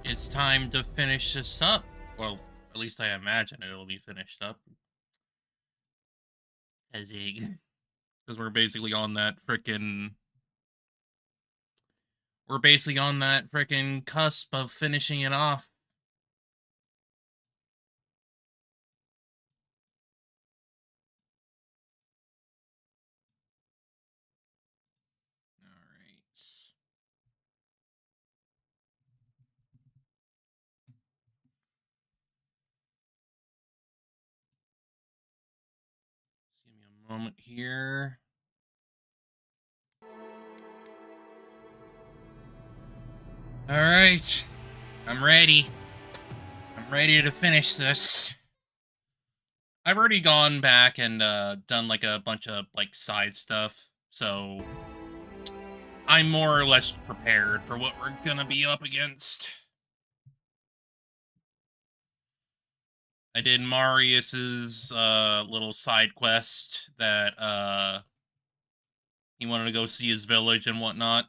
It's time to finish this up. Well, at least I imagine it'll be finished up. Because we're basically on that frickin'... We're basically on that frickin' cusp of finishing it off. Alright. Give me a moment here. Alright. I'm ready. I'm ready to finish this. I've already gone back and done like a bunch of like side stuff, so I'm more or less prepared for what we're gonna be up against. I did Marius's little side quest that he wanted to go see his village and whatnot.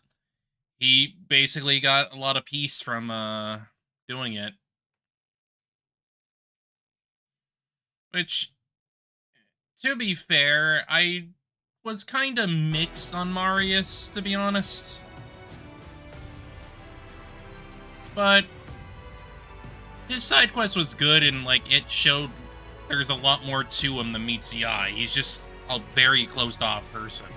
He basically got a lot of peace from doing it. Which, to be fair, I was kind of mixed on Marius, to be honest. But his side quest was good, and like it showed there's a lot more to him than meets the eye. He's just a very closed-off person.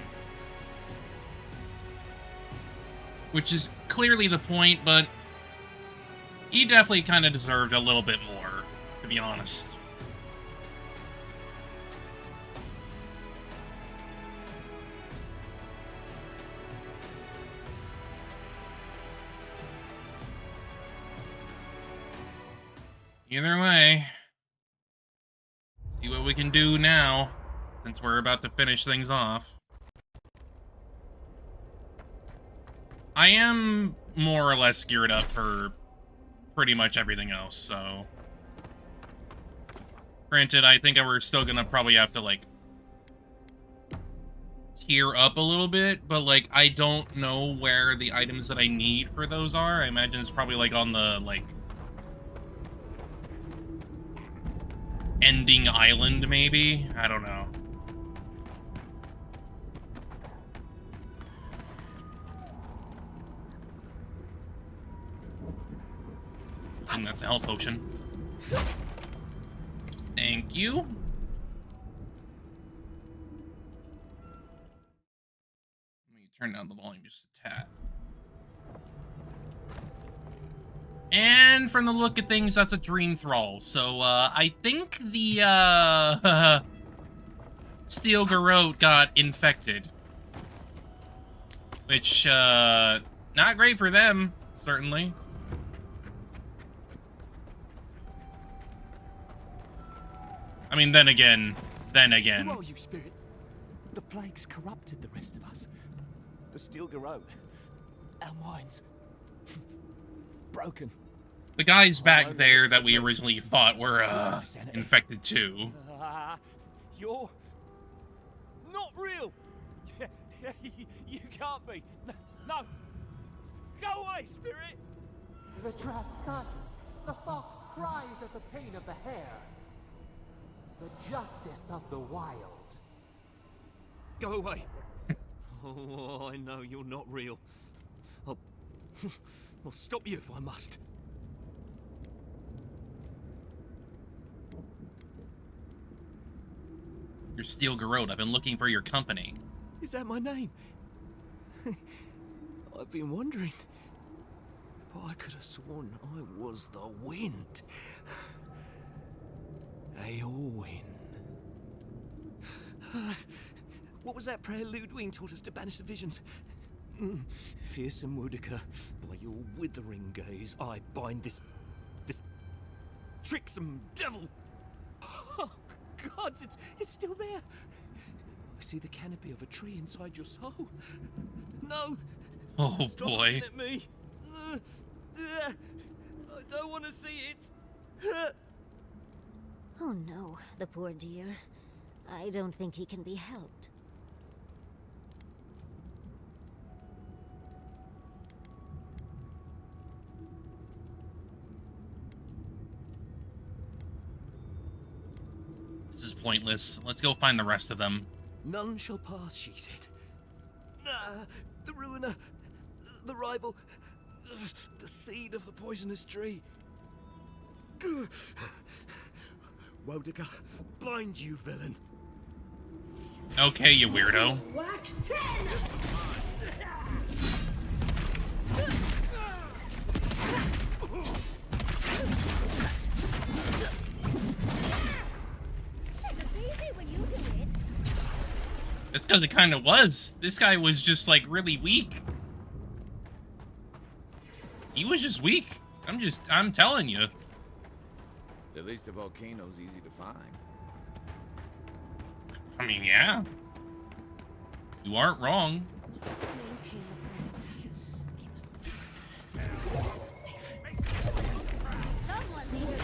Which is clearly the point, but he definitely kind of deserved a little bit more, to be honest. Either way, see what we can do now, since we're about to finish things off. I am more or less geared up for pretty much everything else, so... Granted, I think we're still gonna probably have to, like, tier up a little bit, but, like, I don't know where the items that I need for those are. I imagine it's probably, like, on the, like... ending island, maybe? I don't know. And that's a health potion. Thank you. Let me turn down the volume just a tad. And from the look of things, that's a Dream Thrall. So, I think the, Steel Garrote got infected. Which, not great for them, certainly. I mean, then again. Who are you, spirit? The plague's corrupted the rest of us. The Steel Garrote. Our minds. Broken. The guys back there that we originally thought were, infected too. You're not real. You can't be. No. Go away, spirit. The trap cuts. The fox cries at the pain of the hare. The justice of the wild. Go away. Oh, I know you're not real. I'll stop you if I must. You're Steel Garrote. I've been looking for your company. Is that my name? I've been wondering. But I could have sworn I was the wind. Aorwin. What was that prayer Ludwig taught us to banish the visions? Fearsome Woodica, by your withering gaze, I bind this tricksome devil. Oh, God, it's still there. I see the canopy of a tree inside your soul. No. Oh, Stop boy. looking at me. I don't want to see it. Oh no, the poor dear. I don't think he can be helped. is pointless. Let's go find the rest of them. None shall pass, she said. Ah, the ruiner, the rival, the seed of the poisonous tree. Wodika, blind you, villain. Okay, you weirdo. Whack 10! It's because it kind of was. This guy was just, like, really weak. He was just weak. I'm telling you. At least a volcano's easy to find. I mean, yeah. You aren't wrong. Maintain the brand. Keep a secret. Safe. Someone needs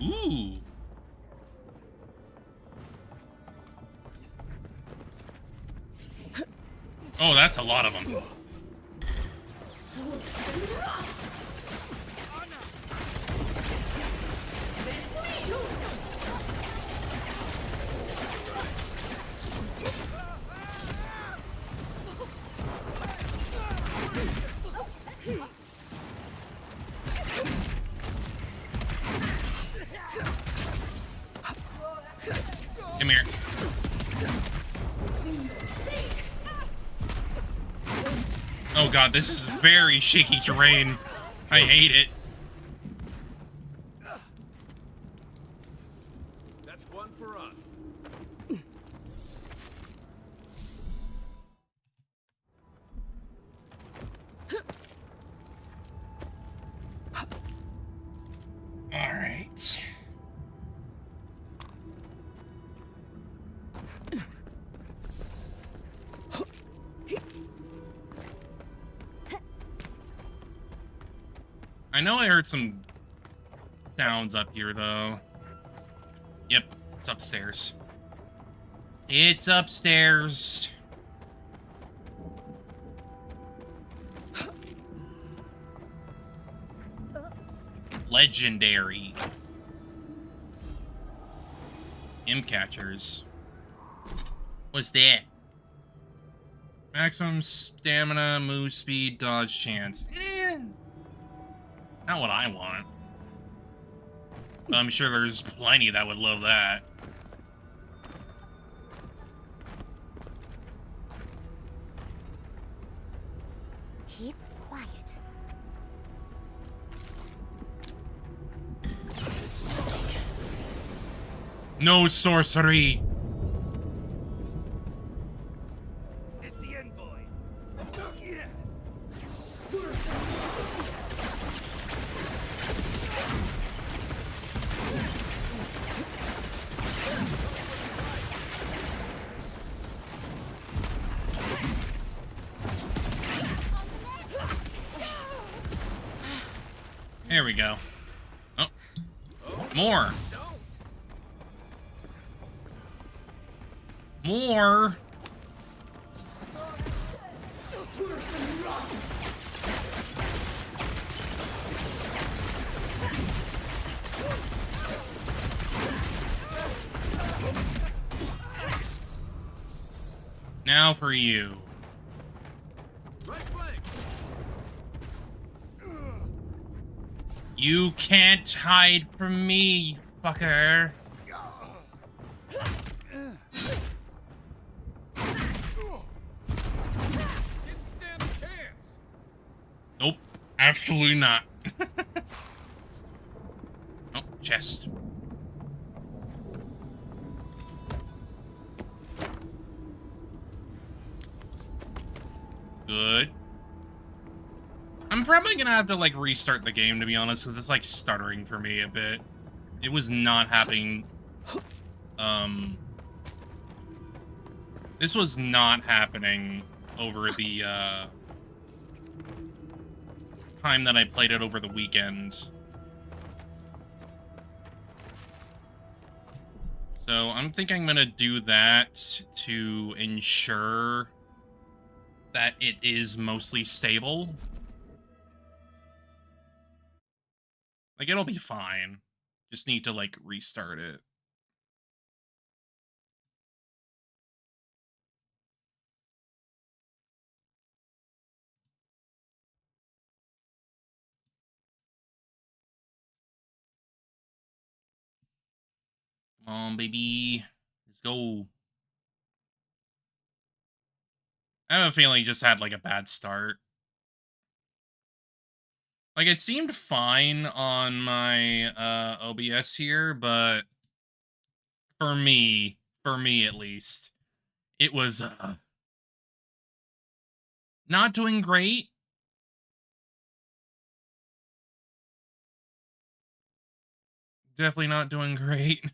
Ooh. Oh, that's a lot of them. Come here. Oh god, this is very shaky terrain. I hate it. That's one for us. All right. I know I heard some sounds up here, though. Yep, it's upstairs. It's upstairs. Legendary. Imp catchers. What's that? Maximum stamina, move speed, dodge chance. Not what I want. But I'm sure there's plenty that would love that. keep quiet. No sorcery. It's the envoy. Yeah. There we go. Oh. More. More. Now for you. Right flank. You can't hide from me, you fucker. Didn't stand a chance. Nope, absolutely not. Oh, chest. Good. I'm probably gonna have to, like, restart the game, to be honest, because it's, like, stuttering for me a bit. It was not happening, This was not happening over the time that I played it over the weekend. So I'm thinking I'm gonna do that to ensure that it is mostly stable. Like, it'll be fine. Just need to, like, restart it. Come on, baby. Let's go. I have a feeling he just had, like, a bad start. Like, it seemed fine on my OBS here, but for me at least, it was not doing great. Definitely not doing great.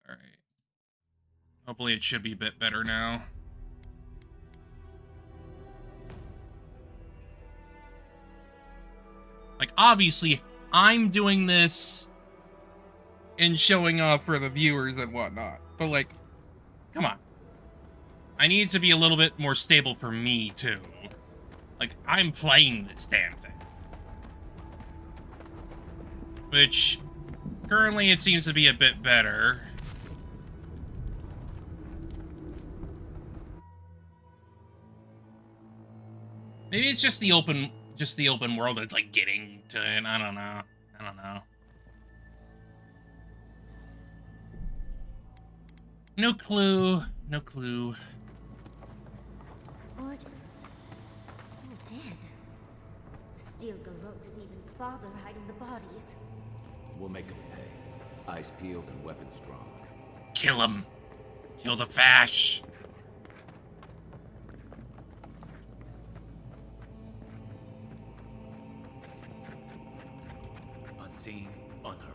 Alright. Hopefully it should be a bit better now. Like, obviously, I'm doing this and showing off for the viewers and whatnot. But, like, come on. I need it to be a little bit more stable for me, too. Like, I'm playing this damn thing. Which, currently, it seems to be a bit better. Maybe it's just the open world that's, like, getting to it. I don't know. No clue. No clue. Orders? All dead. The Steel Garrote didn't even bother hiding the bodies. We'll make them pay. Eyes peeled and weapons drawn. Kill him. Kill the Fash. Unseen, unheard.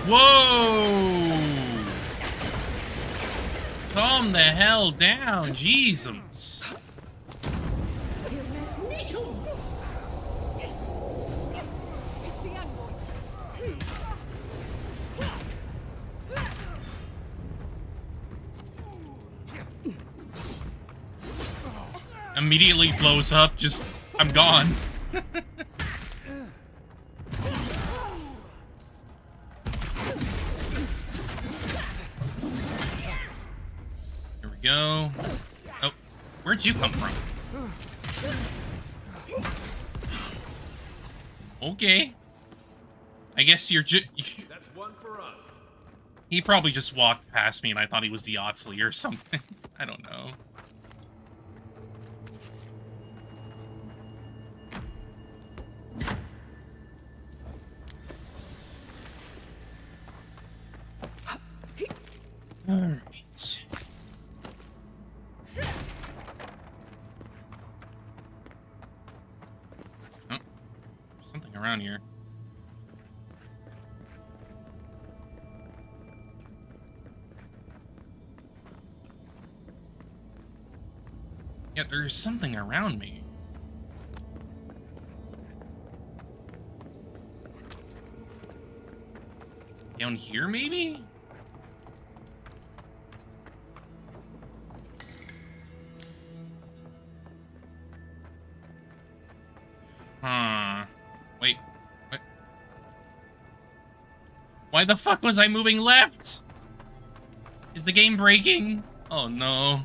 Whoa! Calm the hell down, Jesus. Immediately blows up, just, I'm gone. Here we go. Oh, where'd you come from? Okay. I guess you're That's one for us. He probably just walked past me and I thought he was Diotsley or something. I don't know. Alright. Oh, something around here. Yeah, there's something around me. Down here, maybe? Huh. Wait. What? Why the fuck was I moving left? Is the game breaking? Oh no.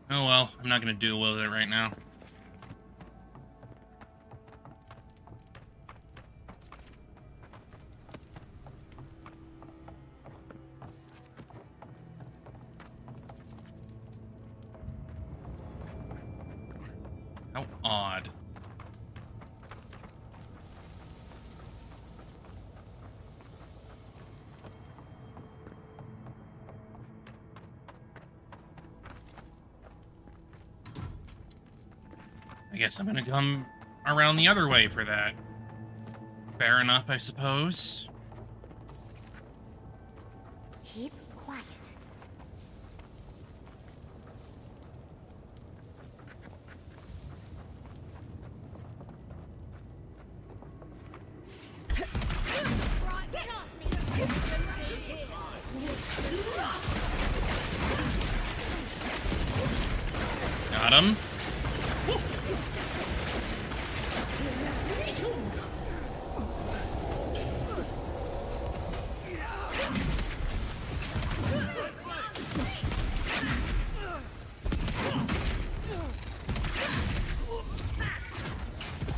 Oh well, I'm not gonna deal with it right now. How odd. I guess I'm gonna come around the other way for that. Fair enough, I suppose. Keep quiet. Get off me! Got him.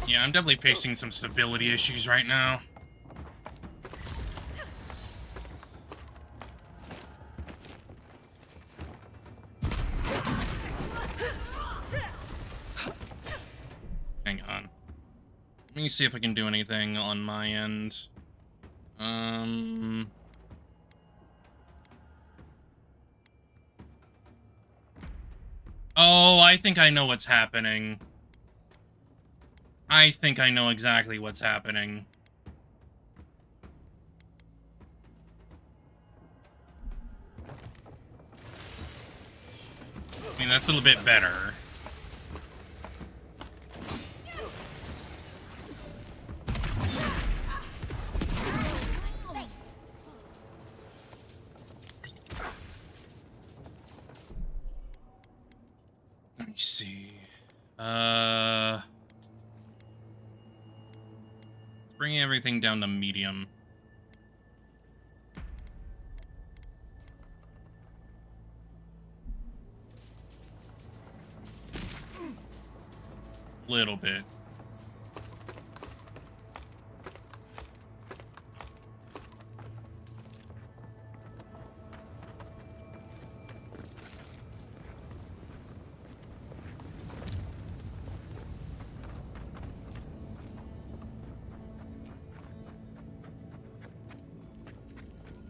Yeah, I'm definitely facing some stability issues right now. Hang on. Let me see if I can do anything on my end. Oh, I think I know what's happening. I think I know exactly what's happening. I mean, that's a little bit better. Let me see. Bringing everything down to medium. Little bit.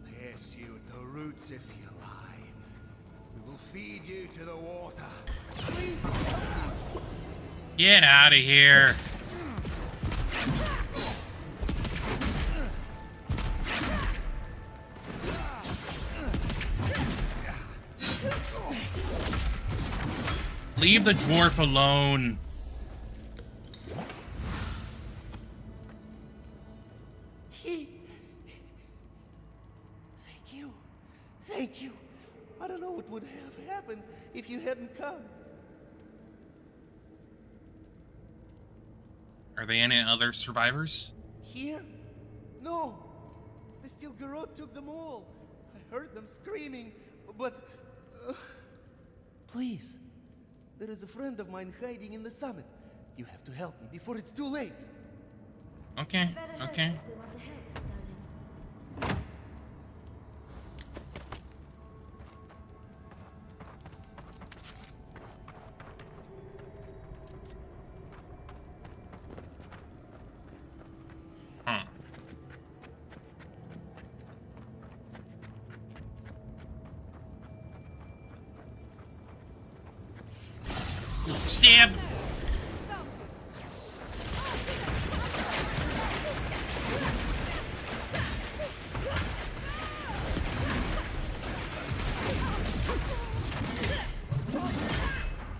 Pierce you at the roots if you lie. We will feed you to the water. Get out of here. Leave the dwarf alone. Thank you. Thank you. I don't know what would have happened if you hadn't come. Are there any other survivors? Here? No. The Steel Garrote took them all. I heard them screaming, but... Please. There is a friend of mine hiding in the summit. You have to help me before it's too late. Okay, okay. We want to help, darling. Huh. Stab!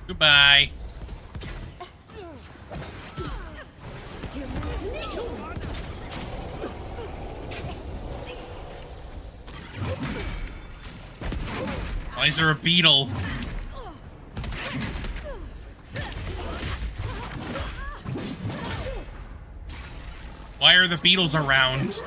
Goodbye. Why is there a beetle? Why are the beetles around?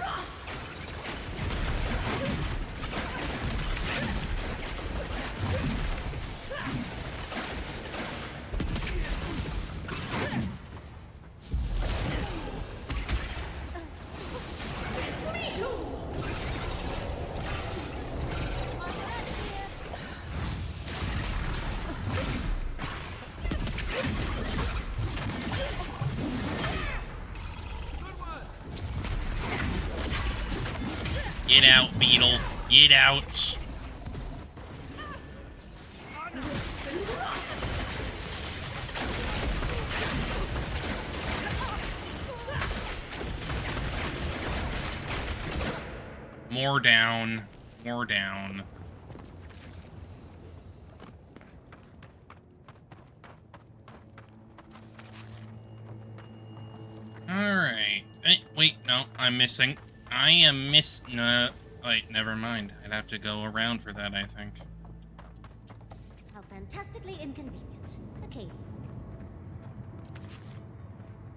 Get out, beetle. Get out. More down. More down. Alright. Wait, no, I'm missing. I am no, wait, never mind. I'd have to go around for that, I think. How fantastically inconvenient. Okay.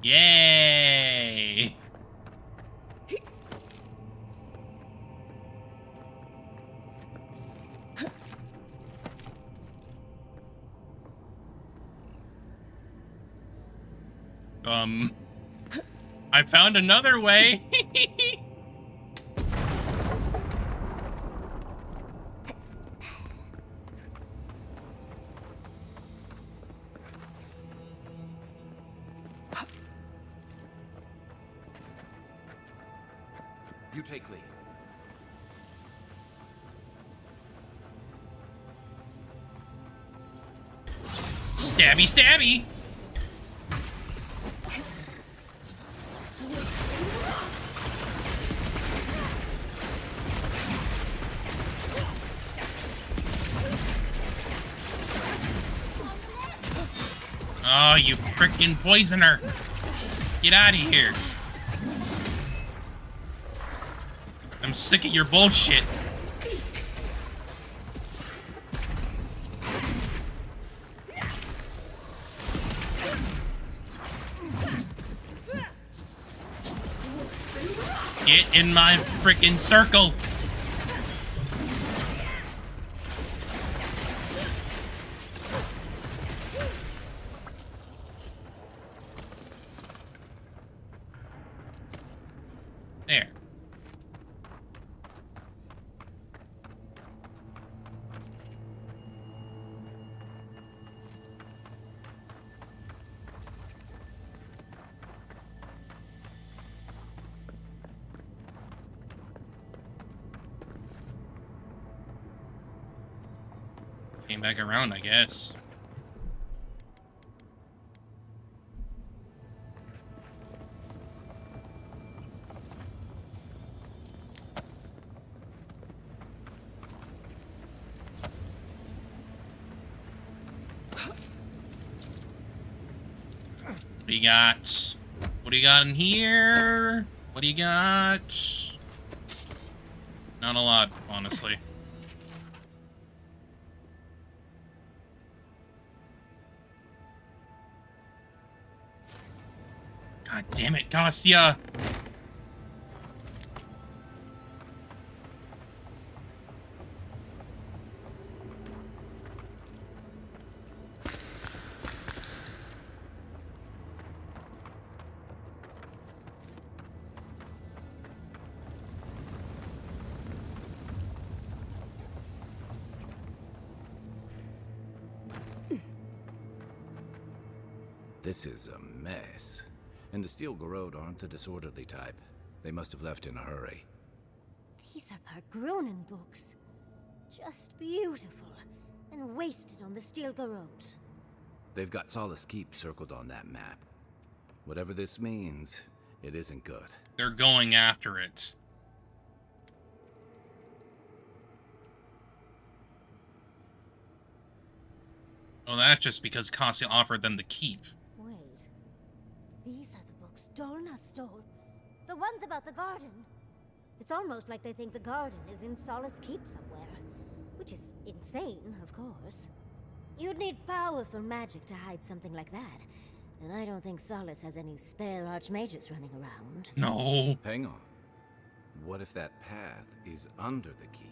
Yay! I found another way. You take lead. Stabby, stabby. Oh, you frickin' poisoner! Get out of here! I'm sick of your bullshit. Get in my frickin' circle! There. Came back around, I guess. What do you got? What do you got in here? What do you got? Not a lot, honestly. God damn it, Kostya! This is a mess. And the Steel Garrod aren't the disorderly type. They must have left in a hurry. These are Pargrunen books. Just beautiful. And wasted on the Steel Garrod. They've got Solace Keep circled on that map. Whatever this means, it isn't good. They're going after it. Well, that's just because Kostya offered them the keep. Wait. These are the books Dolna stole. The ones about the garden. It's almost like they think the garden is in Solace Keep somewhere. Which is insane, of course. You'd need powerful magic to hide something like that. And I don't think Solace has any spare archmages running around. No. Hang on. What if that path is under the keep?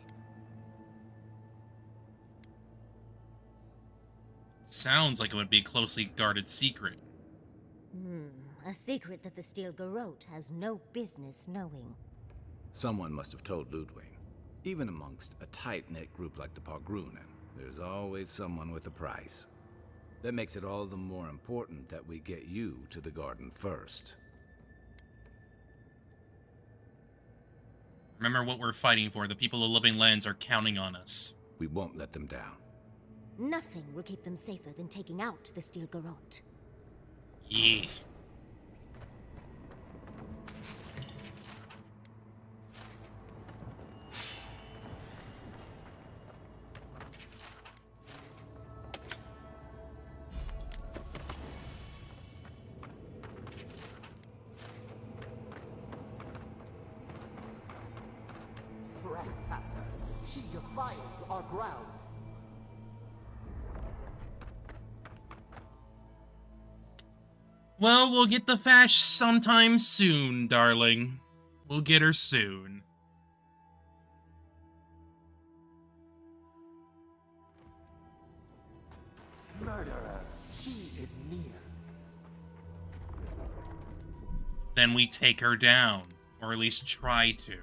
Sounds like it would be a closely guarded secret. A secret that the Steel Garrot has no business knowing. Someone must have told Ludwig. Even amongst a tight-knit group like the Pargrunen, there's always someone with a price. That makes it all the more important that we get you to the garden first. Remember what we're fighting for. The people of Living Lands are counting on us. We won't let them down. Nothing will keep them safer than taking out the Steel Garrote. Yeah. Trespasser, she defiles our ground. Well, we'll get the Fash sometime soon, darling. We'll get her soon. Murderer, she is near. Then we take her down, or at least try to.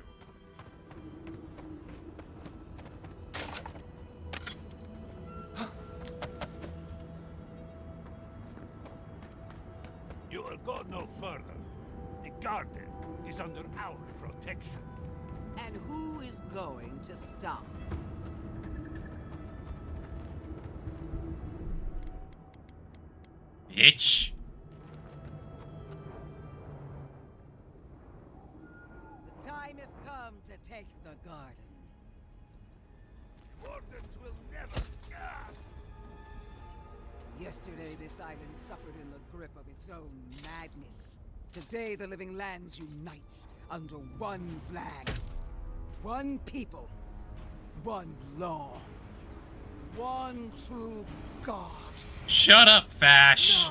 You will go no further. The garden is under our protection. And who is going to stop? Bitch. The time has come to take the garden. Wardens will never. Yesterday, this island suffered in the grip of its own madness. Today, the Living Lands unites under one flag. One people. One law. One true God. Shut up, Fash.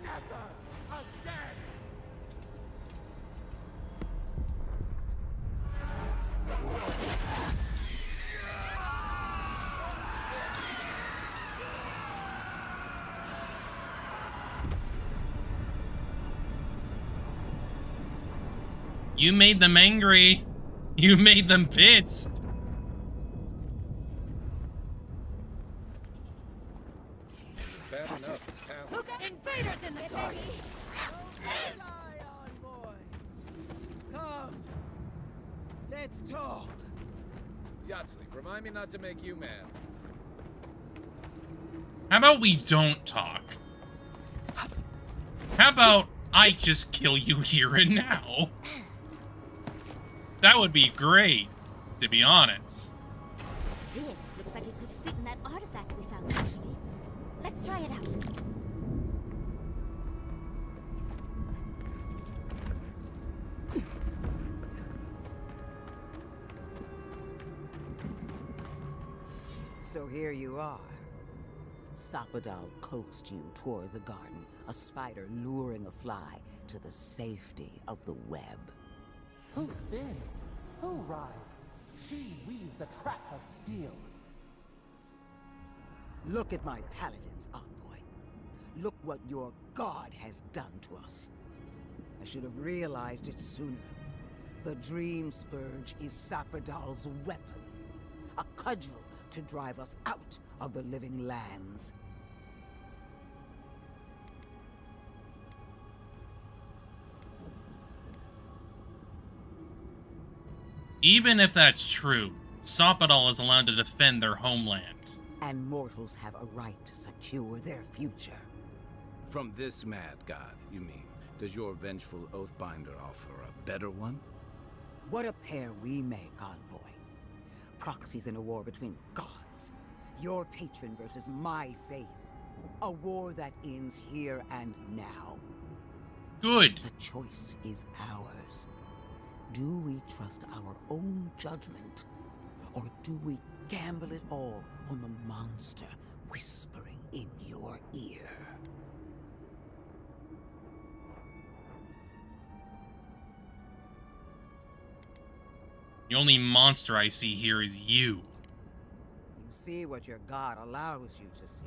Never again! You made them angry. You made them pissed. Invaders in the garden! Lie on, boy! Come! Let's talk! Yahtzee, remind me not to make you mad. How about we don't talk? How about I just kill you here and now? That would be great, to be honest. This looks like it could fit in that artifact we found, actually. Let's try it out. So here you are. Sapadal coaxed you toward the garden, a spider luring a fly to the safety of the web. Who spins? Who rides? She weaves a trap of steel. Look at my paladins, envoy. Look what your god has done to us. I should have realized it sooner. The Dream Scourge is Sapadal's weapon. A cudgel to drive us out of the Living Lands. Even if that's true, Sapadal is allowed to defend their homeland. And mortals have a right to secure their future. From this mad god, you mean? Does your vengeful Oathbinder offer a better one? What a pair we make, envoy. Proxies in a war between gods. Your patron versus my faith. A war that ends here and now. Good. The choice is ours. Do we trust our own judgment? Or do we gamble it all on the monster whispering in your ear? The only monster I see here is you. You see what your god allows you to see.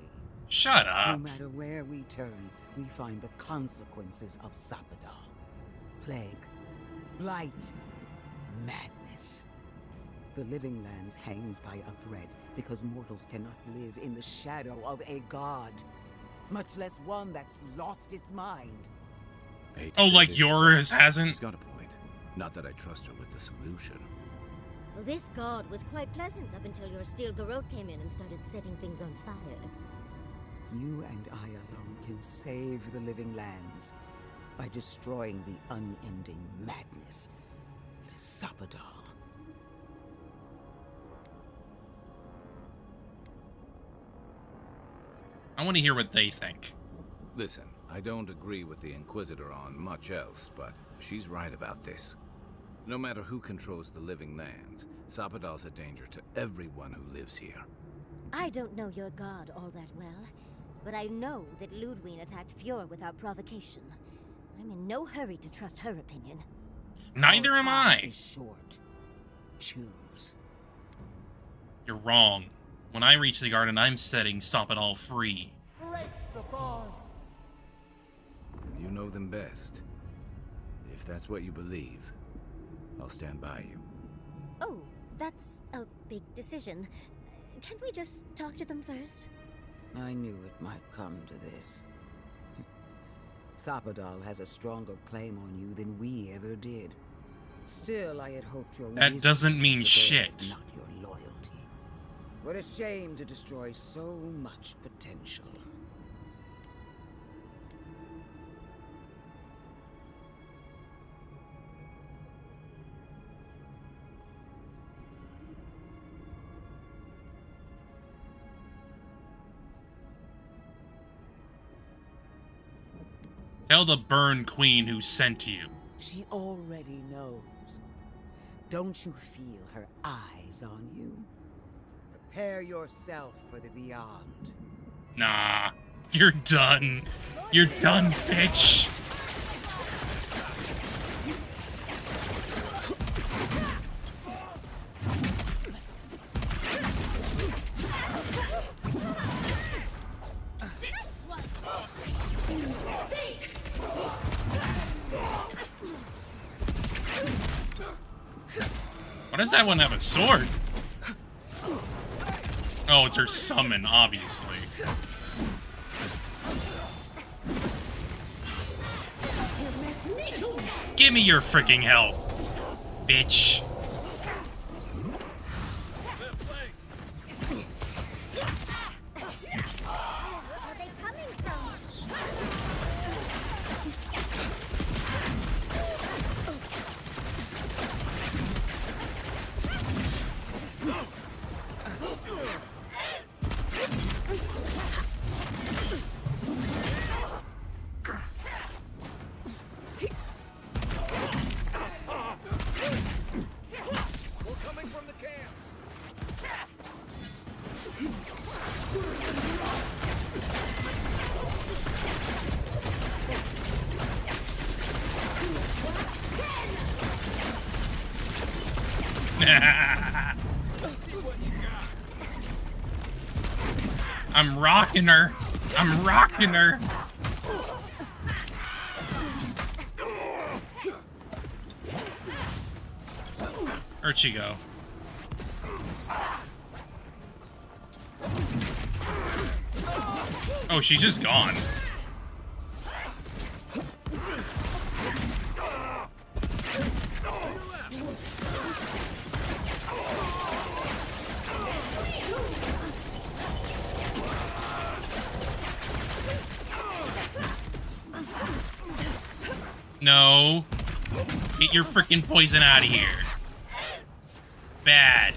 Shut No up. matter where we turn, we find the consequences of Sapadal. Plague, blight, madness. The Living Lands hangs by a thread because mortals cannot live in the shadow of a god. Much less one that's lost its mind. I hate to Oh, say like this, yours but hasn't? She's got a point. Not that I trust her with the solution. Well, this guard was quite pleasant up until your steel garrote came in and started setting things on fire. You and I alone can save the living lands by destroying the unending madness that is Sapadal. I want to hear what they think. Listen, I don't agree with the Inquisitor on much else, but she's right about this. No matter who controls the living lands, Sapadal's a danger to everyone who lives here. I don't know your god all that well, but I know that Ludwig attacked Fjord without provocation. I'm in no hurry to trust her opinion. Neither am Our time I. is short. Choose. You're wrong. When I reach the garden, I'm setting Sapadal free. Break the bars! You know them best. If that's what you believe, I'll stand by you. Oh, that's a big decision. Can't we just talk to them first? I knew it might come to this. Sapadal has a stronger claim on you than we ever did. Still, I had hoped your That wisdom doesn't mean prevailed, shit. not your loyalty. What a shame to destroy so much potential. Tell the Burn Queen who sent you. She already knows. Don't you feel her eyes on you? Prepare yourself for the beyond. Nah, you're done. You're done, bitch. Why does that one have a sword? Oh, it's her summon, obviously. Give me your freaking help, bitch. Where are they coming from? I'm rocking her. I'm rocking her. Where'd she go? Oh, she's just gone. No. Get your freaking poison out of here. Bad.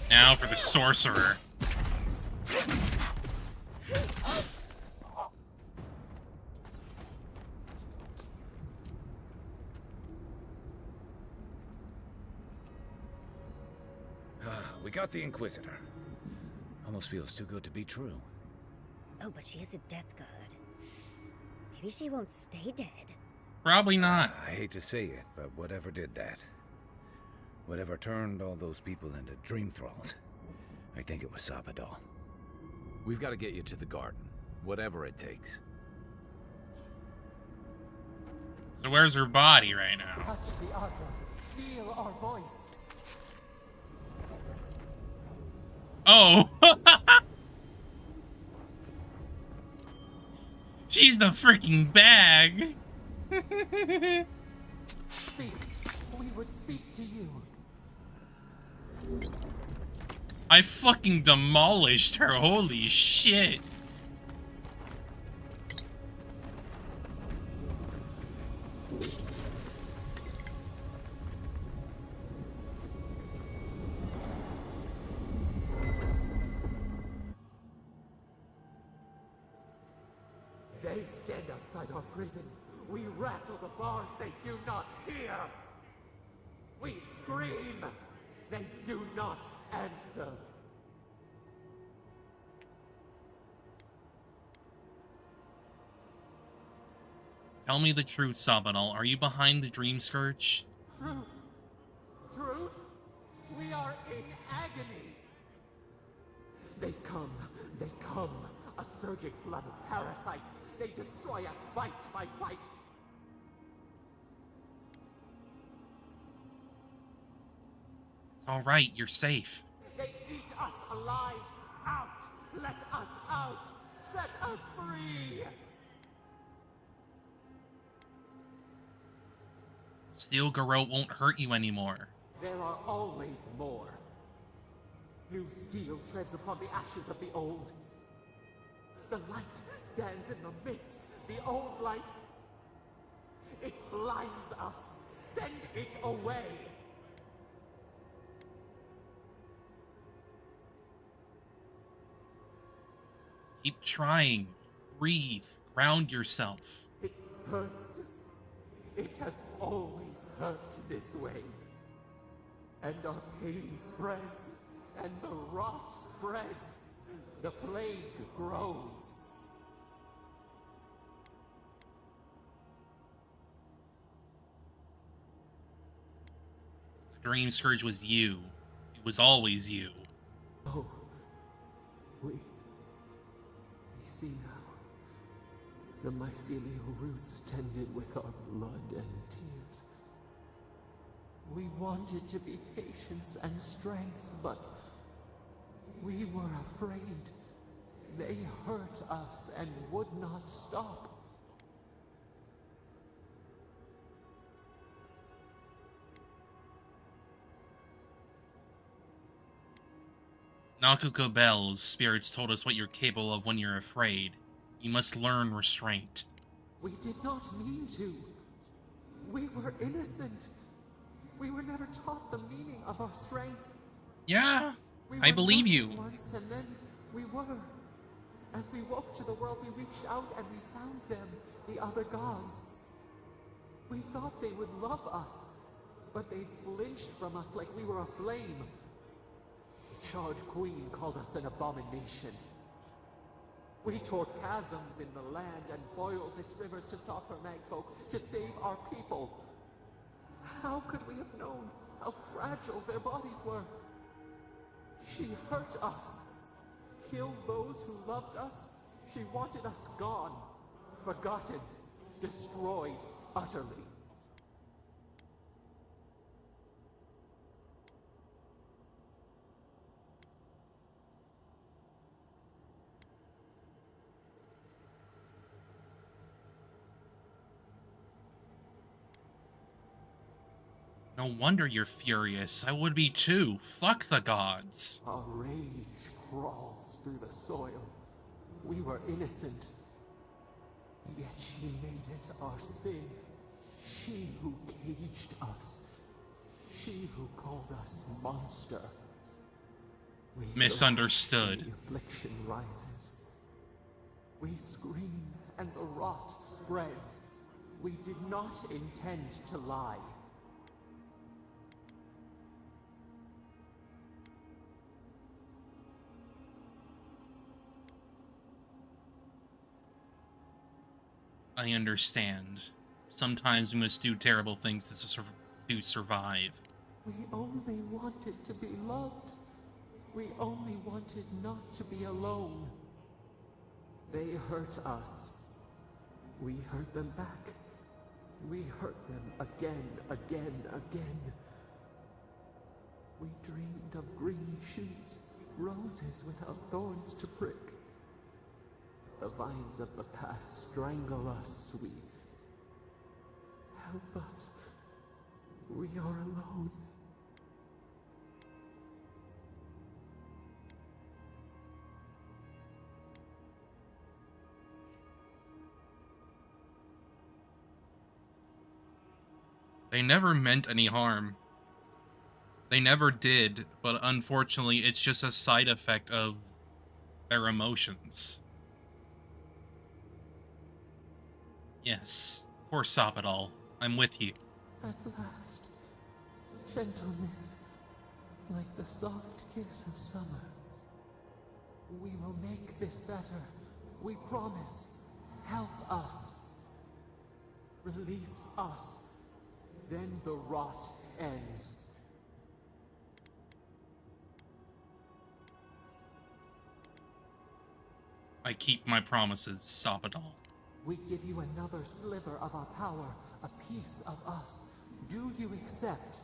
Now for the sorcerer. We got the Inquisitor. Almost feels too good to be true. Oh, but she is a death guard. Maybe she won't stay dead. Probably not. I hate to say it, but whatever did that, Whatever turned all those people into dream thralls. I think it was Sabadal. We've got to get you to the garden, whatever it takes. So where's her body right now? Touch the Ardra. Feel our voice. Oh! She's the freaking bag! Speak. We would speak to you. I fucking demolished her, holy shit. They stand outside our prison. We rattle the bars they do not hear. We scream. They do not answer. Tell me the truth, Sabinal. Are you behind the Dream Scourge? Truth. Truth? We are in agony. They come. A surging flood of parasites. They destroy us bite by bite. It's alright, you're safe. They eat us alive. Out! Let us out! Set us free! Steel Garrote won't hurt you anymore. There are always more. New steel treads upon the ashes of the old. The light stands in the midst. The old light. It blinds us. Send it away. Keep trying. Breathe. Ground yourself. It hurts. It has always hurt this way. And our pain spreads, and the rot spreads. The plague grows. The Dream Scourge was you. It was always you. Oh, we see now. The mycelial roots tended with our blood and tears. We wanted to be patience and strength, but we were afraid. They hurt us and would not stop. Nakuka Bell's spirits told us what you're capable of when you're afraid. You must learn restraint. We did not mean to. We were innocent. We were never taught the meaning of our strength. Yeah, We I were believe nothing you. Once, and then we were. As we woke to the world, we reached out and we found them, the other gods. We thought they would love us, but they flinched from us like we were a flame. The Charge Queen called us an abomination. We tore chasms in the land and boiled its rivers to stop her magfolk, to save our people. How could we have known how fragile their bodies were? She hurt us, killed those who loved us. She wanted us gone, forgotten, destroyed utterly. No wonder you're furious. I would be too. Fuck the gods. Our rage crawls through the soil. We were innocent, yet she made it our sin. She who caged us. She who called us monster. We Misunderstood. The affliction rises. We scream and the rot spreads. We did not intend to lie. I understand. Sometimes we must do terrible things to survive. We only wanted to be loved. We only wanted not to be alone. They hurt us. We hurt them back. We hurt them again, again, again. We dreamed of green shoots, roses without thorns to prick. The vines of the past strangle us. Help us. We are alone. They never meant any harm. They never did, but unfortunately, it's just a side effect of their emotions. Yes, poor Sopidol. I'm with you. At last, gentleness, like the soft kiss of summer. We will make this better. We promise. Help us. Release us. Then the rot ends. I keep my promises, Sopidol. We give you another sliver of our power, a piece of us. Do you accept?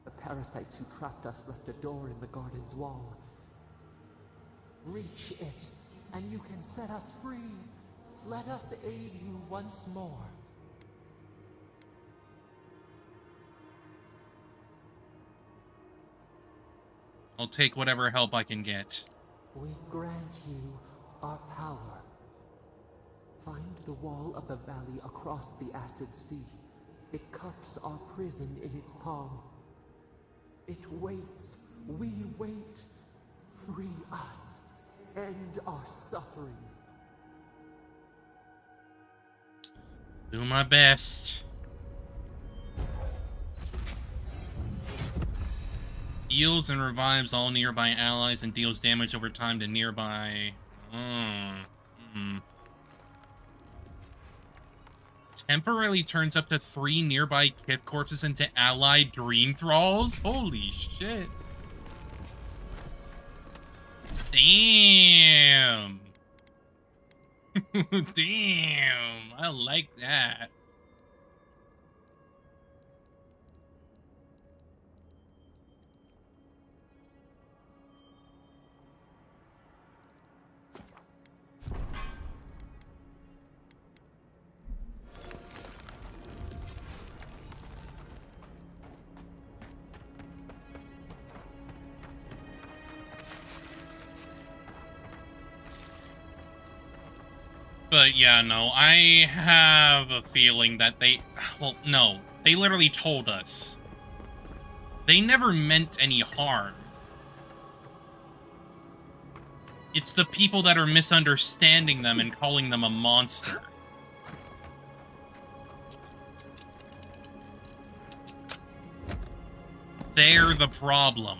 The parasites who trapped us left a door in the garden's wall. Reach it, and you can set us free. Let us aid you once more. I'll take whatever help I can get. We grant you our power. Find the wall of the valley across the acid sea. It cups our prison in its palm. It waits. We wait. Free us. End our suffering. Do my best. Heals and revives all nearby allies and deals damage over time to nearby... Temporarily turns up to 3 nearby Kith corpses into allied dream thralls? Holy shit. Damn. Damn. I like that. But yeah, no, I have a feeling that they... Well, no. They literally told us. They never meant any harm. It's the people that are misunderstanding them and calling them a monster. They're the problem.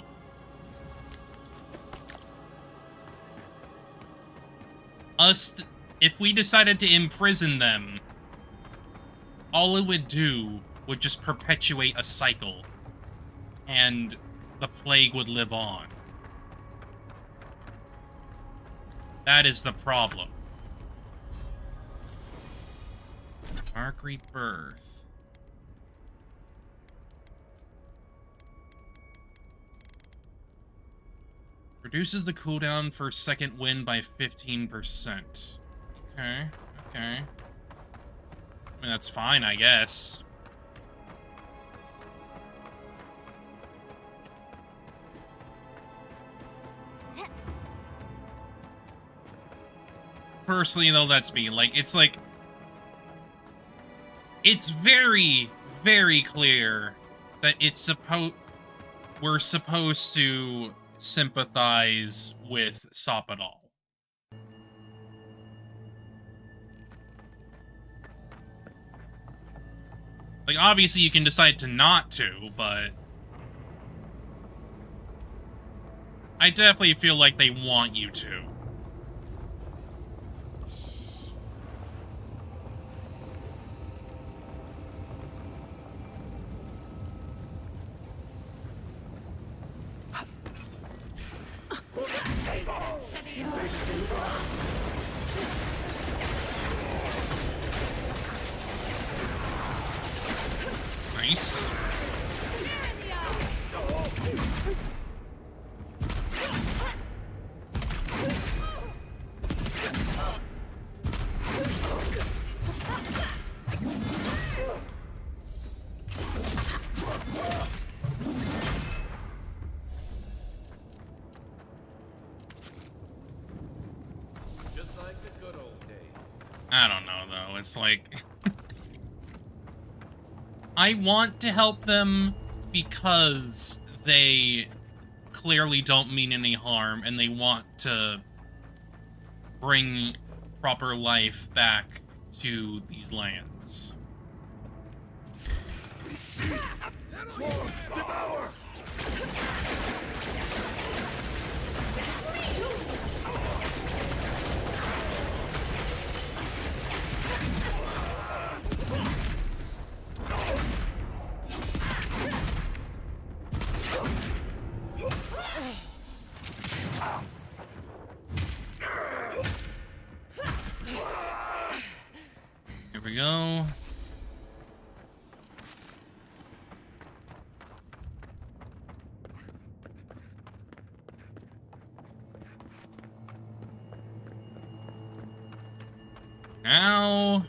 If we decided to imprison them, all it would do would just perpetuate a cycle, and the plague would live on. That is the problem. Dark Rebirth. Reduces the cooldown for second wind by 15%. Okay, okay. I mean, that's fine, I guess. Personally, though, that's me. Like, it's very, very clear that we're supposed to sympathize with Sopidol. Like, obviously you can decide to not to, but I definitely feel like they want you to. Nice. Just like the good old days. I don't know, though. It's like... I want to help them because they clearly don't mean any harm, and they want to bring proper life back to these lands. Devour! Here we go. Now,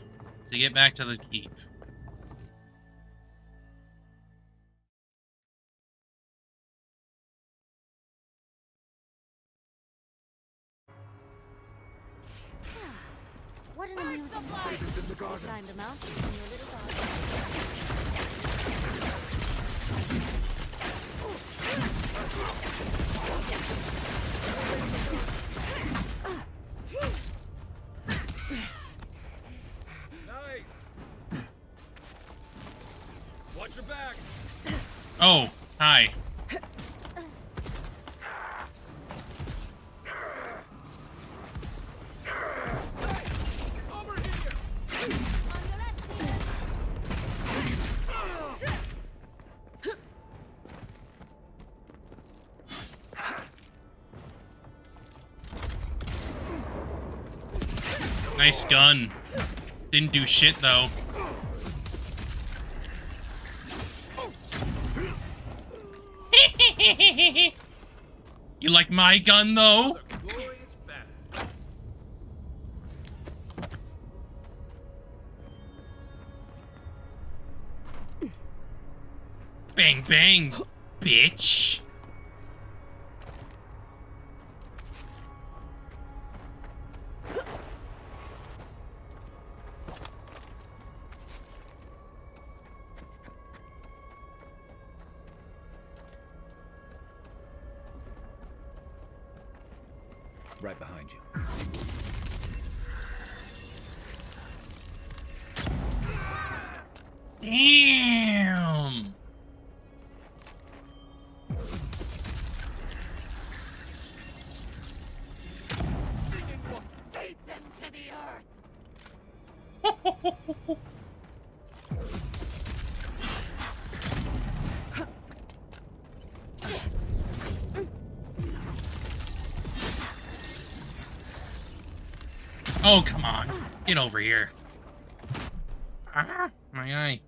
to get back to the keep. What an amusing In the garden. climbed a mountain in your little garden. Nice. Watch your back. Oh, hi. Over here. Nice gun. Didn't do shit, though. You like my gun, though? Glorious battle. Bang, bang, bitch. Right behind you. Damn. Take them to the earth! Oh, come on. Get over here. Ah, my eye.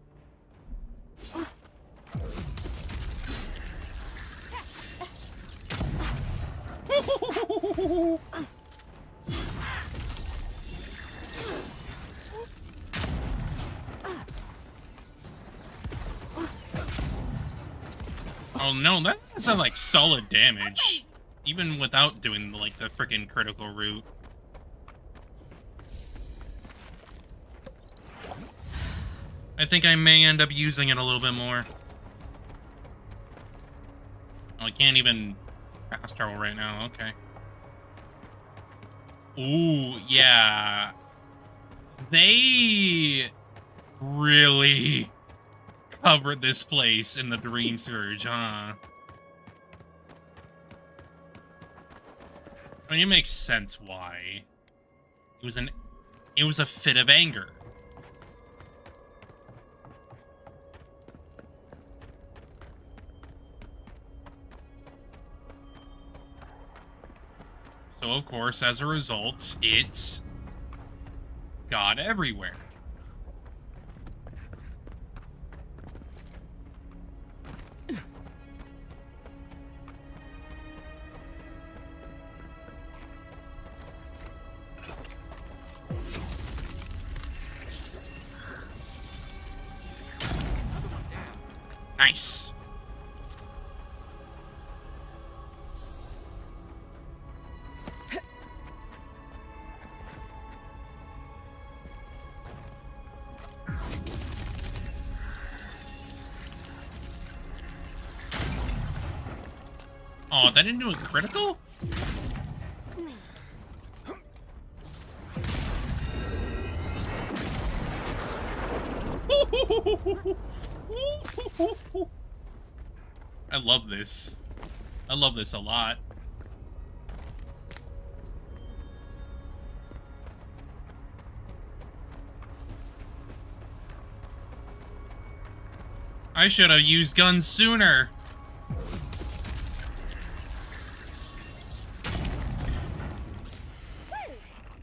Oh no, that's a, like, solid damage. Even without doing, like, the freaking critical route. I think I may end up using it a little bit more. Oh, I can't even fast travel right now, okay. Ooh, yeah. They really covered this place in the Dream Surge, huh? I mean, it makes sense why. It was a fit of anger. So, of course, as a result, it's God everywhere. Nice. Oh, that didn't do a critical? I love this. I love this a lot. I should have used guns sooner.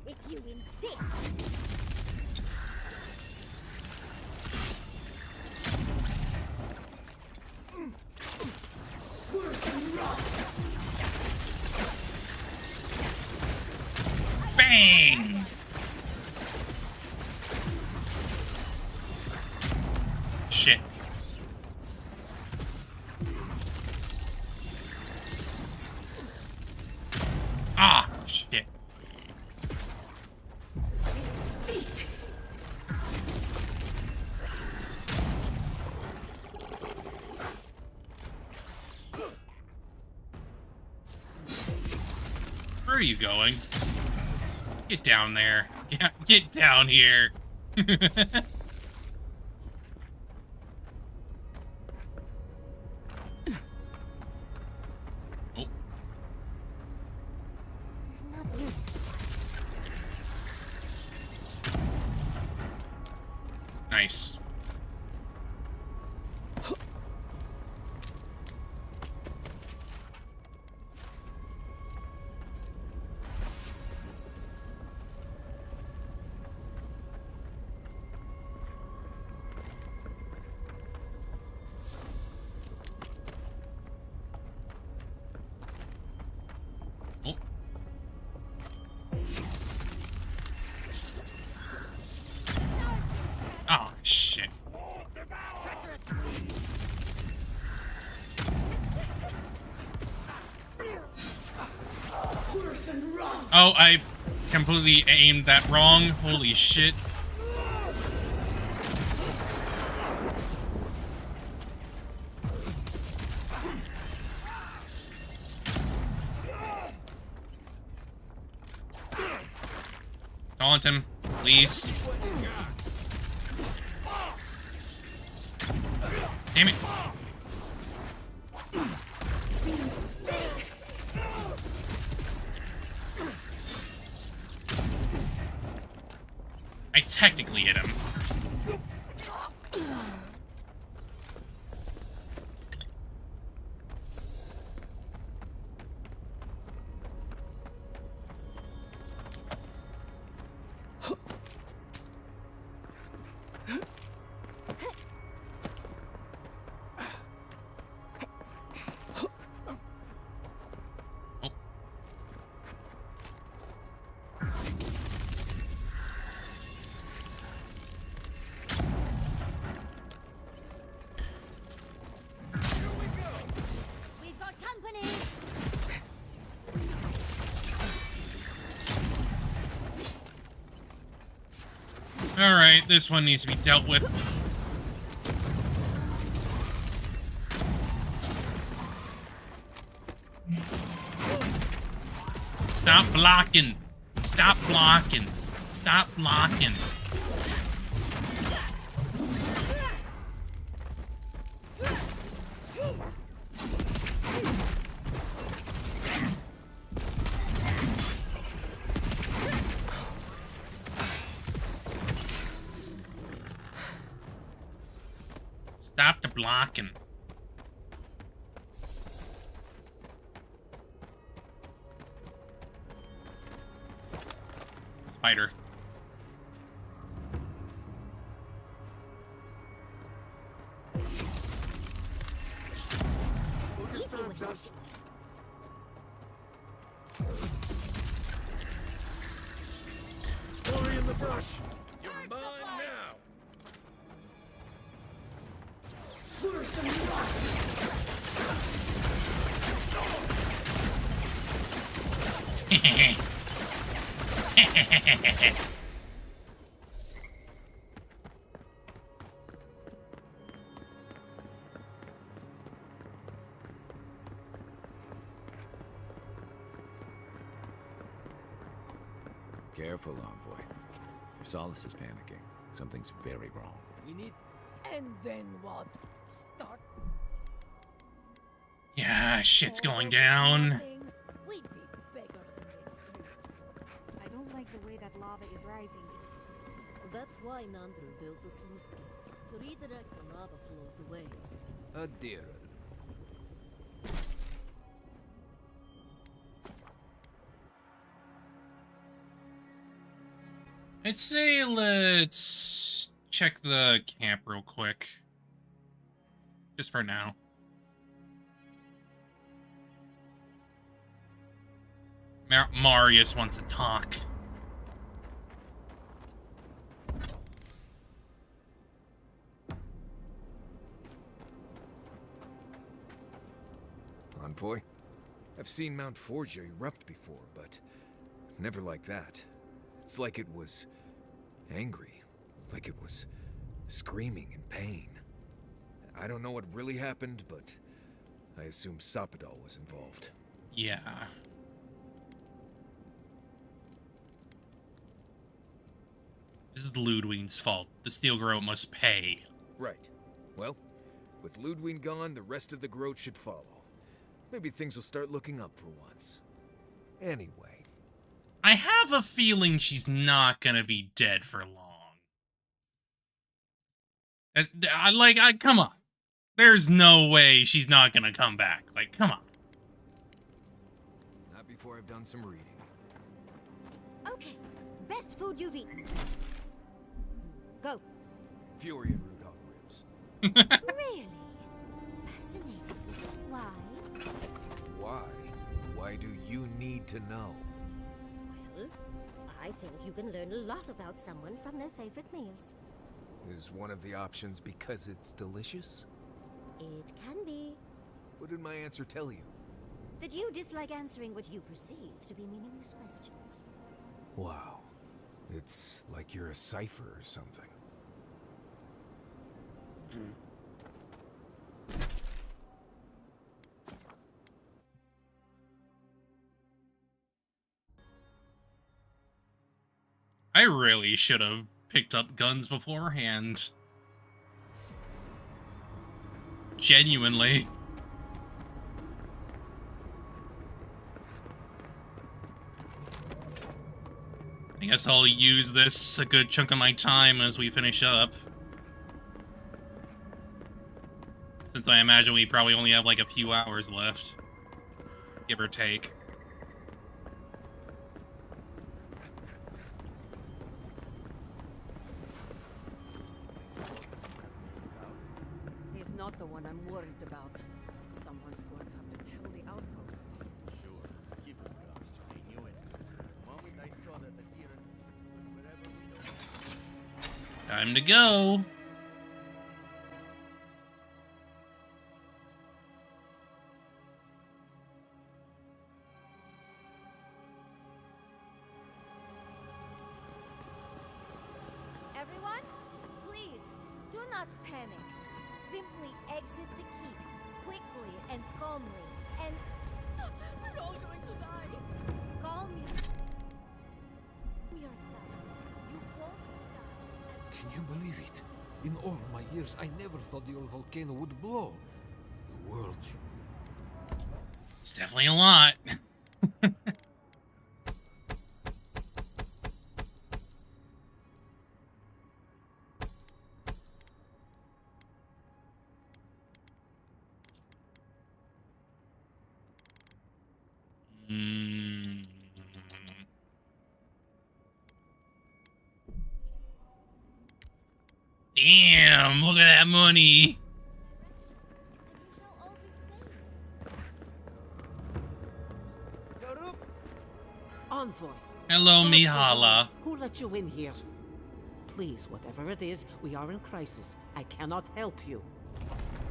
If you insist. Bang! Shit. Ah, shit. Where are you going? Get down there. Yeah, get down here. Oh. Nice. Oh. Oh, shit. Oh, I completely aimed that wrong. Holy shit. Taunt him, please. Damn it. I technically hit him. We've got company. Alright, this one needs to be dealt with. Stop blocking. Stop blocking. Stop blocking. Stop the blocking. Spider. Glory in the brush. You're mine now. Careful, Envoy. If Solace is panicking, something's very wrong. We need... And then what? Start... Yeah, shit's going down. We'd be beggars in this. I don't like the way that lava is rising. That's why Nandru built the sluice gates, to redirect the lava flows away. A Jarren. I'd say let's check the camp real quick. Just for now. Marius wants to talk. Envoy, I've seen Mount Forgia erupt before, but never like that. It's like it was angry, like it was screaming in pain. I don't know what really happened, but I assume Sapadal was involved. Yeah. This is Ludwig's fault. The Steel Groat must pay. Right. Well, with Ludwig gone, the rest of the Groat should follow. Maybe things will start looking up for once. Anyway. I have a feeling she's not gonna be dead for long. Come on. There's no way she's not gonna come back. Like, come on. Not before I've done some reading. Okay, best food you've eaten. Go. Fury and Root Hog Ribs. Really? Fascinating. Why? Why? Why do you need to know? Well, I think you can learn a lot about someone from their favorite meals. Is one of the options because it's delicious? It can be. What did my answer tell you? That you dislike answering what you perceive to be meaningless questions. Wow. It's like you're a cipher or something. I really should have picked up guns beforehand. Genuinely. I guess I'll use this a good chunk of my time as we finish up. Since I imagine we probably only have like a few hours left. Give or take. He's not the one I'm worried about. Someone's going to have to tell the outposts. Sure. Keep us gosh. I knew it. The moment I saw that the Jarren, wherever we go. Time to go. Everyone, please, do not panic. Simply exit the keep, quickly and calmly, and... We're all going to die! Calm yourself. You won't die. Can you believe it? In all my years, I never thought the old volcano would blow. The world... It's definitely a lot. Damn, look at that money. Envoy. Hello, Mihala. Who let you in here? Please, whatever it is, we are in crisis. I cannot help you.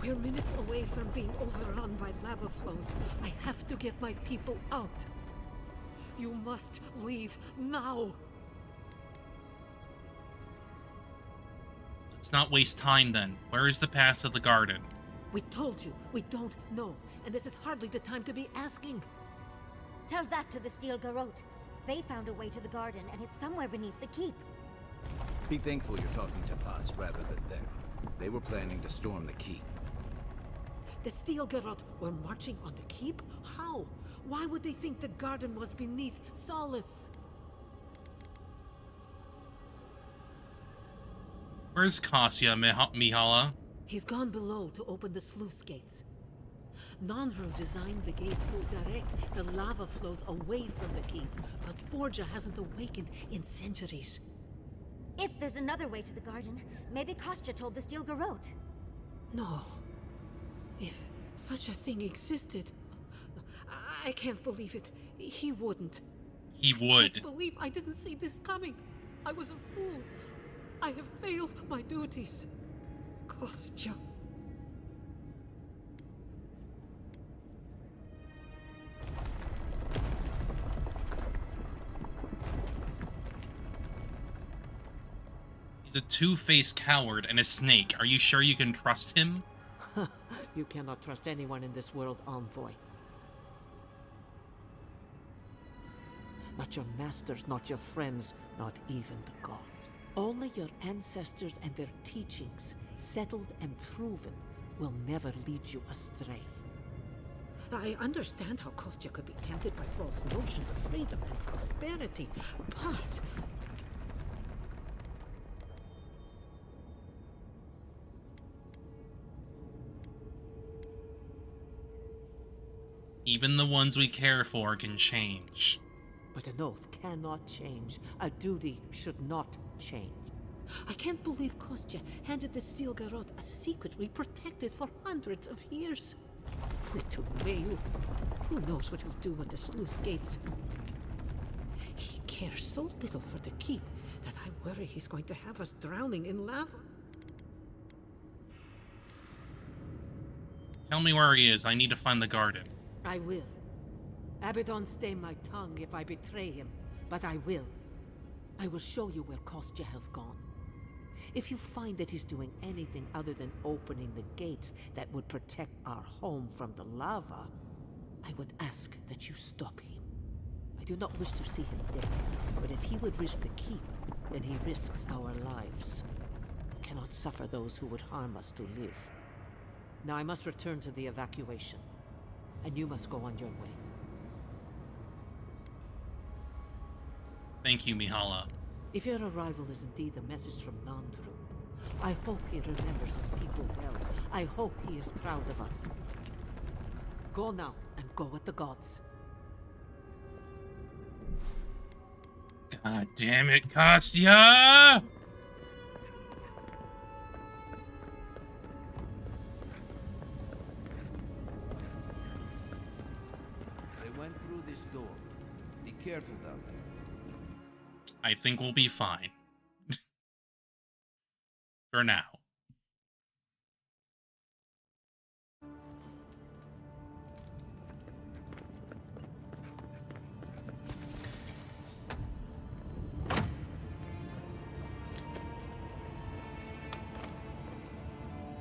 We're minutes away from being overrun by lava flows. I have to get my people out. You must leave now. Let's not waste time then. Where is the path to the garden? We told you, we don't know. And this is hardly the time to be asking. Tell that to the Steel Garrote. They found a way to the garden, and it's somewhere beneath the keep. Be thankful you're talking to us rather than them. They were planning to storm the keep. The Steel Garrote were marching on the keep? How? Why would they think the garden was beneath Solace? Where's Kostya, Mihala? He's gone below to open the sluice gates. Nandru designed the gates to direct the lava flows away from the keep, but Forja hasn't awakened in centuries. If there's another way to the garden, maybe Kostya told the Steel Garrote. No. If such a thing existed, I can't believe it. He wouldn't. He I would. can't believe I didn't see this coming. I was a fool. I have failed my duties. Kostya. He's a two-faced coward and a snake. Are you sure you can trust him? You cannot trust anyone in this world, Envoy. Not your masters, not your friends, not even the gods. Only your ancestors and their teachings, settled and proven, will never lead you astray. I understand how Kostya could be tempted by false notions of freedom and prosperity, but... Even the ones we care for can change. But an oath cannot change. A duty should not change. I can't believe Kostya handed the Steel Garrote a secret we protected for hundreds of years. Who knows what he'll do with the sluice gates? He cares so little for the keep that I worry he's going to have us drowning in lava. Tell me where he is. I need to find the garden. I will. Abaddon stay my tongue if I betray him, but I will. I will show you where Kostya has gone. If you find that he's doing anything other than opening the gates that would protect our home from the lava, I would ask that you stop him. I do not wish to see him dead, but if he would risk the keep, then he risks our lives. I cannot suffer those who would harm us to live. Now I must return to the evacuation, and you must go on your way. Thank you, Mihala. If your arrival is indeed a message from Nandru, I hope he remembers his people well. I hope he is proud of us. Go now, and go with the gods. God damn it, Kostya! They went through this door. Be careful down there. I think we'll be fine. For now.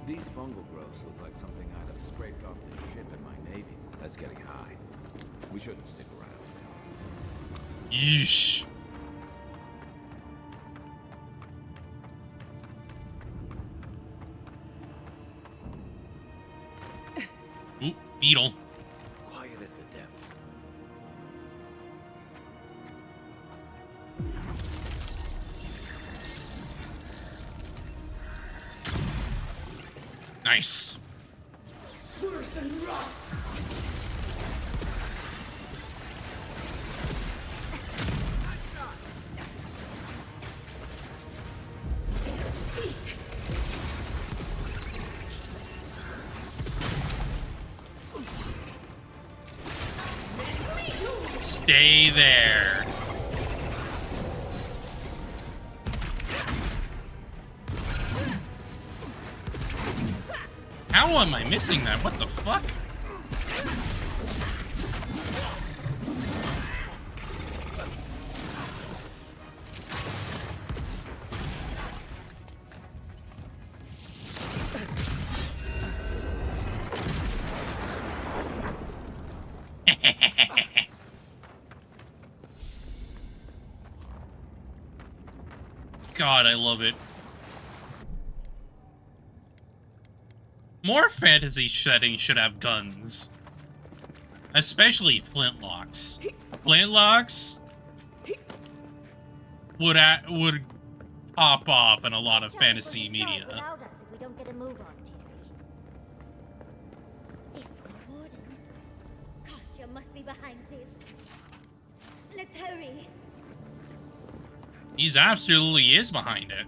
These fungal growths look like something I'd have scraped off the ship in my Navy. That's getting high. We shouldn't stick around. Yeesh. Ooh, beetle. Quiet as the depths. Nice. Worse than rot. Stay there. How am I missing that? What the fuck? God, I love it. More fantasy settings should have guns. Especially flintlocks. Flintlocks would pop off in a lot of fantasy media. Without us if we don't get a move on, dearie. These poor wardens. Kostya must be behind this. Let's hurry. He absolutely is behind it.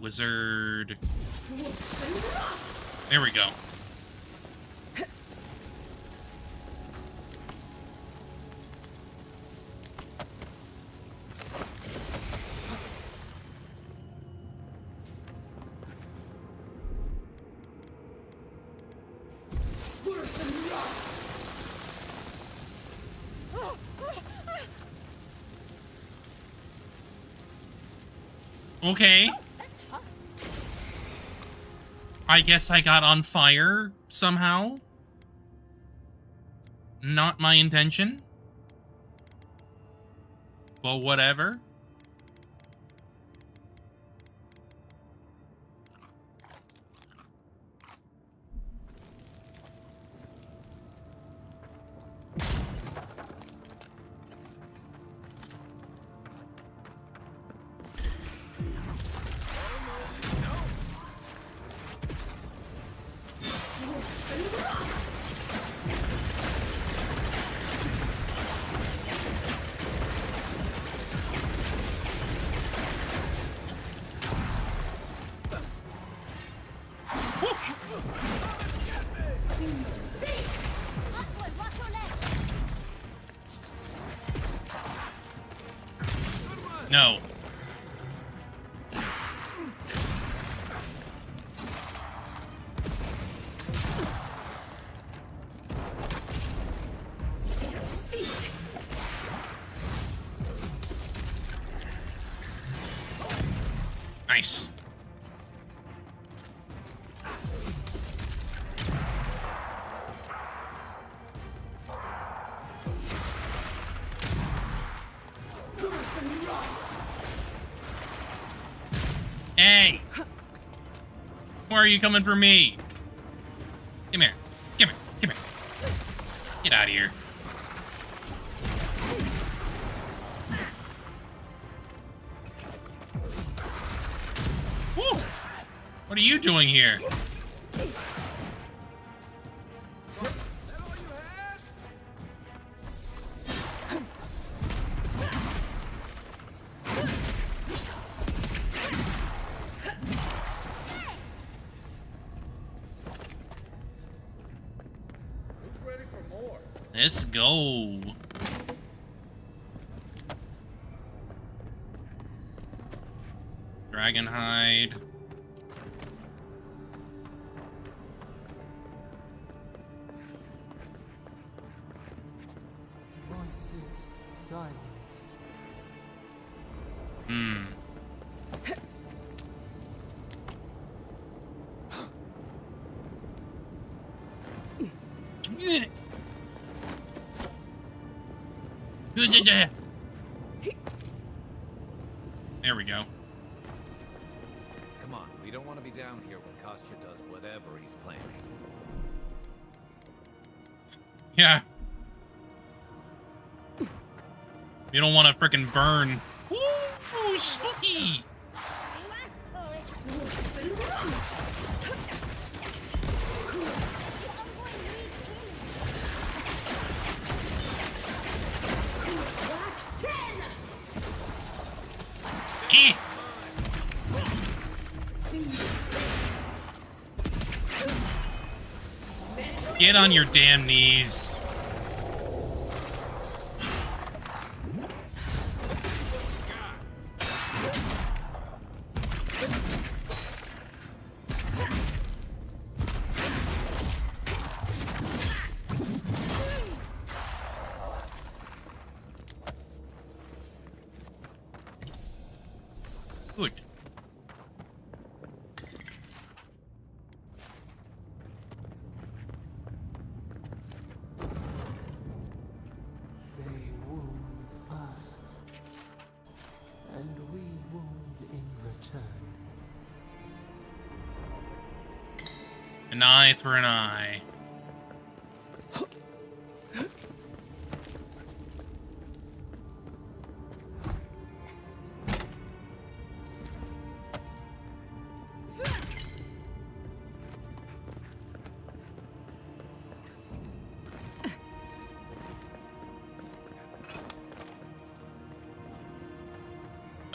Wizard. There we go. Okay. I guess I got on fire somehow. Not my intention. But whatever. No. Nice. Hey! Why are you coming for me? Come here. Come here. Come here. Get out of here. Woo! What are you doing here? Let's go. Dragonhide. Voices, silence. There we go. Come on, we don't want to be down here when Kostya does whatever he's planning. Yeah. You don't want to frickin' burn. Woo! too spooky. Eh. Get on your damn knees. Good. They wound us, and we wound in return. An eye for an eye.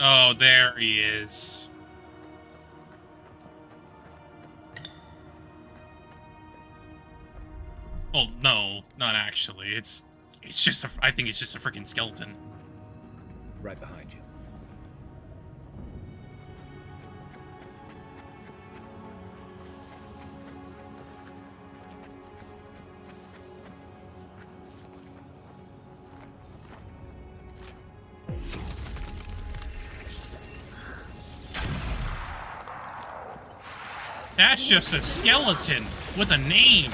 Oh, there he is. Well, no, not actually. It's just I think it's just a freaking skeleton. Right behind you. That's just a skeleton with a name.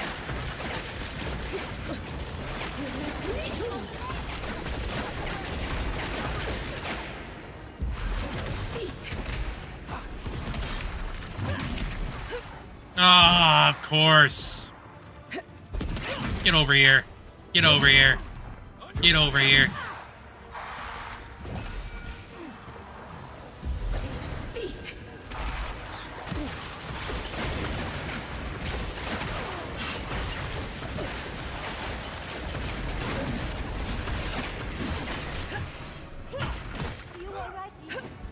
Ah, of course. Get over here. Get over here. Get over here.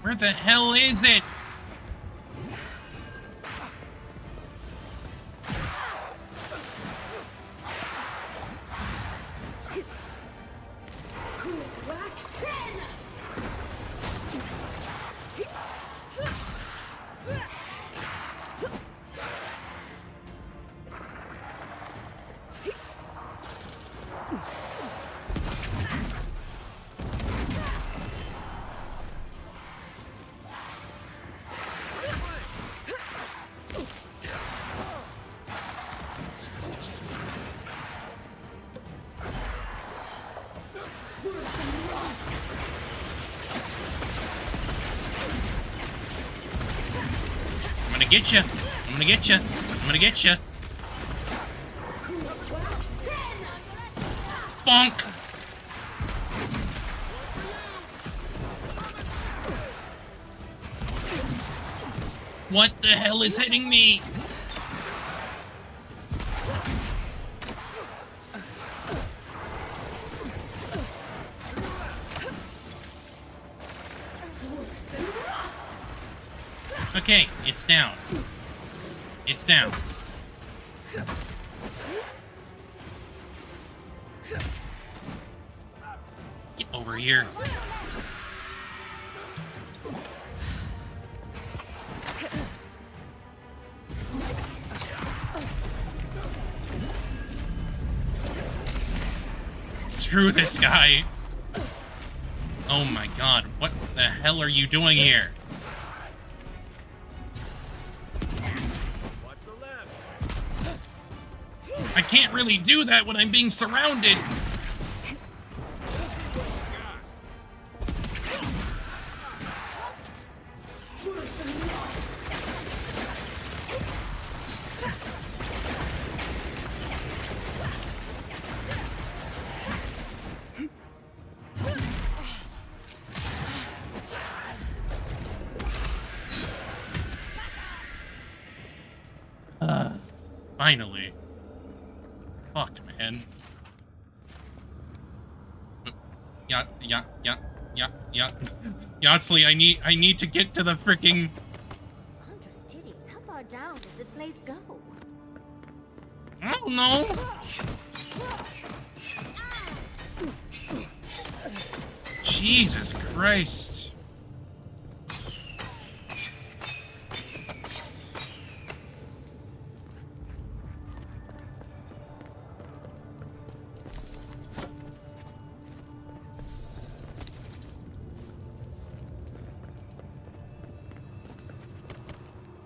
Where the hell is it? I'm gonna get you. I'm gonna get you. I'm gonna get you. Bonk. What the hell is hitting me? Okay, it's down. It's down. Get over here. Screw this guy. Oh my god, what the hell are you doing here? I can't really do that when I'm being surrounded. Finally. Fuck, man. Yeah. Yatsley, I need to get to the freaking... Hunter's titties, how far down does this place go? I don't know. Jesus Christ.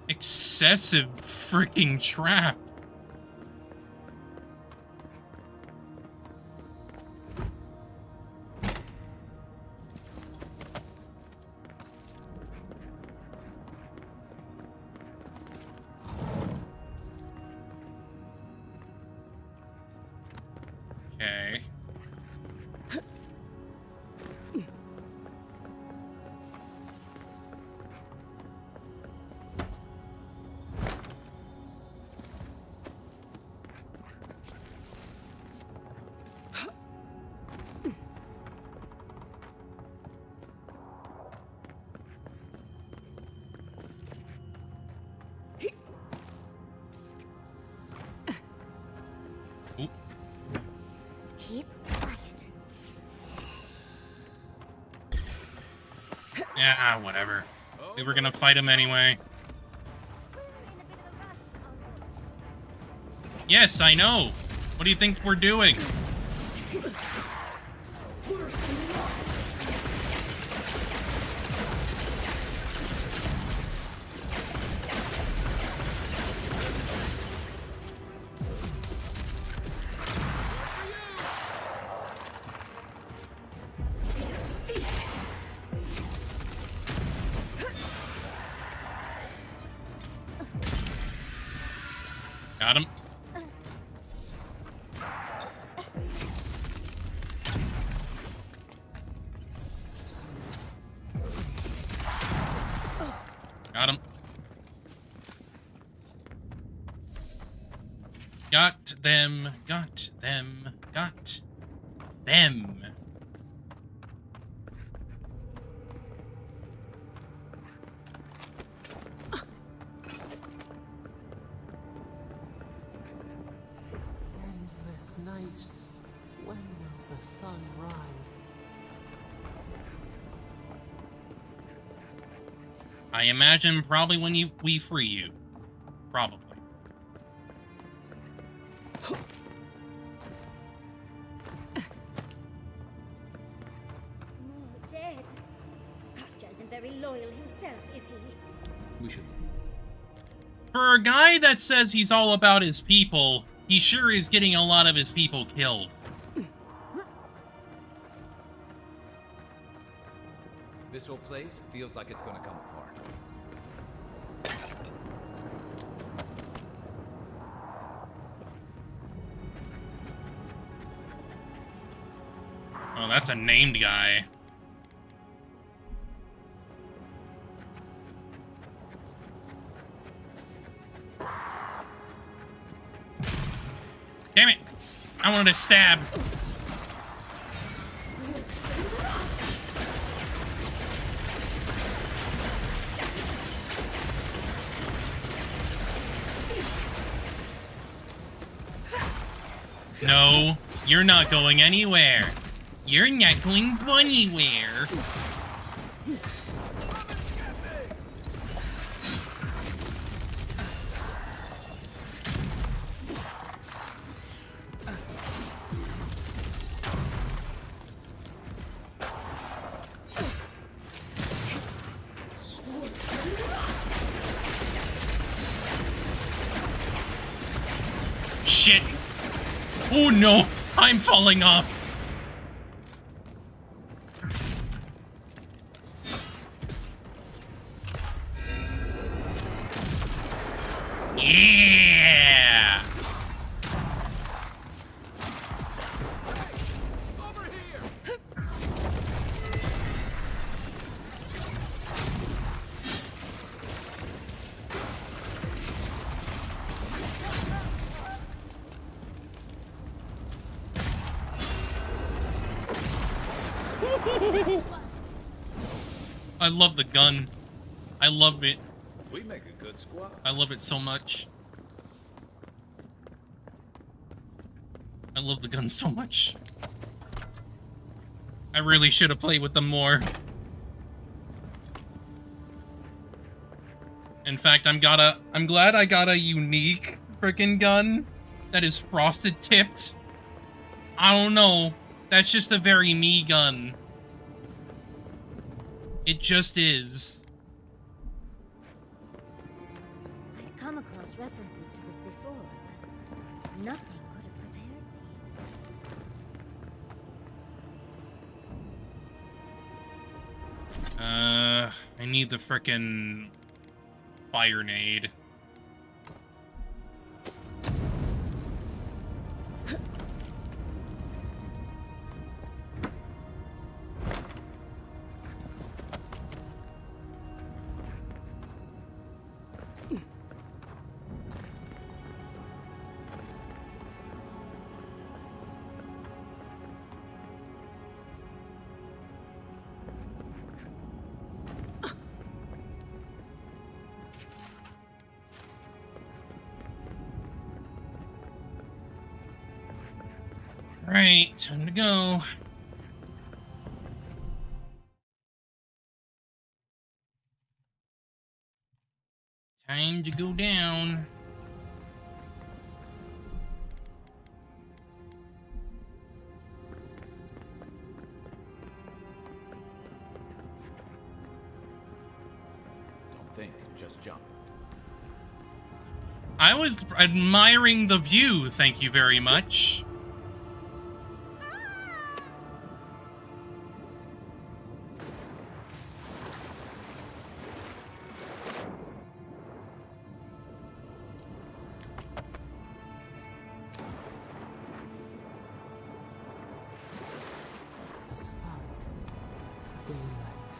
Excessive freaking trap. Okay. Keep quiet. Yeah, whatever. We were gonna fight him anyway. Yes, I know. What do you think we're doing? Got him. Got him. Got them. Got them. Got them. Endless night. When will the sun rise? I imagine probably when we free you. Probably. More dead. Kostya isn't very loyal himself, is he? We should. For a guy that says he's all about his people, he sure is getting a lot of his people killed. This whole place feels like it's gonna come apart. Oh, that's a named guy. Damn it! I wanted to stab. No, you're not going anywhere. You're not going anywhere. Shit. Oh no, I'm falling off. Yeah. I love the gun. I love it. We make a good squad. I love it so much. I love the gun so much. I really should have played with them more. In fact, I'm glad I got a unique frickin' gun that is frosted tipped. I don't know. That's just a very me gun. It just is. I'd come across references to this before, but nothing could have prepared me. I need the frickin' fire nade. Alright, time to go. Time to go down. Don't think, just jump. I was admiring the view, thank you very much. A spark. Daylight.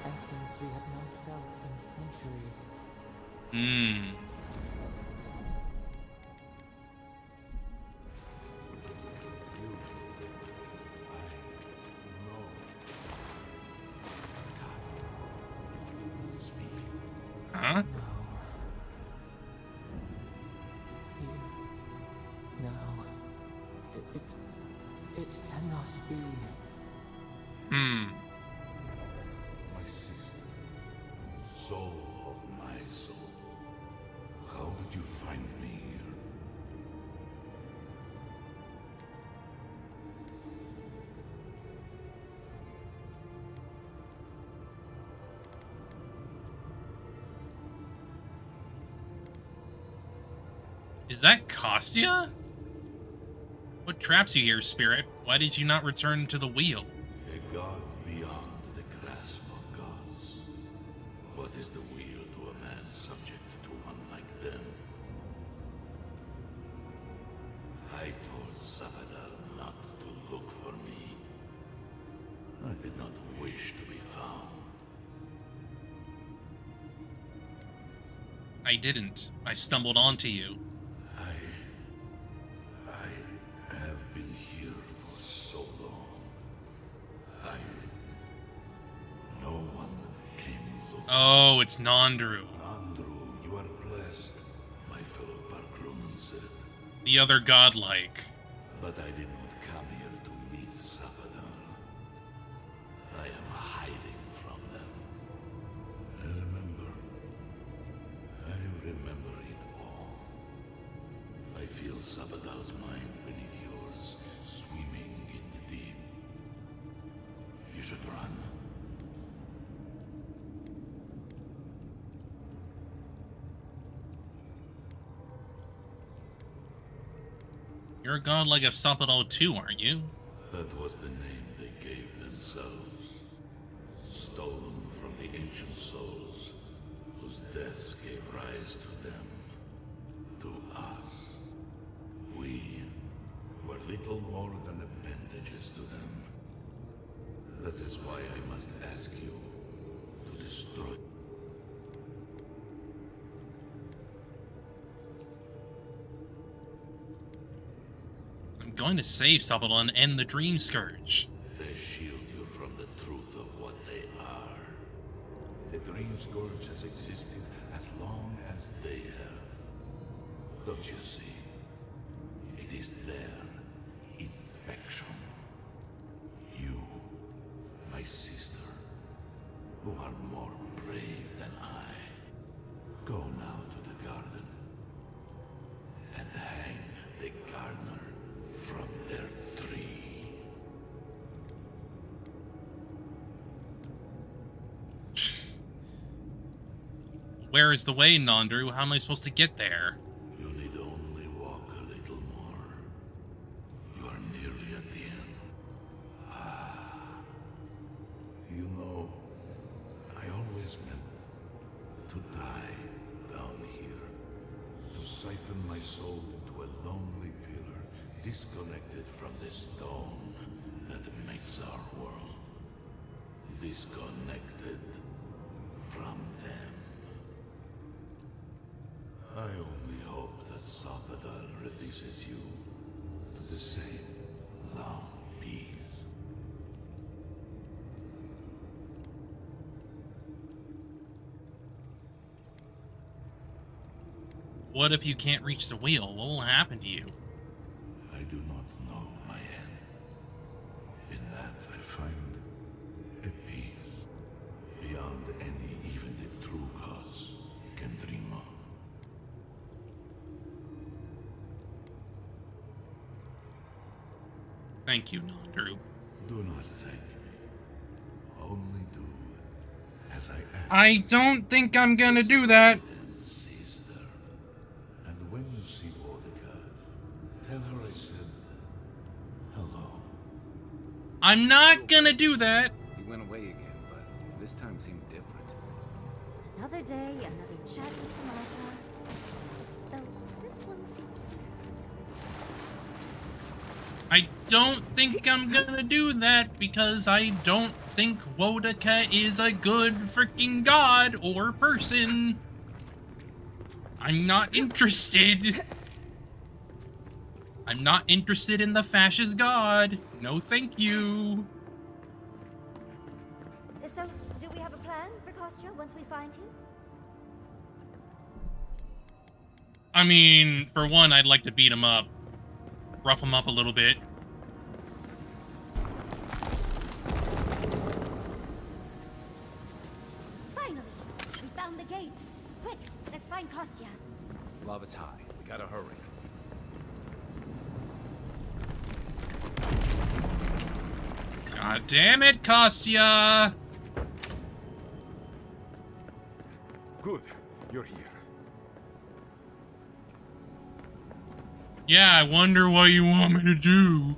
Essence we have not felt in centuries. Hmm. Huh? Here. Now. It cannot be. Hmm. My sister, soul of my soul. How did you find me here? Is that Kostya? What traps you here, spirit? Why did you not return to the wheel? A god beyond the grasp of gods. What is the wheel to a man subject to one like them? I told Sabadell not to look for me. I did not wish to be found. I didn't. I stumbled onto you. I have been here for so long. No one came looking. Oh, it's Nandru. Andrew, you are blessed, my fellow Parkruman said. The other godlike. But I did not come here to meet Sabadell. I am hiding from them. I remember it all. I feel Sabadell's mind beneath yours, swimming in the deep. You should run. You're a godlike of Sapado too, aren't you? That was the name they gave themselves. Stolen from the ancient souls, whose deaths gave rise to them. To us. We were little more than appendages to them. That is why I must ask you to destroy. I'm going to save Sapado and end the Dream Scourge. They shield The Dream Scourge has existed as long as they have. Don't you see? It is their infection. You, my sister, who are more brave than I, go now to the garden and hang the gardener from their tree. Where is the way, Nandru? How am I supposed to get there? You need only walk a little more. You are nearly at the end. Ah. You know, I always meant to die down here. To siphon my soul into a lonely pillar, disconnected from the stone that makes our world. Disconnected from them. I only hope that Sabadal releases you to the same long peace. What if you can't reach the wheel? What will happen to you? I do not know my end. In that I find a peace beyond any even the true gods can dream of. Thank you, Nandru. Do not thank me. Only do as I ask. I don't think I'm gonna do that. Sister. And when you see Boudica, tell her I said hello. I'm not gonna do that. He went away again, but this time seemed different. Another day, another chat with Sumatra. Though this one seems different. I don't think I'm gonna do that because I don't think Wodaka is a good freaking god or person. I'm not interested. I'm not interested in the Fash's god. No, thank you. So, do we have a plan for Kostya once we find him? I mean, for one, I'd like to beat him up. Rough him up a little bit. Finally! We found the gates! Quick, let's find Kostya. Lava's high. We gotta hurry. God damn it, Kostya! Good, you're here. Yeah, I wonder what you want me to do.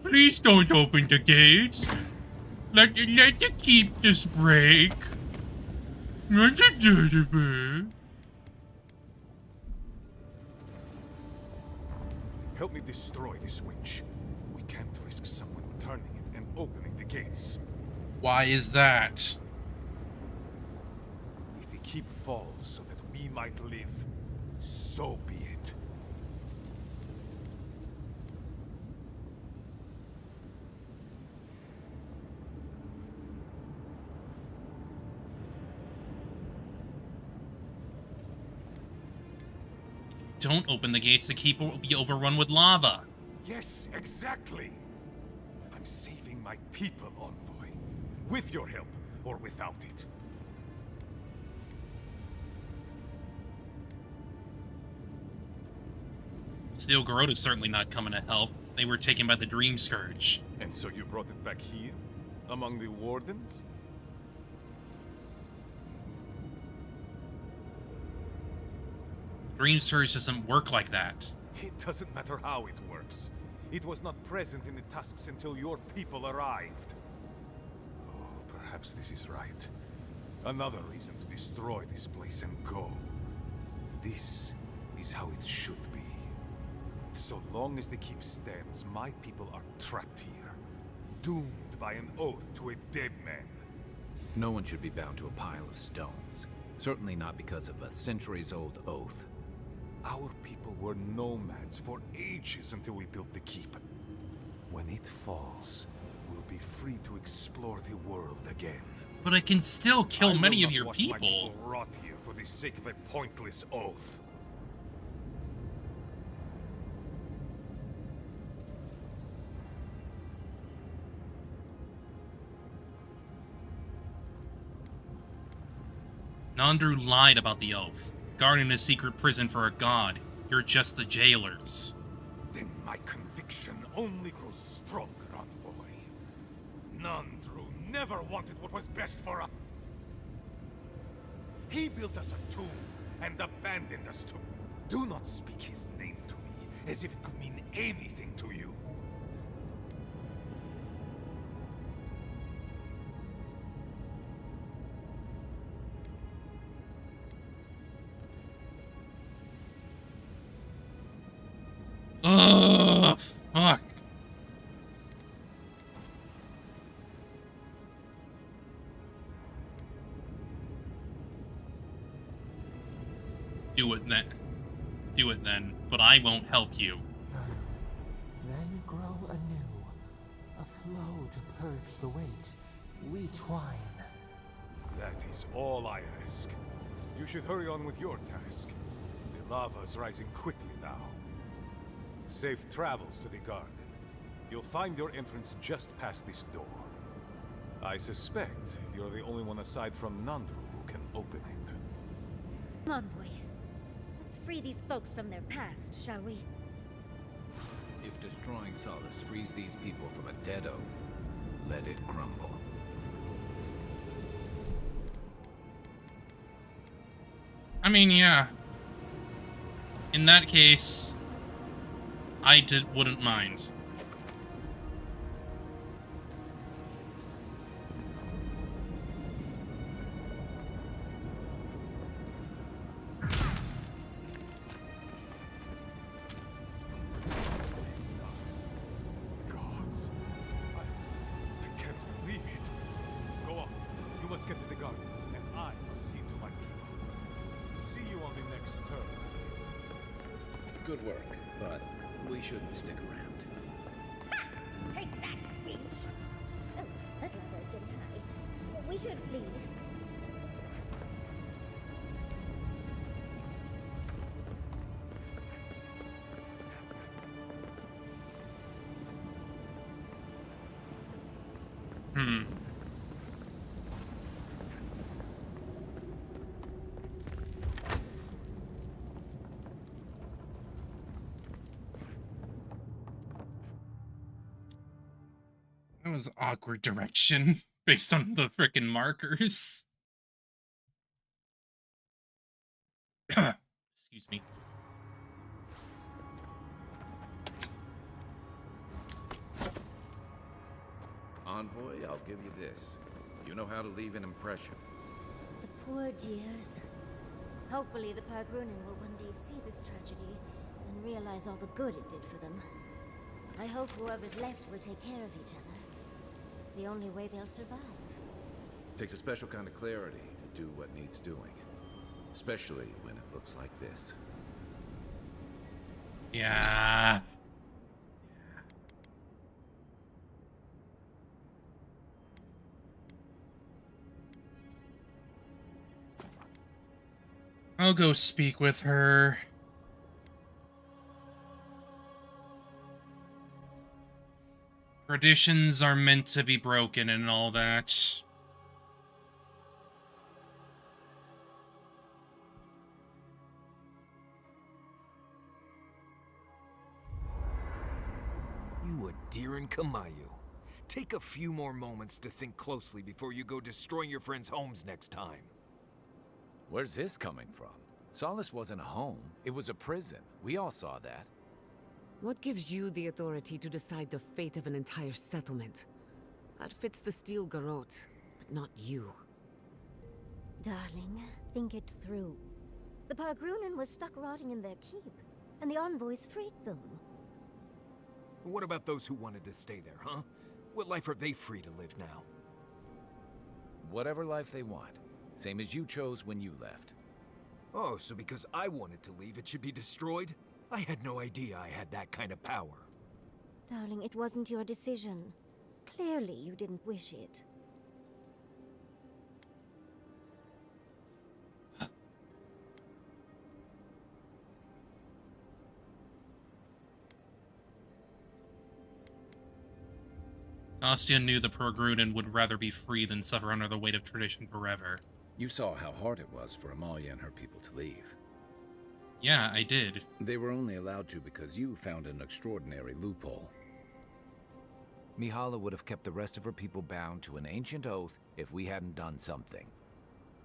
Please don't open the gates. Let the keep this break. Help me destroy this witch. We can't risk someone turning it and opening the gates. Why is that? If the keep falls so that we might live, so be it. Don't open the gates, the keep will be overrun with lava. Yes, exactly. I'm saving my people, Envoy. With your help, or without it. Still, Garota's certainly not coming to help. They were taken by the Dream Scourge. And so you brought it back here? Among the wardens? Dream Scourge doesn't work like that. It doesn't matter how it works. It was not present in the tusks until your people arrived. Oh, perhaps this is right. Another reason to destroy this place and go. This is how it should be. So long as the keep stands, my people are trapped here. Doomed by an oath to a dead man. No one should be bound to a pile of stones. Certainly not because of a centuries-old oath. Our people were nomads for ages until we built the keep. When it falls, we'll be free to explore the world again. But I can still kill I will many of not your watch my people. rot here for the sake of a pointless oath. Nandru lied about the oath. Guarding a secret prison for a god. You're just the jailers. Then my conviction only grows stronger, Envoy. Nandru never wanted what was best for us. He built us a tomb and abandoned us to... Do not speak his name to me as if it could mean anything to you. Ugh, fuck. Do it then. Do it then, but I won't help you. Then grow anew, a flow to purge the weight. We twine. That is all I ask. You should hurry on with your task. The lava's rising quickly now. Safe travels to the garden. You'll find your entrance just past this door. I suspect you're the only one aside from Nandru who can open it. Come on, boy. Let's free these folks from their past, shall we? If destroying Solace frees these people from a dead oath, let it crumble. I mean, yeah. In that case, I wouldn't mind. I can't believe it. Go on. You must get to the garden, and I must see to my people. See you on the next turn. Good work, but we shouldn't stick around. Take that, bitch! Oh, that lava's getting high. We should leave. That was awkward direction based on the frickin' markers. Excuse me. Envoy, I'll give you this. You know how to leave an impression. The poor dears. Hopefully the Pargrunin will one day see this tragedy and realize all the good it did for them. I hope whoever's left will take care of each other. It's the only way they'll survive. Takes a special kind of clarity to do what needs doing. Especially when it looks like this. Yeah. I'll go speak with her. Traditions are meant to be broken and all that. You a Jarren Kamayu. Take a few more moments to think closely before you go destroying your friends' homes next time. Where's this coming from? Solace wasn't a home. It was a prison. We all saw that. What gives you the authority to decide the fate of an entire settlement? That fits the Steel Garrote, but not you. Darling, think it through. The Pargrunin was stuck rotting in their keep, and the envoys freed them. What about those who wanted to stay there, huh? What life are they free to live now? Whatever life they want. Same as you chose when you left. Oh, so because I wanted to leave, it should be destroyed? I had no idea I had that kind of power. Darling, it wasn't your decision. Clearly you didn't wish it. Astia knew the Pergrunen would rather be free than suffer under the weight of tradition forever. You saw how hard it was for Amalia and her people to leave. Yeah, I did. They were only allowed to because you found an extraordinary loophole. Mihala would have kept the rest of her people bound to an ancient oath if we hadn't done something.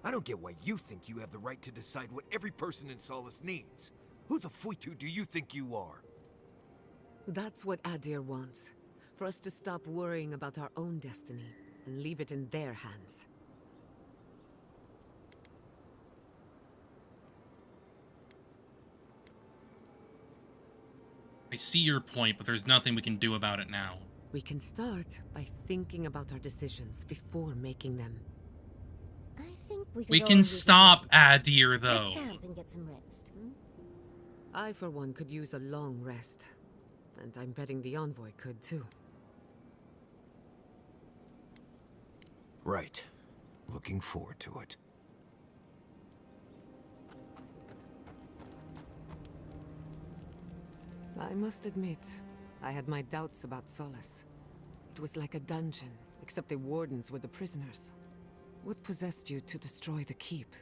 I don't get why you think you have the right to decide what every person in Solace needs. Who the fuitu do you think you are? That's what Adir wants. For us to stop worrying about our own destiny and leave it in their hands. I see your point, but there's nothing we can do about it now. We can start by thinking about our decisions before making them. I think We can stop Adir, though. Let's camp and get some rest. I, for one, could use a long rest. And I'm betting the envoy could, too. Right. Looking forward to it. I must admit, I had my doubts about Solace. It was like a dungeon, except the wardens were the prisoners. What possessed you to destroy the keep?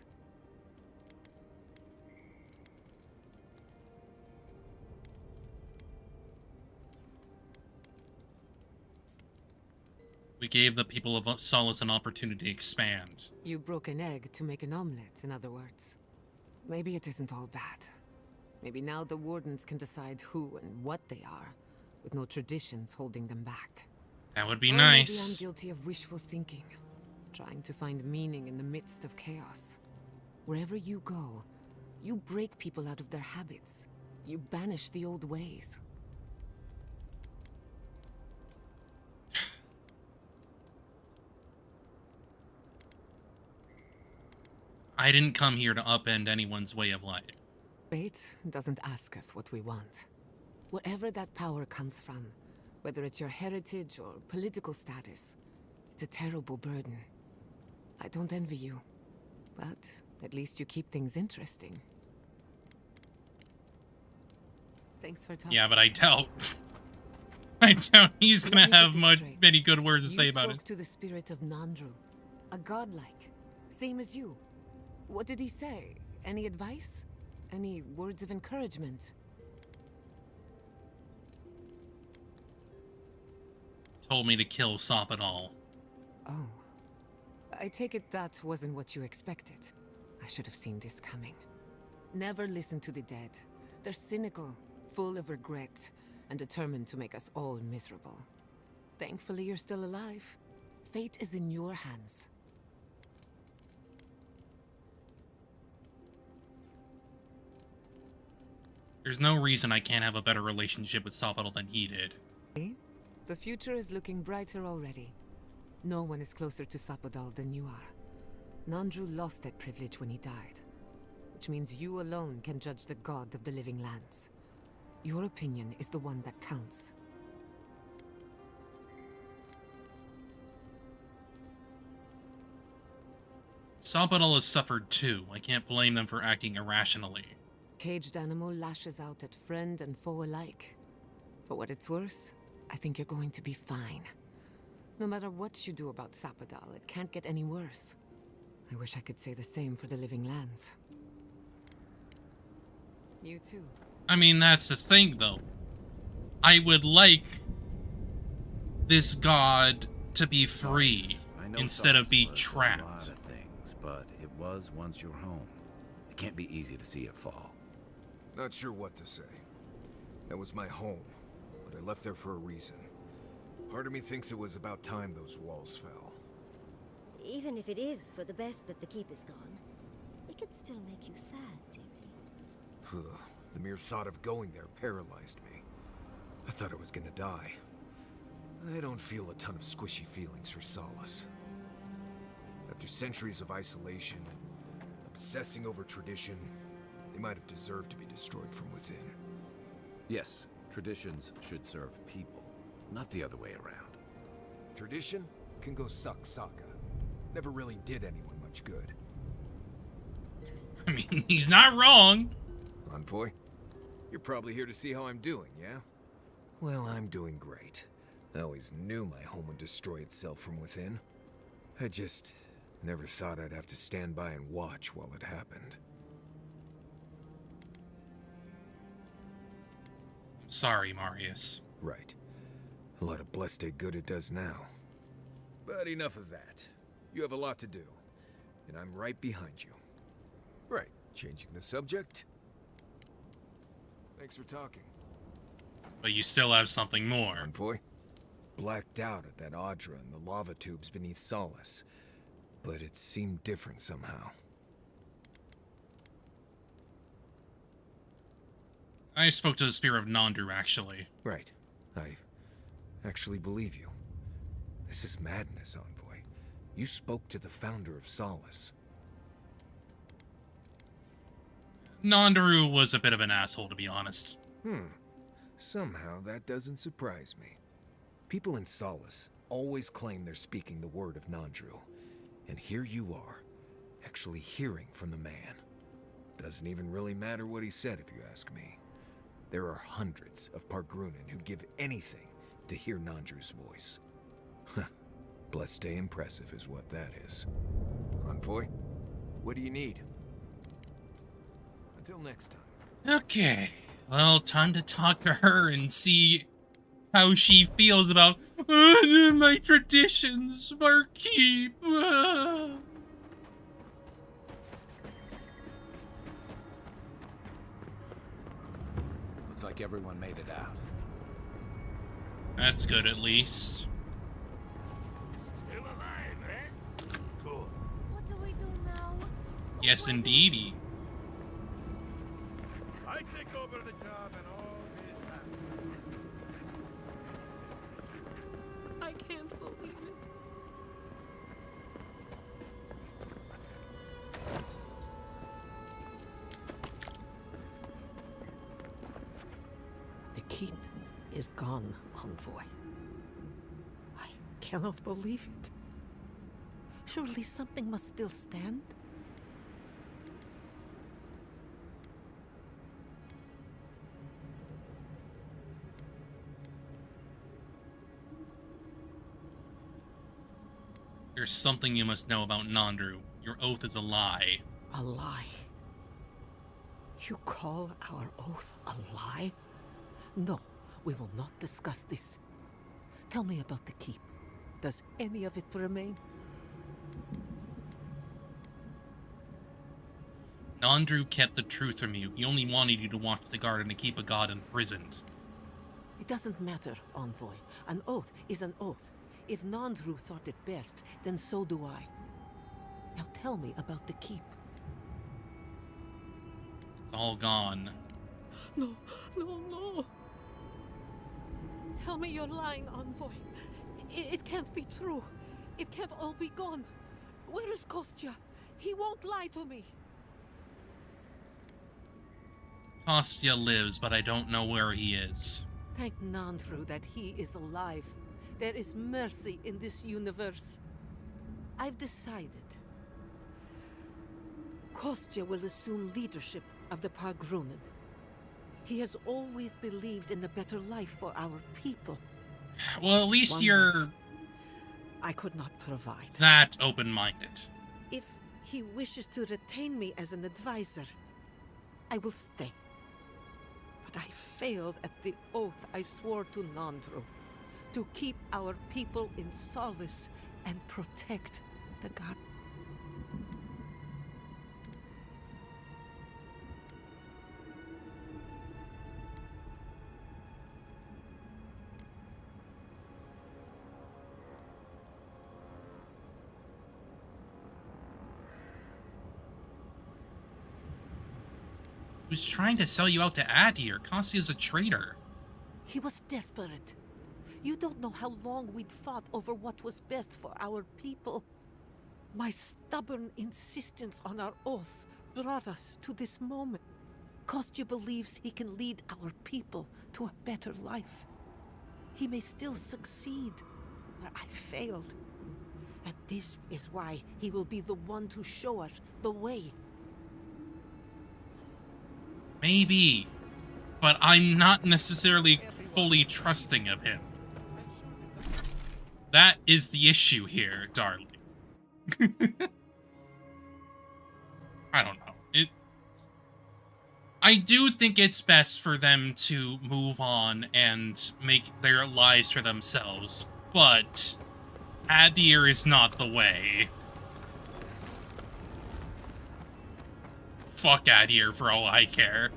We gave the people of Solace an opportunity to expand. You broke an egg to make an omelet, in other words. Maybe it isn't all bad. Maybe now the wardens can decide who and what they are, with no traditions holding them back. That would be Or nice. Maybe I'm guilty of wishful thinking, trying to find meaning in the midst of chaos. Wherever you go, you break people out of their habits. You banish the old ways. I didn't come here to upend anyone's way of life. Fate doesn't ask us what we want. Wherever that power comes from, whether it's your heritage or political status, it's a terrible burden. I don't envy you, but at least you keep things interesting. Thanks for talking. Yeah, but I doubt. I doubt he's gonna have many good words to say about You it. spoke to the spirit of Nandru, a godlike, same as you. What did he say? Any advice? Any words of encouragement? Told me to kill Sopadal. Oh. I take it that wasn't what you expected. I should have seen this coming. Never listen to the dead. They're cynical, full of regret, and determined to make us all miserable. Thankfully, you're still alive. Fate is in your hands. There's no reason I can't have a better relationship with Sopadal than he did. The future is looking brighter already. No one is closer to Sopadal than you are. Nandru lost that privilege when he died, which means you alone can judge the god of the living lands. Your opinion is the one that counts. Sopadal has suffered too. I can't blame them for acting irrationally. Caged animal lashes out at friend and foe alike. For what it's worth, I think you're going to be fine. No matter what you do about Sopadal, it can't get any worse. I wish I could say the same for the living lands. You too. I mean, that's the thing, though. I would like this god to be free instead of be trapped. A lot of things, but it was once your home. It can't be easy to see it fall. Not sure what to say. That was my home, but I left there for a reason. Part of me thinks it was about time those walls fell. Even if it is for the best that the keep is gone, it could still make you sad, dearie. The mere thought of going there paralyzed me. I thought I was gonna die. I don't feel a ton of squishy feelings for Solace. After centuries of isolation and obsessing over tradition, they might have deserved to be destroyed from within. Yes, traditions should serve people, not the other way around. Tradition can go suck Sokka. Never really did anyone much good. I mean, he's not wrong. Envoy, you're probably here to see how I'm doing, yeah? Well, I'm doing great. I always knew my home would destroy itself from within. I just never thought I'd have to stand by and watch while it happened. Sorry, Marius. Right. A lot of blessed good it does now. But enough of that. You have a lot to do, and I'm right behind you. Right, changing the subject. Thanks for talking. But you still have something more. Envoy? Blacked out at that Audra and the lava tubes beneath Solace. But it seemed different somehow. I spoke to the spirit of Nandru, actually. Right. I actually believe you. This is madness, Envoy. You spoke to the founder of Solace. Nandru was a bit of an asshole, to be honest. Somehow that doesn't surprise me. People in Solace always claim they're speaking the word of Nandru. And here you are, actually hearing from the man. Doesn't even really matter what he said, if you ask me. There are hundreds of Pargrunan who'd give anything to hear Nandru's voice. Blessed stay impressive is what that is. Envoy, what do you need? Until next time. Okay. Well, time to talk to her and see how she feels about my traditions, our keep. Looks like everyone made it out. That's good, at least. Still alive, eh? Good. What do we do now? Yes, indeedy. I take over the job and all this happens. I can't believe it. The keep is gone, Envoy. I cannot believe it. Surely something must still stand? There's something you must know about Nandru. Your oath is a lie. A lie? You call our oath a lie? No, we will not discuss this. Tell me about the keep. Does any of it remain? Nandru kept the truth from you. He only wanted you to watch the garden to keep a god imprisoned. It doesn't matter, Envoy. An oath is an oath. If Nandru thought it best, then so do I. Now tell me about the keep. It's all gone. No, no, no. Tell me you're lying, Envoy. It can't be true. It can't all be gone. Where is Kostya? He won't lie to me. Kostya lives, but I don't know where he is. Thank Nandru that he is alive. There is mercy in this universe. I've decided. Kostya will assume leadership of the Pargrunan. He has always believed in a better life for our people. Well, at least One you're that I could not provide. that open-minded. If he wishes to retain me as an advisor, I will stay. But I failed at the oath I swore to Nandru, to keep our people in solace and protect the god. He was trying to sell you out to Adir. Kostya's a traitor. He was desperate. You don't know how long we'd fought over what was best for our people. My stubborn insistence on our oath brought us to this moment. Kostya believes he can lead our people to a better life. He may still succeed, where I failed. And this is why he will be the one to show us the way. Maybe, but I'm not necessarily fully trusting of him. That is the issue here, darling. I don't know. I do think it's best for them to move on and make their lives for themselves, but Adir is not the way. Fuck Adir for all I care.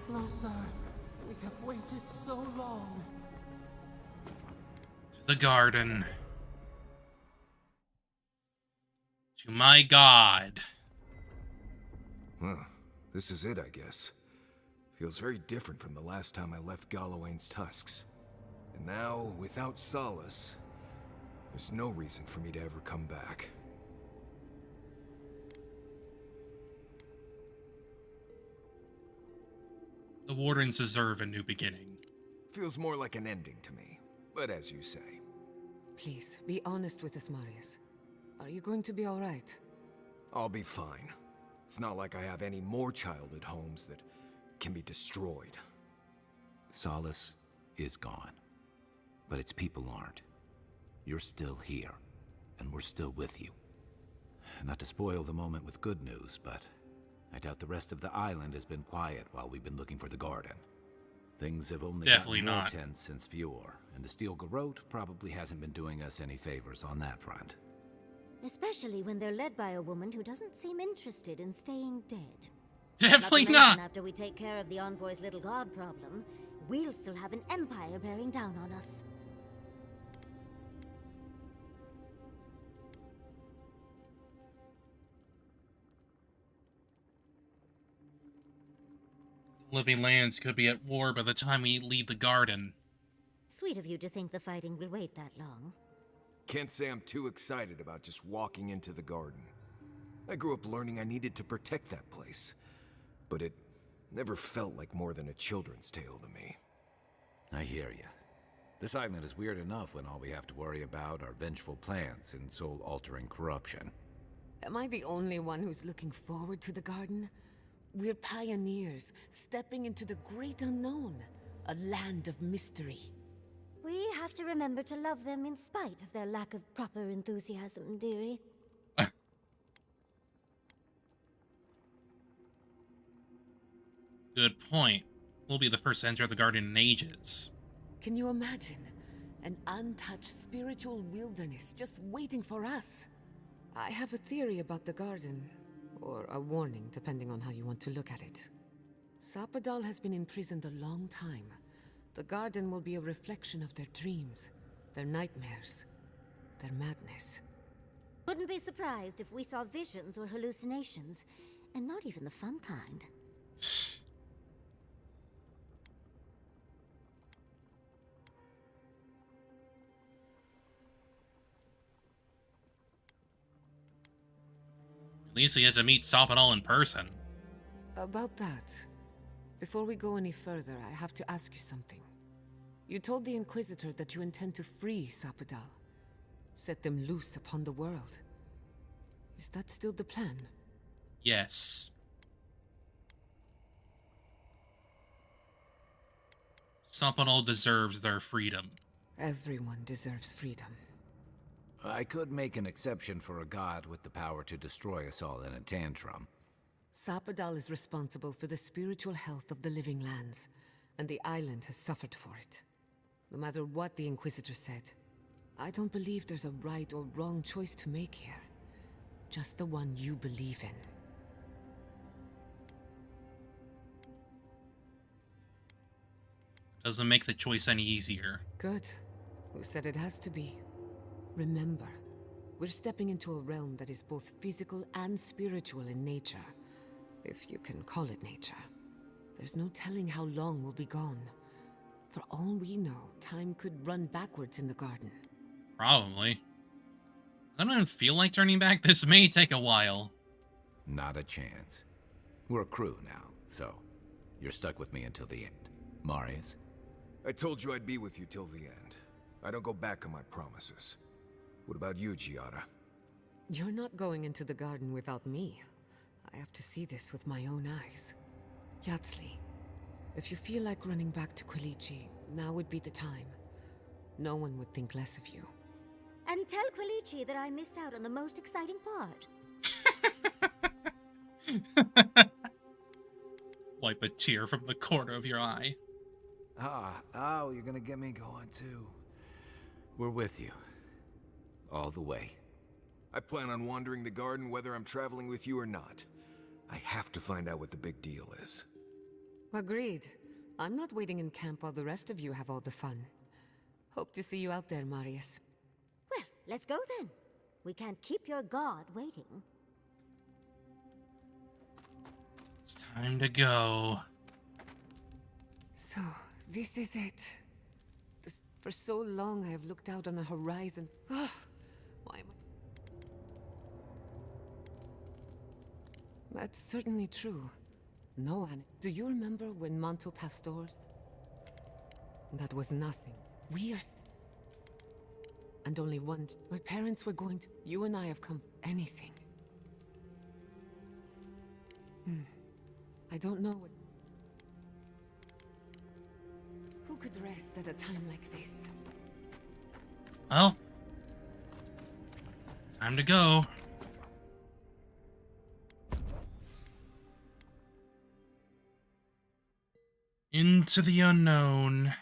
Lothar, we have waited so long. The garden. To my god. Well, this is it, I guess. Feels very different from the last time I left Galawain's tusks. And now, without solace, there's no reason for me to ever come back. The Wardens deserve a new beginning. Feels more like an ending to me, but as you say. Please, be honest with us, Marius. Are you going to be alright? I'll be fine. It's not like I have any more childhood homes that can be destroyed. Solace is gone, but its people aren't. You're still here, and we're still with you. Not to spoil the moment with good news, but I doubt the rest of the island has been quiet while we've been looking for the garden. Things have only gotten more tense since Fjord, and the Steel Garrote probably hasn't been doing us any favors on that front. Especially when they're led by a woman who doesn't seem interested in staying dead. Definitely not. To not. mention, after we take care of the Envoy's little god problem, we'll still have an empire bearing down on us. Living lands could be at war by the time we leave the garden. Sweet of you to think the fighting will wait that long. Can't say I'm too excited about just walking into the garden. I grew up learning I needed to protect that place, but it never felt like more than a children's tale to me. I hear you. This island is weird enough when all we have to worry about are vengeful plans and soul-altering corruption. Am I the only one who's looking forward to the garden? We're pioneers, stepping into the great unknown, a land of mystery. We have to remember to love them in spite of their lack of proper enthusiasm, dearie. Good point. We'll be the first to enter the garden in ages. Can you imagine? An untouched spiritual wilderness just waiting for us. I have a theory about the garden, or a warning, depending on how you want to look at it. Sapadal has been imprisoned a long time. The garden will be a reflection of their dreams, their nightmares, their madness. Wouldn't be surprised if we saw visions or hallucinations, and not even the fun kind. At least we get to meet Sapadal in person. About that, before we go any further, I have to ask you something. You told the Inquisitor that you intend to free Sapadal, set them loose upon the world. Is that still the plan? Yes. Sapadal deserves their freedom. Everyone deserves freedom. I could make an exception for a god with the power to destroy us all in a tantrum. Sapadal is responsible for the spiritual health of the living lands, and the island has suffered for it. No matter what the Inquisitor said, I don't believe there's a right or wrong choice to make here. Just the one you believe in. Doesn't make the choice any easier. Good. Who said it has to be? Remember, we're stepping into a realm that is both physical and spiritual in nature. If you can call it nature. There's no telling how long we'll be gone. For all we know, time could run backwards in the garden. Probably. I don't even feel like turning back. This may take a while. Not a chance. We're a crew now, so You're stuck with me until the end. Marius? I told you I'd be with you till the end. I don't go back on my promises. What about you, Giada? You're not going into the garden without me. I have to see this with my own eyes. Yatsli, if you feel like running back to Quilici, now would be the time. No one would think less of you. And tell Quilici that I missed out on the most exciting part. Wipe a tear from the corner of your eye. Oh, you're gonna get me going too. We're with you. All the way. I plan on wandering the garden whether I'm traveling with you or not. I have to find out what the big deal is. Agreed. I'm not waiting in camp while the rest of you have all the fun. Hope to see you out there, Marius. Well, let's go then. We can't keep your god waiting. It's time to go. So, this is it. For so long I have looked out on a horizon. Why am I... That's certainly true. No, Anne. Do you remember when Manto Pastors? That was nothing. We are... And only one... My parents were going to... You and I have come... Anything. I don't know what... Who could rest at a time like this? Well, time to go. Into the unknown.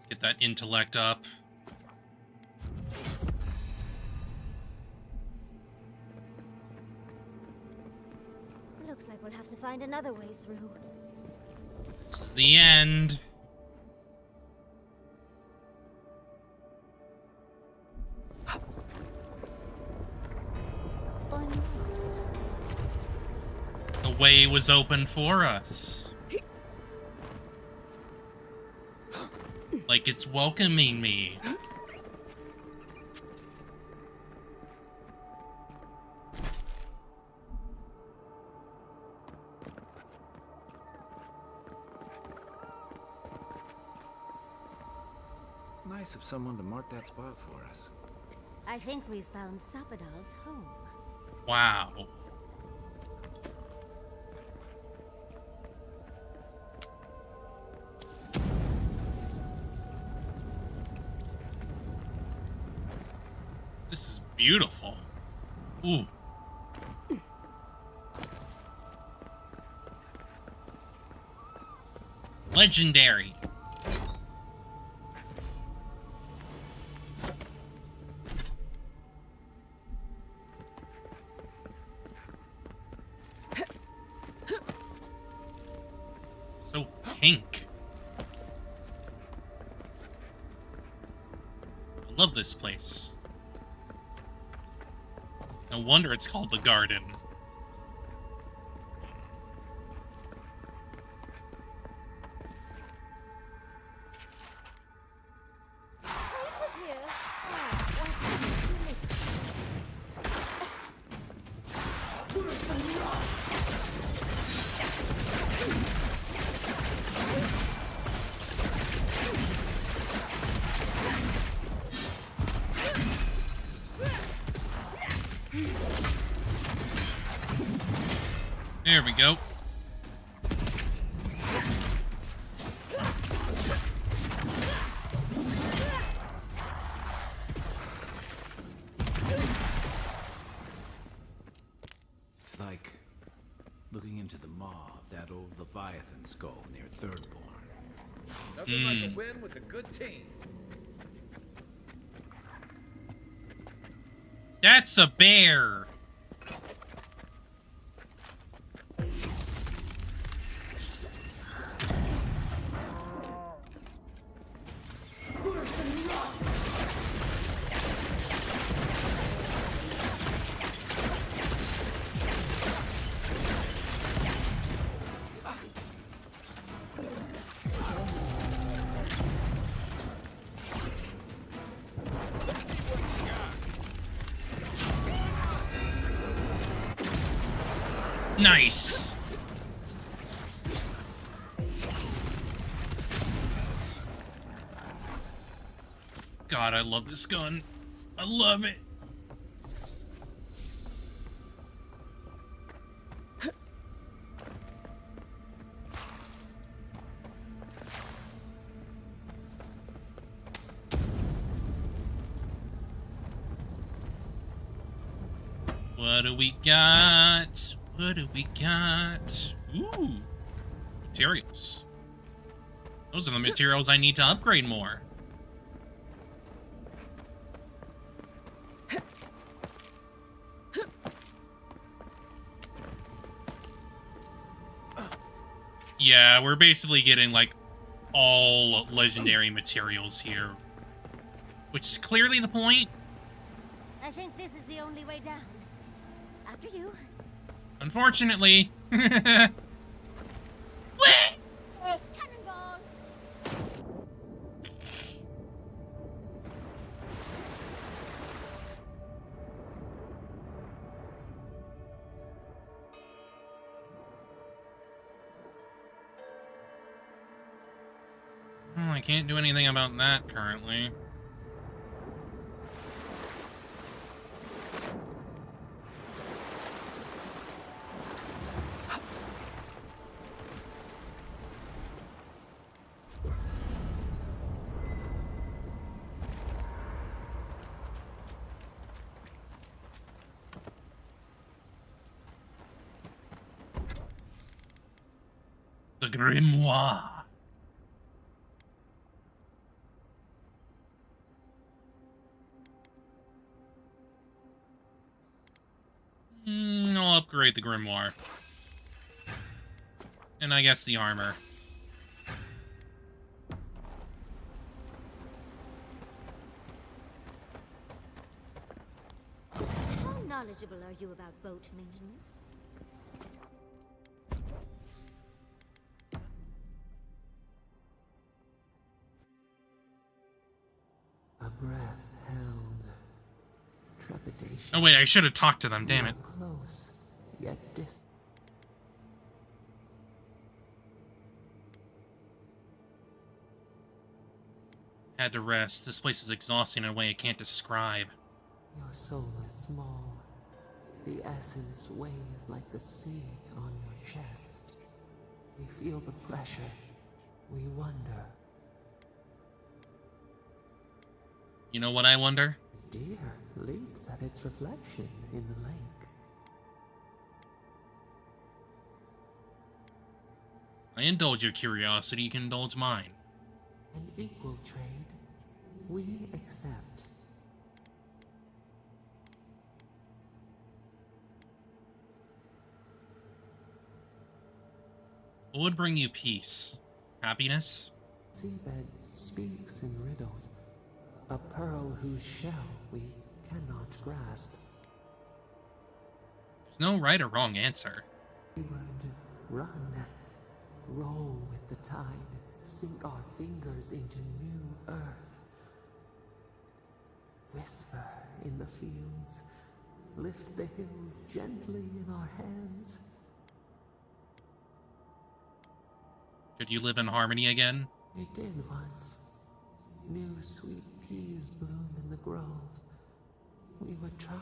Get that intellect up. Looks like we'll have to find another way through. This is the end. Or not. The way was open for us. Like it's welcoming me. Nice of someone to mark that spot for us. I think we've found Sapadal's home. Wow. This is beautiful. Ooh. Legendary. So pink. I love this place. No wonder it's called the Garden. There we go. It's like looking into the maw of that old Leviathan skull near Thirdborn. Nothing like a win with a good team. That's a bear. Nice. God, I love this gun. I love it. What do we got? What do we got? Ooh. Materials. Those are the materials I need to upgrade more. Yeah, we're basically getting, like, all legendary materials here. Which is clearly the point. I think this is the only way down. After you. Unfortunately. Cannonball! Oh, I can't do anything about that currently. The Grimoire. I'll upgrade the Grimoire. And I guess the armor. How knowledgeable are you about boat maintenance? A breath held. Trepidation. Oh wait, I should have talked to them, damn it. Close, yet distant. Had to rest. This place is exhausting in a way I can't describe. Your soul is small. The essence weighs like the sea on your chest. We feel the pressure. We wonder. You know what I wonder? Deer leaps at its reflection in the lake. I indulge your curiosity, you can indulge mine. An equal trade. We accept. What would bring you peace? Happiness? Seabed speaks in riddles. A pearl whose shell we cannot grasp. There's no right or wrong answer. We would run, roll with the tide, sink our fingers into new earth. Whisper in the fields, lift the hills gently in our hands. Could you live in harmony again? It did once. New sweet peas bloom in the grove. We would try.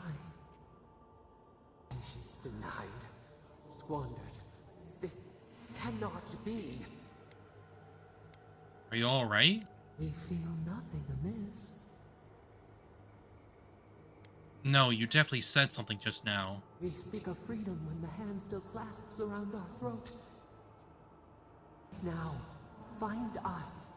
Patience denied, squandered. This cannot be. Are you alright? We feel nothing amiss. No, you definitely said something just now. We speak of freedom when the hand still clasps around our throat. Now, find us.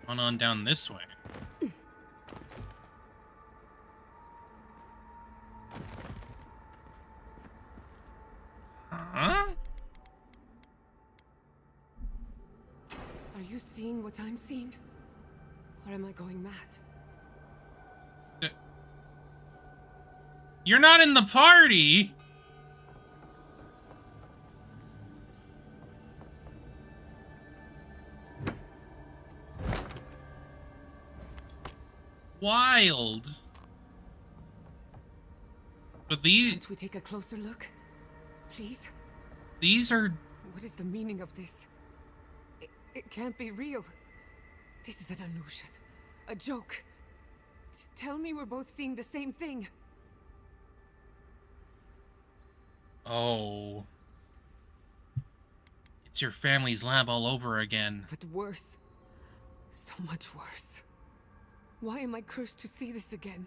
On down this way. Huh? Are you seeing what I'm seeing? Or am I going mad? You're not in the party! Wild. But these... Can't we take a closer look? Please? These are... What is the meaning of this? It can't be real. This is an illusion. A joke. Tell me we're both seeing the same thing. Oh. It's your family's lab all over again. But worse. So much worse. Why am I cursed to see this again?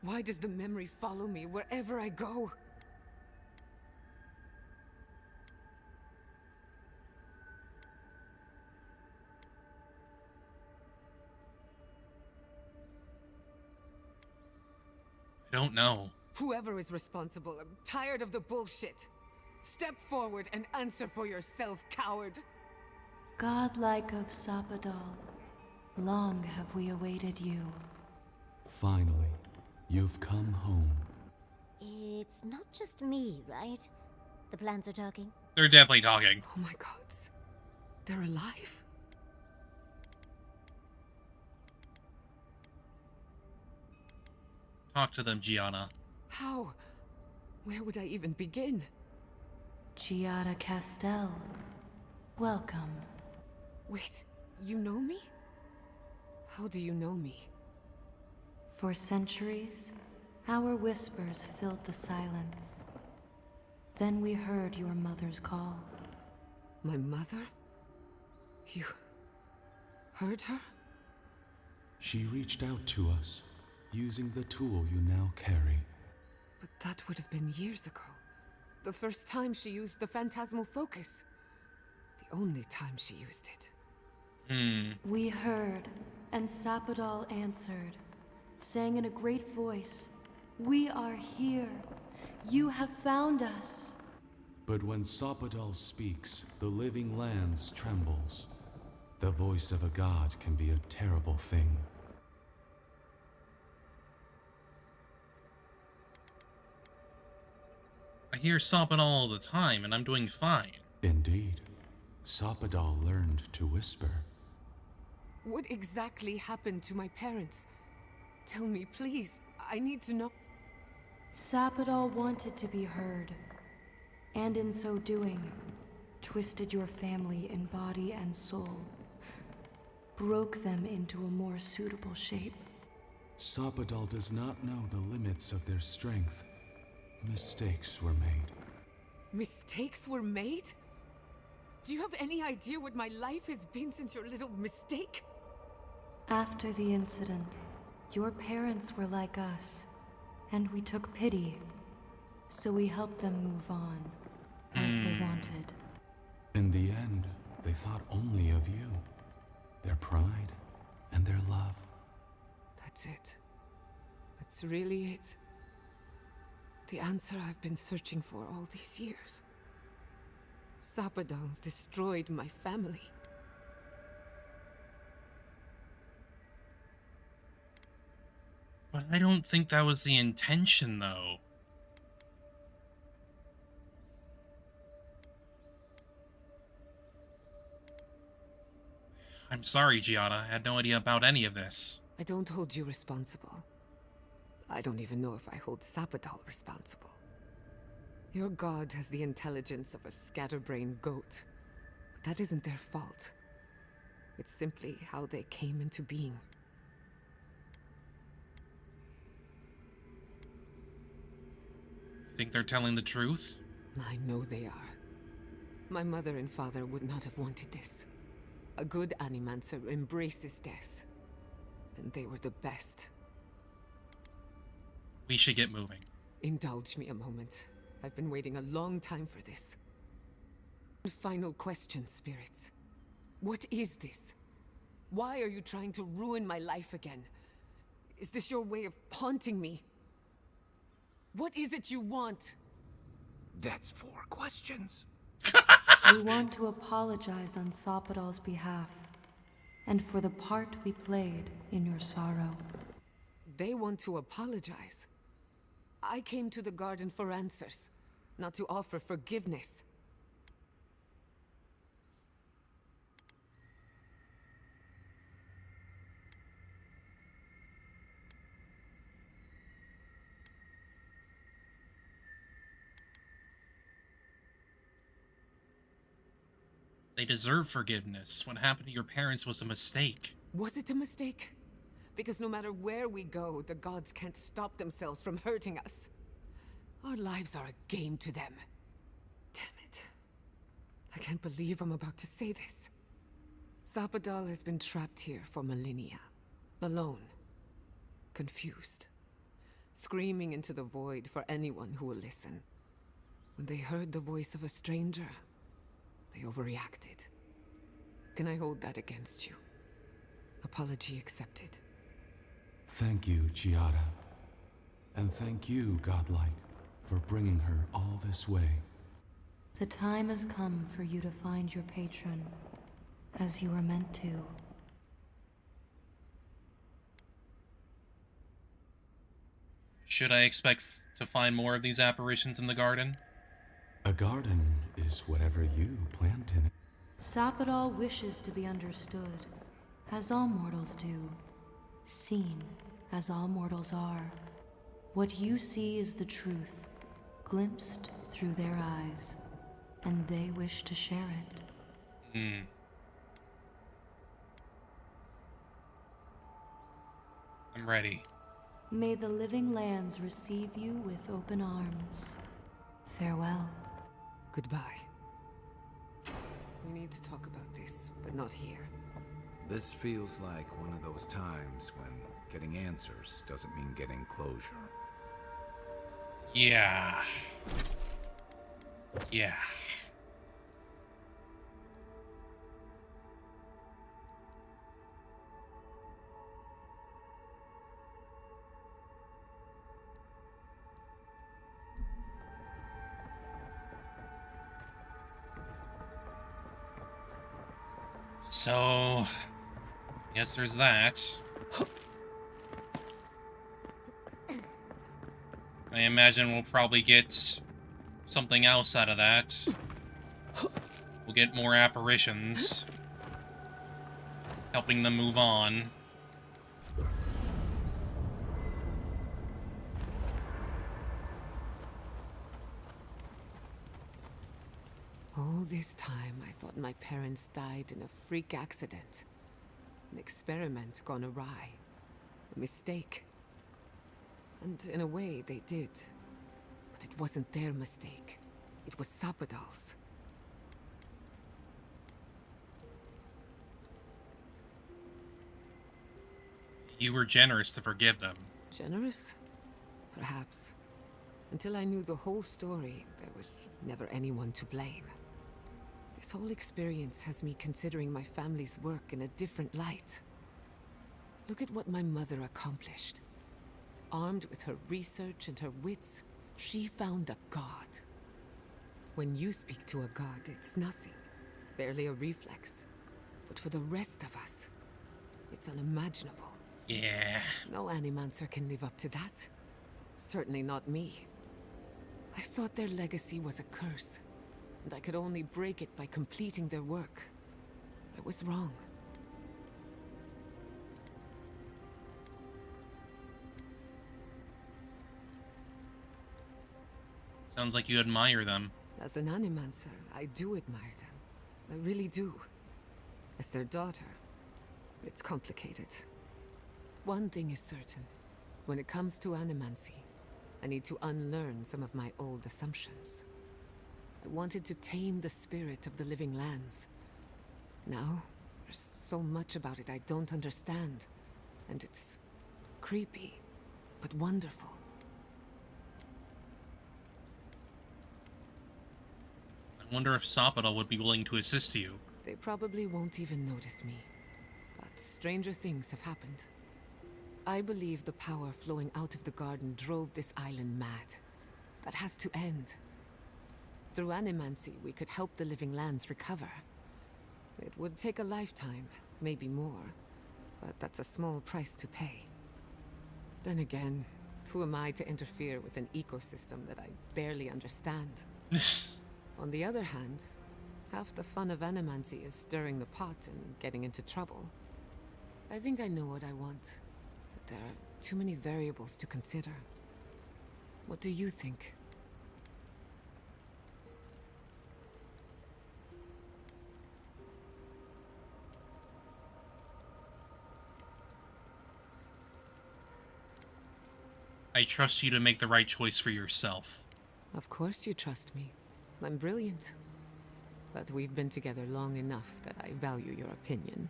Why does the memory follow me wherever I go? I don't know. Whoever is responsible, I'm tired of the bullshit. Step forward and answer for yourself, coward. Godlike of Sapadal, long have we awaited you. Finally, you've come home. It's not just me, right? The plants are talking? They're definitely talking. Oh my gods. They're alive. Talk to them, Gianna. How? Where would I even begin? Giada Castel, welcome. Wait, you know me? How do you know me? For centuries, our whispers filled the silence. Then we heard your mother's call. My mother? You heard her? She reached out to us, using the tool you now carry. But that would have been years ago. The first time she used the phantasmal focus. The only time she used it. We heard, and Sapadal answered, saying in a great voice, "We are here. You have found us." But when Sapadal speaks, the living lands trembles. The voice of a god can be a terrible thing. I hear Sapadal all the time, and I'm doing fine. Indeed. Sapadal learned to whisper. What exactly happened to my parents? Tell me, please. I need to know. Sapadal wanted to be heard, and in so doing, twisted your family in body and soul, broke them into a more suitable shape. Sapadal does not know the limits of their strength. Mistakes were made. Mistakes were made? Do you have any idea what my life has been since your little mistake? After the incident, your parents were like us, and we took pity, so we helped them move on, as they wanted. In the end, they thought only of you, their pride, and their love. That's it. That's really it. The answer I've been searching for all these years. Sapadal destroyed my family. But I don't think that was the intention, though. I'm sorry, Gianna. I had no idea about any of this. I don't hold you responsible. I don't even know if I hold Sapadal responsible. Your god has the intelligence of a scatterbrained goat. But that isn't their fault. It's simply how they came into being. Think they're telling the truth? I know they are. My mother and father would not have wanted this. A good Animancer embraces death. And they were the best. We should get moving. Indulge me a moment. I've been waiting a long time for this. Final question, spirits. What is this? Why are you trying to ruin my life again? Is this your way of haunting me? What is it you want? That's 4 questions. We want to apologize on Sapadal's behalf, and for the part we played in your sorrow. They want to apologize. I came to the garden for answers, not to offer forgiveness. They deserve forgiveness. What happened to your parents was a mistake. Was it a mistake? Because no matter where we go, the gods can't stop themselves from hurting us. Our lives are a game to them. Damn it. I can't believe I'm about to say this. Sapadal has been trapped here for millennia. Alone. Confused. Screaming into the void for anyone who will listen. When they heard the voice of a stranger, they overreacted. Can I hold that against you? Apology accepted. Thank you, Chiara. And thank you, Godlike, for bringing her all this way. The time has come for you to find your patron, as you were meant to. Should I expect to find more of these apparitions in the garden? A garden is whatever you plant in it. Sapadal wishes to be understood, as all mortals do. Seen, as all mortals are. What you see is the truth, glimpsed through their eyes, and they wish to share it. I'm ready. May the living lands receive you with open arms. Farewell. Goodbye. We need to talk about this, but not here. This feels like one of those times when getting answers doesn't mean getting closure. Yeah. Yeah. So, guess there's that. I imagine we'll probably get something else out of that. We'll get more apparitions, helping them move on. All this time, I thought my parents died in a freak accident. An experiment gone awry. A mistake. And in a way, they did. But it wasn't their mistake. It was Sapadal's. You were generous to forgive them. Generous? Perhaps. Until I knew the whole story, there was never anyone to blame. This whole experience has me considering my family's work in a different light. Look at what my mother accomplished. Armed with her research and her wits, she found a god. When you speak to a god, it's nothing. Barely a reflex. But for the rest of us, it's unimaginable. Yeah. No Animancer can live up to that. Certainly not me. I thought their legacy was a curse, and I could only break it by completing their work. I was wrong. Sounds like you admire them. As an Animancer, I do admire them. I really do. As their daughter, it's complicated. One thing is certain. When it comes to Animancy, I need to unlearn some of my old assumptions. I wanted to tame the spirit of the living lands. Now, there's so much about it I don't understand. And it's creepy, but wonderful. I wonder if Sapadal would be willing to assist you. They probably won't even notice me. But stranger things have happened. I believe the power flowing out of the garden drove this island mad. That has to end. Through animancy, we could help the living lands recover. It would take a lifetime, maybe more, but that's a small price to pay. Then again, who am I to interfere with an ecosystem that I barely understand? On the other hand, half the fun of animancy is stirring the pot and getting into trouble. I think I know what I want, but there are too many variables to consider. What do you think? I trust you to make the right choice for yourself. Of course you trust me. I'm brilliant. But we've been together long enough that I value your opinion.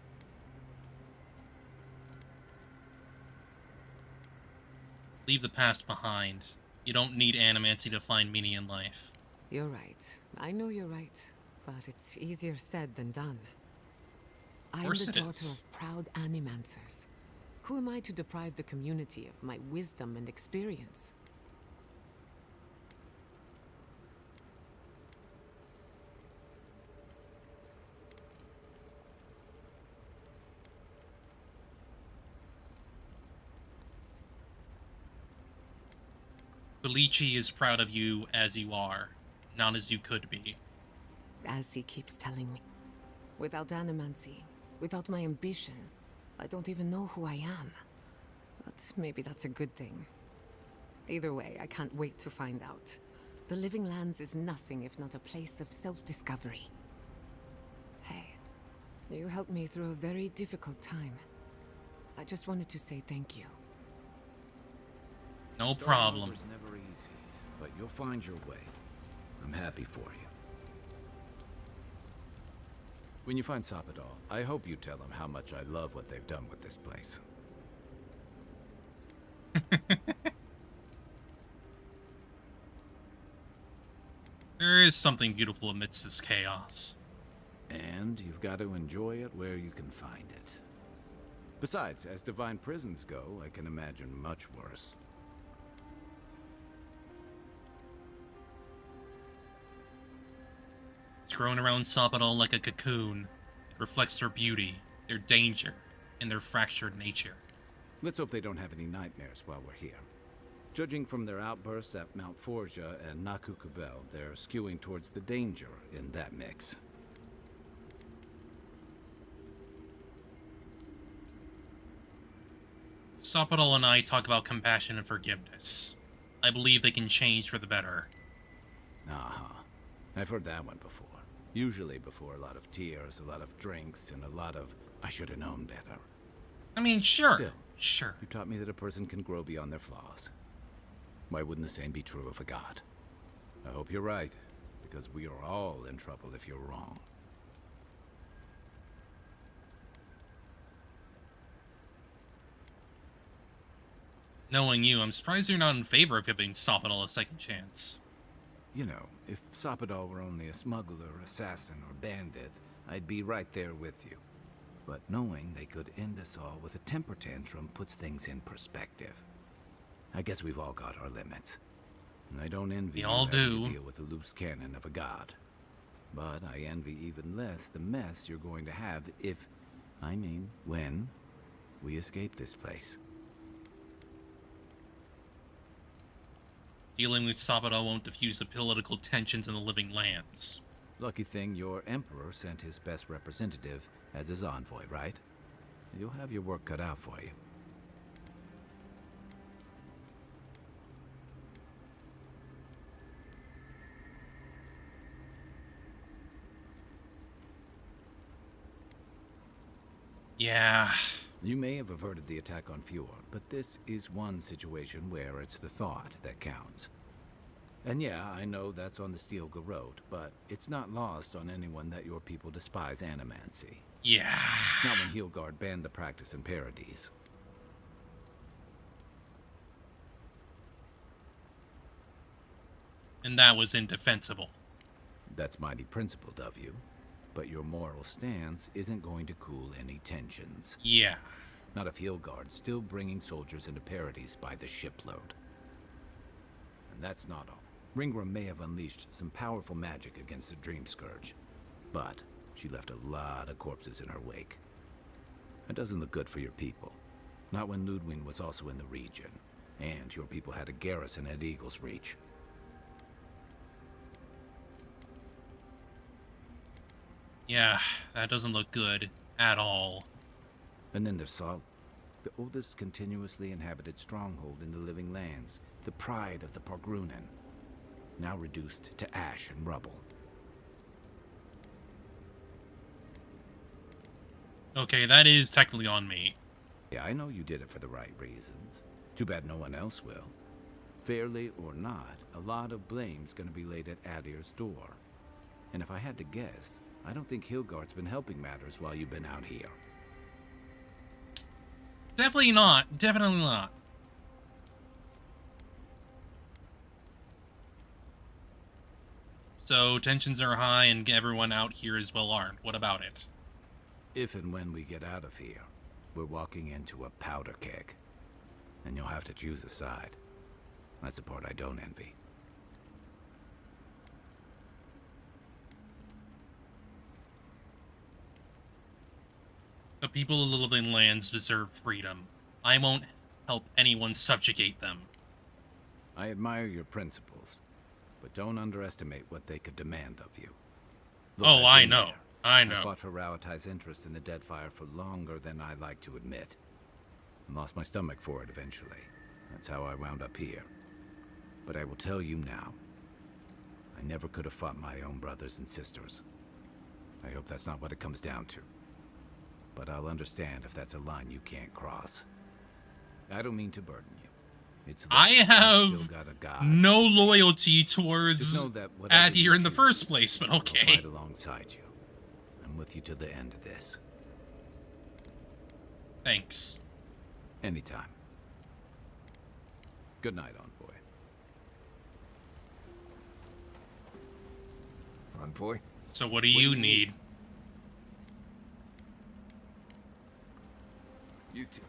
Leave the past behind. You don't need animancy to find meaning in life. You're right. I know you're right. But it's easier said than done. I'm the daughter of proud animancers. Who am I to deprive the community of my wisdom and experience? Felici is proud of you as you are, not as you could be. As he keeps telling me. Without animancy, without my ambition, I don't even know who I am. But maybe that's a good thing. Either way, I can't wait to find out. The Living Lands is nothing if not a place of self-discovery. Hey, you helped me through a very difficult time. I just wanted to say thank you. No problem. It's never easy, but you'll find your way. I'm happy for you. When you find Sapadal, I hope you tell him how much I love what they've done with this place. There is something beautiful amidst this chaos. And you've got to enjoy it where you can find it. Besides, as divine prisons go, I can imagine much worse. It's grown around Sapadal like a cocoon. It reflects their beauty, their danger, and their fractured nature. Let's hope they don't have any nightmares while we're here. Judging from their outbursts at Mount Forja and Nakukabel, they're skewing towards the danger in that mix. Sapadal and I talk about compassion and forgiveness. I believe they can change for the better. Uh-huh. I've heard that one before. Usually before a lot of tears, a lot of drinks, and a lot of, I should have known better. I mean, sure. Still, sure. You taught me that a person can grow beyond their flaws. Why wouldn't the same be true of a god? I hope you're right, because we are all in trouble if you're wrong. Knowing you, I'm surprised you're not in favor of giving Sapadal a second chance. You know, if Sapadal were only a smuggler, assassin, or bandit, I'd be right there with you. But knowing they could end us all with a temper tantrum puts things in perspective. I guess we've all got our limits. And I don't envy you having to deal with the loose cannon of a god. But I envy even less the mess you're going to have if, I mean, when, we escape this place. Dealing with Sapadal won't diffuse the political tensions in the Living Lands. Lucky thing your emperor sent his best representative as his envoy, right? You'll have your work cut out for you. Yeah. You may have averted the attack on Fjord, but this is one situation where it's the thought that counts. And yeah, I know that's on the Steel Garrote, but it's not lost on anyone that your people despise animancy. Yeah. Not when Heelguard banned the practice in Paradise. And that was indefensible. That's mighty principled of you. But your moral stance isn't going to cool any tensions. Yeah. Not if Hilgard's still bringing soldiers into Paradise by the shipload. And that's not all. Ringra may have unleashed some powerful magic against the Dream Scourge, but she left a lot of corpses in her wake. That doesn't look good for your people. Not when Ludwig was also in the region, and your people had a garrison at Eagle's Reach. Yeah, that doesn't look good at all. And then there's Salt, the oldest continuously inhabited stronghold in the Living Lands, the pride of the Pargrunen, now reduced to ash and rubble. Okay, that is technically on me. Yeah, I know you did it for the right reasons. Too bad no one else will. Fairly or not, a lot of blame's gonna be laid at Adir's door. And if I had to guess, I don't think Hilgard's been helping matters while you've been out here. Definitely not. Definitely not. So tensions are high and everyone out here is well armed. What about it? If and when we get out of here, we're walking into a powder keg. And you'll have to choose a side. That's the part I don't envy. The people of the Living Lands deserve freedom. I won't help anyone subjugate them. I admire your principles, but don't underestimate what they could demand of you. Look, Oh, I've I been know. there. I know. I fought for Rauatai's interest in the Deadfire for longer than I like to admit. And lost my stomach for it eventually. That's how I wound up here. But I will tell you now, I never could have fought my own brothers and sisters. I hope that's not what it comes down to. But I'll understand if that's a line you can't cross. I don't mean to burden you. I have still got a God. no loyalty towards Just know that whatever Adir you in the choose, first place, but I'll okay. fight alongside you. I'm with you to the end of this. Thanks. Anytime. Good night, Envoy. Envoy? So what do you need? You two.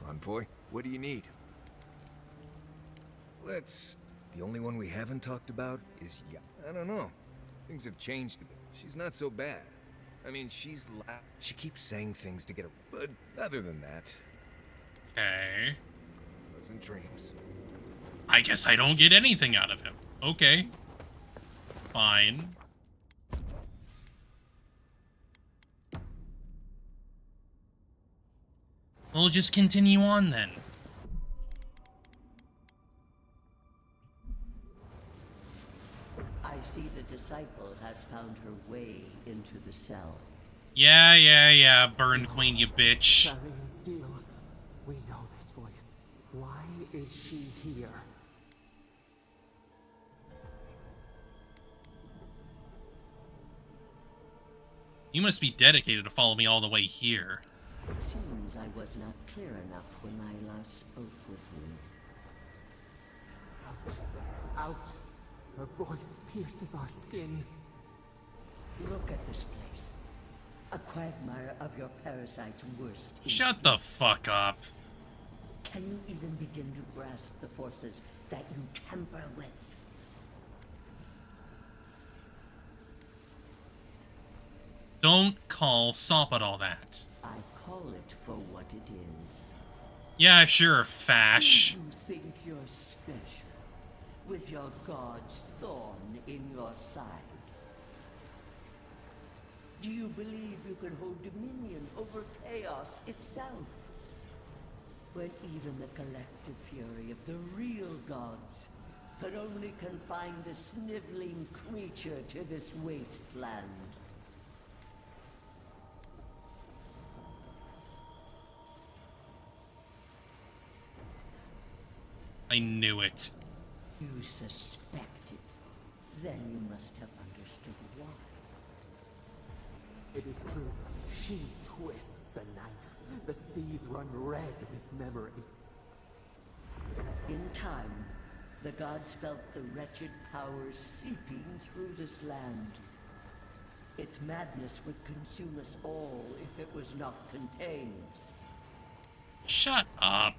Envoy, what do you need? The only one we haven't talked about is I don't know. Things have changed a bit. She's not so bad. I mean, she keeps saying things to get her, but other than that... Okay. Pleasant dreams. I guess I don't get anything out of him. Okay. Fine. We'll just continue on then. I see the disciple has found her way into the cell. Yeah, Burn Queen, you bitch. Clarion Steel, we know this voice. Why is she here? You must be dedicated to follow me all the way here. It seems I was not clear enough when I last spoke with you. Out! Her voice pierces our skin. Look at this place. A quagmire of your parasite's worst. Shut the fuck up. Can you even begin to grasp the forces that you tamper with? Don't call Soppadal that. I call it for what it is. Yeah, sure, Fash. Do you think you're special, with your god's thorn in your side? Do you believe you can hold dominion over chaos itself? When even the collective fury of the real gods could only confine the sniveling creature to this wasteland. I knew it. You suspected. Then you must have understood why. It is true. She twists the knife. The seas run red with memory. In time, the gods felt the wretched powers seeping through this land. Its madness would consume us all if it was not contained. Shut up.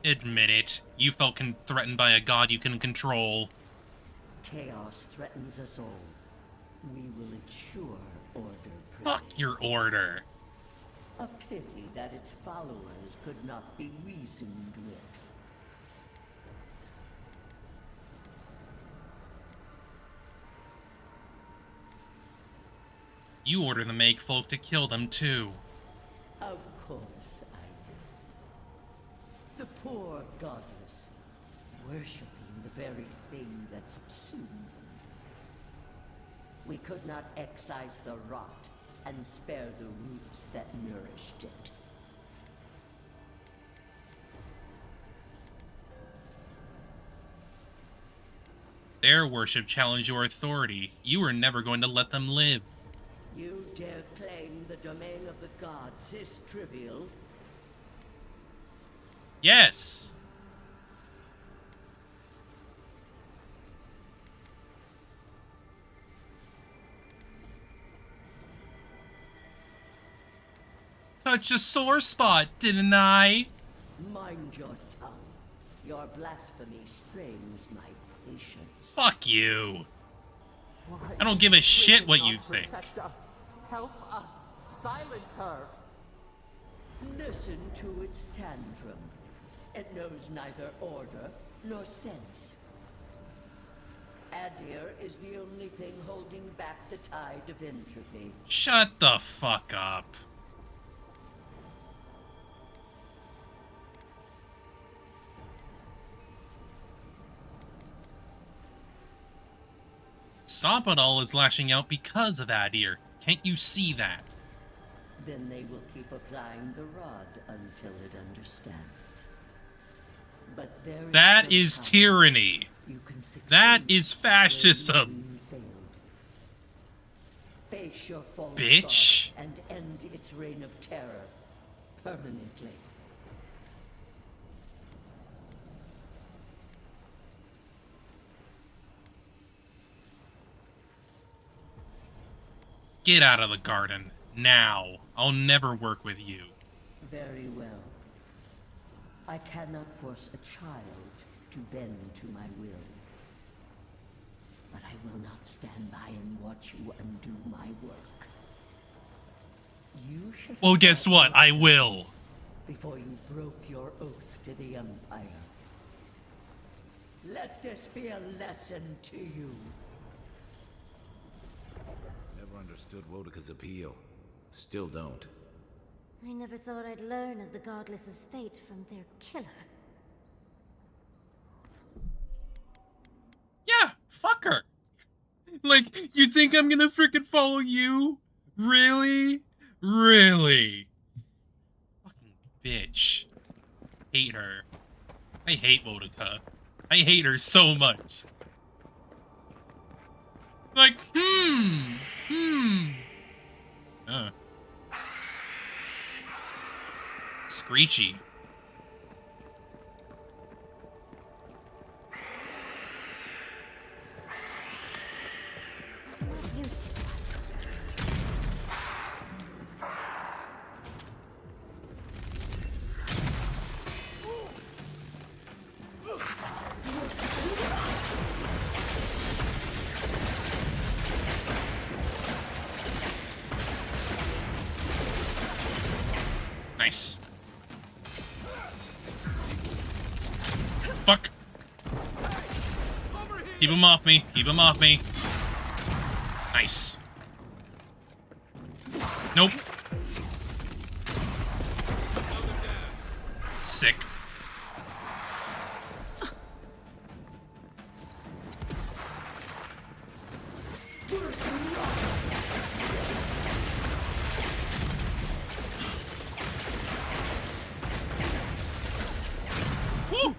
Admit it. You felt threatened by a god you can control. Chaos threatens us all. We will ensure order. Fuck your order. A pity that its followers could not be reasoned with. You order the Make folk to kill them too. Of course I do. The poor godless, worshipping the very thing that subsumed them. We could not excise the rot and spare the roots that nourished it. Their worship challenged your authority. You were never going to let them live. You dare claim the domain of the gods is trivial? Yes! Touch a sore spot, didn't I? Mind your tongue. Your blasphemy strains my patience. Fuck you. Why I don't give a shit will what not you think. protect us? Help us! Silence her! Listen to its tantrum. It knows neither order nor sense. Adir is the only thing holding back the tide of entropy. Shut the fuck up. Sapadal is lashing out because of Adir. Can't you see that? Then they will keep applying the rod until it understands. But that is tyranny. That is fascism. Face your false bitch. God and end its reign of terror permanently. Get out of the garden. Now. I'll never work with you. Very well. I cannot force a child to bend to my will. But I will not stand by and watch you undo my work. You should... Well, guess what? I will. Before you broke your oath to the Empire. Let this be a lesson to you. Never understood Wodika's appeal. Still don't. I never thought I'd learn of the Godless's fate from their killer. Yeah, fuck her. Like, you think I'm gonna frickin' follow you? Really? Really? Fucking bitch. Hate her. I hate Wodika. I hate her so much. Like, Screechy. Nice. Fuck. Keep him off me. Keep him off me. Nice. Nope. Sick. Woo!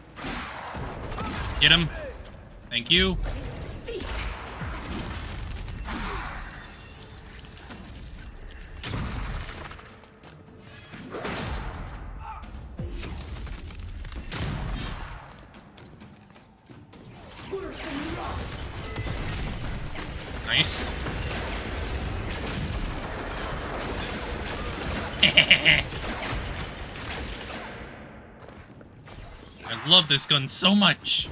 Get him. Thank you. Nice. I love this gun so much.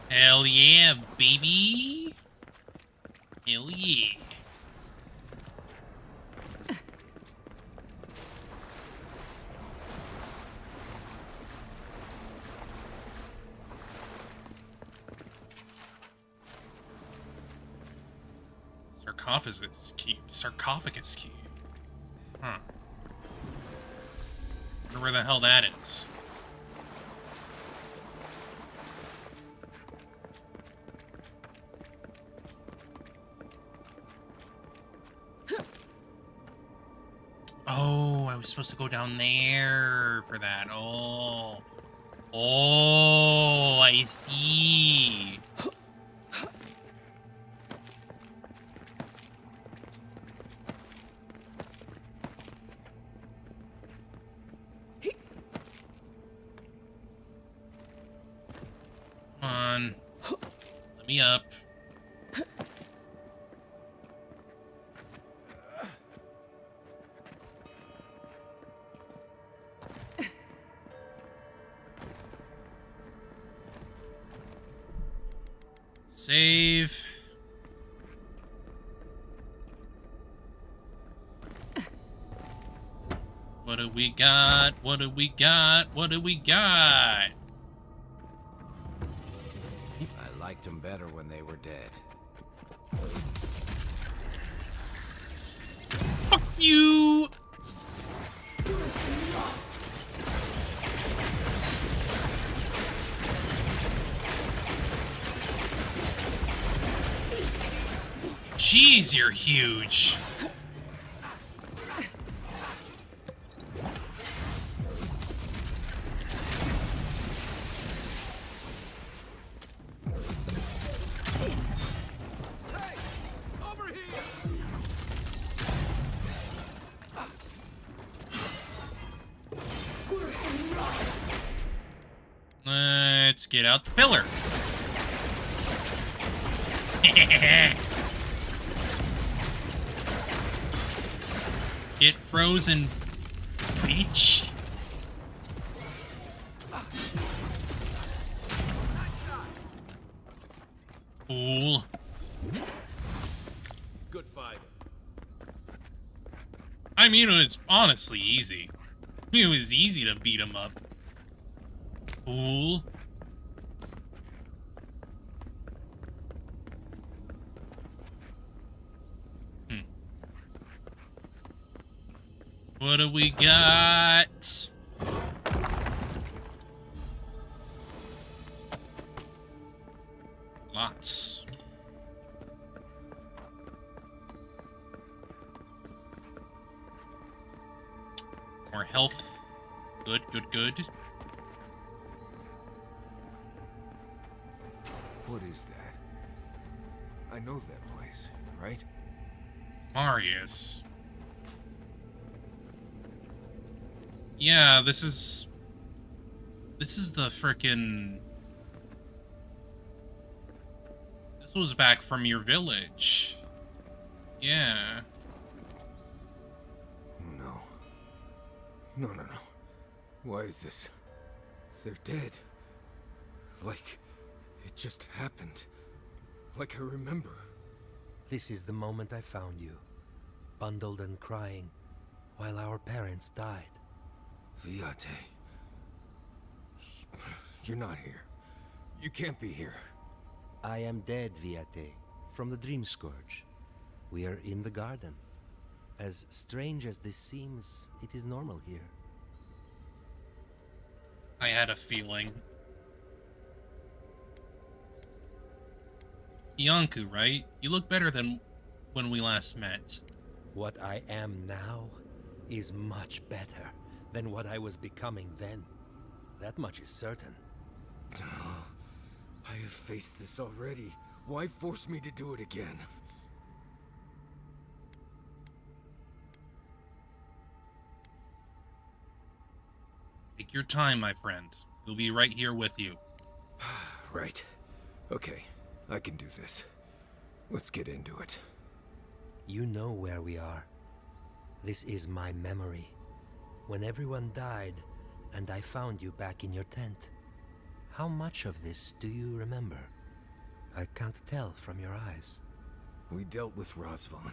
Hell yeah, baby. Hell yeah. Sarcophagus key. Huh. Wonder where the hell that is. Oh, I was supposed to go down there for that. Oh. Oh, I see. Come on. Let me up. Save. What do we got? What do we got? What do we got? I liked them better when they were dead. Fuck you! Jeez, you're huge. Let's get out the pillar. Get frozen, bitch. Fool. Good fight. I mean, it was honestly easy. It was easy to beat him up. Fool. What do we got? Lots. More health. Good, good, good. What is that? I know that place, right? Marius. Yeah, this is the frickin'... This was back from your village. Yeah. No. No, no, no. Why is this? They're dead. Like, it just happened. Like I remember. This is the moment I found you. Bundled and crying, while our parents died. Viate. You're not here. You can't be here. I am dead, Viate, from the Dream Scourge. We are in the garden. As strange as this seems, it is normal here. I had a feeling. Ianku, right? You look better than when we last met. What I am now is much better than what I was becoming then. That much is certain. I have faced this already. Why force me to do it again? your time, my friend. We'll be right here with you. Right. Okay, I can do this. Let's get into it. You know where we are. This is my memory. When everyone died, and I found you back in your tent. How much of this do you remember? I can't tell from your eyes. We dealt with Razvan.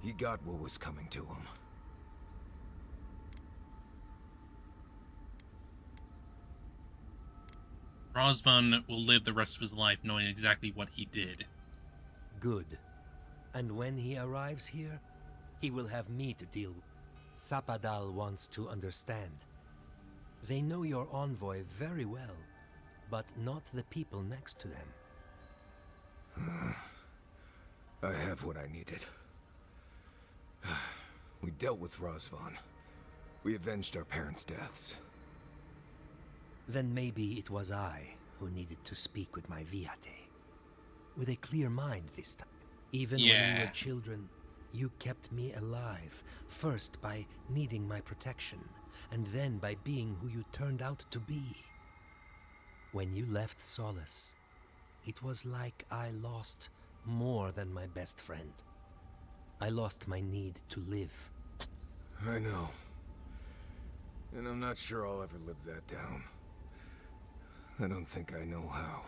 He got what was coming to him. Razvan will live the rest of his life knowing exactly what he did. Good. And when he arrives here, he will have me to deal with. Sapadal wants to understand. They know your envoy very well, but not the people next to them. I have what I needed. We dealt with Razvan. We avenged our parents' deaths. Then maybe it was I who needed to speak with my Viate. With a clear mind this time. Even when we were children, you kept me alive. First by needing my protection, and then by being who you turned out to be. When you left Solace, it was like I lost more than my best friend. I lost my need to live. I know. And I'm not sure I'll ever live that down. I don't think I know how.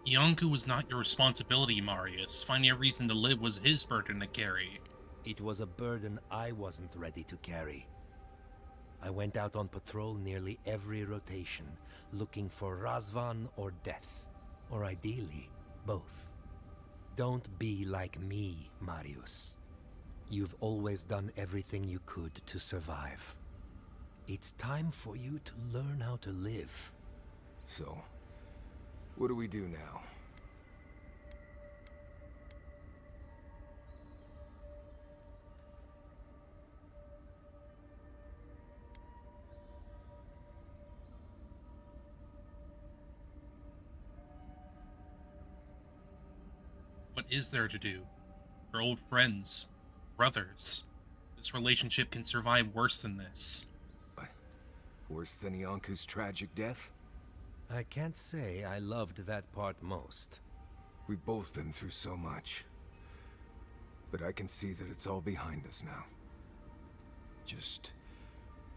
Yonku was not your responsibility, Marius. Finding a reason to live was his burden to carry. It was a burden I wasn't ready to carry. I went out on patrol nearly every rotation, looking for Razvan or death. Or ideally, both. Don't be like me, Marius. You've always done everything you could to survive. It's time for you to learn how to live. So, what do we do now? What is there to do? We're old friends, brothers. This relationship can survive worse than this. What? Worse than Yonku's tragic death? I can't say I loved that part most. We've both been through so much. But I can see that it's all behind us now. Just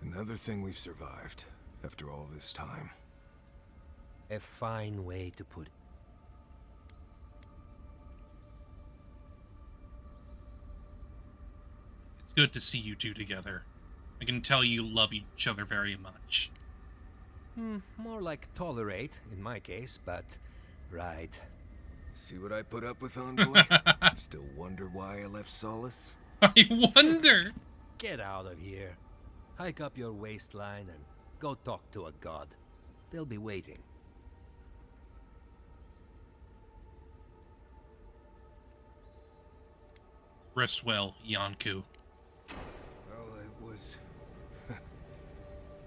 another thing we've survived after all this time. A fine way to put it. It's good to see you two together. I can tell you love each other very much. More like tolerate, in my case, but right. See what I put up with, Envoy? Still wonder why I left Solace? I wonder! Get out of here. Hike up your waistline and go talk to a god. They'll be waiting. Rest well, Yonku. Well, it was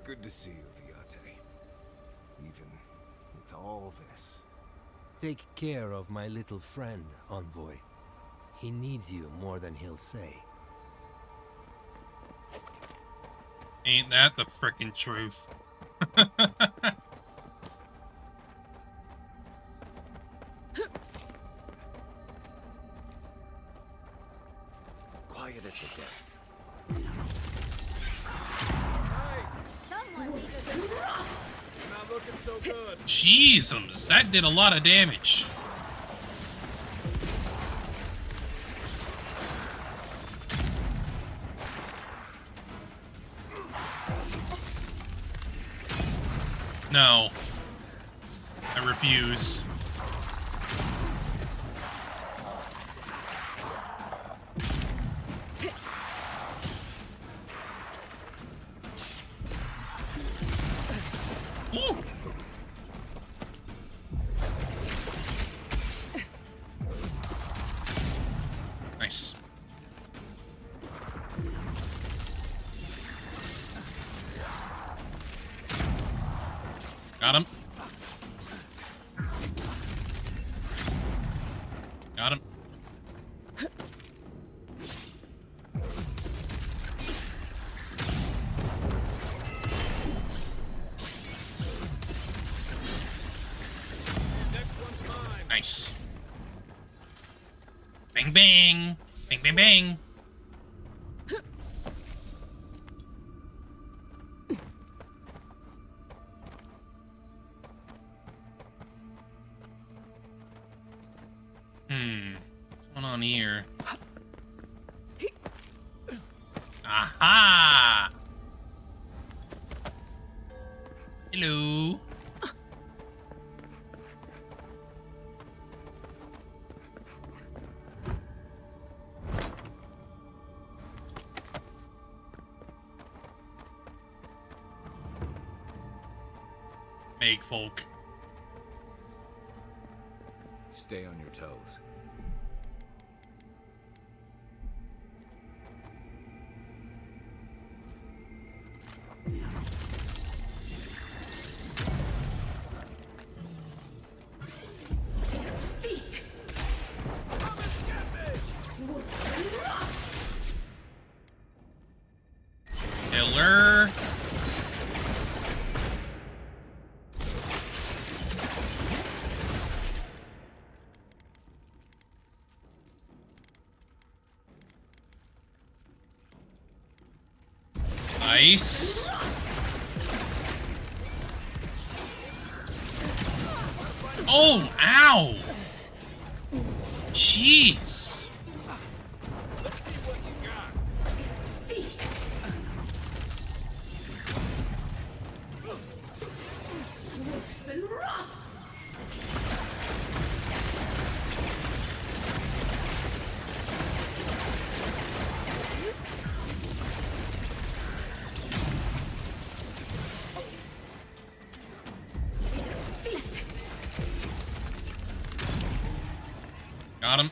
good to see you, Viate. Even with all this. Take care of my little friend, Envoy. He needs you more than he'll say. Ain't that the frickin' truth? Quiet as the death. Not looking so good. Jesus, that did a lot of damage. No. I refuse. Ooh. Nice. Got him. Got him. Nice. Bang bang. Bang bang bang. What's going on here? Aha! Hello. Make folk. Stay on your toes. Killer. Nice. Oh, ow. Jeez. Got him.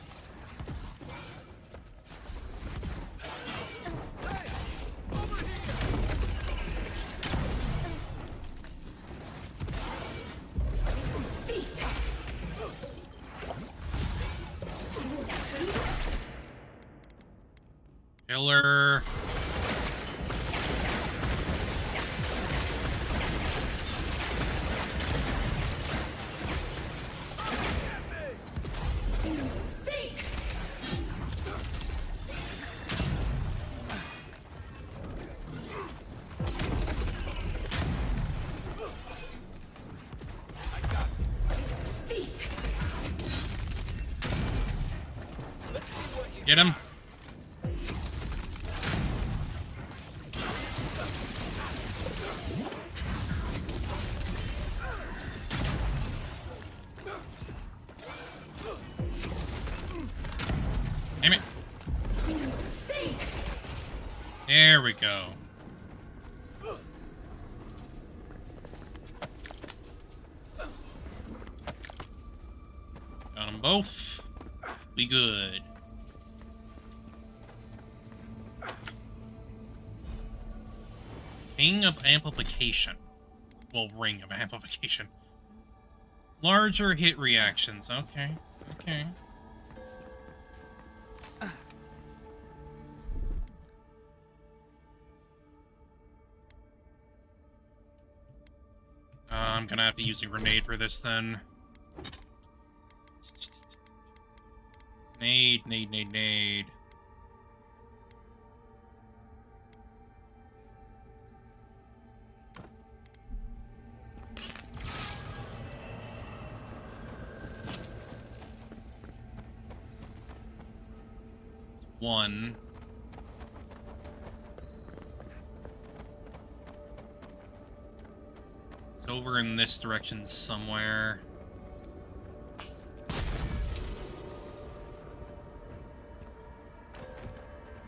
Killer. Get him. Damn it. There we go. Got them both. We good. Ring of amplification. Well, ring of amplification. Larger hit reactions. Okay. Okay. I'm gonna have to use a grenade for this then. Nade. One. It's over in this direction somewhere.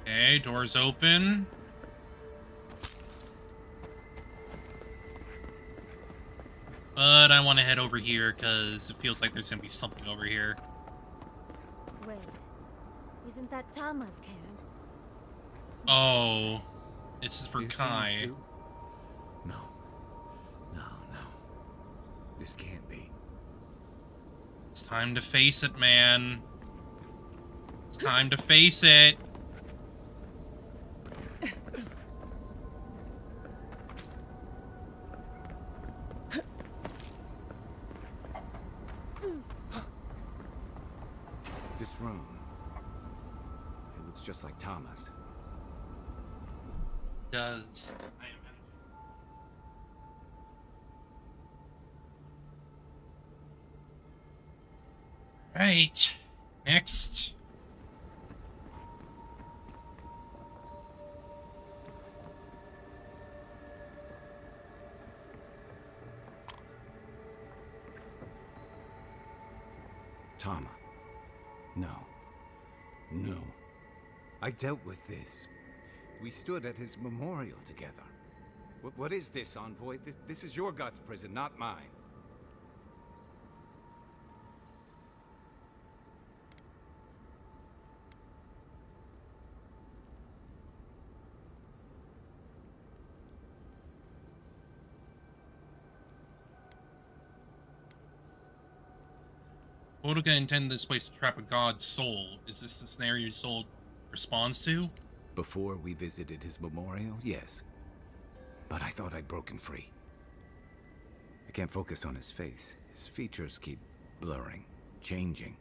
Okay, door's open. But I want to head over here because it feels like there's going to be something over here. Wait. Isn't that Tama's cairn? Oh. This is for Kai. No. This can't be. It's time to face it, man. It's time to face it. This room. It looks just like Thomas. Does. Right. Next. Tama. No. No. I dealt with this. We stood at his memorial together. What is this, Envoy? This is your God's prison, not mine. Boudica intended this place to trap a god's soul. Is this the scenario your soul responds to? Before we visited his memorial, yes. But I thought I'd broken free. I can't focus on his face. His features keep blurring, changing.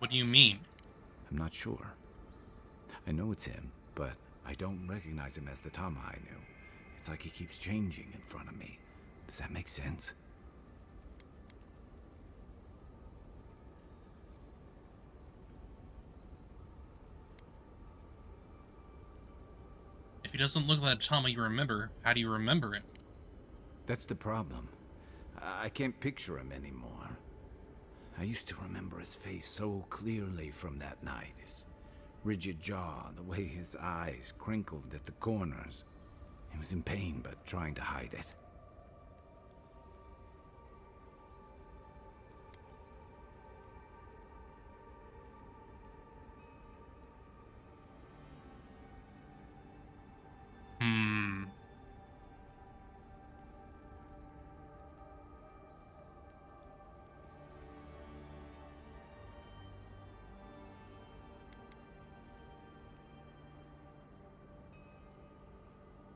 What do you mean? I'm not sure. I know it's him, but I don't recognize him as the Tama I knew. It's like he keeps changing in front of me. Does that make sense? If he doesn't look like the Tama you remember, how do you remember him? That's the problem. I can't picture him anymore. I used to remember his face so clearly from that night. His rigid jaw, the way his eyes crinkled at the corners. He was in pain, but trying to hide it.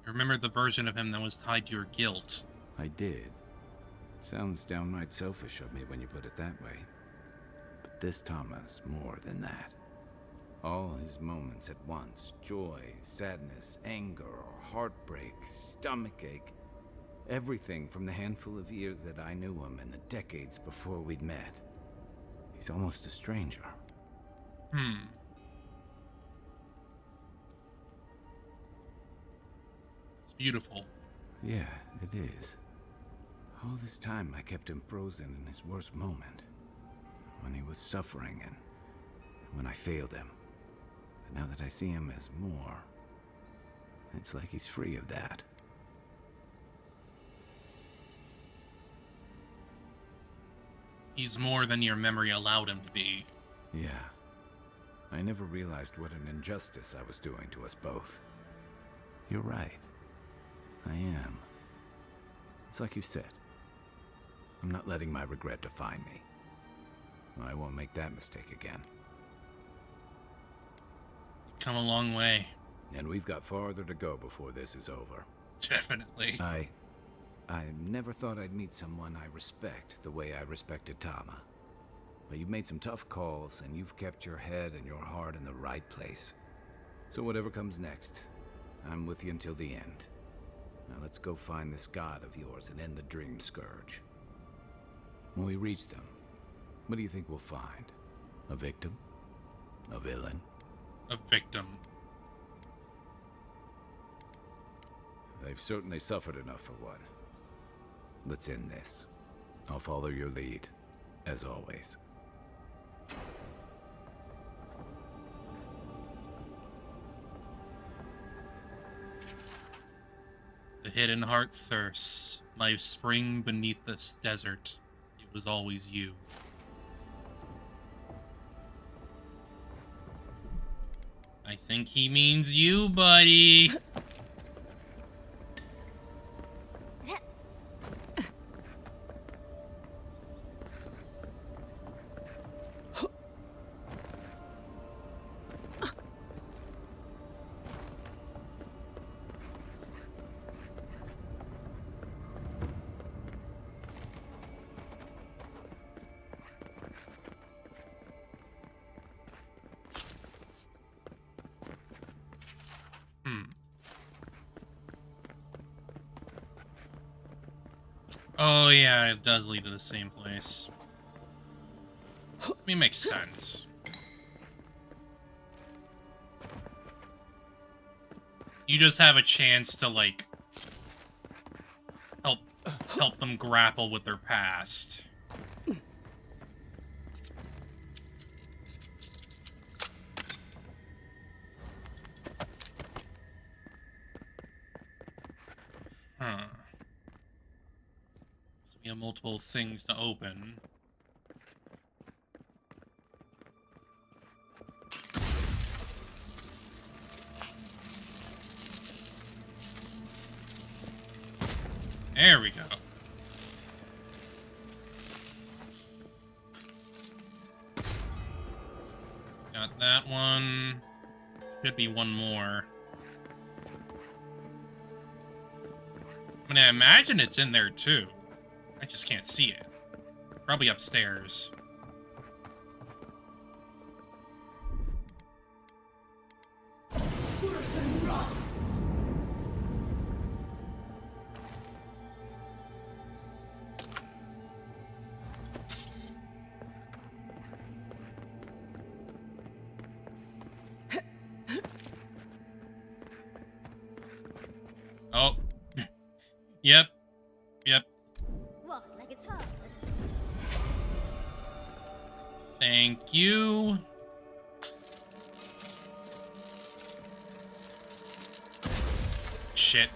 Remember the version of him that was tied to your guilt. I did. Sounds downright selfish of me when you put it that way. But this Tama's more than that. All his moments at once, joy, sadness, anger, heartbreak, stomachache. Everything from the handful of years that I knew him and the decades before we'd met. He's almost a stranger. Beautiful. Yeah, it is. All this time I kept him frozen in his worst moment. When he was suffering and when I failed him. But now that I see him as more, it's like he's free of that. He's more than your memory allowed him to be. Yeah. I never realized what an injustice I was doing to us both. You're right. I am. It's like you said. I'm not letting my regret define me. I won't make that mistake again. Come a long way. And we've got farther to go before this is over. Definitely. I never thought I'd meet someone I respect the way I respected Tama. But you've made some tough calls, and you've kept your head and your heart in the right place. So whatever comes next, I'm with you until the end. Now let's go find this god of yours and end the Dream Scourge. When we reach them, what do you think we'll find? A victim? A villain? A victim. They've certainly suffered enough for one. Let's end this. I'll follow your lead, as always. The hidden heart thirsts, my spring beneath this desert. It was always you. I think he means you, buddy. Oh yeah, it does lead to the same place. I mean, makes sense. You just have a chance to, like, help them grapple with their past. Huh. So we have multiple things to open. There we go. Got that one. Should be one more. I mean, I imagine it's in there too. I just can't see it. Probably upstairs. Oh. Yep. Yep. Walk like it's hard. Thank you. Shit.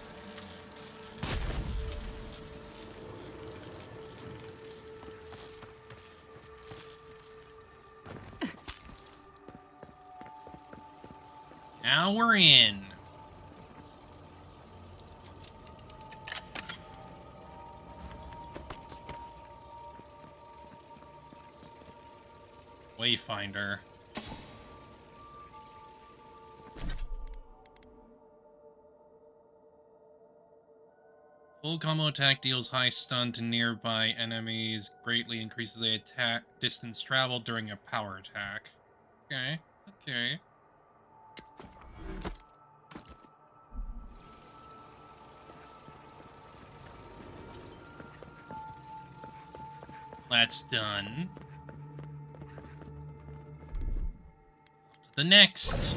Now we're in. Wayfinder. Full combo attack deals high stun to nearby enemies, greatly increases the attack distance traveled during a power attack. Okay, okay. That's done. To the next.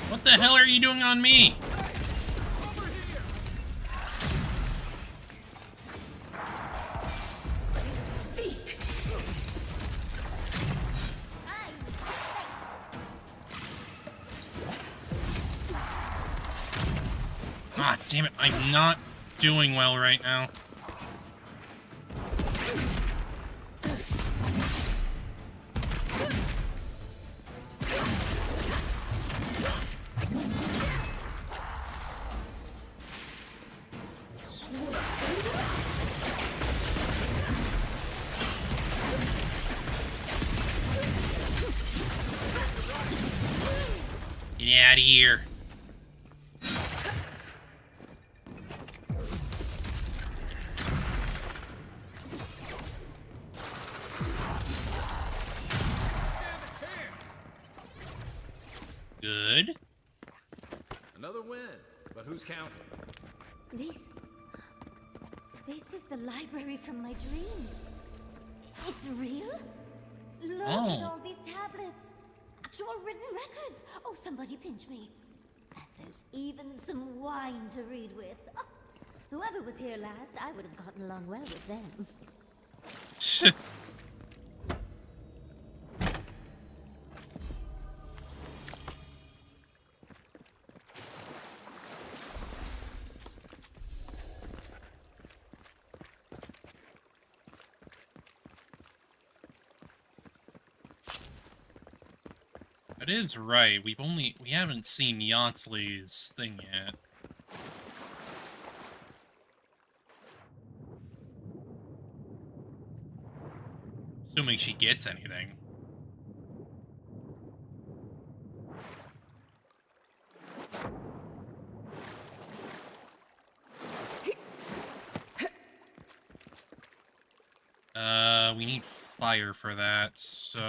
What the hell are you doing on me? Ah, damn it, I'm not doing well right now. Get out of here. Good. Another win, but who's counting? This is the library from my dreams. It's real? Look at Oh. all these tablets. Actual written records. Oh, somebody pinch me. And there's even some wine to read with. Oh, whoever was here last, I would have gotten along well with them. That is right. We haven't seen Yonsley's thing yet. Assuming she gets anything. we need fire for that, so...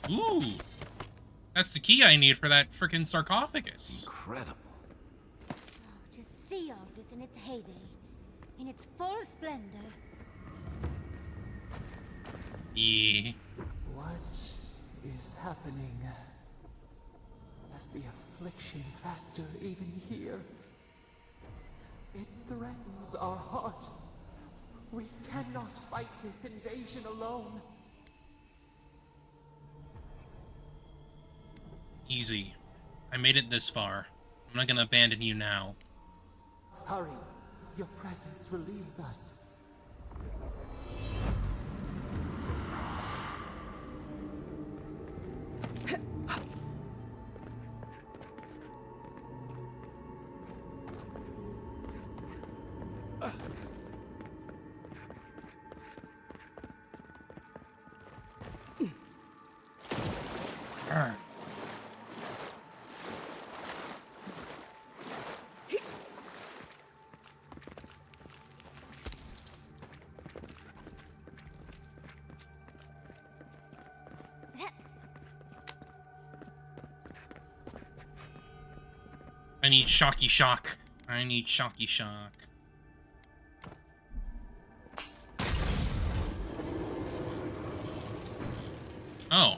Ooh! That's the key I need for that frickin' sarcophagus. Incredible. Oh, to see all this in its heyday, in its full splendor. Yeah. What is happening? As the affliction faster even here. It threatens our heart. We cannot fight this invasion alone. Easy. I made it this far. I'm not gonna abandon you now. Hurry. Your presence relieves us. I need Shocky Shock. I need Shocky Shock. Oh.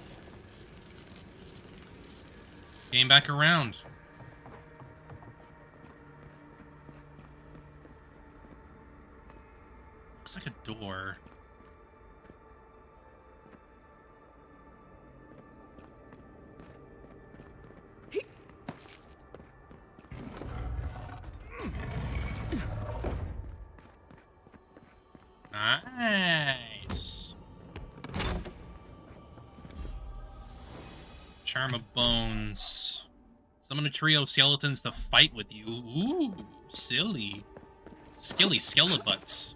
Came back around. Looks like a door. Nice. Charm of Bones. Summon a trio of skeletons to fight with you. Ooh, silly. Skilly skelebutts.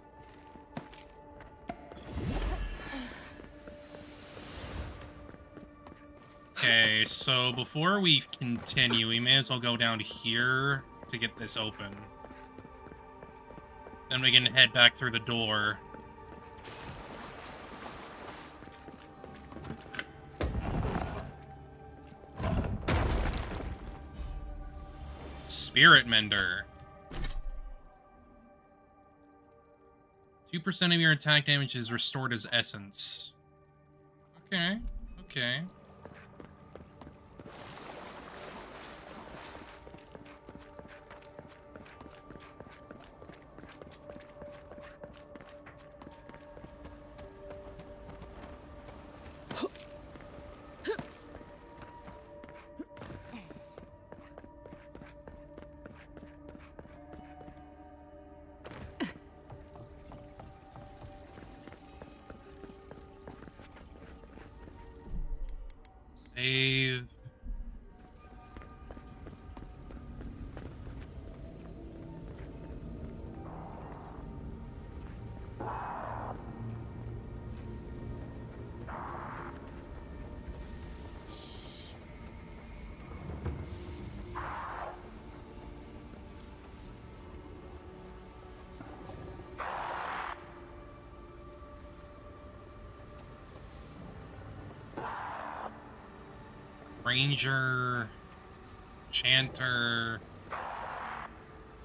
Okay, so before we continue, we may as well go down here to get this open. Then we can head back through the door. Spirit Mender. 2% of your attack damage is restored as essence. Okay, okay. Save. Ranger, Chanter.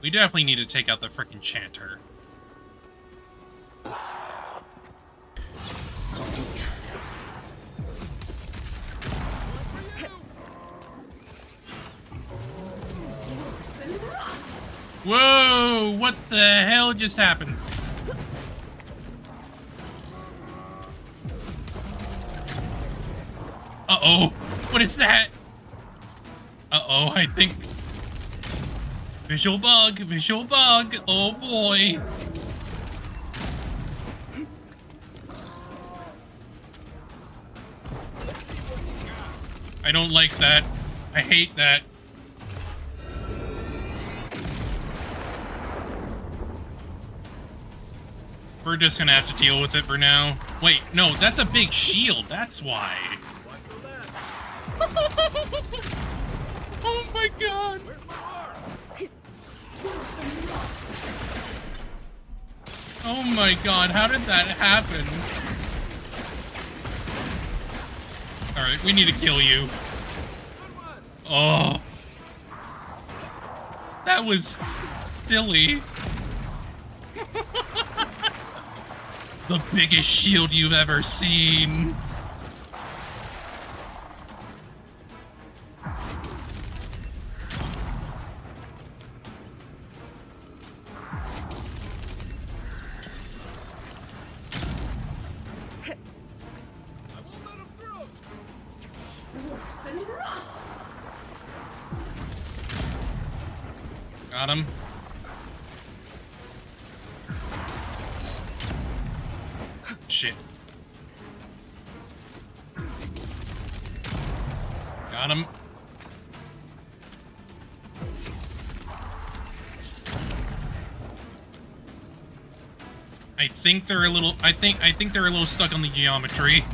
We definitely need to take out the frickin' Chanter. Whoa! What the hell just happened? Uh-oh! What is that? Uh-oh, I think... Visual bug! Visual bug! Oh boy! I don't like that. I hate that. We're just gonna have to deal with it for now. Wait, no, that's a big shield. That's why. Oh my god. Oh my god, how did that happen? Alright, we need to kill you. Oh. That was silly. The biggest shield you've ever seen. Got him. Shit. Got him. I think they're a little I think they're a little stuck on the geometry.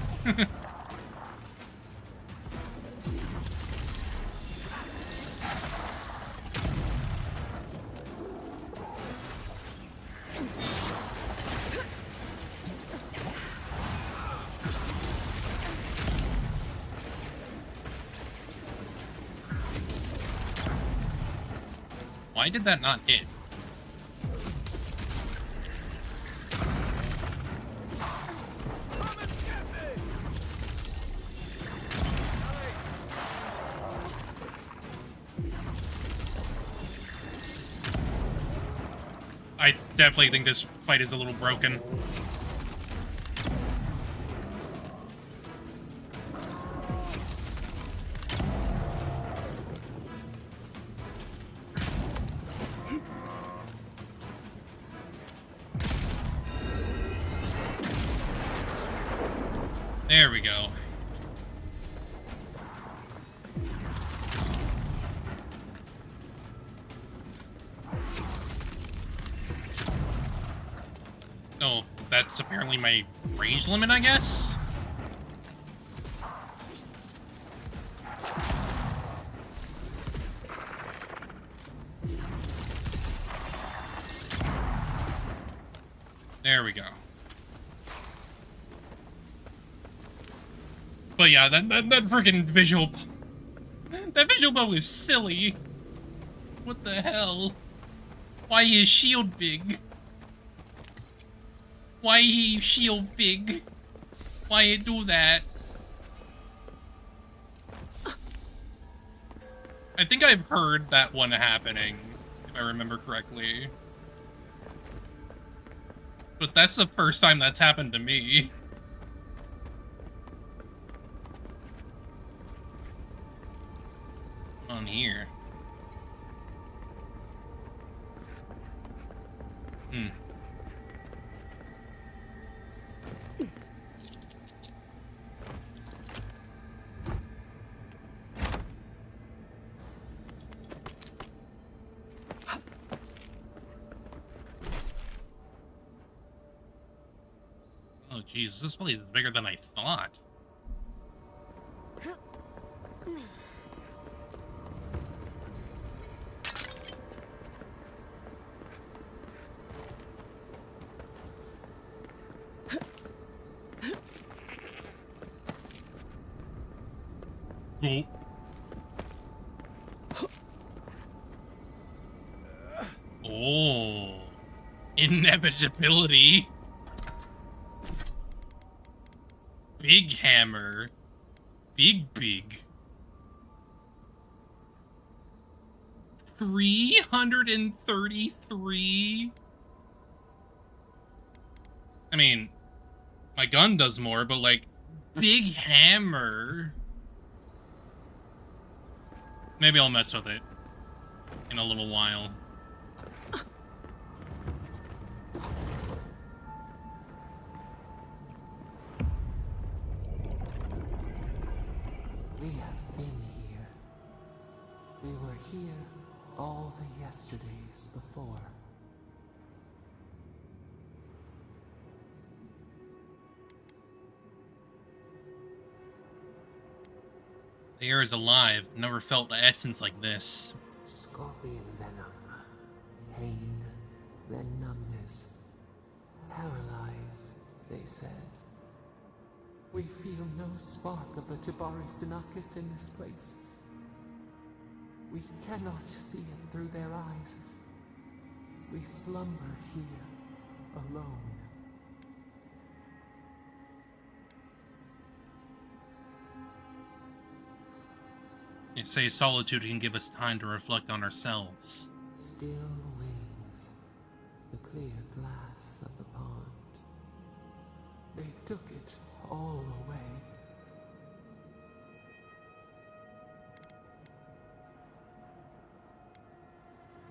Why did that not hit? I definitely think this fight is a little broken. There we go. Oh, that's apparently my range limit, I guess? There we go. But yeah, that freaking visual... That visual bow is silly. What the hell? Why is shield big? Why he shield big? Why it do that? I think I've heard that one happening, if I remember correctly. But that's the first time that's happened to me. On here. Oh jeez, this place is bigger than I thought. Cool. Oh, inevitability. Big hammer. Big. 333. I mean, my gun does more, but like, big hammer. Maybe I'll mess with it in a little while. We have been here. We were here all the yesterdays before. The air is alive. Never felt an essence like this. Scorpion venom. Pain, then numbness. Paralyzed, they said. We feel no spark of the Tibari Sinakis in this place. We cannot see it through their eyes. We slumber here, alone. You say solitude can give us time to reflect on ourselves. Still wings, the clear glass of the pond. They took it all away.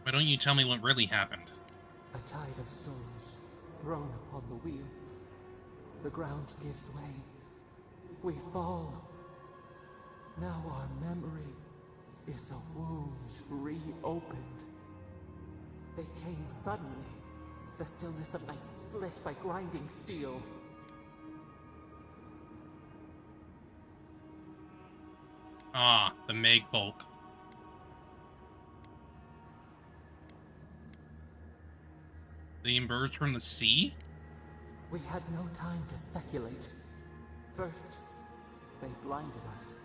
Why don't you tell me what really happened? A tide of souls thrown upon the wheel. The ground gives way. We fall. Now our memory is a wound reopened. They came suddenly. The stillness of night split by grinding steel. Ah, the Megfolk. They emerged from the sea? We had no time to speculate. First, they blinded us.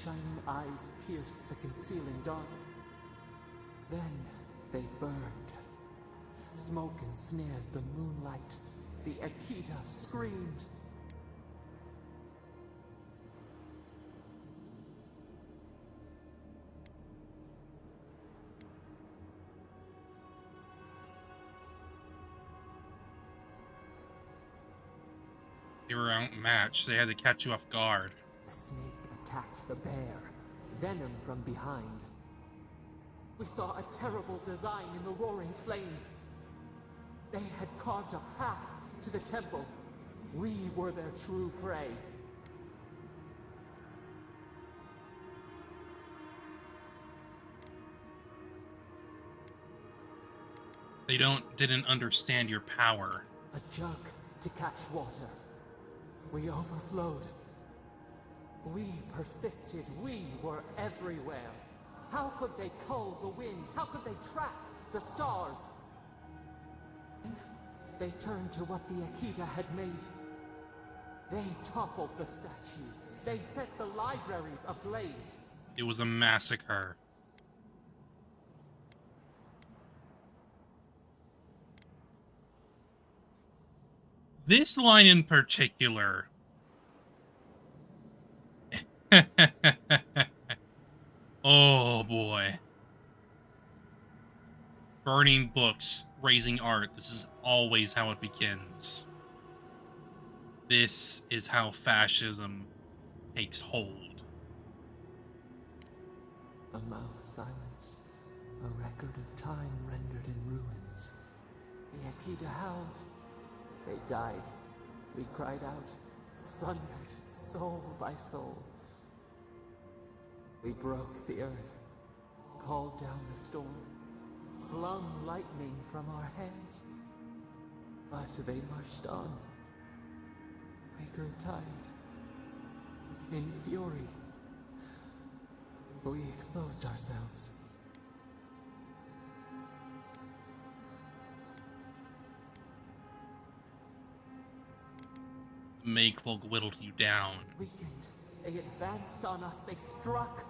Shining eyes pierced the concealing dark. Then they burned. Smoke ensnared the moonlight. The Akita screamed. They were outmatched. They had to catch you off guard. The snake attacked the bear, venom from behind. We saw a terrible design in the roaring flames. They had carved a path to the temple. We were their true prey. They didn't understand your power. A jug to catch water. We overflowed. We persisted. We were everywhere. How could they cull the wind? How could they track the stars? They turned to what the Akita had made. They toppled the statues. They set the libraries ablaze. It was a massacre. This line in particular. Oh boy. Burning books, raising art. This is always how it begins. This is how fascism takes hold. A mouth silenced. A record of time rendered in ruins. The Akita howled. They died. We cried out, sundered soul by soul. We broke the earth, called down the storm, flung lightning from our hands. But they marched on. We grew tired. In fury, we exposed ourselves. Megfolk whittled you down. Weakened, they advanced on us, they struck.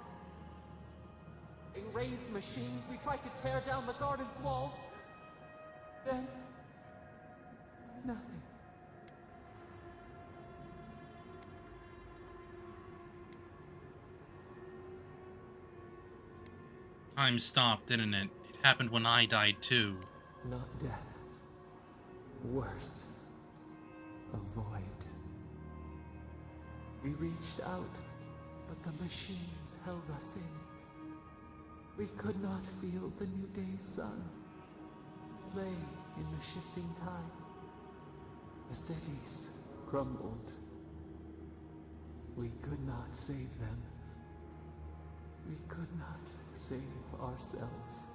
They raised machines, we tried to tear down the garden's walls. Then, nothing. Time stopped, didn't it? It happened when I died too. Not death. Worse. A void. We reached out, but the machines held us in. We could not feel the new day's sun. Lay in the shifting tide. The cities crumbled. We could not save them. We could not save ourselves.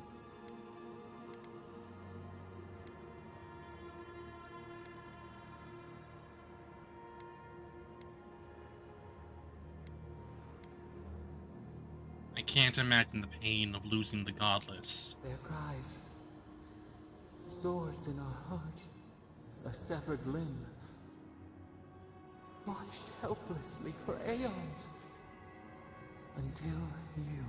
I can't imagine the pain of losing the godless. Their cries. Swords in our heart. A severed limb. Watched helplessly for aeons. Until you.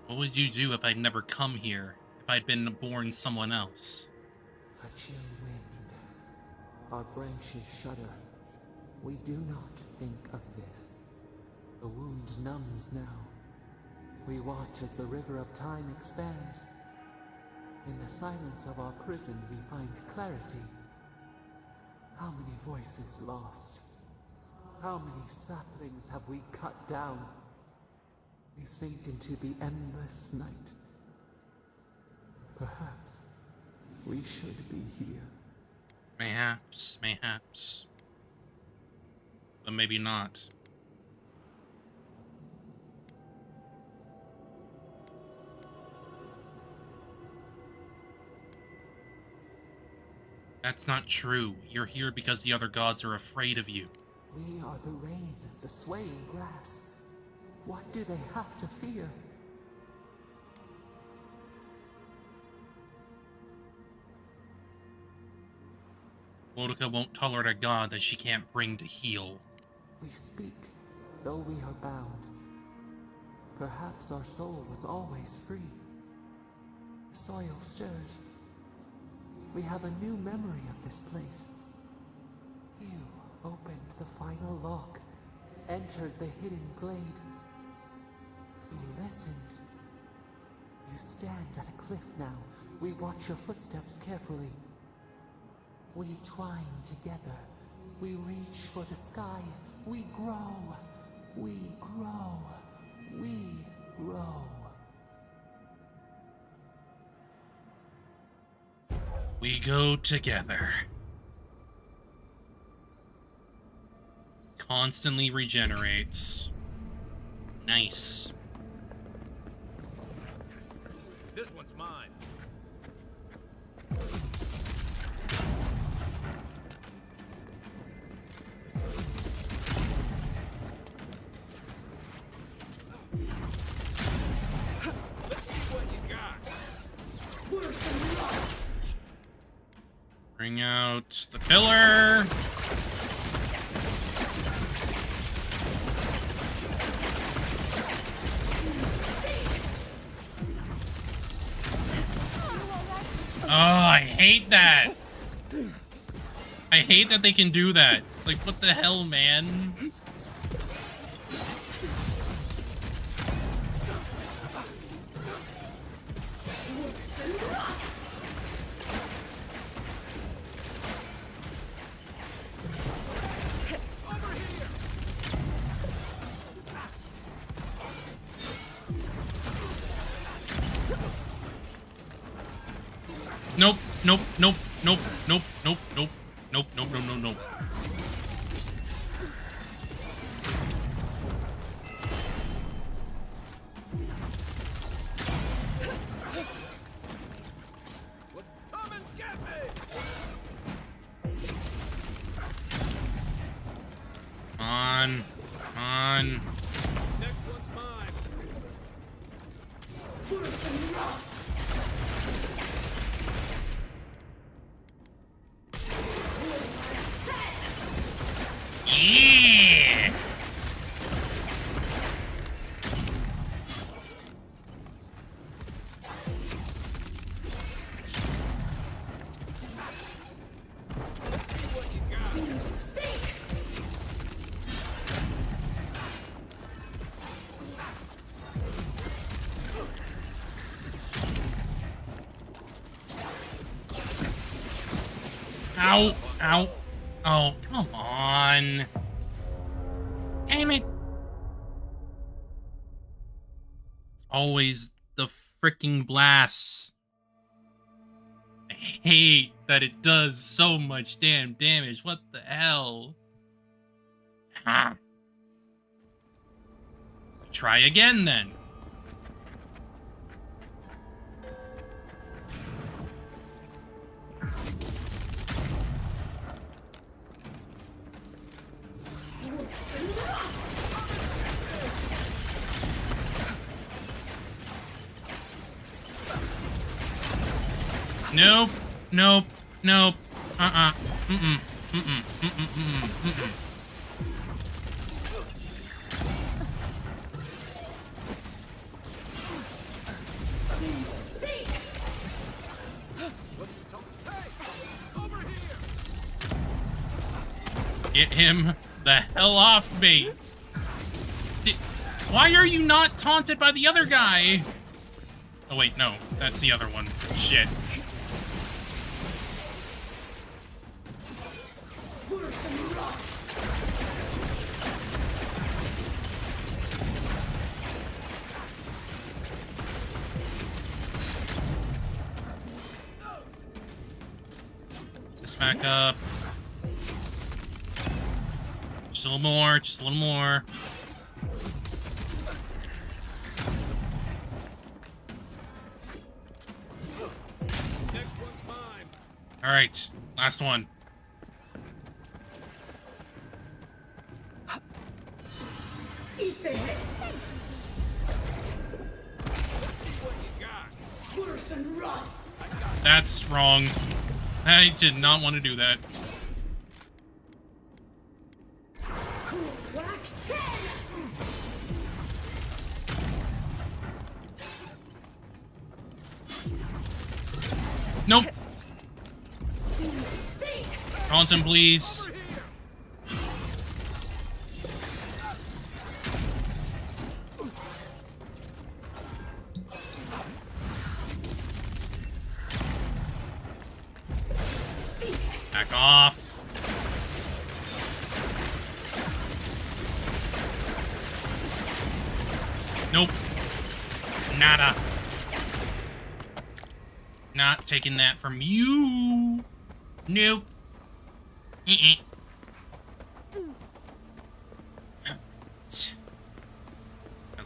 What would you do if I'd never come here? If I'd been born someone else? A chill wind. Our branches shudder. We do not think of this. The wound numbs now. We watch as the river of time expands. In the silence of our prison we find clarity. How many voices lost? How many saplings have we cut down? We sink into the endless night. Perhaps we should be here. Mayhaps, mayhaps. But maybe not. That's not true. You're here because the other gods are afraid of you. We are the rain, the swaying grass. What do they have to fear? Boudica won't tolerate a god that she can't bring to heal. We speak, though we are bound. Perhaps our soul was always free. The soil stirs. We have a new memory of this place. You opened the final lock, entered the hidden glade. You listened. You stand at a cliff now. We watch your footsteps carefully. We twine together. We reach for the sky. We grow. We grow. We grow. We go together. Constantly regenerates. Nice. This one's mine. Let's see what you got. Bring out the pillar. Oh, I hate that. I hate that they can do that. Like, what the hell, man? Nope, nope, nope, nope, nope, nope, nope, nope, nope, nope, nope, nope. Come and get me! On, on. Next one's mine. Yeah! Ow, ow. Oh, come on. Damn it. Always the freaking blasts. hate that it does so much damn damage. What the hell? Ah. Try again then. Nope. Nope. Nope. Mm-mm. Mm-mm. Mm-mm. Mm-mm. Mm-mm. Get him the hell off me. Why are you not taunted by the other guy? Oh wait, no. That's the other one. Shit. Just back up. Just a little more, just a little more. Next one's mine. All right, last one. That's wrong. I did not want to do that. Nope. Taunt him, please. Back off. Nope. Nada. Not taking that from you. Nope. Now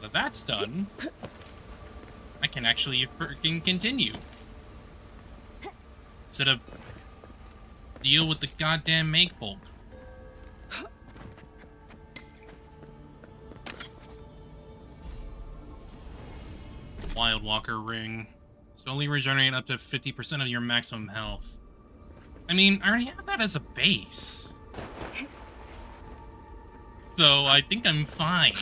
that that's done, I can actually freaking continue. Instead of deal with the goddamn Makefold. Wild Walker ring. Slowly regenerate up to 50% of your maximum health. I mean, I already have that as a base. So I think I'm fine.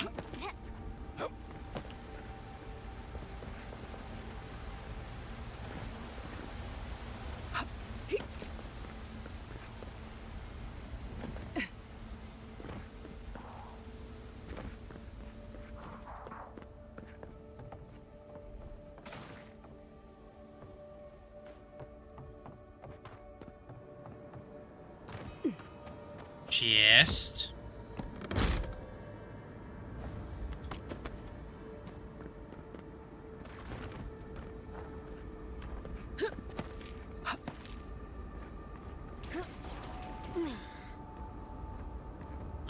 Chest.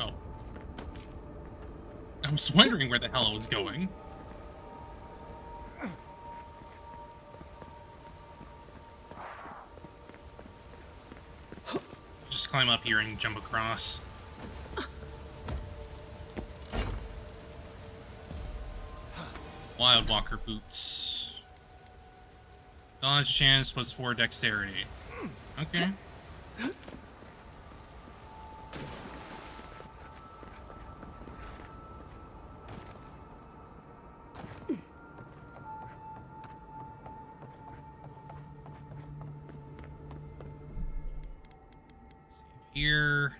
Oh. I was wondering where the hell I was going. Just climb up here and jump across. Wild Walker boots. Dodge chance plus 4 dexterity. Okay. Here.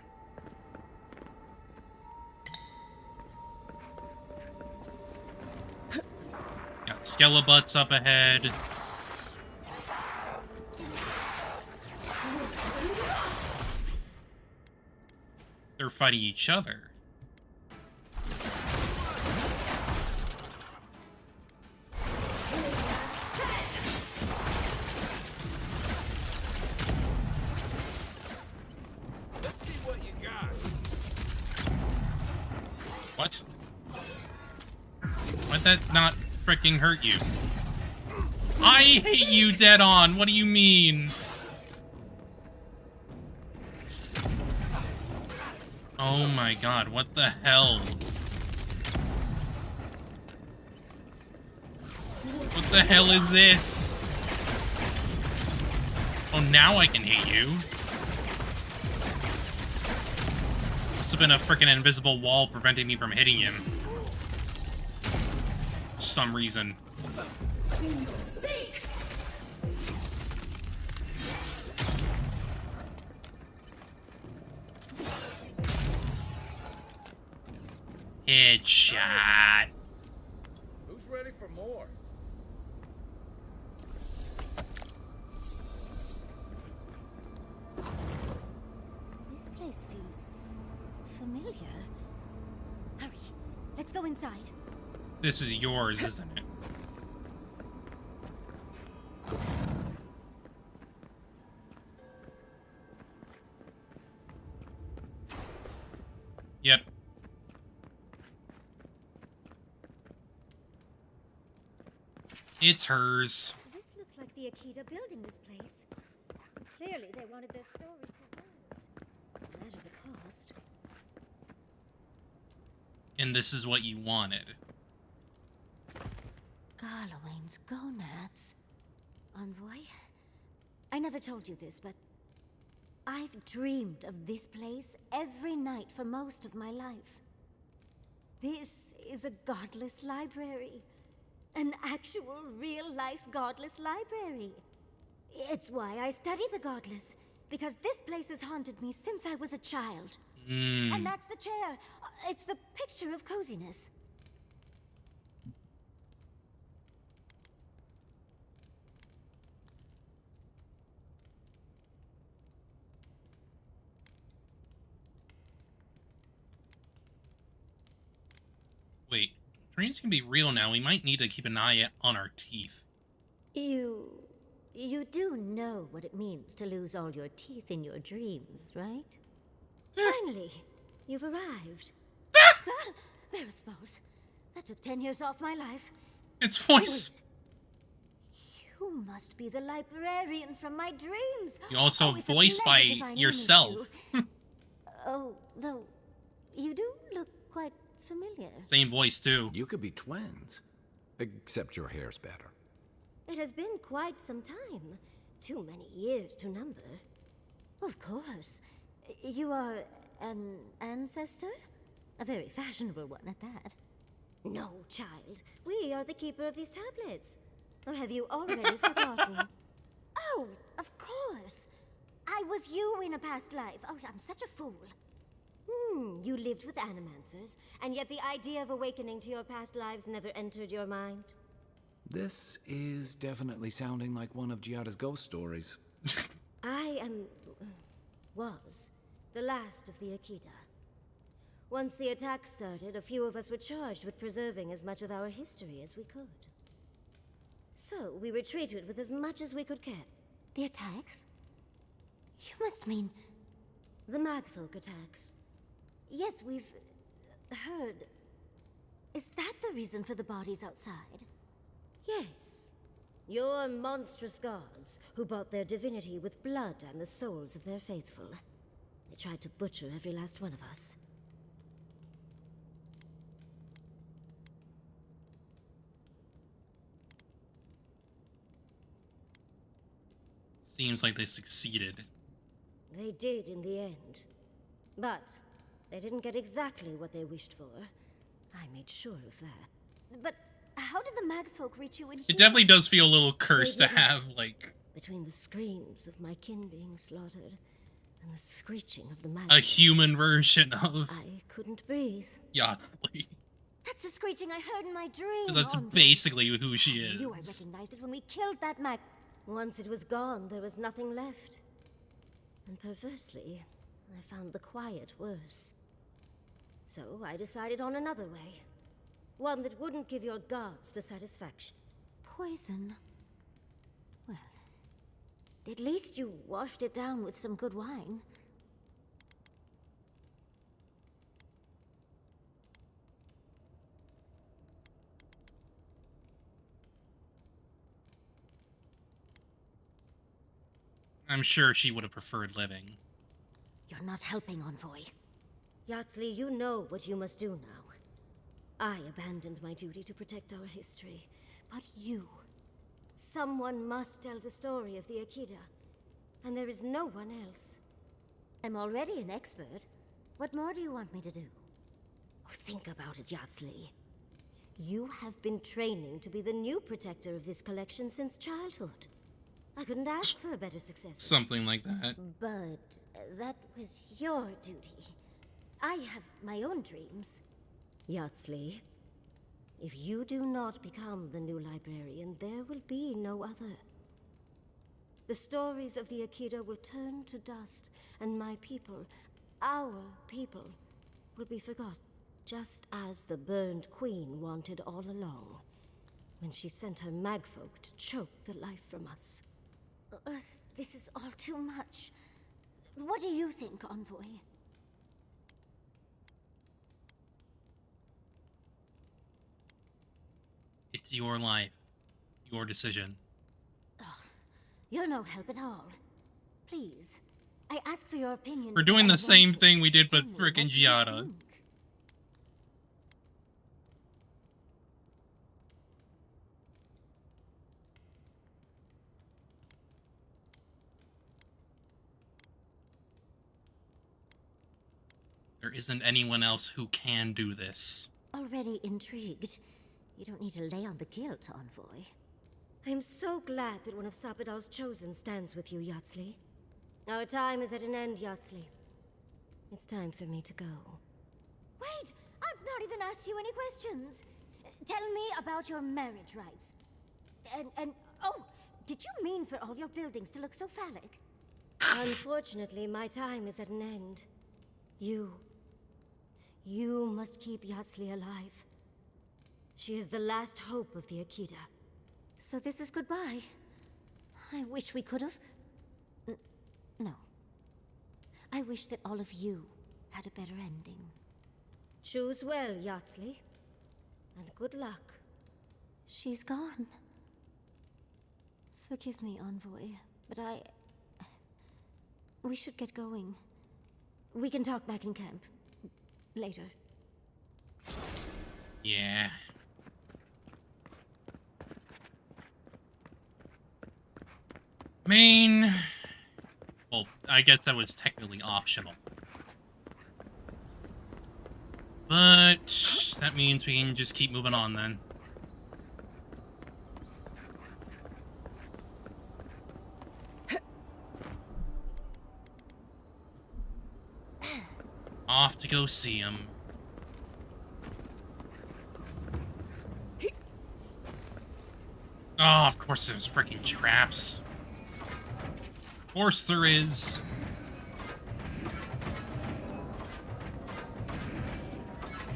Got Skelebutts up ahead. They're fighting each other. What? Why'd that not freaking hurt you? I hate you dead on. What do you mean? Oh my god, what the hell? What the hell is this? Oh, now I can hate you. Must have been a freaking invisible wall preventing me from hitting him. For some reason. Headshot. Who's ready for more? This place feels familiar. Hurry, let's go inside. This is yours, isn't it? Yep. It's hers. This looks like the Akita building this place. Clearly they wanted their story preserved. No matter the cost. And this is what you wanted. Garlawain's gonads. Envoy? I never told you this, but I've dreamed of this place every night for most of my life. This is a godless library. An actual, real-life godless library. It's why I study the godless, because this place has haunted me since I was a child. And that's the chair. It's the picture of coziness. Wait, dreams can be real now. We might need to keep an eye on our teeth. You do know what it means to lose all your teeth in your dreams, right? Finally, you've arrived. There it's Bose. That took 10 years off my life. Its voice. You must be the librarian from my dreams. You also it's a voiced by pleasure to finally meet yourself. you. Oh, though, you do look quite familiar. Same voice, too. You could be twins. Except your hair's better. It has been quite some time. Too many years to number. Of course. You are an ancestor? A very fashionable one at that. No, child. We are the keeper of these tablets. Or have you already forgotten? Oh, of course. I was you in a past life. Oh, I'm such a fool. You lived with animancers, and yet the idea of awakening to your past lives never entered your mind. This is definitely sounding like one of Giada's ghost stories. I was the last of the Akita. Once the attack started, a few of us were charged with preserving as much of our history as we could. So we retreated with as much as we could get. The attacks? You must mean the Magfolk attacks. Yes, we've heard. Is that the reason for the bodies outside? Yes. Your monstrous gods, who bought their divinity with blood and the souls of their faithful. They tried to butcher every last one of us. Seems like they succeeded. They did in the end. But they didn't get exactly what they wished for. I made sure of that. But how did the Magfolk reach you in here? It definitely does feel a little cursed to have, like... Between the screams of my kin being slaughtered and the screeching of the Magfolk. A human version of... I couldn't breathe. Yardley. That's the screeching I heard in my dream. That's basically who she is. I knew I recognized it when we killed that Mag... Once it was gone, there was nothing left. And perversely, I found the quiet worse. So I decided on another way. One that wouldn't give your gods the satisfaction. Poison? Well, at least you washed it down with some good wine. I'm sure she would have preferred living. You're not helping, Envoy. Yardley, you know what you must do now. I abandoned my duty to protect our history, but you... Someone must tell the story of the Akida, and there is no one else. I'm already an expert. What more do you want me to do? Oh, think about it, Yardley. You have been training to be the new protector of this collection since childhood. I couldn't ask for a better successor. Something like that. But that was your duty. I have my own dreams. Yardley, if you do not become the new librarian, there will be no other. The stories of the Akida will turn to dust, and my people, our people, will be forgotten, just as the burned queen wanted all along, when she sent her magfolk to choke the life from us. This is all too much. What do you think, Envoy? It's your life. Your decision. You're no help at all. Please, I ask for your opinion. We're doing the same thing we did with frickin' Giada. There isn't anyone else who can do this. Already intrigued? You don't need to lay on the guilt, Envoy. I am so glad that one of Sappadal's chosen stands with you, Yardley. Our time is at an end, Yardley. It's time for me to go. Wait! I've not even asked you any questions! Tell me about your marriage rights. And oh, did you mean for all your buildings to look so phallic? Unfortunately, my time is at an end. You must keep Yardley alive. She is the last hope of the Akida. So this is goodbye. I wish we could have... No. I wish that all of you had a better ending. Choose well, Yardley. And good luck. She's gone. Forgive me, Envoy, but we should get going. We can talk back in camp. Later. Yeah. Well, I guess that was technically optional. But that means we can just keep moving on then. Off to go see him. Oh, of course there's freaking traps. Of course there is.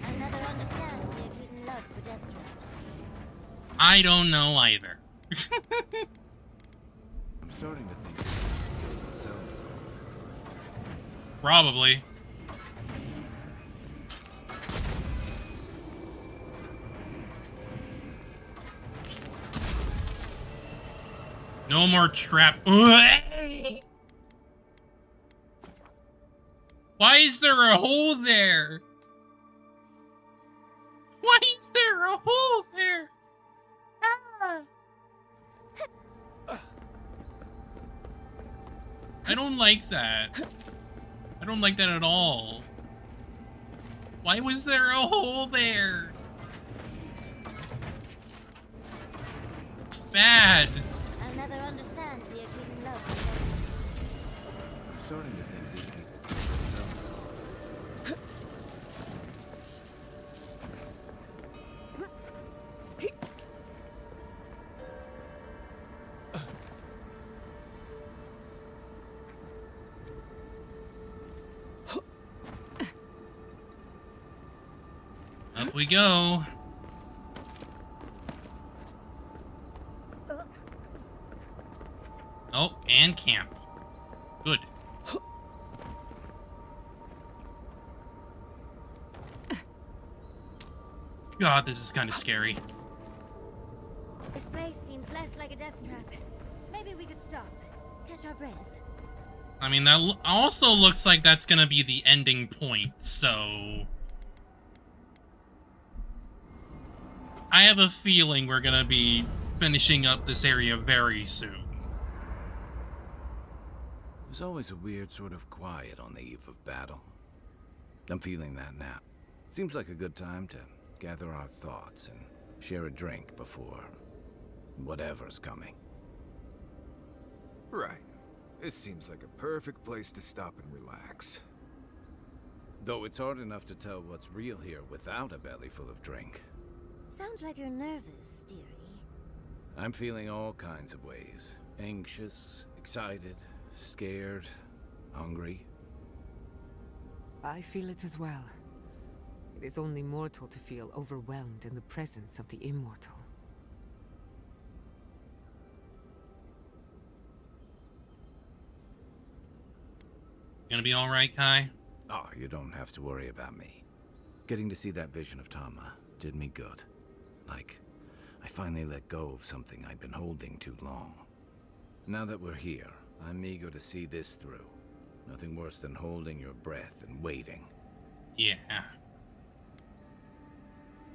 I never understand the hidden love for death traps. I don't know either. I'm starting to think themselves. Probably. No more trap. Why is there a hole there? Why is there a hole there? I don't like that. I don't like that at all. Why was there a hole there? Bad. I'll never understand the hidden love. I'm starting to think these people themselves. Up we go. Oh, and camp. Good. God, this is kind of scary. This place seems less like a death trap. Maybe we could stop. catch our breath. I mean, that also looks like that's gonna be the ending point, so... I have a feeling we're gonna be finishing up this area very soon. There's always a weird sort of quiet on the eve of battle. I'm feeling that now. Seems like a good time to gather our thoughts and share a drink before whatever's coming. Right. This seems like a perfect place to stop and relax. Though it's hard enough to tell what's real here without a belly full of drink. Sounds like you're nervous, dearie. I'm feeling all kinds of ways. Anxious, excited, scared, hungry. I feel it as well. It is only mortal to feel overwhelmed in the presence of the immortal. Gonna be alright, Kai? Oh, you don't have to worry about me. Getting to see that vision of Tama did me good. Like, I finally let go of something I'd been holding too long. Now that we're here, I'm eager to see this through. Nothing worse than holding your breath and waiting. Yeah. At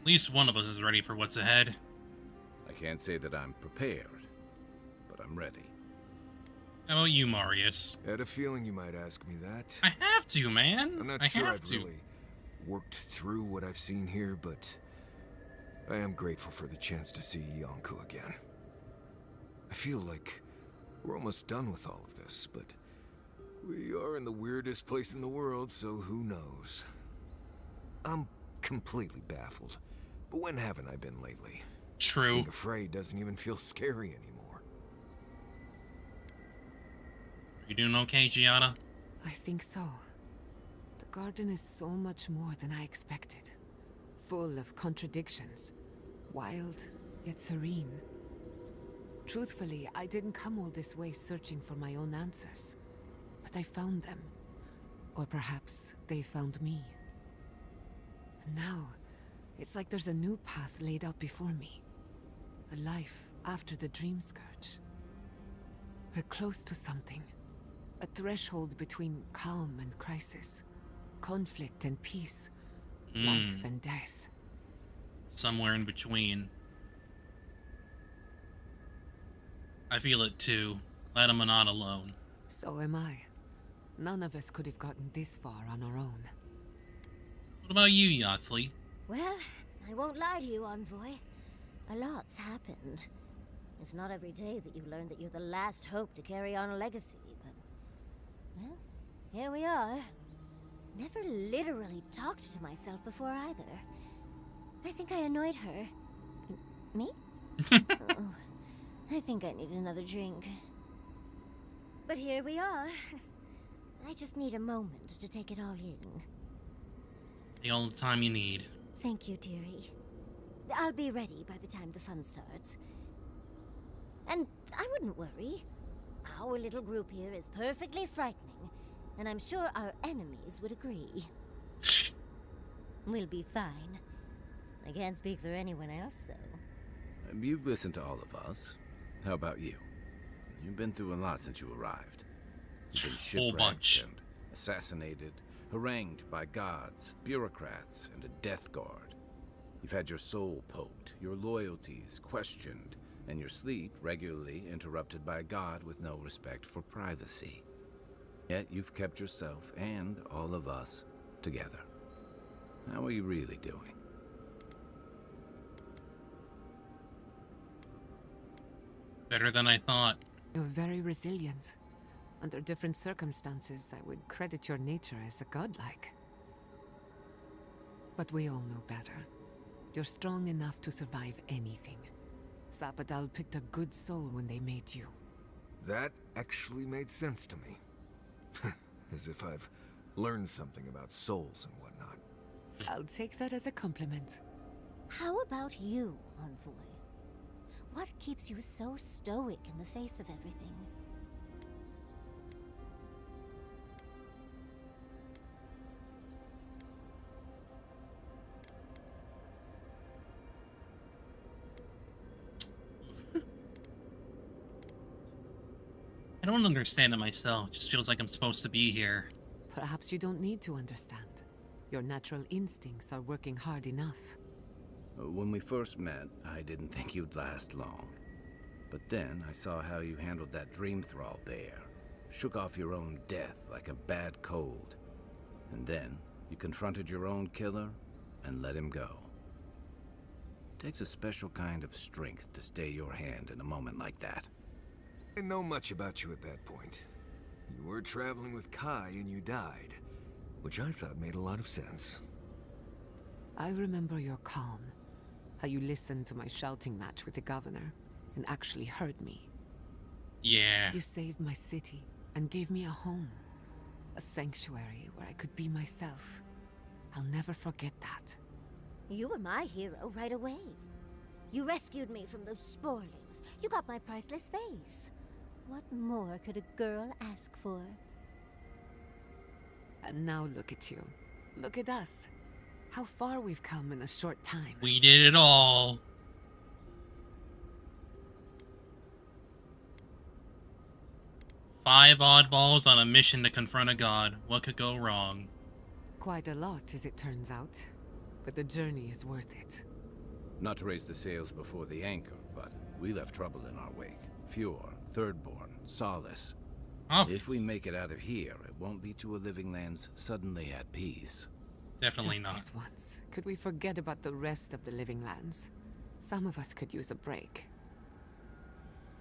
least one of us is ready for what's ahead. I can't say that I'm prepared, but I'm ready. How about you, Marius? I had a feeling you might ask me that. I have to, man. I'm not I sure have I've to. really worked through what I've seen here, but I am grateful for the chance to see Yonku again. I feel like we're almost done with all of this, but we are in the weirdest place in the world, so who knows? I'm completely baffled. But when haven't I been lately? True. Being afraid doesn't even feel scary anymore. You doing okay, Giada? I think so. The garden is so much more than I expected. Full of contradictions. Wild, yet serene. Truthfully, I didn't come all this way searching for my own answers. But I found them. Or perhaps they found me. And now, it's like there's a new path laid out before me. A life after the dream scourge. We're close to something. A threshold between calm and crisis. Conflict and peace. Life and death. Somewhere in between. I feel it too. Glad I'm not alone. So am I. None of us could have gotten this far on our own. What about you, Yatsley? Well, I won't lie to you, Envoy. A lot's happened. It's not every day that you learn that you're the last hope to carry on a legacy, but... well, here we are. Never literally talked to myself before either. I think I annoyed her. Me? Oh, I think I need another drink. But here we are. I just need a moment to take it all in. The only time you need. Thank you, dearie. I'll be ready by the time the fun starts. And I wouldn't worry. Our little group here is perfectly frightening, and I'm sure our enemies would agree. We'll be fine. I can't speak for anyone else, though. You've listened to all of us. How about you? You've been through a lot since you arrived. You've been shipwrecked and assassinated, harangued by gods, bureaucrats, and a death guard. You've had your soul poked, your loyalties questioned, and your sleep regularly interrupted by a god with no respect for privacy. Yet you've kept yourself and all of us together. How are you really doing? Better than I thought. You're very resilient. Under different circumstances, I would credit your nature as a godlike. But we all know better. You're strong enough to survive anything. Sapadal picked a good soul when they made you. That actually made sense to me. As if I've learned something about souls and whatnot. I'll take that as a compliment. How about you, Envoy? What keeps you so stoic in the face of everything? I don't understand it myself. It just feels like I'm supposed to be here. Perhaps you don't need to understand. Your natural instincts are working hard enough. When we first met, I didn't think you'd last long. But then I saw how you handled that dream thrall there. Shook off your own death like a bad cold. And then you confronted your own killer and let him go. It takes a special kind of strength to stay your hand in a moment like that. I didn't know much about you at that point. You were traveling with Kai and you died, which I thought made a lot of sense. I remember your calm, how you listened to my shouting match with the governor and actually heard me. Yeah. You saved my city and gave me a home, a sanctuary where I could be myself. I'll never forget that. You were my hero right away. You rescued me from those sporelings. You got my priceless face. What more could a girl ask for? And now look at you. Look at us. How far we've come in a short time. We did it all. Five oddballs on a mission to confront a god. What could go wrong? Quite a lot, as it turns out. But the journey is worth it. Not to raise the sails before the anchor, but we left trouble in our wake. Fjord, Thirdborn, Solace. Obvious. If we make it out of here, it won't be to a living lands suddenly at peace. Definitely Just not. this once. Could we forget about the rest of the living lands? Some of us could use a break.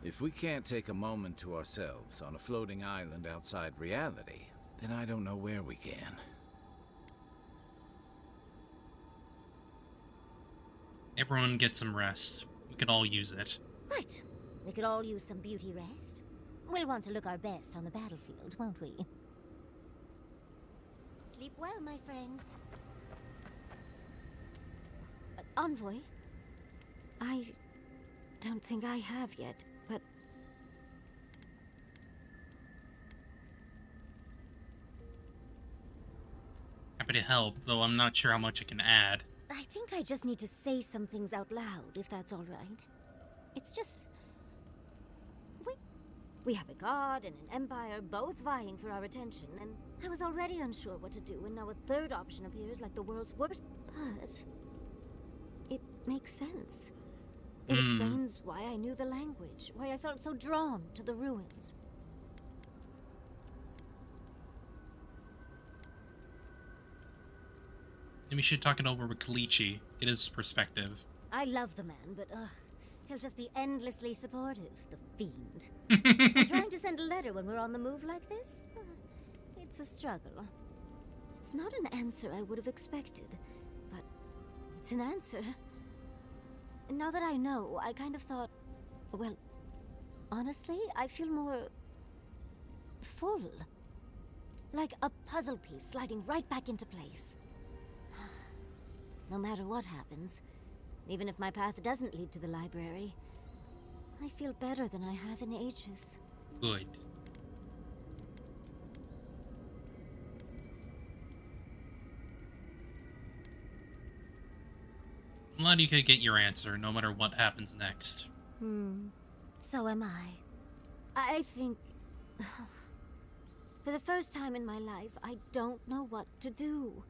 If we can't take a moment to ourselves on a floating island outside reality, then I don't know where we can. Everyone get some rest. We could all use it. Right. We could all use some beauty rest. We'll want to look our best on the battlefield, won't we? Sleep well, my friends. Envoy? I don't think I have yet, but... Happy to help, though I'm not sure how much I can add. I think I just need to say some things out loud, if that's all right. It's just... We have a god and an empire both vying for our attention, and I was already unsure what to do, and now a third option appears like the world's worst. But... it makes sense. It explains why I knew the language, why I felt so drawn to the ruins. Maybe we should talk it over with Kalichi, get his perspective. I love the man, but he'll just be endlessly supportive, the fiend. And trying to send a letter when we're on the move like this? It's a struggle. It's not an answer I would have expected, but it's an answer. And now that I know, I kind of thought, well, honestly, I feel more... full. Like a puzzle piece sliding right back into place. No matter what happens, even if my path doesn't lead to the library, I feel better than I have in ages. Good. I'm glad you could get your answer, no matter what happens next. So am I. I think... for the first time in my life, I don't know what to do.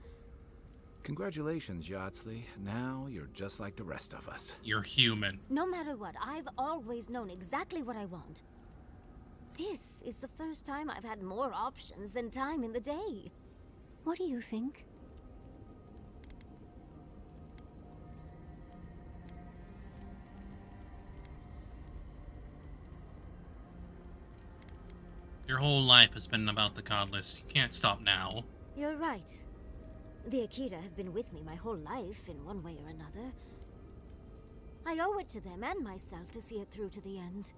Congratulations, Yardsley. Now you're just like the rest of us. You're human. No matter what, I've always known exactly what I want. This is the first time I've had more options than time in the day. What do you think? Your whole life has been about the godless. You can't stop now. You're right. The Akira have been with me my whole life, in one way or another. I owe it to them and myself to see it through to the end.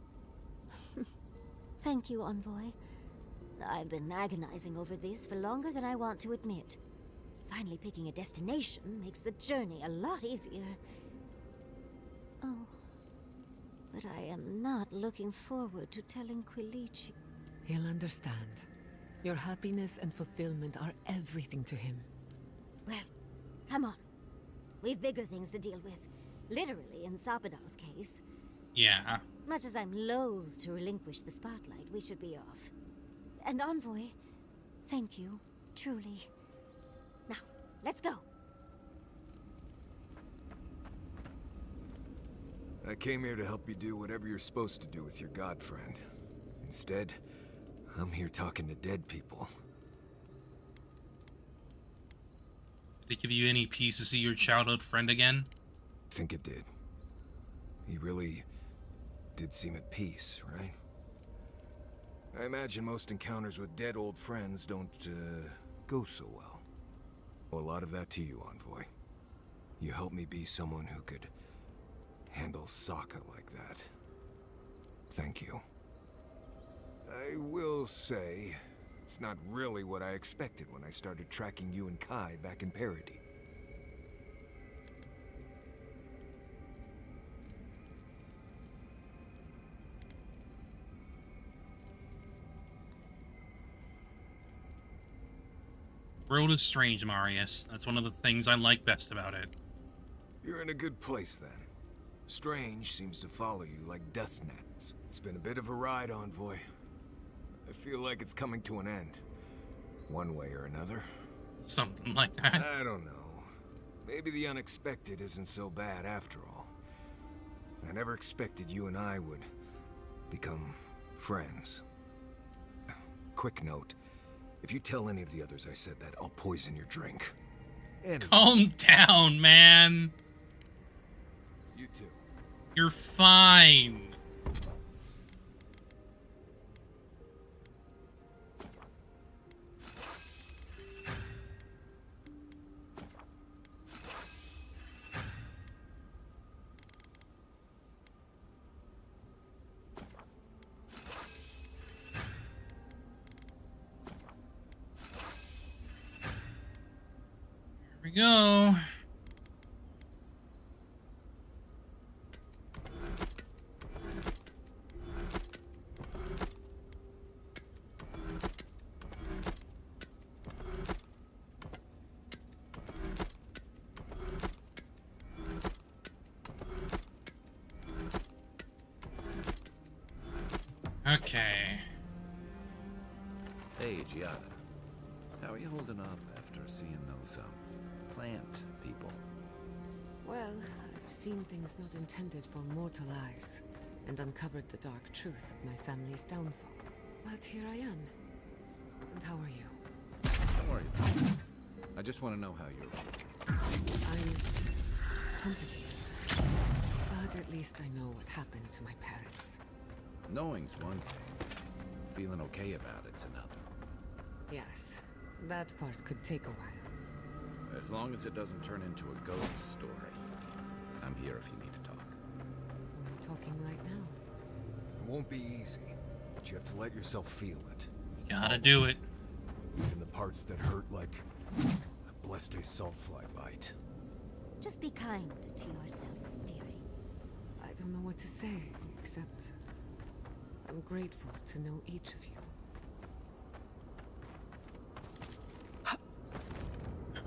Thank you, Envoy. I've been agonizing over this for longer than I want to admit. Finally picking a destination makes the journey a lot easier. Oh, but I am not looking forward to telling Quilici. He'll understand. Your happiness and fulfillment are everything to him. Well, come on. We've bigger things to deal with. Literally, in Sapadal's case. Yeah. Much as I'm loath to relinquish the spotlight, we should be off. And Envoy, thank you, truly. Now, let's go. I came here to help you do whatever you're supposed to do with your god friend. Instead, I'm here talking to dead people. Did it give you any peace to see your childhood friend again? I think it did. He really did seem at peace, right? I imagine most encounters with dead old friends don't, go so well. Well, a lot of that to you, Envoy. You helped me be someone who could handle Sokka like that. Thank you. I will say, it's not really what I expected when I started tracking you and Kai back in Parody. World is strange, Marius. That's one of the things I like best about it. You're in a good place, then. Strange seems to follow you like dust gnats. It's been a bit of a ride, Envoy. I feel like it's coming to an end. One way or another. Something like that. I don't know. Maybe the unexpected isn't so bad after all. I never expected you and I would become friends. Quick note. If you tell any of the others I said that, I'll poison your drink. Calm down, man. You too. You're fine. Here we go. Okay. Hey, Giada. How are you holding up after seeing those, plant people? Well, I've seen things not intended for mortal eyes, and uncovered the dark truth of my family's downfall. But here I am. And how are you? Don't worry about it. I just want to know how you're... I'm complicated. But at least I know what happened to my parents. Knowing's one thing. Feeling okay about it's another. Yes, that part could take a while. As long as it doesn't turn into a ghost story. I'm here if you need to talk. We're talking right now. It won't be easy, but you have to let yourself feel it. Gotta do it. Even the parts that hurt, like a blessed saltfly bite. Just be kind to yourself, dearie. I don't know what to say, except I'm grateful to know each of you.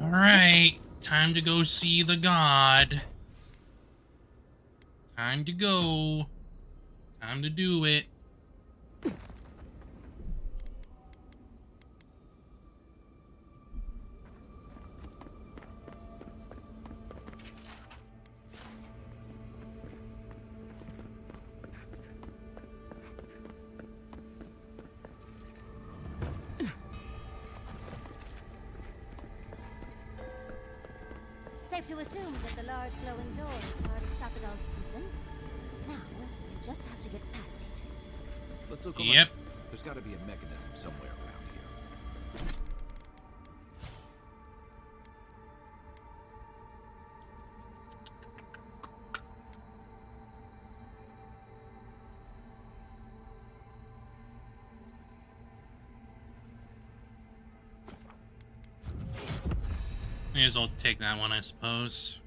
Alright, time to go see the god. Time to go. Time to do it. Safe to assume that the large glowing door is part of Sappadal's prison. Now, we just have to get past it. Let's look Yep. around. There's got to be a mechanism somewhere around here. May as well take that one, I suppose.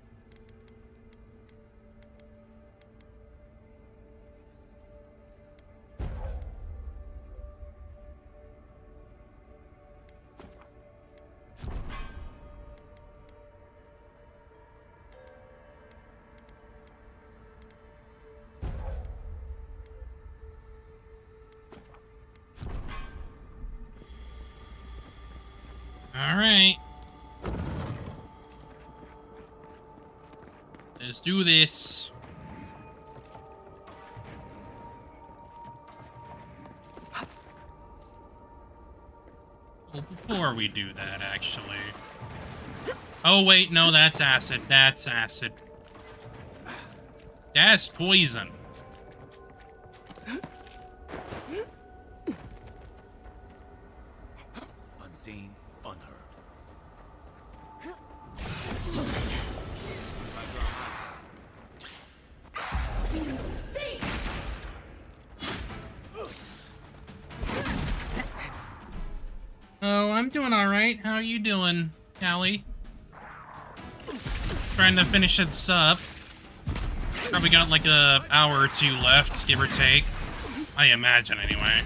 Alright. Let's do this. Well, before we do that, actually. Oh, wait, no, that's acid. That's acid. That's poison. Unseen, unheard. Oh, I'm doing alright. How are you doing, Callie? Trying to finish this up. Probably got like a hour or two left, give or take. I imagine, anyway.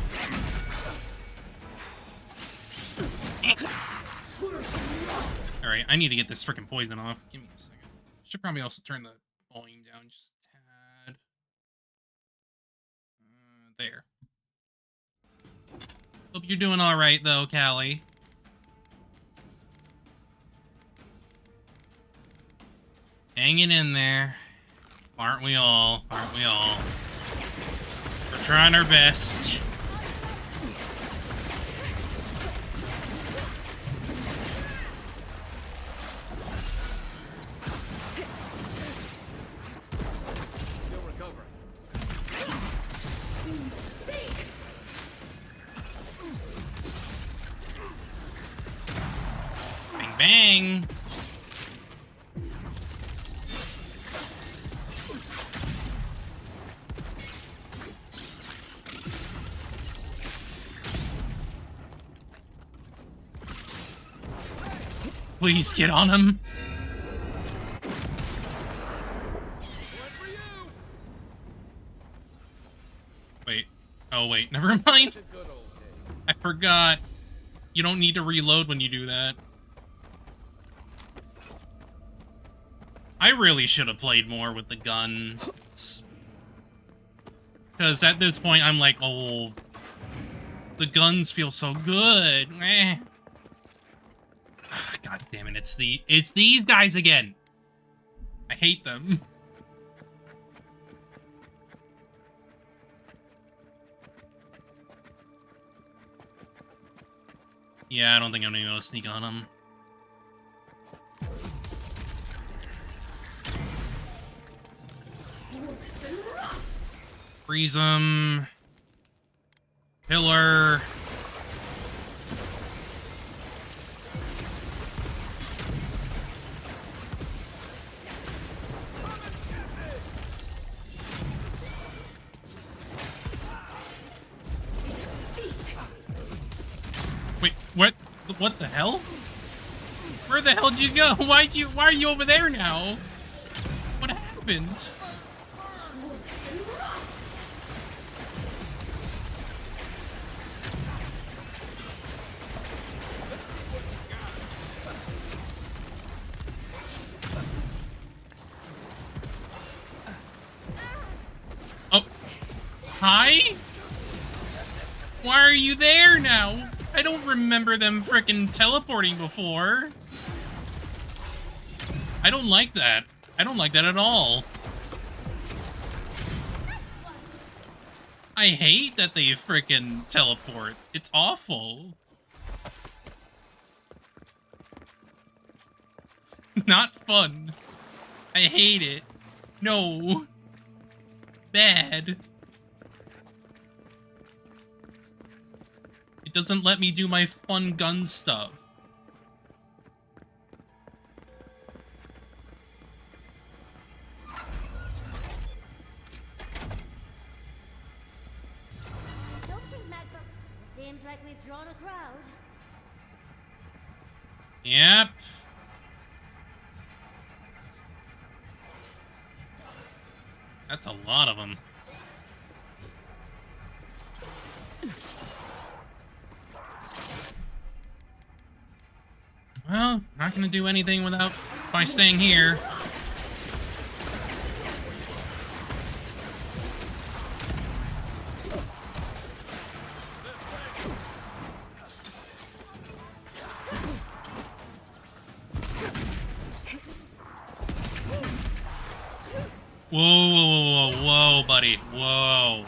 Alright, I need to get this freaking poison off. Give me a second. Should probably also turn the volume down just a tad. There. Hope you're doing alright, though, Callie. Hanging in there. Aren't we all? Aren't we all? We're trying our best. Still recovering. Bang, bang. Please get on him. Wait. Oh, wait. Never mind. I forgot. You don't need to reload when you do that. I really should have played more with the guns. Because at this point, I'm like, oh, the guns feel so good. Eh. God damn it, it's these guys again. I hate them. Yeah, I don't think I'm gonna be able to sneak on them. Freeze them. Pillar. Wait, what the hell? Where the hell did you go? Why are you over there now? What happened? Oh. Hi? Why are you there now? I don't remember them frickin' teleporting before. I don't like that. I don't like that at all. I hate that they frickin' teleport. It's awful. Not fun. I hate it. No. Bad. It doesn't let me do my fun gun stuff. Don't think, Magpul. Seems like we've drawn a crowd. Yep. That's a lot of them. Well, not gonna do anything without by staying here. Whoa, whoa, whoa, whoa, whoa, buddy. Whoa.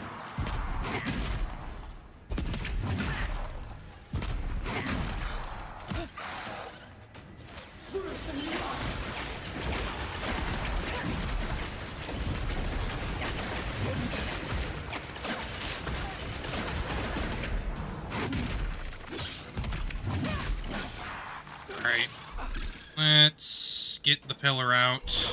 Alright. Let's get the pillar out.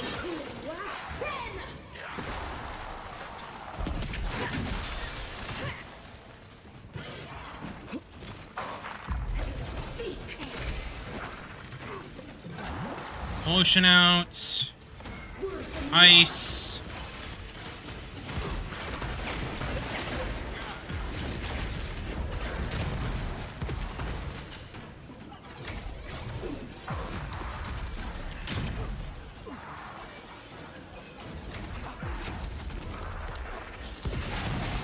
Potion out. Ice.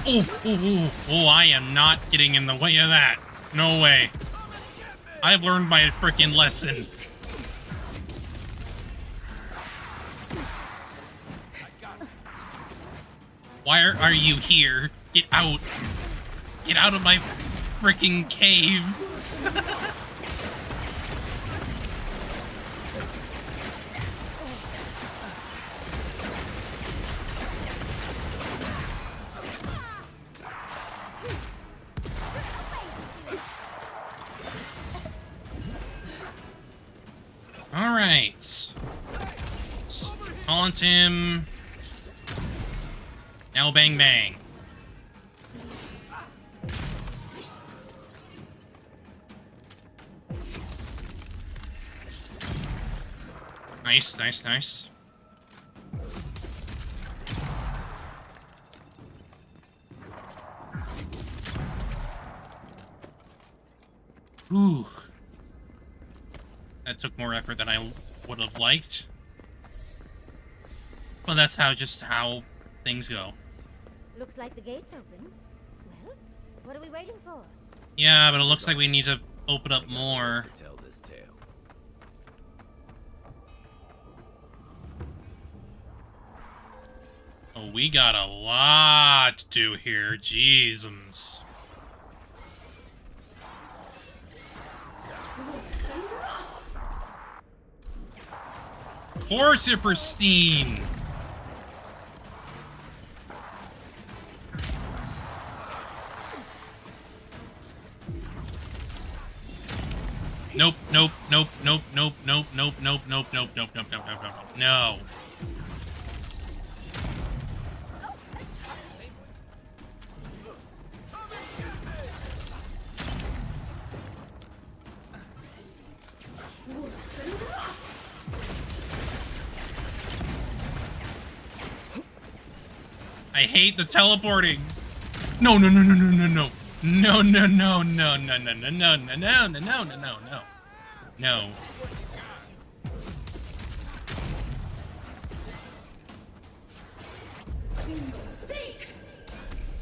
Oh, I am not getting in the way of that. No way. I've learned my freaking lesson. Why are you here? Get out. Get out of my freaking cave. Alright. Taunt him. Now bang bang. Nice, nice, nice. Ooh. That took more effort than I would have liked. Well, that's how things go. Looks like the gate's open. Well, what are we waiting for? Yeah, but it looks like we need to open up more. To tell this tale. Oh, we got a lot to do here. Jeezums. Of course you're pristine. Nope, nope, nope, nope, nope, nope, nope, nope, nope, nope, nope, nope, nope, nope, nope, no. I hate the teleporting. No, no, no, no, no, no, no. No, no, no, no, no, no, no, no, no, no, no, no, no, no, no. No.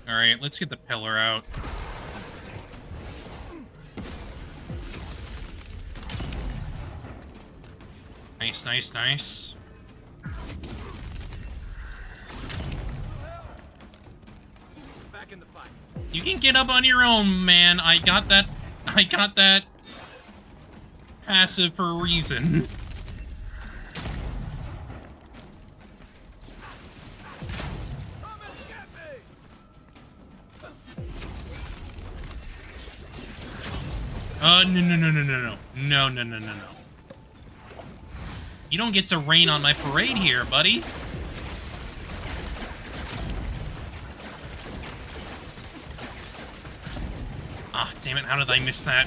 Alright, let's get the pillar out. Nice, nice, nice. Back in the fight. You can get up on your own, man. I got that passive for a reason. No, no, no, no, no, no. No, no, no, no, no. You don't get to rain on my parade here, buddy. Ah, damn it, how did I miss that?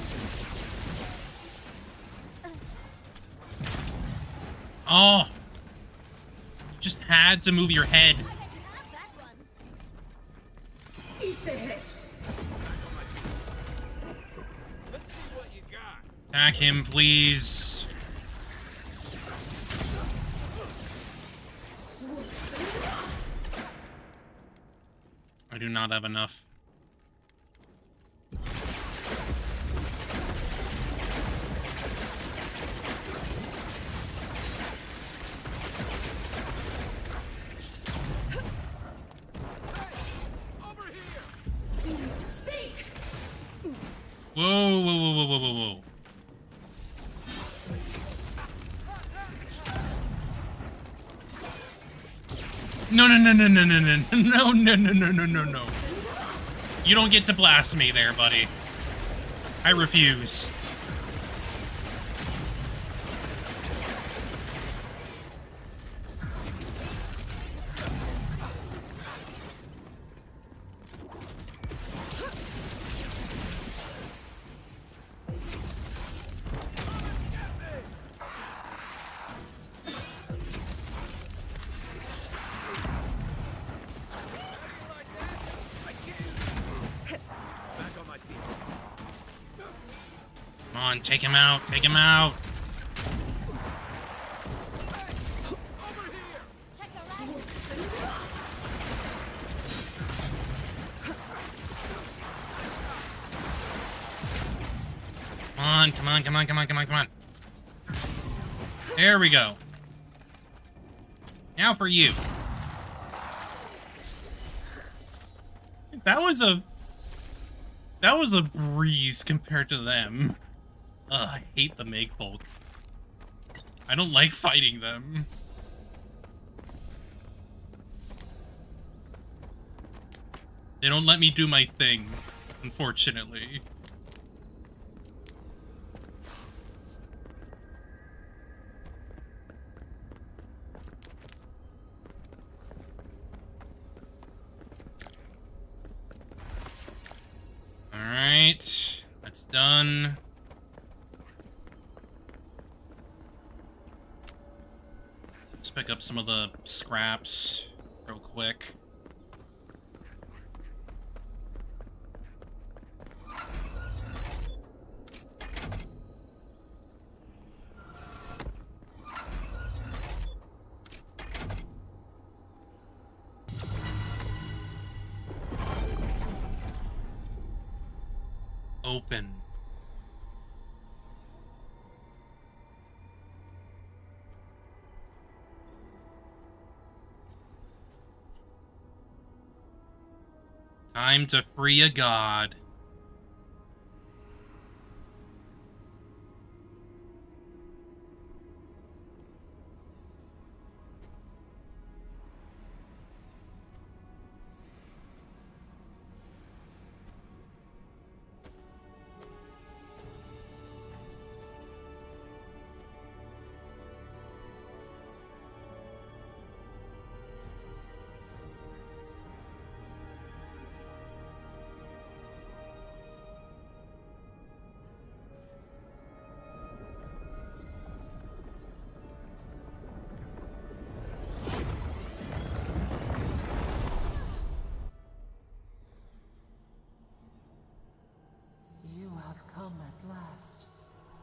Oh! Just had to move your head. Attack him, please. I do not have enough. No, no, no, no, no, no, no, no, no, no, no, no, no, no. You don't get to blast me there, buddy. I refuse. Come on, take him out, take him out. Come on, come on, come on, come on, come on, come on. There we go. Now for you. That was a breeze compared to them. Ugh, I hate the Make folk. I don't like fighting them. They don't let me do my thing, unfortunately. Alright, that's done. Let's pick up some of the scraps real quick. Open. Time to free a god.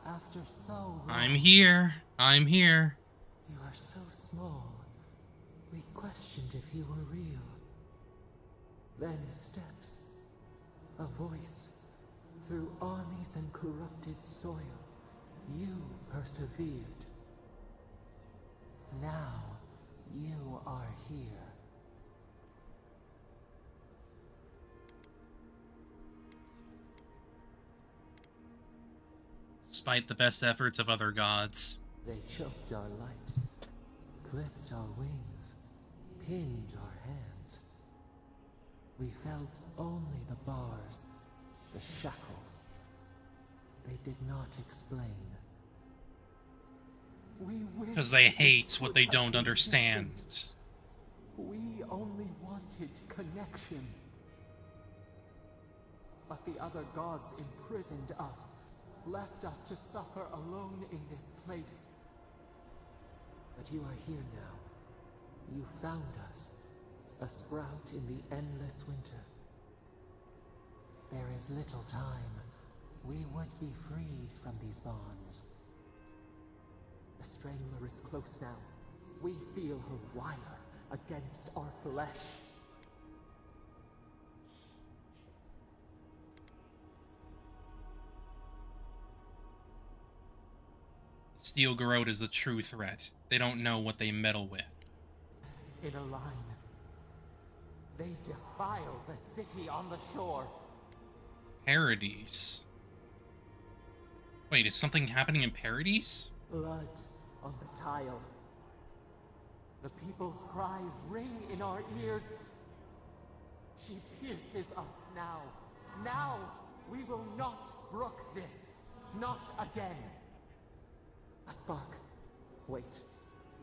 After so long. I'm here. I'm here. You are so small. We questioned if you were real. Then steps. A voice. Through armies and corrupted soil. You persevered. Now, you are here. Despite the best efforts of other gods. They choked our light, clipped our wings, pinned our hands. We felt only the bars, the shackles. They did not explain. Because they hate what they don't understand. We only wanted connection. But the other gods imprisoned us. Left us to suffer alone in this place. But you are here now. You found us. A sprout in the endless winter. There is little time. We would be freed from these bonds. The Strangler is close now. We feel her wire against our flesh. Steel Garrote is the true threat. They don't know what they meddle with. In a line. They defile the city on the shore. Paradise. Wait, is something happening in Paradise? Blood on the tile. The people's cries ring in our ears. She pierces us now. Now, we will not brook this. Not again. A spark. Wait.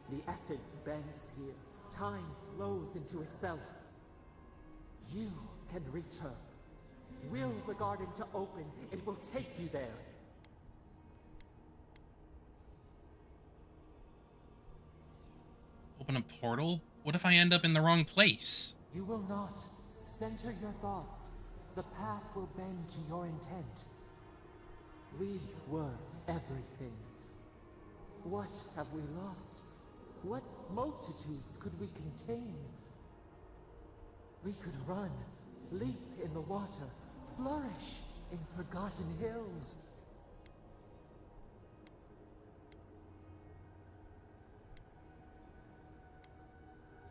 The essence bends here. Time flows into itself. You can reach her. Will the garden to open, it will take you there. Open a portal? What if I end up in the wrong place? You will not. Center your thoughts. The path will bend to your intent. We were everything. What have we lost? What multitudes could we contain? We could run, leap in the water, flourish in forgotten hills.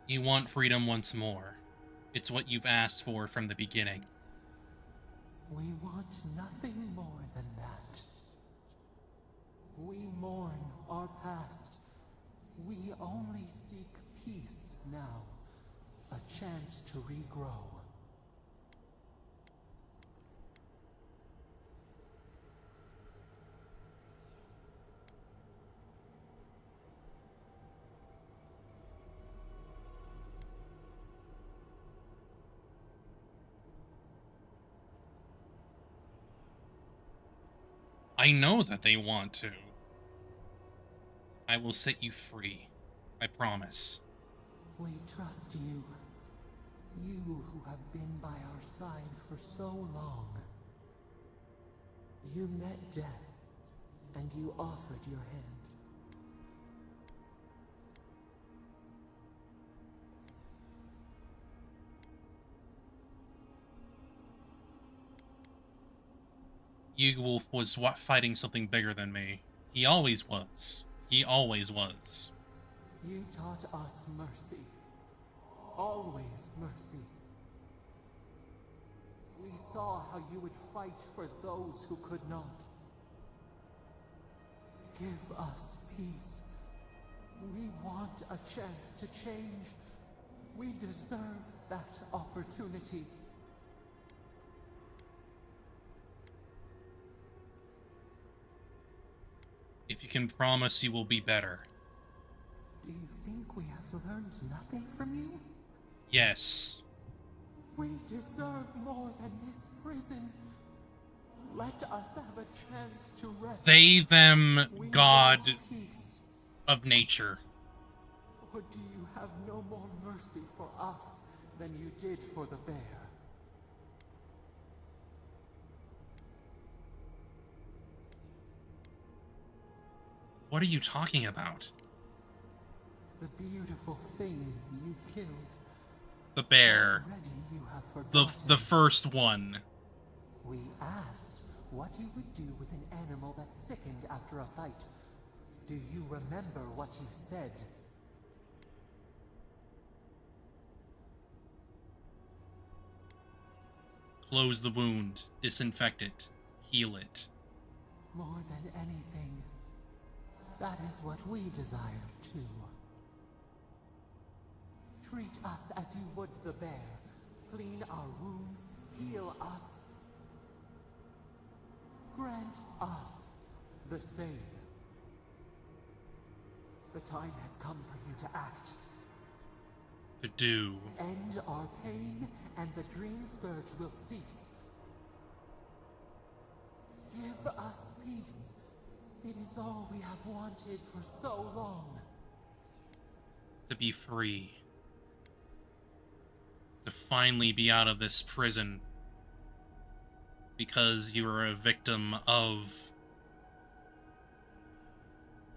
You want freedom once more. It's what you've asked for from the beginning. We want nothing more than that. We mourn our past. We only seek peace now. A chance to regrow. I know that they want to. I will set you free. I promise. We trust you. You who have been by our side for so long. You met death, and you offered your hand. Yugwolf was fighting something bigger than me. He always was. He always was. You taught us mercy. Always mercy. We saw how you would fight for those who could not. Give us peace. We want a chance to change. We deserve that opportunity. If you can promise you will be better. Do you think we have learned nothing from you? Yes. We deserve more than this prison. Let us have a chance to rest. They, them, God of nature. Or do you have no more mercy for us than you did for the bear? What are you talking about? The beautiful thing you killed. The bear. Already you have The first one. We asked what you would do with an animal that sickened after a fight. Do you remember what you said? Close the wound. Disinfect it. Heal it. More than anything, that is what we desire too. Treat us as you would the bear. Clean our wounds, heal us. Grant us the same. The time has come for you to act. To do. End our pain, and the dream scourge will cease. Give us peace. It is all we have wanted for so long. To be free. To finally be out of this prison. Because you are a victim of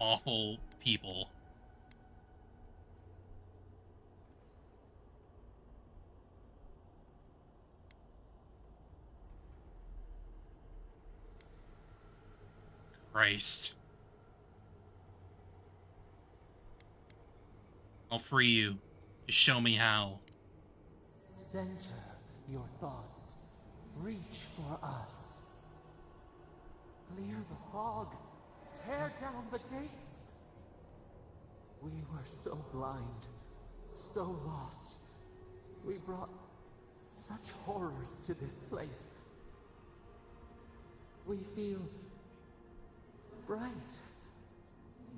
awful people. Christ. I'll free you. Just show me how. Center your thoughts. Reach for us. Clear the fog. Tear down the gates. We were so blind. so lost. We brought such horrors to this place. We feel bright.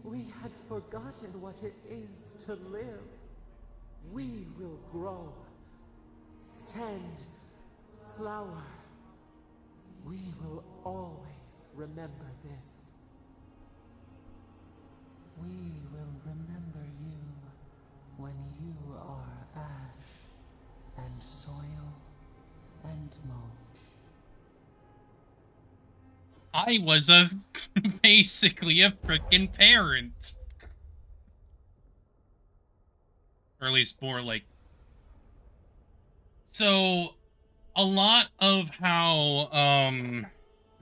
We had forgotten what it is to live. We will grow, tend, flower. We will always remember this. We will remember you when you are ash and soil and mulch. I was basically a freaking parent. Or at least more like... So, a lot of how,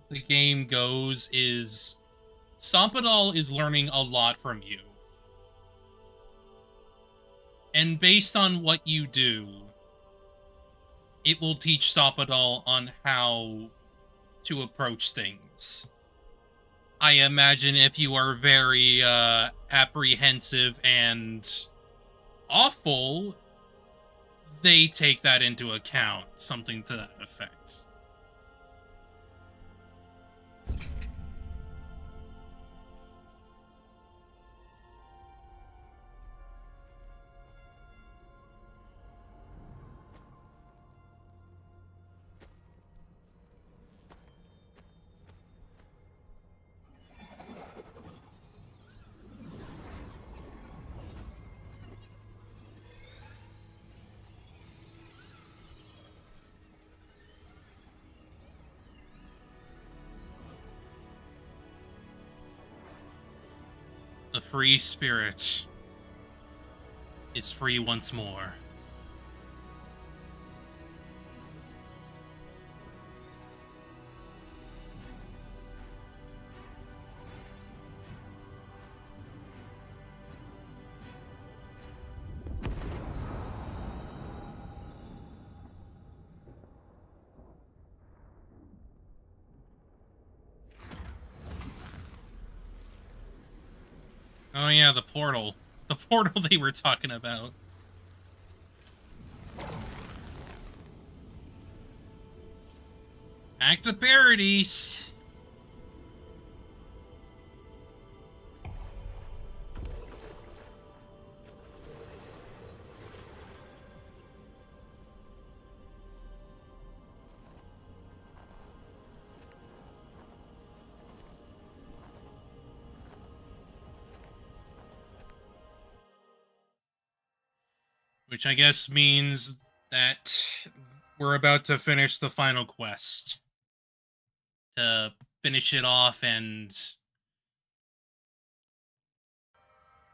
the game goes is... Sampadal is learning a lot from you. And based on what you do, it will teach Sampadal on how to approach things. I imagine if you are very apprehensive and awful, they take that into account, something to that effect. The free spirit is free once more. Oh yeah, the portal. The portal they were talking about. Act of Parodies. Which I guess means that we're about to finish the final quest. To finish it off and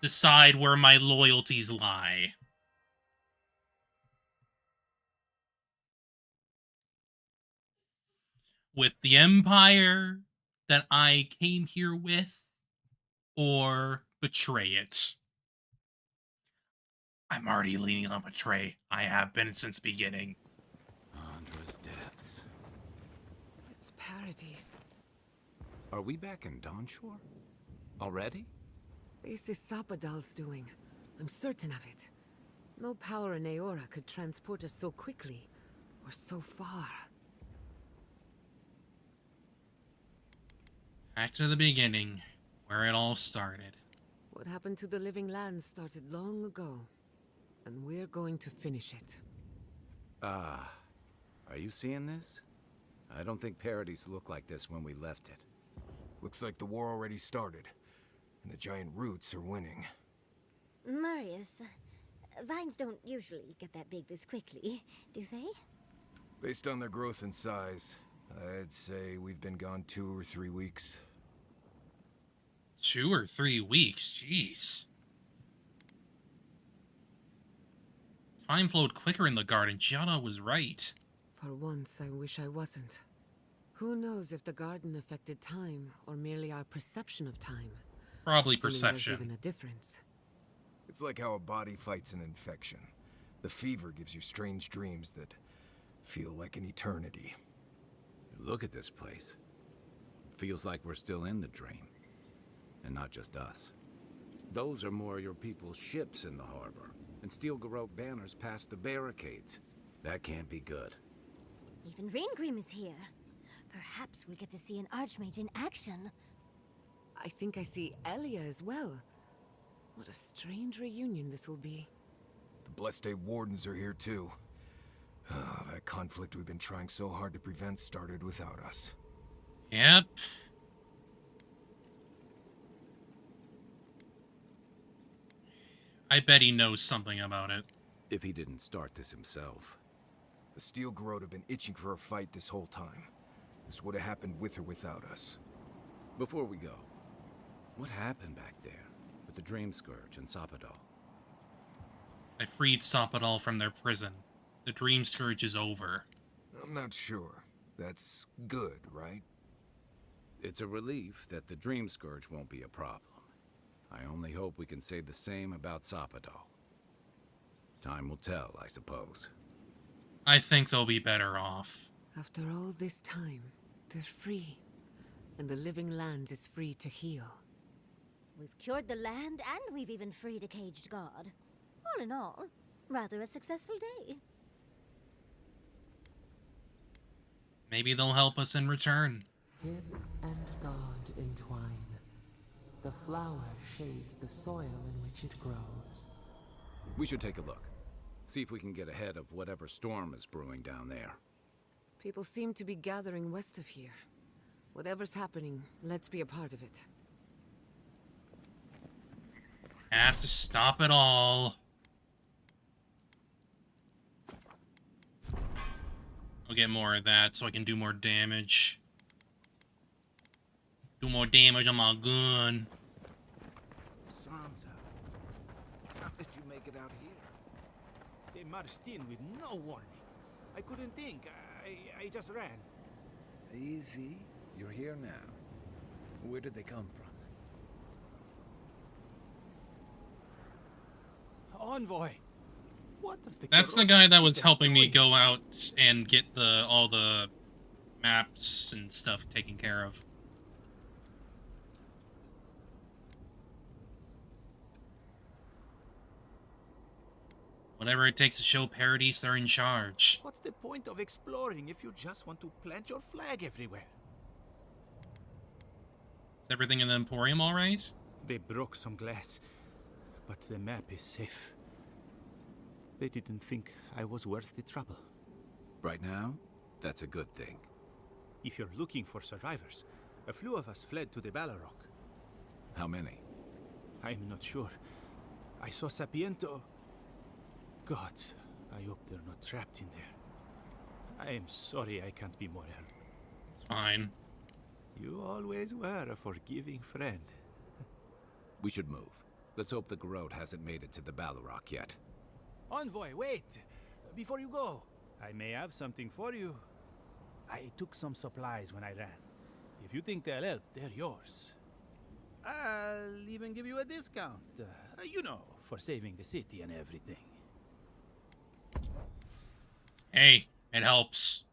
decide where my loyalties lie. With the Empire that I came here with, or betray it. I'm already leaning on betray. I have been since beginning. Andra's depths. It's paradise. Are we back in Dawnshore? Already? This is Sapadal's doing. I'm certain of it. No power in Aora could transport us so quickly, or so far. Back to the beginning, where it all started. What happened to the living land started long ago, and we're going to finish it. Are you seeing this? I don't think Paradise looked like this when we left it. Looks like the war already started, and the giant roots are winning. Marius, vines don't usually get that big this quickly, do they? Based on their growth and size, I'd say we've been gone 2 or 3 weeks. 2 or 3 weeks? Jeez. Time flowed quicker in the garden. Gianna was right. For once, I wish I wasn't. Who knows if the garden affected time, or merely our perception of time? Probably Assuming perception. There's even a difference. It's like how a body fights an infection. The fever gives you strange dreams that feel like an eternity. Look at this place. Feels like we're still in the dream. And not just us. Those are more your people's ships in the harbor. and steel garrote banners past the barricades. That can't be good. Even Reingrim is here. Perhaps we'll get to see an Archmage in action. I think I see Elia as well. What a strange reunion this will be. The Blessed Day Wardens are here too. That conflict we've been trying so hard to prevent started without us. Yep. I bet he knows something about it. If he didn't start this himself. The Steel Garrote have been itching for a fight this whole time. This would have happened with or without us. Before we go, what happened back there with the Dream Scourge and Sapadal? I freed Sapadal from their prison. The Dream Scourge is over. I'm not sure. That's good, right? It's a relief that the Dream Scourge won't be a problem. I only hope we can say the same about Sapadal. Time will tell, I suppose. I think they'll be better off. After all this time, they're free. And the living land is free to heal. We've cured the land, and we've even freed a caged god. All in all, rather a successful day. Maybe they'll help us in return. Kid and God entwine. The flower shades the soil in which it grows. We should take a look. See if we can get ahead of whatever storm is brewing down there. People seem to be gathering west of here. Whatever's happening, let's be a part of it. Have to stop it all. I'll get more of that so I can do more damage. Do more damage on my gun. Sansa, how did you make it out here? They marched in with no warning. I couldn't think. I just ran. Easy. You're here now. Where did they come from? Envoy. What does the That's the guy that was helping me go out and get all the maps and stuff taken care of. Whatever it takes to show Paradise they're in charge. What's the point of exploring if you just want to plant your flag everywhere? Is everything in the Emporium all right? They broke some glass, but the map is safe. They didn't think I was worth the trouble. Right now, that's a good thing. If you're looking for survivors, a few of us fled to the Balrog. How many? I'm not sure. I saw Sapiento. Gods, I hope they're not trapped in there. I am sorry I can't be more help. It's fine. You always were a forgiving friend. We should move. Let's hope the Garrote hasn't made it to the Balrog yet. Envoy, wait! Before you go, I may have something for you. I took some supplies when I ran. If you think they'll help, they're yours. I'll even give you a discount. You know, for saving the city and everything. Hey, it helps.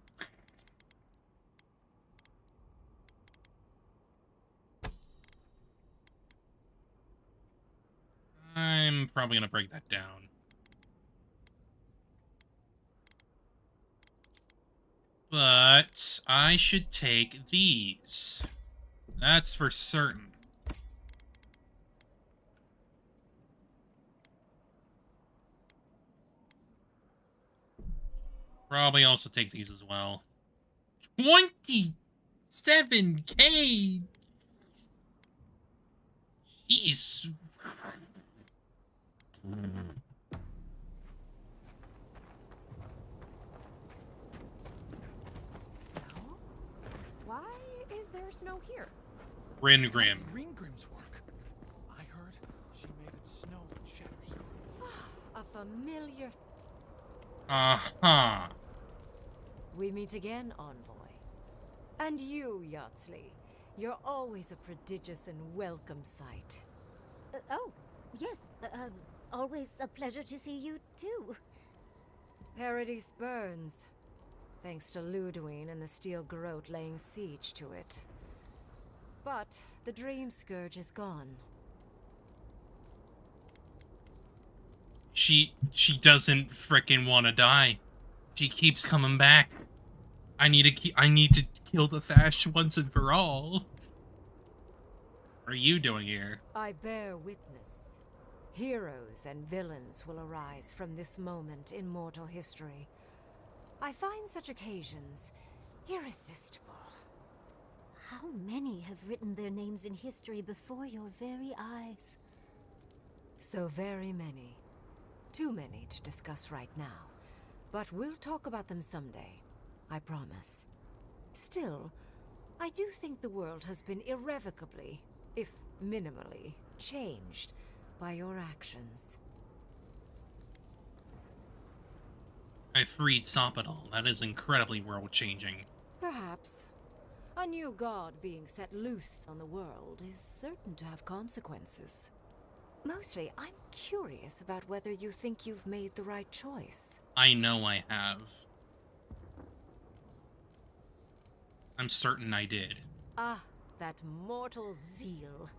I'm probably gonna break that down. But I should take these. That's for certain. Probably also take these as well. 27K! Jeez. Why is there snow here? Reingrim. Reingrim's work. I heard she made it snow in Shatterskull. A familiar... Uh-huh. We meet again, Envoy. And you, Yardsley. You're always a prodigious and welcome sight. Oh, yes. Always a pleasure to see you, too. Paradise burns. Thanks to Ludwig and the Steel Garrote laying siege to it. But the Dream Scourge is gone. She doesn't frickin' want to die. She keeps coming back. I need to kill the Fash once and for all. What are you doing here? I bear witness. Heroes and villains will arise from this moment in mortal history. I find such occasions irresistible. How many have written their names in history before your very eyes? So very many. Too many to discuss right now. But we'll talk about them someday. I promise. Still, I do think the world has been irrevocably, if minimally, changed by your actions. I freed Sapadal. That is incredibly world-changing. Perhaps. A new god being set loose on the world is certain to have consequences. Mostly, I'm curious about whether you think you've made the right choice. I know I have. I'm certain I did. Ah, that mortal zeal.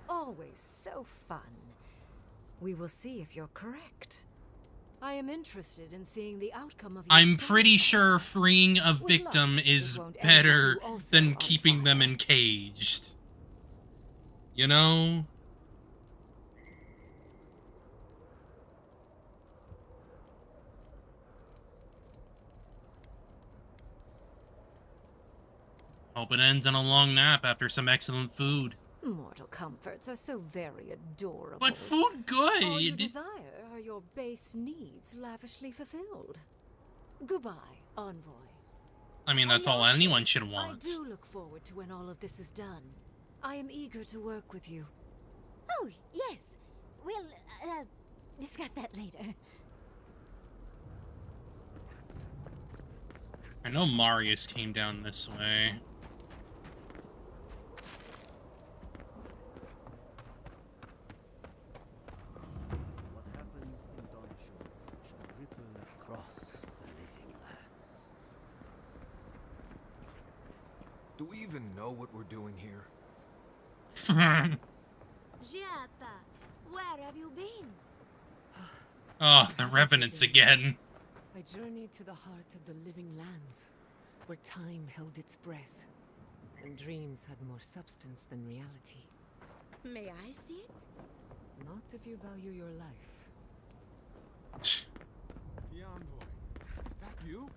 Always so fun. We will see if you're correct. I am interested in seeing the outcome of your I'm story. pretty sure freeing a victim is better than keeping them encaged. You know? Hope it ends on a long nap after some excellent food. Mortal comforts are so very adorable. But food good! All you desire are your base needs lavishly fulfilled. Goodbye, Envoy. I mean, that's all anyone should want. I do look forward to when all of this is done. I am eager to work with you. Oh, yes. We'll, discuss that later. I know Marius came down this way. Do we even know what we're doing here? Giata, where have you been? Oh, the Revenants again. I journeyed to the heart of the living lands, where time held its breath, and dreams had more substance than reality. May I see it? Not if you value your life. The Envoy. Is that you?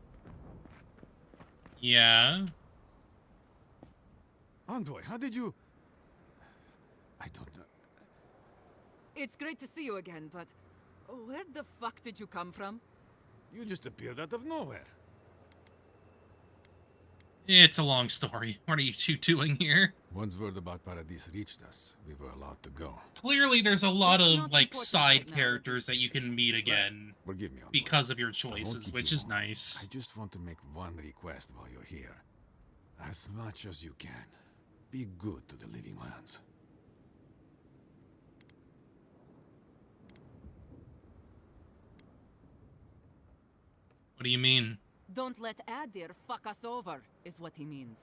Yeah. Envoy, how did you... I don't know. It's great to see you again, but where the fuck did you come from? You just appeared out of nowhere. It's a long story. What are you two doing here? Once word about Paradis reached us, we were allowed to go. Clearly, there's a lot of, like, side characters that you can meet again. Forgive me, Envoy. Because of your choices, which is nice. I just want to make one request while you're here. As much as you can, be good to the living lands. What do you mean? Don't let Adir fuck us over, is what he means.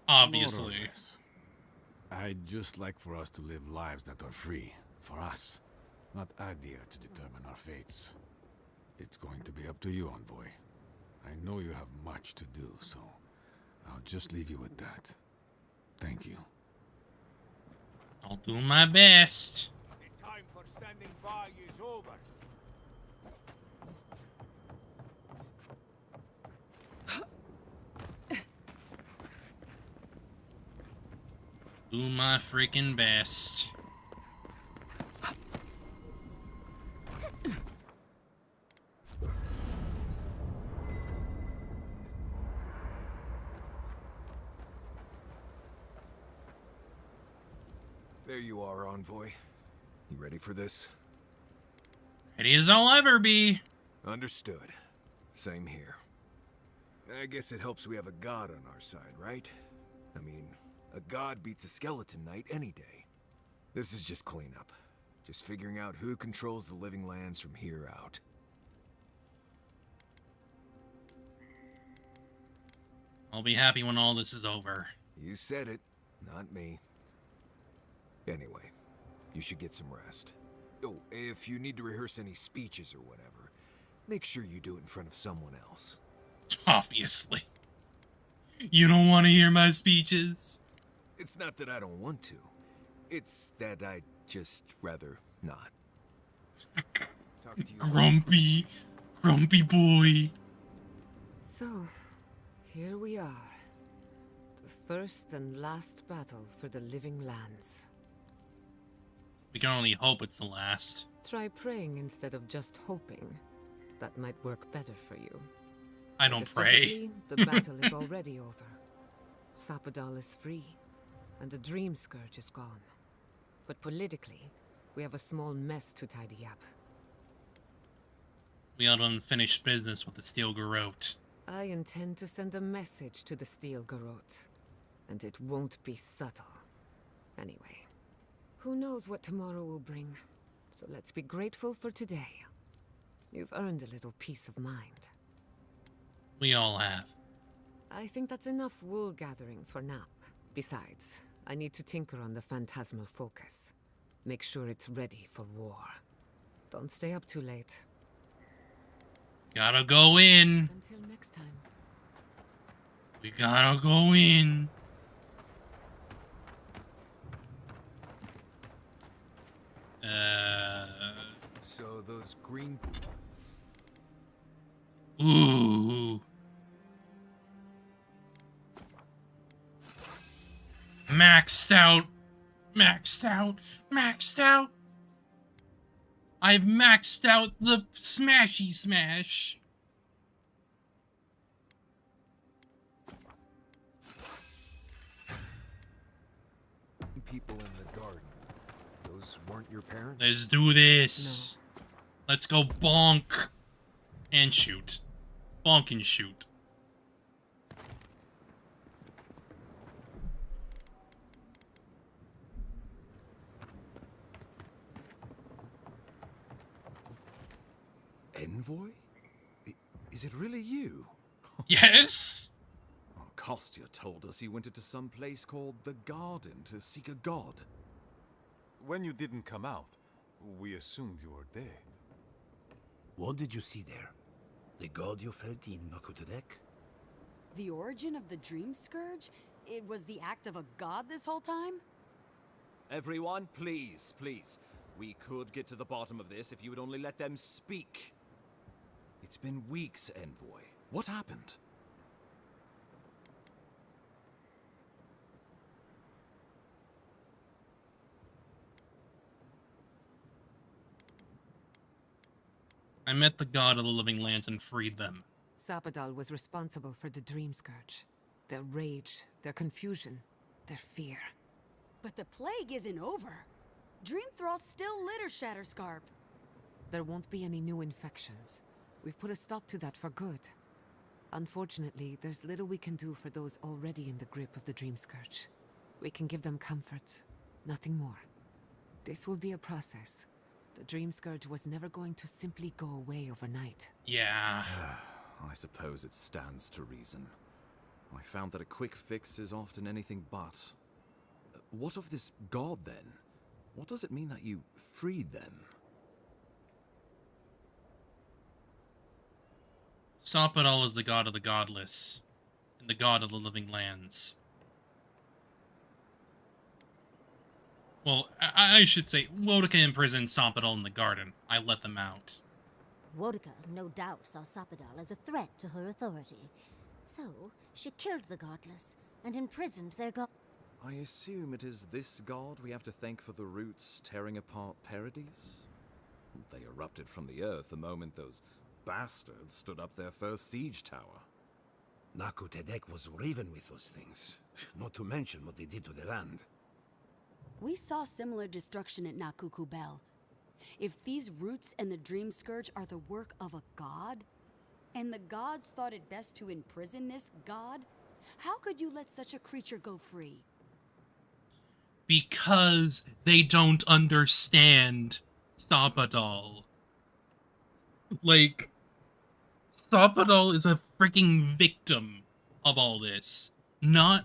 Obviously. More or less. I'd just like for us to live lives that are free. For us. Not Adir to determine our fates. It's going to be up to you, Envoy. I know you have much to do, so I'll just leave you with that. Thank you. I'll do my best. The time for standing by is over. Do my freaking best. There you are, Envoy. You ready for this? Ready as I'll ever be. Understood. Same here. I guess it helps we have a god on our side, right? I mean, a god beats a skeleton knight any day. This is just cleanup. Just figuring out who controls the living lands from here out. I'll be happy when all this is over. You said it, not me. Anyway, you should get some rest. Oh, if you need to rehearse any speeches or whatever, make sure you do it in front of someone else. Obviously. You don't want to hear my speeches? It's not that I don't want to. It's that I'd just rather not. Talk to you. Grumpy boy. So, here we are. The first and last battle for the living lands. We can only hope it's the last. Try praying instead of just hoping. That might work better for you. I don't pray. The battle is already over. Sapadal is free, and the Dream Scourge is gone. But politically, we have a small mess to tidy up. We have unfinished business with the Steel Garrote. I intend to send a message to the Steel Garrote, and it won't be subtle. Anyway, who knows what tomorrow will bring, so let's be grateful for today. You've earned a little peace of mind. We all have. I think that's enough wool gathering for now. Besides, I need to tinker on the phantasmal focus. Make sure it's ready for war. Don't stay up too late. Gotta go in. Until next time. We gotta go in. So those green... Ooh. Maxed out. Maxed out. Maxed out. I've maxed out the Smashy Smash. People in the garden. Those weren't your parents? Let's do this. No. Let's go bonk. And shoot. Bonk and shoot. Envoy? Is it really you? Yes! Kostya told us he went into some place called the Garden to seek a god. When you didn't come out, we assumed you were dead. What did you see there? The god you felt in Nakutadek? The origin of the Dream Scourge? It was the act of a god this whole time? Everyone, please, please. We could get to the bottom of this if you would only let them speak. It's been weeks, Envoy. What happened? I met the god of the living lands and freed them. Sapadal was responsible for the Dream Scourge. Their rage, their confusion, their fear. But the plague isn't over. Dream Thralls still litter Shatterscarp. There won't be any new infections. We've put a stop to that for good. Unfortunately, there's little we can do for those already in the grip of the Dream Scourge. We can give them comfort, nothing more. This will be a process. The Dream Scourge was never going to simply go away overnight. Yeah. I suppose it stands to reason. I found that a quick fix is often anything but. What of this god, then? What does it mean that you freed them? Sapadal is the god of the godless, and the god of the living lands. Well, I should say, Wodika imprisoned Sapadal in the garden. I let them out. Wodika, no doubt, saw Sapadal as a threat to her authority. So, she killed the godless, and imprisoned their god. I assume it is this god we have to thank for the roots tearing apart Paradise? They erupted from the earth the moment those bastards stood up their first siege tower. Nakutadek was raven with those things, not to mention what they did to the land. We saw similar destruction at Nakuku Bell. If these roots and the Dream Scourge are the work of a god, and the gods thought it best to imprison this god, how could you let such a creature go free? Because they don't understand Sapadal. Like, Sapadal is a freaking victim of all this, not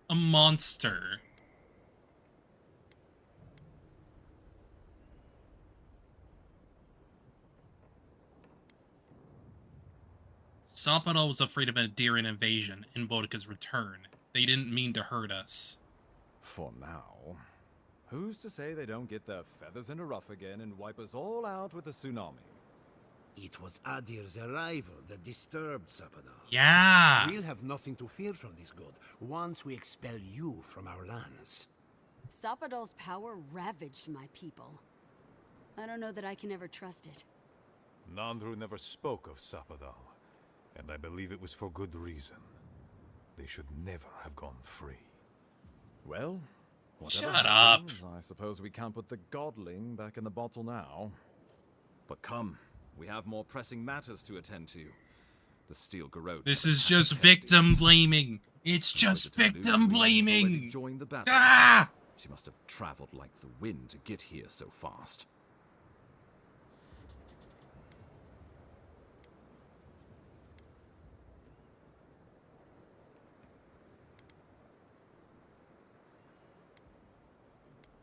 a monster. Sapadal was afraid of a Diran invasion in Bodica's return. They didn't mean to hurt us. For now. Who's to say they don't get their feathers in a ruff again and wipe us all out with a tsunami? It was Adir's arrival that disturbed Sapadal. Yeah. We'll have nothing to fear from this god once we expel you from our lands. Sapadal's power ravaged my people. I don't know that I can ever trust it. Nandru never spoke of Sapadal, and I believe it was for good reason. They should never have gone free. Well, whatever Shut up. happens, I suppose we can't put the godling back in the bottle now. But come, we have more pressing matters to attend to. The Steel Garrote. This is just victim blaming. It's just victim blaming. Joined the battle. Ah! She must have traveled like the wind to get here so fast.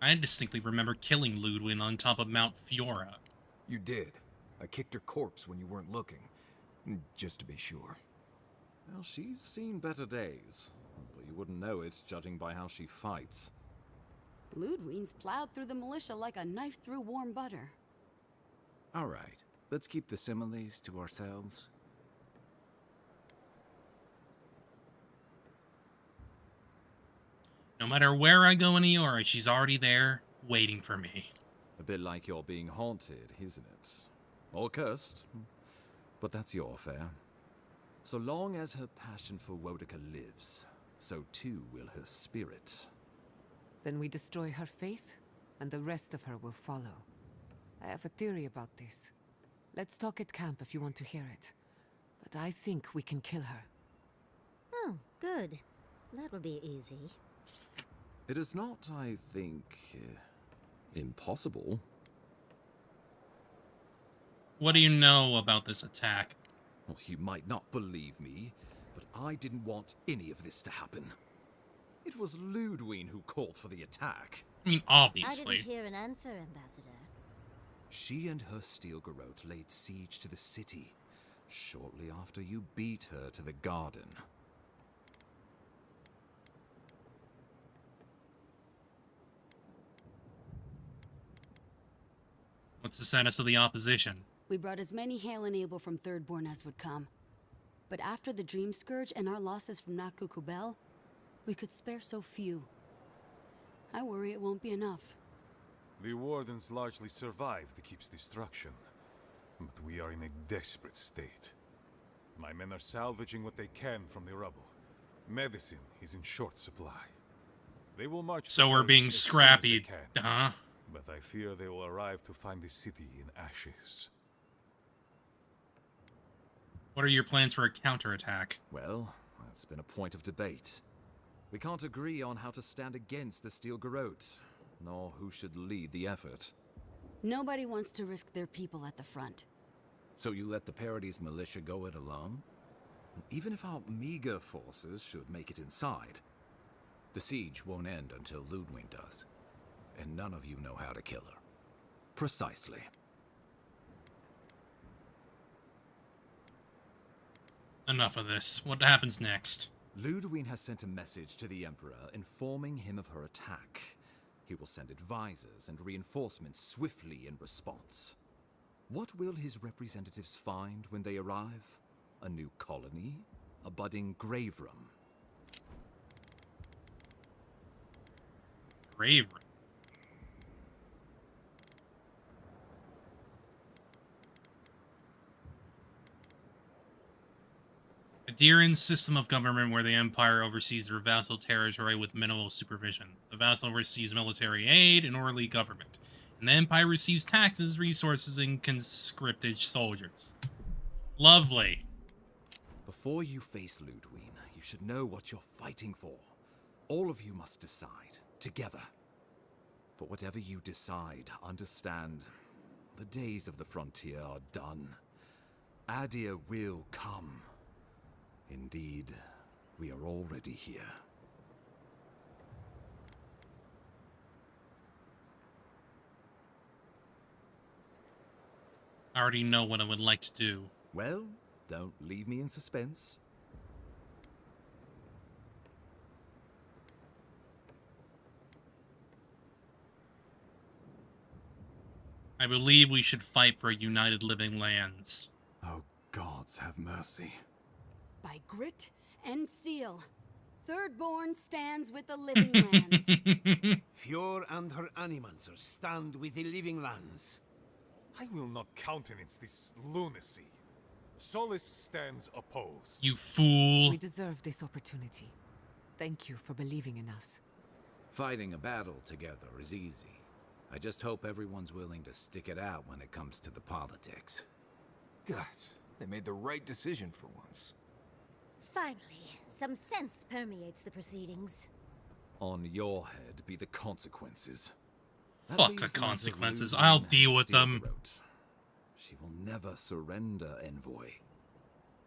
I distinctly remember killing Ludwig on top of Mount Fiora. You did. I kicked her corpse when you weren't looking. Just to be sure. Well, she's seen better days. But you wouldn't know it, judging by how she fights. Ludwig's plowed through the militia like a knife through warm butter. All right, let's keep the similes to ourselves. No matter where I go in Eora, she's already there, waiting for me. A bit like you're being haunted, isn't it? Or cursed. But that's your affair. So long as her passion for Wodica lives, so too will her spirit. Then we destroy her faith, and the rest of her will follow. I have a theory about this. Let's talk at camp if you want to hear it. But I think we can kill her. Oh, good. That will be easy. It is not, I think, impossible. What do you know about this attack? Well, you might not believe me, but I didn't want any of this to happen. It was Ludwig who called for the attack. I mean, obviously. I didn't hear an answer, Ambassador. She and her Steel Garrote laid siege to the city, shortly after you beat her to the garden. What's the status of the opposition? We brought as many Hail and Able from Thirdborn as would come. But after the Dream Scourge and our losses from Nakukubel, we could spare so few. I worry it won't be enough. The Wardens largely survived the Keep's destruction, but we are in a desperate state. My men are salvaging what they can from the rubble. Medicine is in short supply. They will march. So we're being scrappy, huh? But I fear they will arrive to find the city in ashes. What are your plans for a counterattack? Well, that's been a point of debate. We can't agree on how to stand against the Steel Garrote, nor who should lead the effort. Nobody wants to risk their people at the front. So you let the Paradis militia go it alone? Even if our meager forces should make it inside. The siege won't end until Ludwig does. And none of you know how to kill her. Precisely. Enough of this. What happens next? Ludwig has sent a message to the Emperor informing him of her attack. He will send advisors and reinforcements swiftly in response. What will his representatives find when they arrive? A new colony? A budding grave room? Grave room? A Diran system of government where the Empire oversees their vassal territory with minimal supervision. The vassal receives military aid and orderly government. And the Empire receives taxes, resources, and conscripted soldiers. Lovely. Before you face Ludwig, you should know what you're fighting for. All of you must decide, together. But whatever you decide, understand, the days of the frontier are done. Adir will come. Indeed, we are already here. I already know what I would like to do. Well, Don't leave me in suspense. I believe we should fight for united living lands. Oh, gods have mercy. By grit and steel, Thirdborn stands with the living lands. Fjord and her animancers stand with the living lands. I will not countenance this lunacy. Solus stands opposed. You fool. We deserve this opportunity. Thank you for believing in us. Fighting a battle together is easy. I just hope everyone's willing to stick it out when it comes to the politics. God, they made the right decision for once. Finally, some sense permeates the proceedings. On your head be the consequences. That Fuck leaves the the matter of consequences. Ludwig I'll and deal with them. Stilgarrote. She will never surrender, Envoy.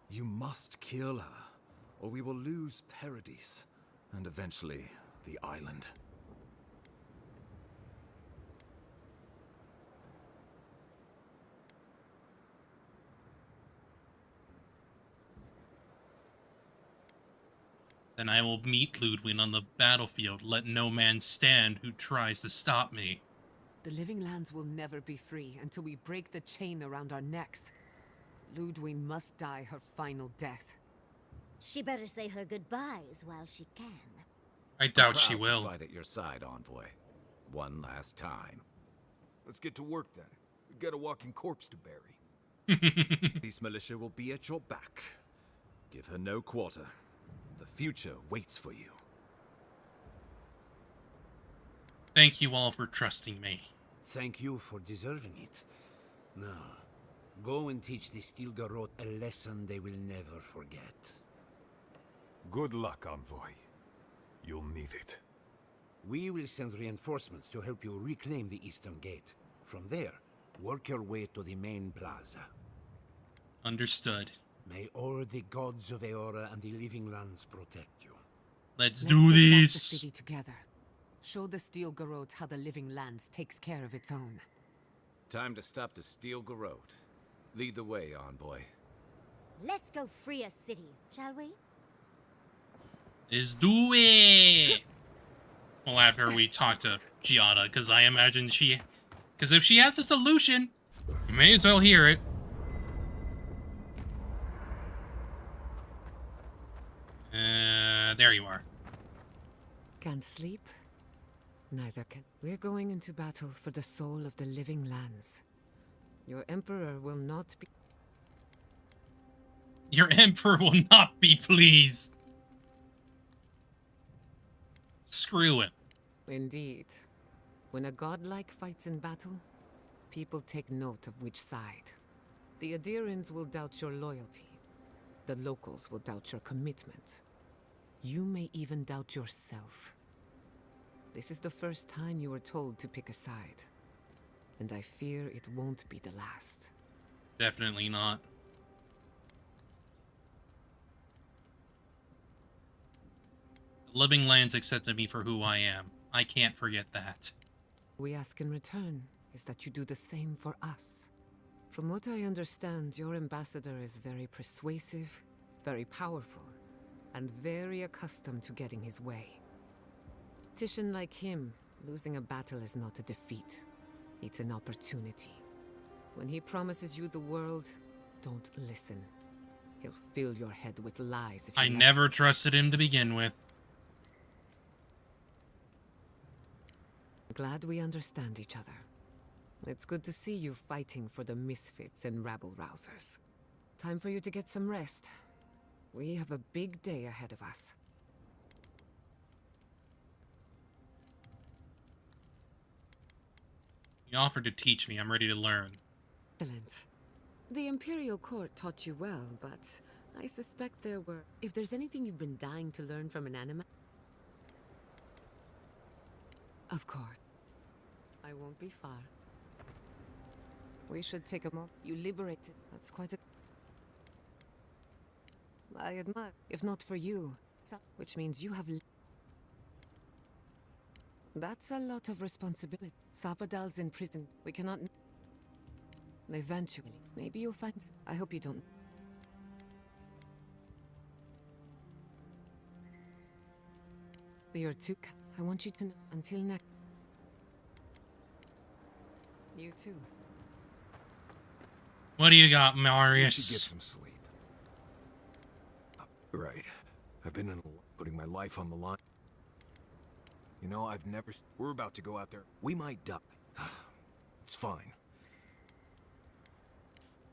You must kill her, or we will lose Paradise, and eventually the island. Then I will meet Ludwig on the battlefield. Let no man stand who tries to stop me. The living lands will never be free until we break the chain around our necks. Ludwig must die her final death. She better say her goodbyes while she can. I doubt I'm she proud will. to fight at your side, Envoy. One last time. Let's get to work then. We've got a walking corpse to bury. This militia will be at your back. Give her no quarter. The future waits for you. Thank you all for trusting me. Thank you for deserving it. Now, go and teach the Stilgarrote a lesson they will never forget. Good luck, Envoy. You'll need it. We will send reinforcements to help you reclaim the Eastern Gate. From there, work your way to the main plaza. Understood. May all the gods of Eora and the living lands protect you. Let's take do back the this. city together. Show the Stilgarrote how the living lands takes care of its own. Time to stop the Stilgarrote. Lead the way, Envoy. Let's go free a city, shall we? Let's do it. Well, after we talk to Giada, because I imagine she... Because if she has a solution, you may as well hear it. There you are. Can't sleep? Neither can. We're going into battle for the soul of the living lands. Your emperor will not be... Your emperor will not be pleased. Screw it. Indeed. When a godlike fights in battle, people take note of which side. The Adirans will doubt your loyalty. The locals will doubt your commitment. You may even doubt yourself. This is the first time you were told to pick a side. And I fear it won't be the last. Definitely not. The living lands accepted me for who I am. I can't forget that. We ask in return is that you do the same for us. From what I understand, your ambassador is very persuasive, very powerful, and very accustomed to getting his way. Titian like him, losing a battle is not a defeat. It's an opportunity. When he promises you the world, don't listen. He'll fill your head with lies if you I let never him. trusted him to begin with. Glad we understand each other. It's good to see you fighting for the misfits and rabble-rousers. Time for you to get some rest. We have a big day ahead of us. You offered to teach me. I'm ready to learn. Excellent. The Imperial Court taught you well, but I suspect there were... If there's anything you've been dying to learn from an anima... Of course. I won't be far. We should take a moment. You liberated. That's quite a... I admire. If not for you, which means you have... That's a lot of responsibility. Sapadal's in prison. We cannot... Eventually. Maybe you'll find... I hope you don't... You're too. I want you to know. Until next. You too. What do you got, You Marius? should get some sleep. Right. I've been putting my life on the line. You know, I've never... We're about to go out there. We might die. It's fine.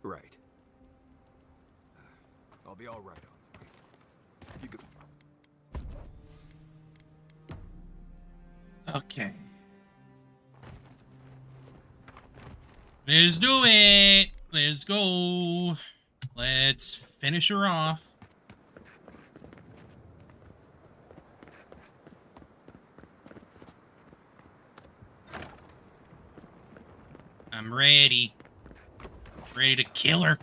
Right. I'll be all right on that. You go. Okay. Let's do it. Let's go. Let's finish her off. I'm ready. Ready to kill her.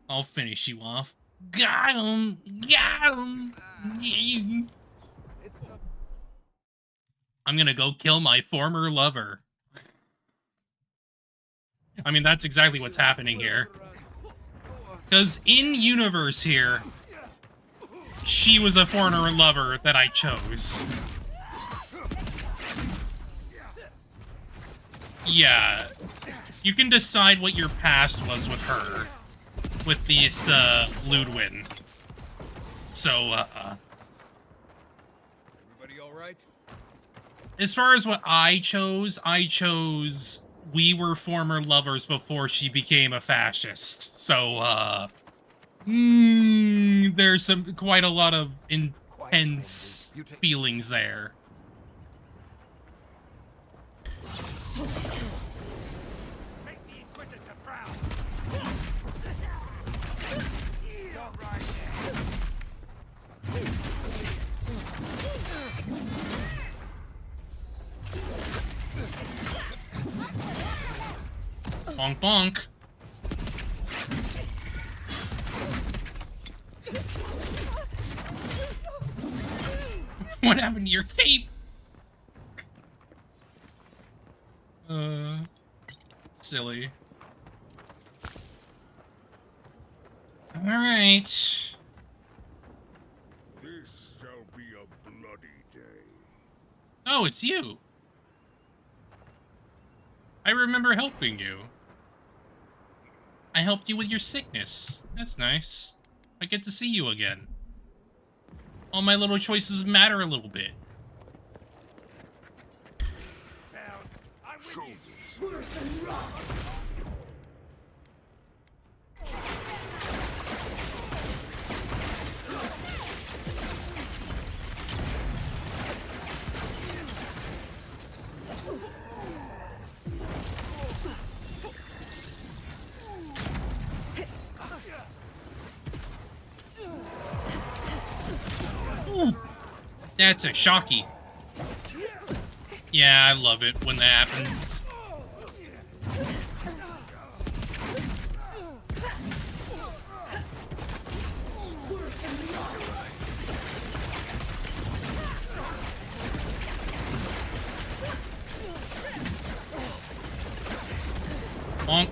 I'll finish you off. Got him! Got him! Yeah. I'm gonna go kill my former lover. I mean, that's exactly what's happening here. Because in universe here, she was a former lover that I chose. Yeah. You can decide what your past was with her. With this, Ludwin. So, Everybody all right? as far as what I chose we were former lovers before she became a fascist. So, there's quite a lot of intense feelings there. Bonk bonk. What happened to your cape? Silly. Alright. This shall be a bloody day. Oh, it's you. I remember helping you. I helped you with your sickness. That's nice. I get to see you again. All my little choices matter a little bit. Ooh, that's a shocky. Yeah, I love it when that happens. Bonk.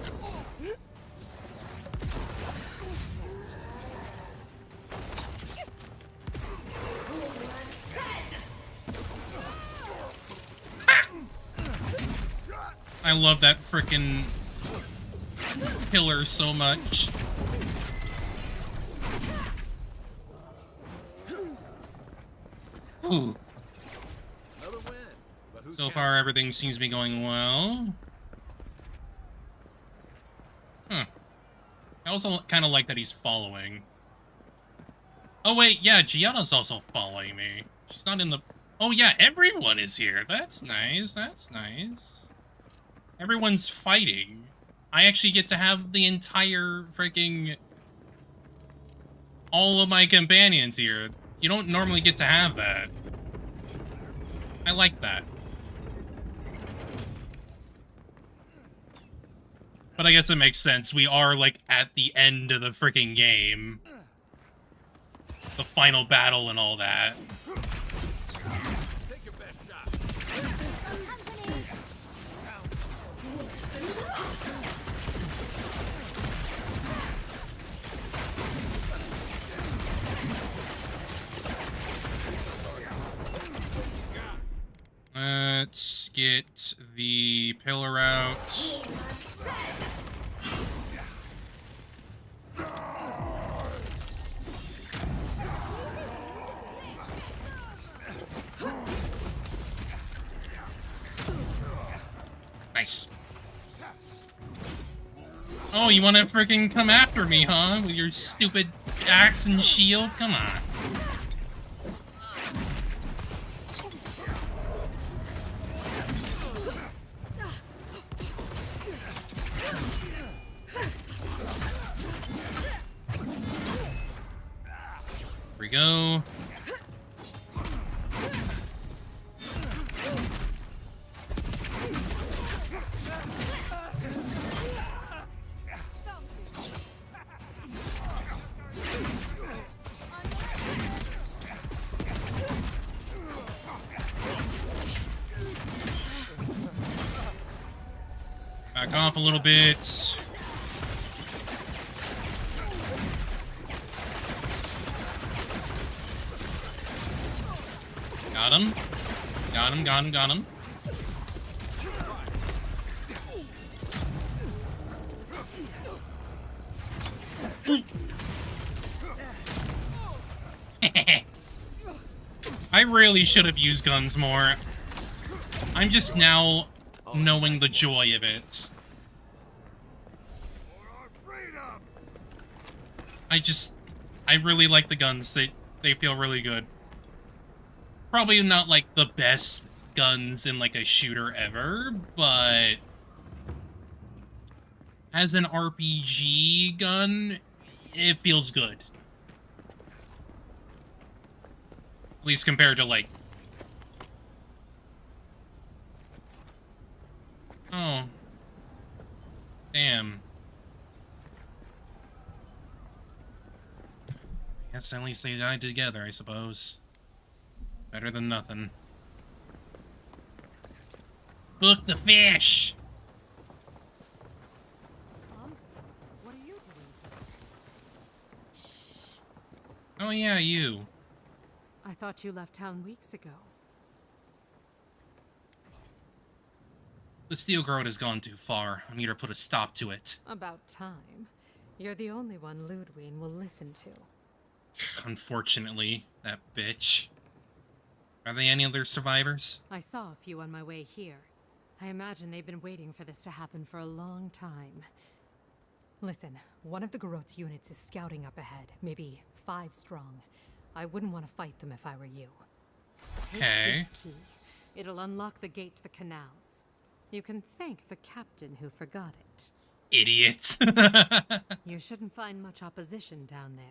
I love that frickin' pillar so much. Ooh. So far, everything seems to be going well. Huh. I also kind of like that he's following. Oh wait, yeah, Gianna's also following me. She's not in the... Oh yeah, everyone is here. That's nice, that's nice. Everyone's fighting. I actually get to have the entire freaking... all of my companions here. You don't normally get to have that. I like that. But I guess it makes sense. We are, like, at the end of the freaking game. The final battle and all that. Take your best shot. Let's get the pillar out. Nice. Oh, you want to freaking come after me, huh? With your stupid axe and shield? Come on. Here we go. Back off a little bit. Got him. Got him, got him, got him. I really should have used guns more. I'm just now knowing the joy of it. I really like the guns. They feel really good. Probably not like the best guns in like a shooter ever, but as an RPG gun, it feels good. At least compared to like... Oh. Damn. Guess at least they died together, I suppose. Better than nothing. Book the fish! Mom, what are you doing? Shh. Oh yeah, you. I thought you left town weeks ago. The steel garrote has gone too far. I need to put a stop to it. About time. You're the only one Ludwig will listen to. Unfortunately, that bitch. Are there any other survivors? I saw a few on my way here. I imagine they've been waiting for this to happen for a long time. Listen, one of the garrote's units is scouting up ahead, maybe 5 strong. I wouldn't want to fight them if I were you. Take this key. It'll unlock the gate to the canals. You can thank the captain who forgot it. Idiot. You shouldn't find much opposition down there.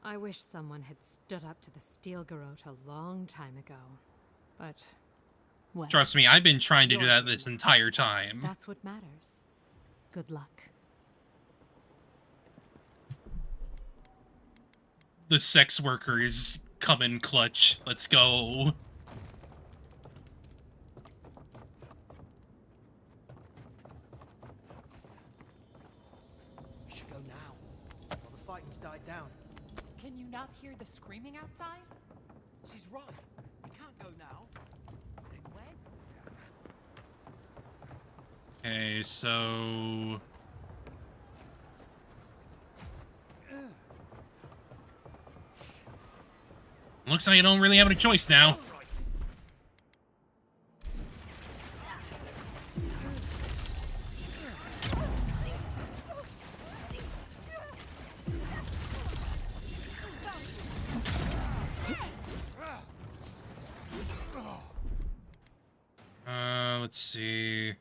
I wish someone had stood up to the steel garrote a long time ago. But, well... Trust me, I've been trying to do that this entire time. That's what matters. Good luck. The sex workers come in clutch. Let's go. We should go now, while the fighting's died down. Can you not hear the screaming outside? She's right. We can't go now. Then when? Okay, so... Looks like you don't really have a choice now. Let's see.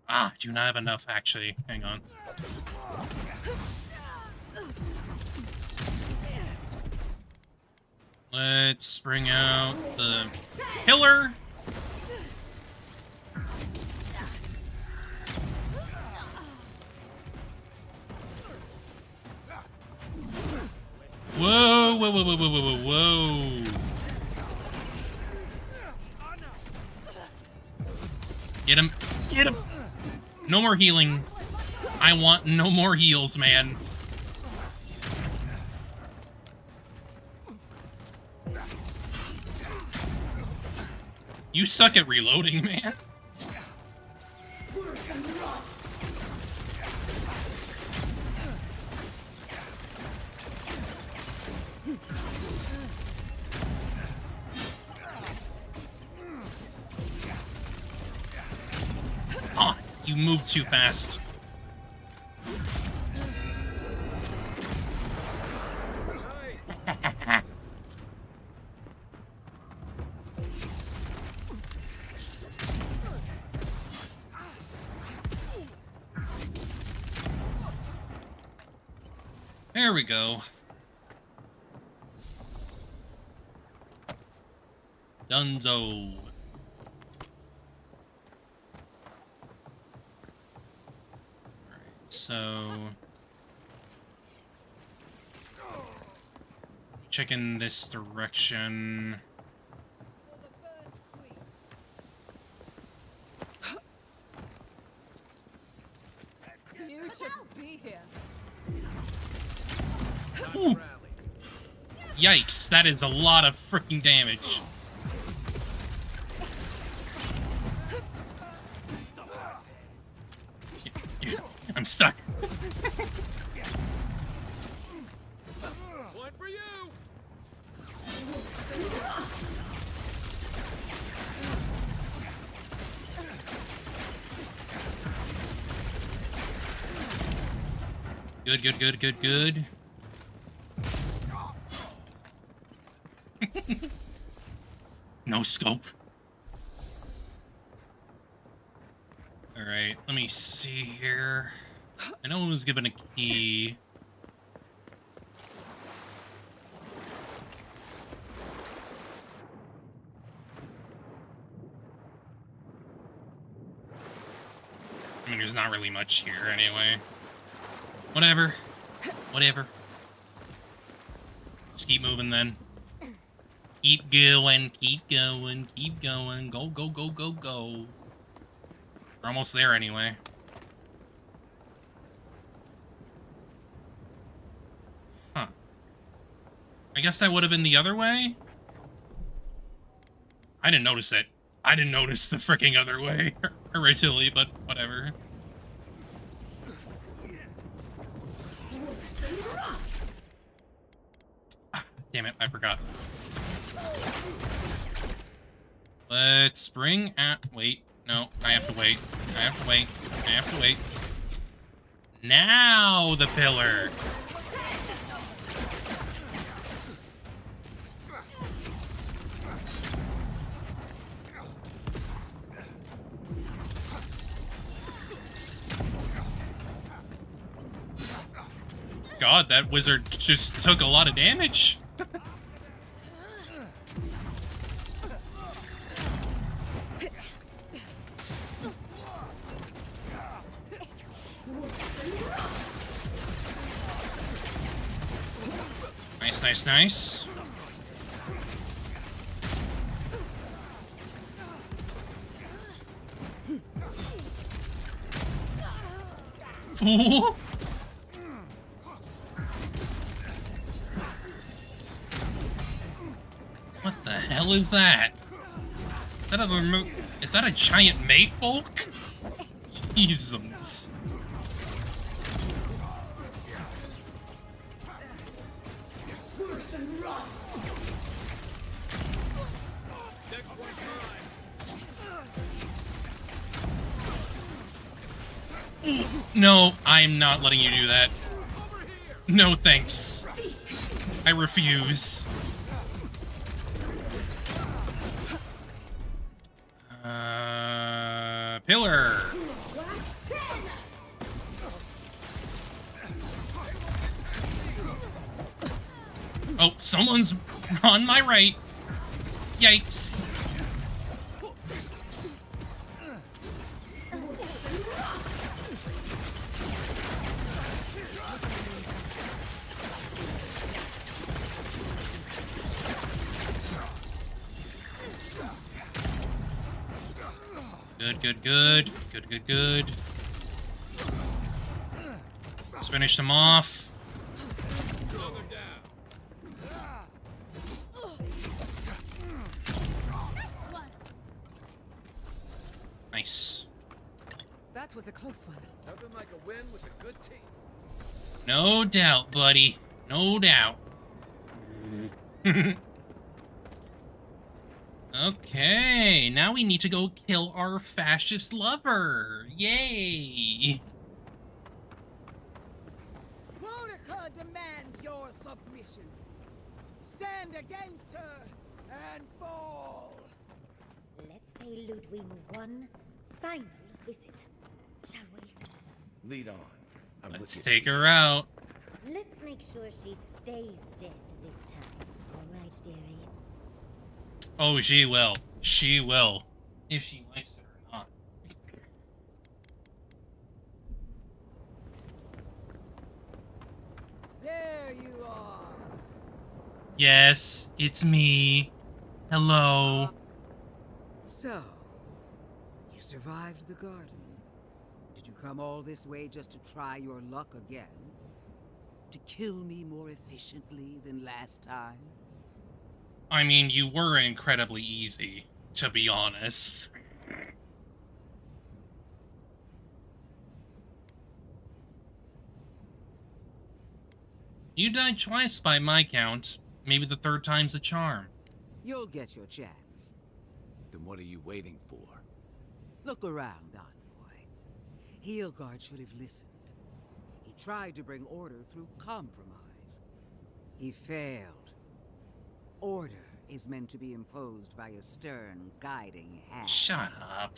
I do not have enough, actually. Hang on. Let's bring out the pillar. Whoa, whoa, whoa, whoa, whoa, whoa, whoa. Get him. Get him. No more healing. I want no more heals, man. You suck at reloading, man. Oh, you moved too fast. There we go. Dunzo. Alright, so... checking this direction. You shouldn't be here. Ooh. Yikes, that is a lot of freaking damage. I'm stuck. One for you. Good, good, good, good, good. No scope. Alright, let me see here. I know I was given a key. I mean, there's not really much here anyway. Whatever. Whatever. Just keep moving then. Keep going, keep going, keep going. Go, go, go, go, go. We're almost there anyway. Huh. I guess that would have been the other way? I didn't notice it. I didn't notice the freaking other way originally, but whatever. Damn it, I forgot. Let's bring at... Wait. No, I have to wait. I have to wait. I have to wait. Now the pillar! God, that wizard just took a lot of damage. Nice, nice, nice. Fool! What the hell is that? Is that a giant mate bulk? Jesus. No, I'm not letting you do that. No thanks. I refuse. Pillar. Oh, someone's on my right. Yikes. Good, good, good. Good, good, good. Let's finish them off. Nice. That was a close one. Nothing like a win with a good team. No doubt, buddy. No doubt. Okay, now we need to go kill our fascist lover. Yay! Monica demands your submission. Stand against her and fall. Let's pay Ludwig one final visit, shall we? Lead on. Let's take her out. Let's make sure she stays dead this time. All right, dearie? Oh, she will. She will. If she likes it or not. There you are. Yes, it's me. Hello. So, you survived the garden. Did you come all this way just to try your luck again? To kill me more efficiently than last time? I mean, you were incredibly easy, to be honest. You died twice by my count. Maybe the third time's a charm. You'll get your chance. Then what are you waiting for? Look around, Envoy. Heelguard should have listened. He tried to bring order through compromise. He failed. Order is meant to be imposed by a stern, guiding hand. Shut up.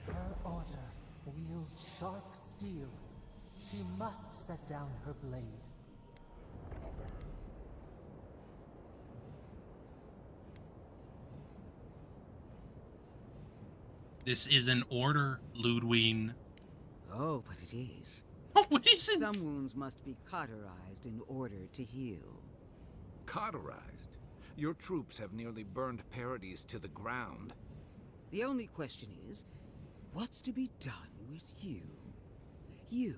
Her order wields sharp steel. She must set down her blade. This is an order, Ludwig. Oh, but it is. Oh, what is it? Some wounds must be cauterized in order to heal. Cauterized? Your troops have nearly burned Paradis to the ground. The only question is, what's to be done with you? You,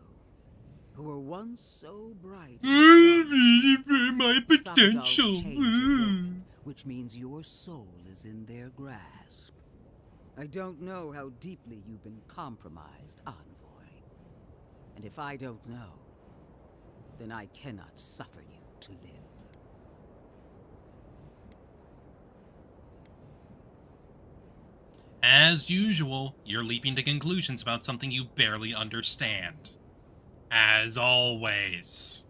who were once so bright. My potential. Which means your soul is in their grasp. I don't know how deeply you've been compromised, Envoy. And if I don't know, then I cannot suffer you to live. As usual, you're leaping to conclusions about something you barely understand. As always.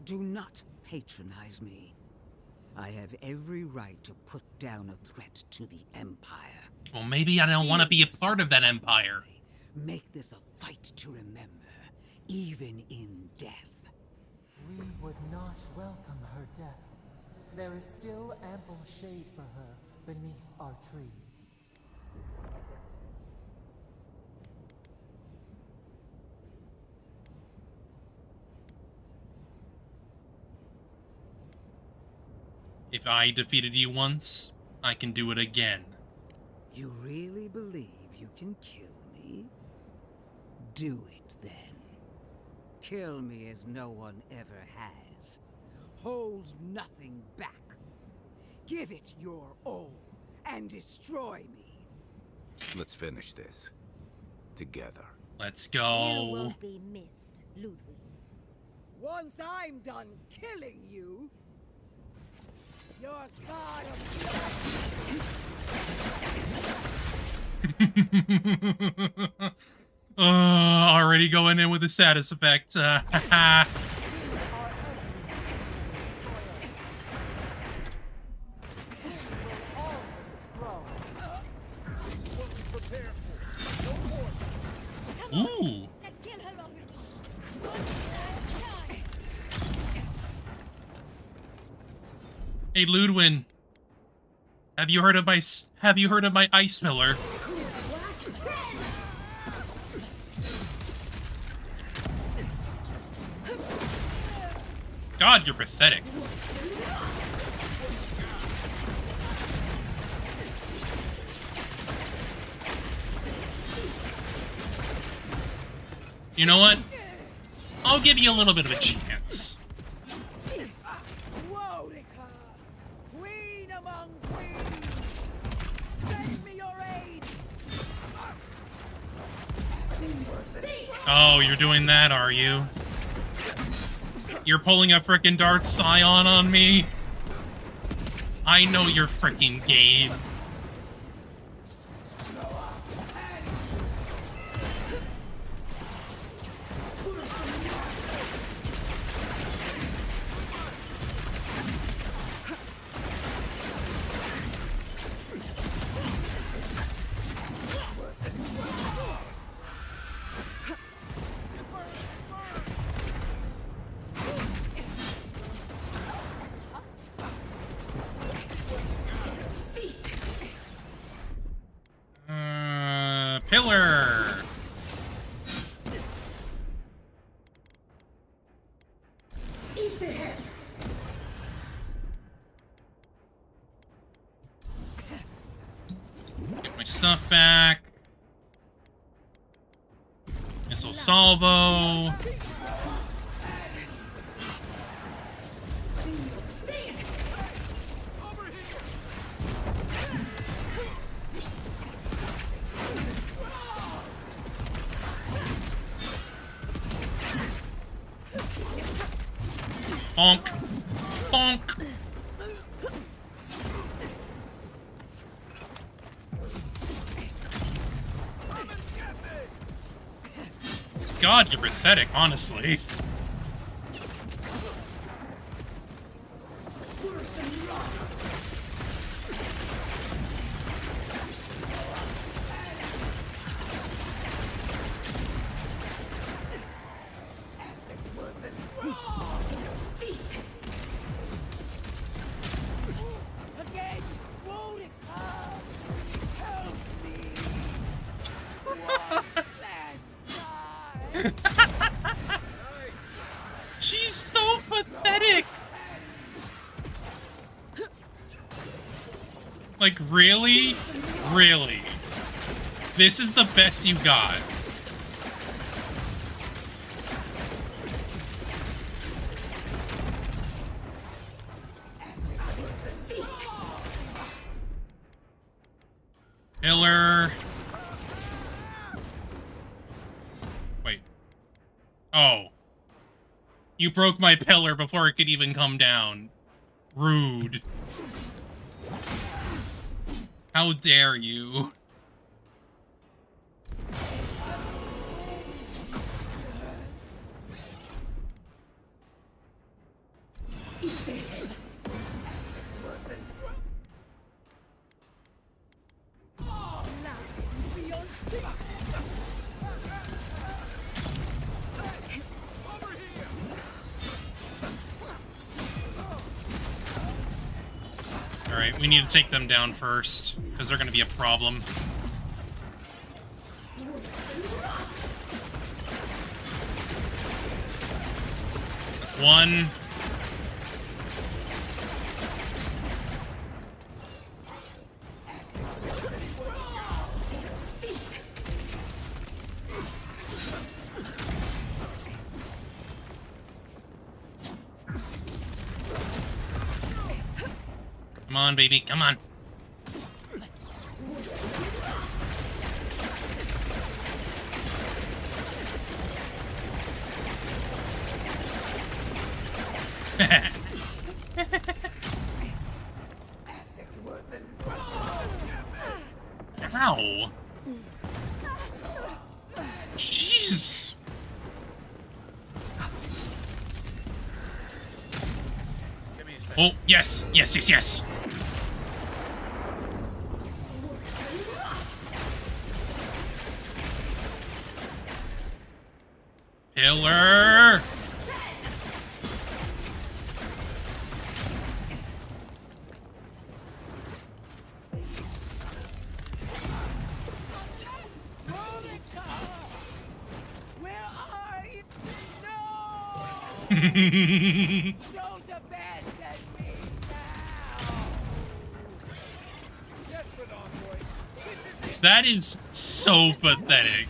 Do not patronize me. I have every right to put down a threat to the Empire. Well, maybe I don't want to be a part of that empire. Make this a fight to remember, even in death. We would not welcome her death. There is still ample shade for her beneath our tree. If I defeated you once, I can do it again. You really believe you can kill me? Do it then. Kill me as no one ever has. Hold nothing back. Give it your all and destroy me. Let's finish this. Together. Let's You go. won't be missed, Ludwig. Once I'm done killing you, your god of Already going in with a status effect. Ooh. Hey, Ludwig. Have you heard of my ice pillar? God, you're pathetic. You know what? I'll give you a little bit of a chance. Queen among queens! Send me your aid! Oh, you're doing that, are you? You're pulling a frickin' Darth Scion on me? I know you're frickin' game. Pillar. Get my stuff back. Missile salvo. Bonk. Bonk. God, you're pathetic, honestly. She's so pathetic. Like, really? Really? This is the best you got? Pillar. Wait. Oh. You broke my pillar before it could even come down. Rude. How dare you? Alright, we need to take them down first, because they're going to be a problem. One. Come on, baby, come on. Ow. Jeez. Oh, yes, yes, yes, yes. Pillar. Don't abandon me now! Desperate envoy. This is it. That is so pathetic.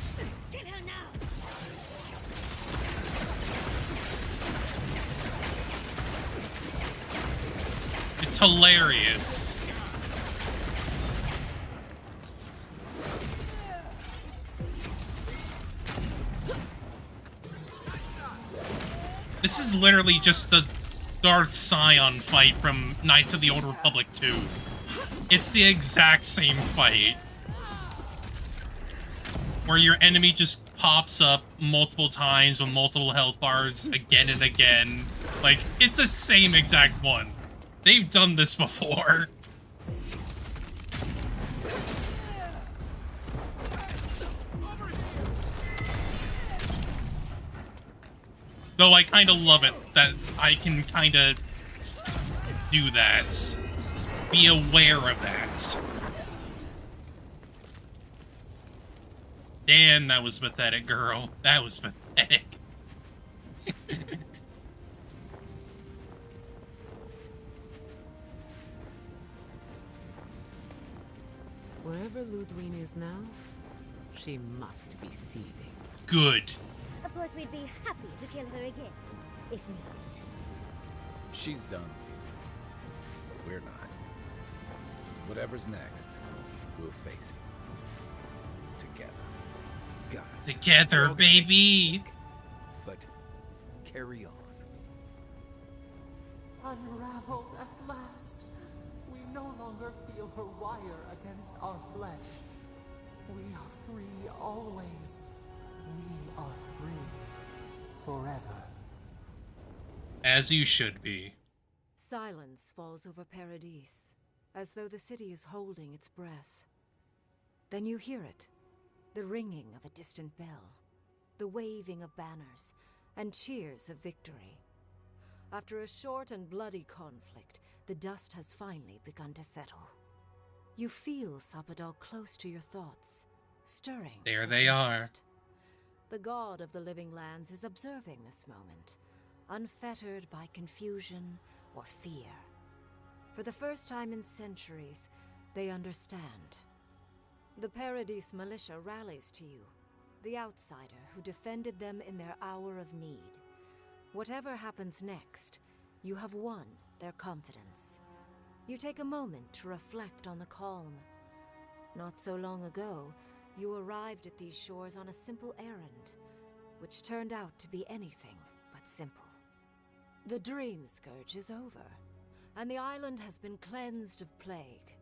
It's hilarious. This is literally just the Darth Scion fight from Knights of the Old Republic 2. It's the exact same fight. Where your enemy just pops up multiple times with multiple health bars again and again. Like, it's the same exact one. They've done this before. Though I kind of love it that I can kind of do that. Be aware of that. Damn, that was pathetic, girl. That was pathetic. Wherever Ludwig is now, she must be seething. Good. Of course, we'd be happy to kill her again, if needed. She's done. But we're not. Whatever's next, we'll face it. Together. Guys. Together, baby! But carry on. Unraveled at last. We no longer feel her wire against our flesh. We are free always. We are free forever. As you should be. Silence falls over Paradise, as though the city is holding its breath. Then you hear it, the ringing of a distant bell, the waving of banners, and cheers of victory. After a short and bloody conflict, the dust has finally begun to settle. You feel Sapadal close to your thoughts, stirring. There with they are. interest. The god of the living lands is observing this moment, unfettered by confusion or fear. For the first time in centuries, they understand. The Paradise militia rallies to you, the outsider who defended them in their hour of need. Whatever happens next, you have won their confidence. You take a moment to reflect on the calm. Not so long ago, you arrived at these shores on a simple errand, which turned out to be anything but simple. The Dream Scourge is over, and the island has been cleansed of plague.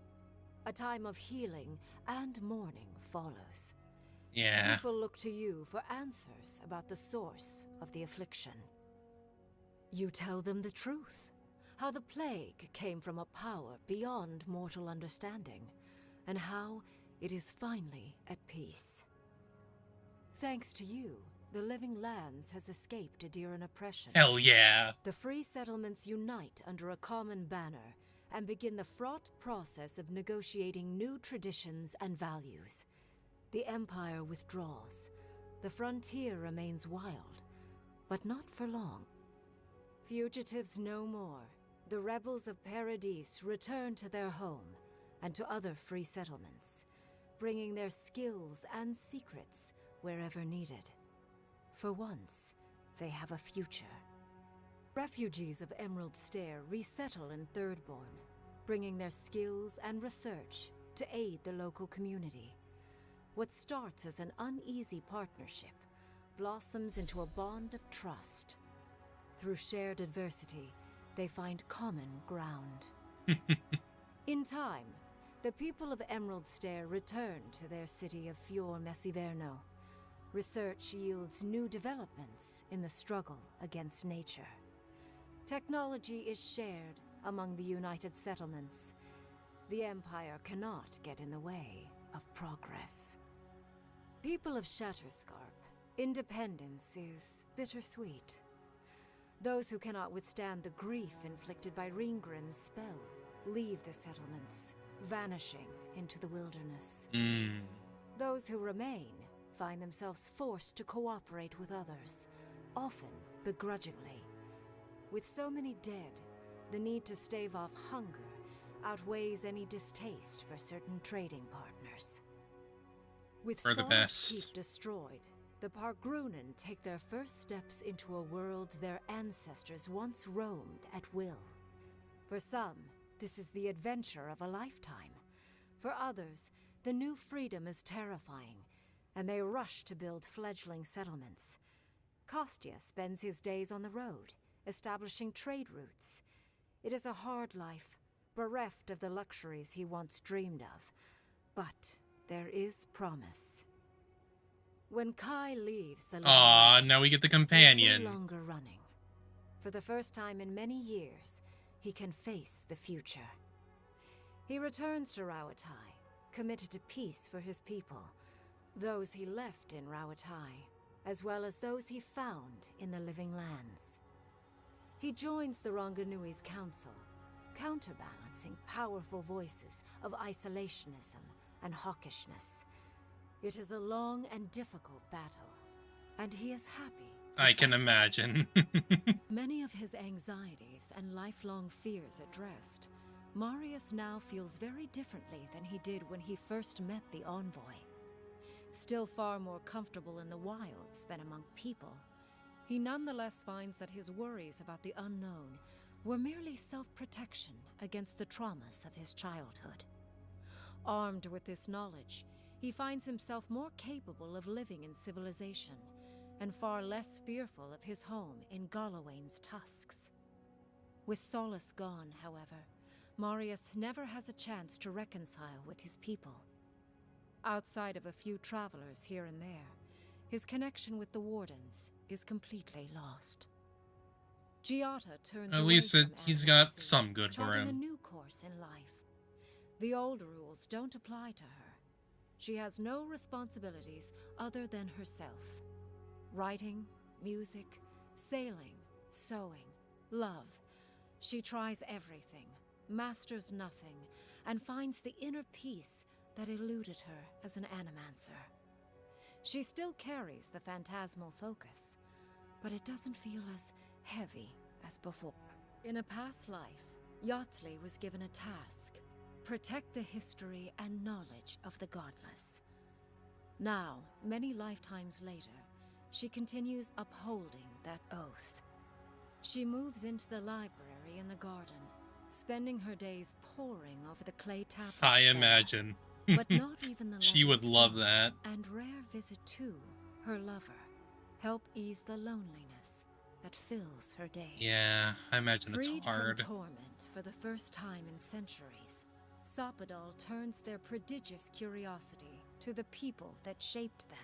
A time of healing and mourning follows. Yeah. People look to you for answers about the source of the affliction. You tell them the truth, how the plague came from a power beyond mortal understanding, and how it is finally at peace. Thanks to you, the Living Lands has escaped Adiran oppression. Hell yeah. The free settlements unite under a common banner and begin the fraught process of negotiating new traditions and values. The Empire withdraws. The frontier remains wild, but not for long. Fugitives no more. The rebels of Paradise return to their home and to other free settlements, bringing their skills and secrets wherever needed. For once, they have a future. Refugees of Emerald Stair resettle in Thirdborn, bringing their skills and research to aid the local community. What starts as an uneasy partnership blossoms into a bond of trust. Through shared adversity, they find common ground. In time, the people of Emerald Stair return to their city of Fior Messiverno. Research yields new developments in the struggle against nature. Technology is shared among the united settlements. The Empire cannot get in the way of progress. People of Shatterscarp, independence is bittersweet. Those who cannot withstand the grief inflicted by Ringgrim's spell leave the settlements, vanishing into the wilderness. Those who remain find themselves forced to cooperate with others, often begrudgingly. With so many dead, the need to stave off hunger outweighs any distaste for certain trading partners. With For the Solace best. Keep destroyed, the Pargrunen take their first steps into a world their ancestors once roamed at will. For some, this is the adventure of a lifetime. For others, the new freedom is terrifying, and they rush to build fledgling settlements. Kostya spends his days on the road, establishing trade routes. It is a hard life, bereft of the luxuries he once dreamed of. But there is promise. When Kai leaves the now we get the companion. he's no longer running. For the first time in many years, he can face the future. He returns to Rawatai, committed to peace for his people, those he left in Rawatai, as well as those he found in the Living Lands. He joins the Ronganui's council, counterbalancing powerful voices of isolationism and hawkishness. It is a long and difficult battle, and he is happy. I can imagine. Many of his anxieties and lifelong fears addressed, Marius now feels very differently than he did when he first met the envoy. Still far more comfortable in the wilds than among people, he nonetheless finds that his worries about the unknown were merely self-protection against the traumas of his childhood. Armed with this knowledge, he finds himself more capable of living in civilization, and far less fearful of his home in Galawain's tusks. With Solace gone, however, Marius never has a chance to reconcile with his people. Outside of a few travelers here and there, his connection with the Wardens is completely lost. Giada turns At away least from he's got animosity, some good for charting a him. new course in life. The old rules don't apply to her. She has no responsibilities other than herself. Writing, music, sailing, sewing, love. She tries everything, masters nothing, and finds the inner peace that eluded her as an animancer. She still carries the phantasmal focus, but it doesn't feel as heavy as before. In a past life, Yatsley was given a task: protect the history and knowledge of the godless. Now, many lifetimes later, she continues upholding that oath. She moves into the library in the garden, spending her days poring over the clay tablets I there. imagine. But not even the She would letters love from that. and rare visit to her lover help ease the loneliness that fills her days. Yeah, I imagine it's Freed hard. from torment for the first time in centuries, Sapadal turns their prodigious curiosity to the people that shaped them.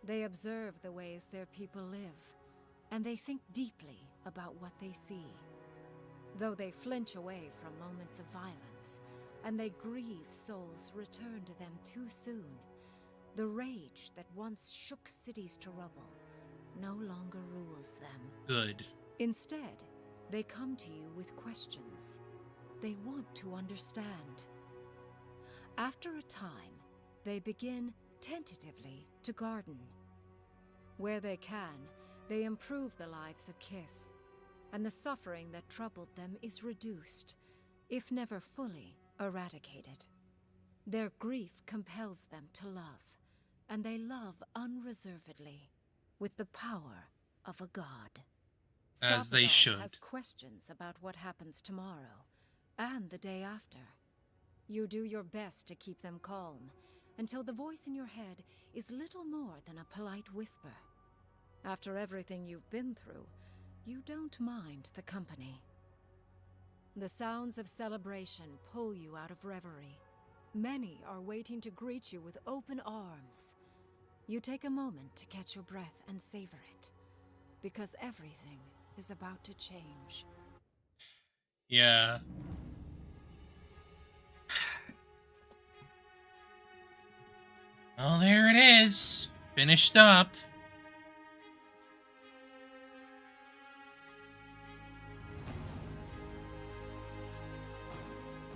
They observe the ways their people live, and they think deeply about what they see. Though they flinch away from moments of violence, and they grieve souls returned to them too soon, the rage that once shook cities to rubble no longer rules them. Good. Instead, they come to you with questions. They want to understand. After a time, they begin tentatively to garden. Where they can, they improve the lives of Kith, and the suffering that troubled them is reduced, if never fully eradicated. Their grief compels them to love, and they love unreservedly, with the power of a god. As they Sapadal should. has questions about what happens tomorrow, and the day after. You do your best to keep them calm, until the voice in your head is little more than a polite whisper. After everything you've been through, you don't mind the company. The sounds of celebration pull you out of reverie. Many are waiting to greet you with open arms. You take a moment to catch your breath and savor it, because everything is about to change. Yeah. Well, there it is. Finished up.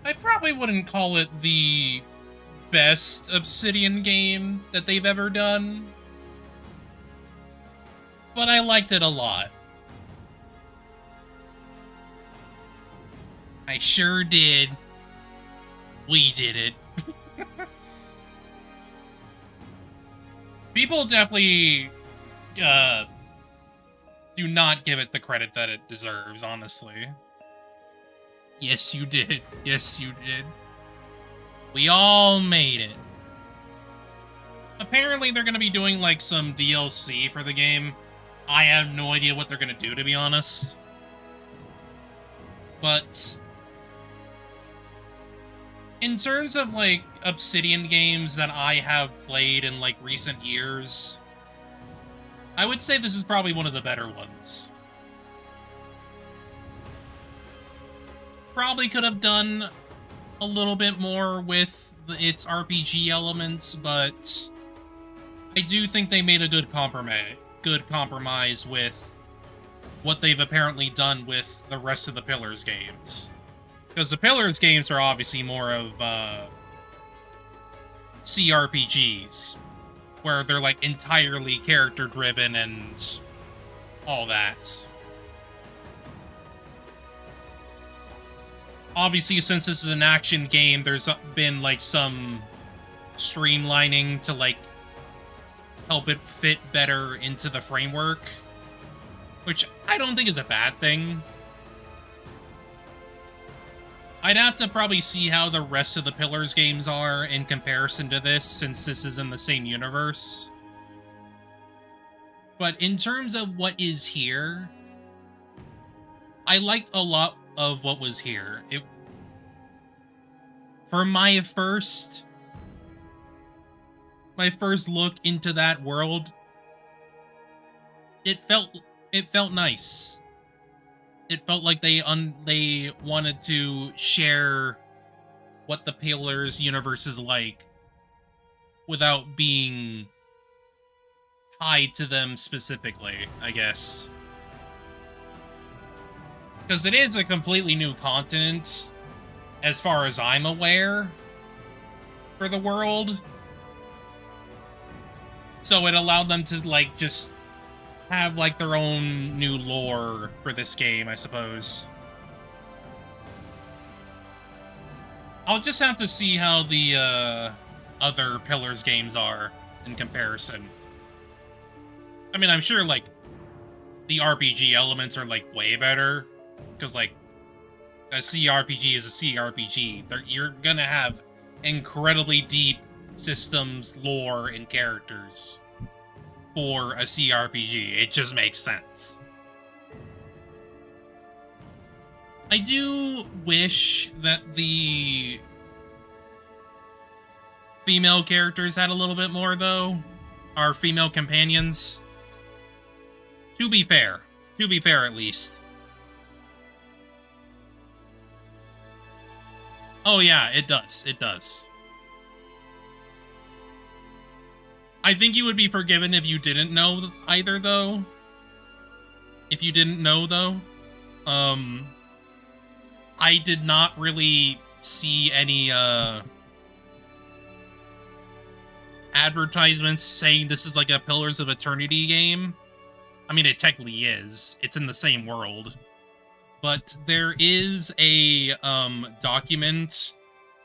I probably wouldn't call it the best Obsidian game that they've ever done, but I liked it a lot. I sure did. We did it. People definitely do not give it the credit that it deserves, honestly. Yes, you did. Yes, you did. We all made it. Apparently, they're going to be doing, like, some DLC for the game. I have no idea what they're gonna do, to be honest. But in terms of, like, Obsidian games that I have played in, like, recent years, I would say this is probably one of the better ones. Probably could have done a little bit more with its RPG elements, but I do think they made a good compromise with what they've apparently done with the rest of the Pillars games. Because the Pillars games are obviously more of CRPGs, where they're like entirely character-driven and all that. Obviously, since this is an action game, there's been like some streamlining to like help it fit better into the framework, which I don't think is a bad thing. I'd have to probably see how the rest of the Pillars games are in comparison to this, since this is in the same universe. But in terms of what is here, I liked a lot of what was here. For my first look into that world, it felt nice. It felt like they wanted to share what the Pillars universe is like without being tied to them specifically, I guess. Because it is a completely new continent, as far as I'm aware, for the world. So it allowed them to, like, just have, like, their own new lore for this game, I suppose. I'll just have to see how the other Pillars games are in comparison. I mean, I'm sure, like, the RPG elements are, like, way better. Because, like, a CRPG is a CRPG. You're gonna have incredibly deep systems, lore, and characters for a CRPG. It just makes sense. I do wish that the female characters had a little bit more, though. Our female companions. To be fair at least. Oh yeah, it does. I think you would be forgiven if you didn't know either, though. If you didn't know, though. I did not really see any, advertisements saying this is like a Pillars of Eternity game. I mean, it technically is. It's in the same world. But there is a document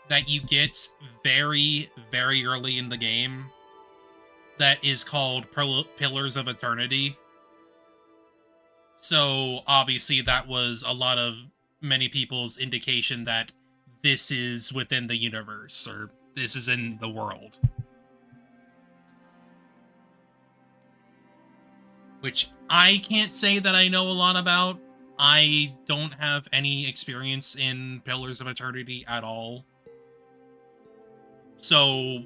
that you get very, very early in the game that is called Pillars of Eternity. So obviously that was a lot of many people's indication that this is within the universe, or this is in the world. Which I can't say that I know a lot about. I don't have any experience in Pillars of Eternity at all. So,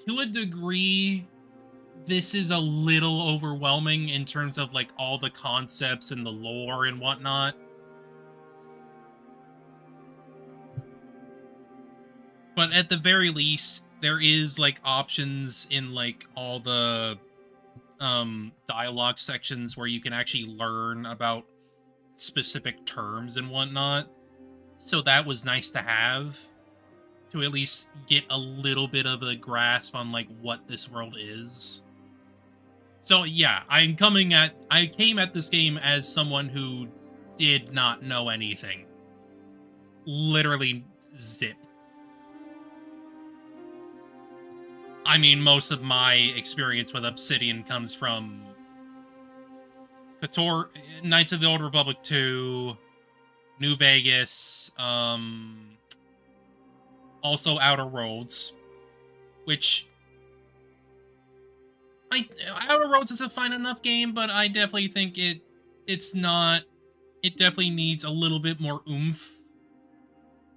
to a degree, this is a little overwhelming in terms of, like, all the concepts and the lore and whatnot. But at the very least, there is, like, options in, like, all the dialogue sections where you can actually learn about specific terms and whatnot. So that was nice to have, to at least get a little bit of a grasp on, like, what this world is. So yeah, I came at this game as someone who did not know anything. Literally zip. I mean, most of my experience with Obsidian comes from Knights of the Old Republic 2, New Vegas, also Outer Worlds, which Outer Worlds is a fine enough game, but I definitely think it's not. It definitely needs a little bit more oomph.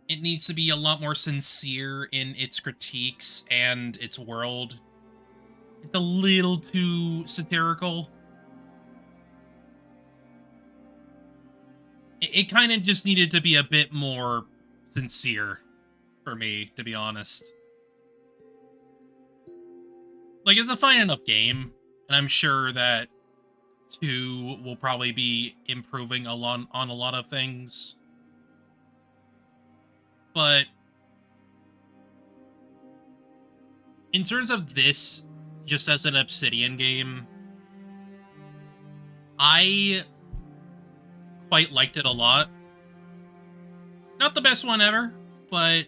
It needs to be a lot more sincere in its critiques and its world. It's a little too satirical. It kind of just needed to be a bit more sincere for me, to be honest. Like, it's a fine enough game, and I'm sure that 2 will probably be improving on a lot of things. But in terms of this, just as an Obsidian game, I quite liked it a lot. Not the best one ever, but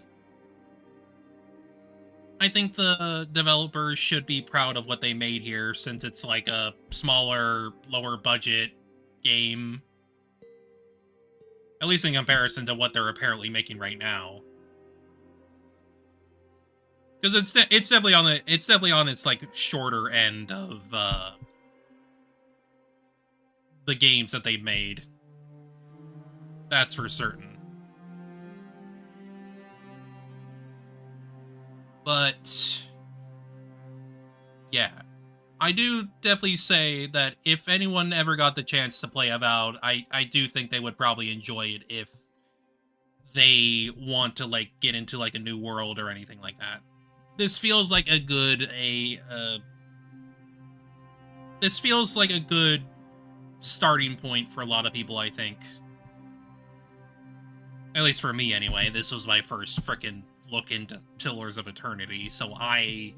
I think the developers should be proud of what they made here, since it's like a smaller, lower budget game. At least in comparison to what they're apparently making right now. Because it's definitely on its like shorter end of the games that they've made. That's for certain. But yeah, I do definitely say that if anyone ever got the chance to play Avowed, I do think they would probably enjoy it if they want to like get into like a new world or anything like that. This feels like a good this feels like a good starting point for a lot of people, I think. At least for me anyway. This was my first frickin' look into Pillars of Eternity, so I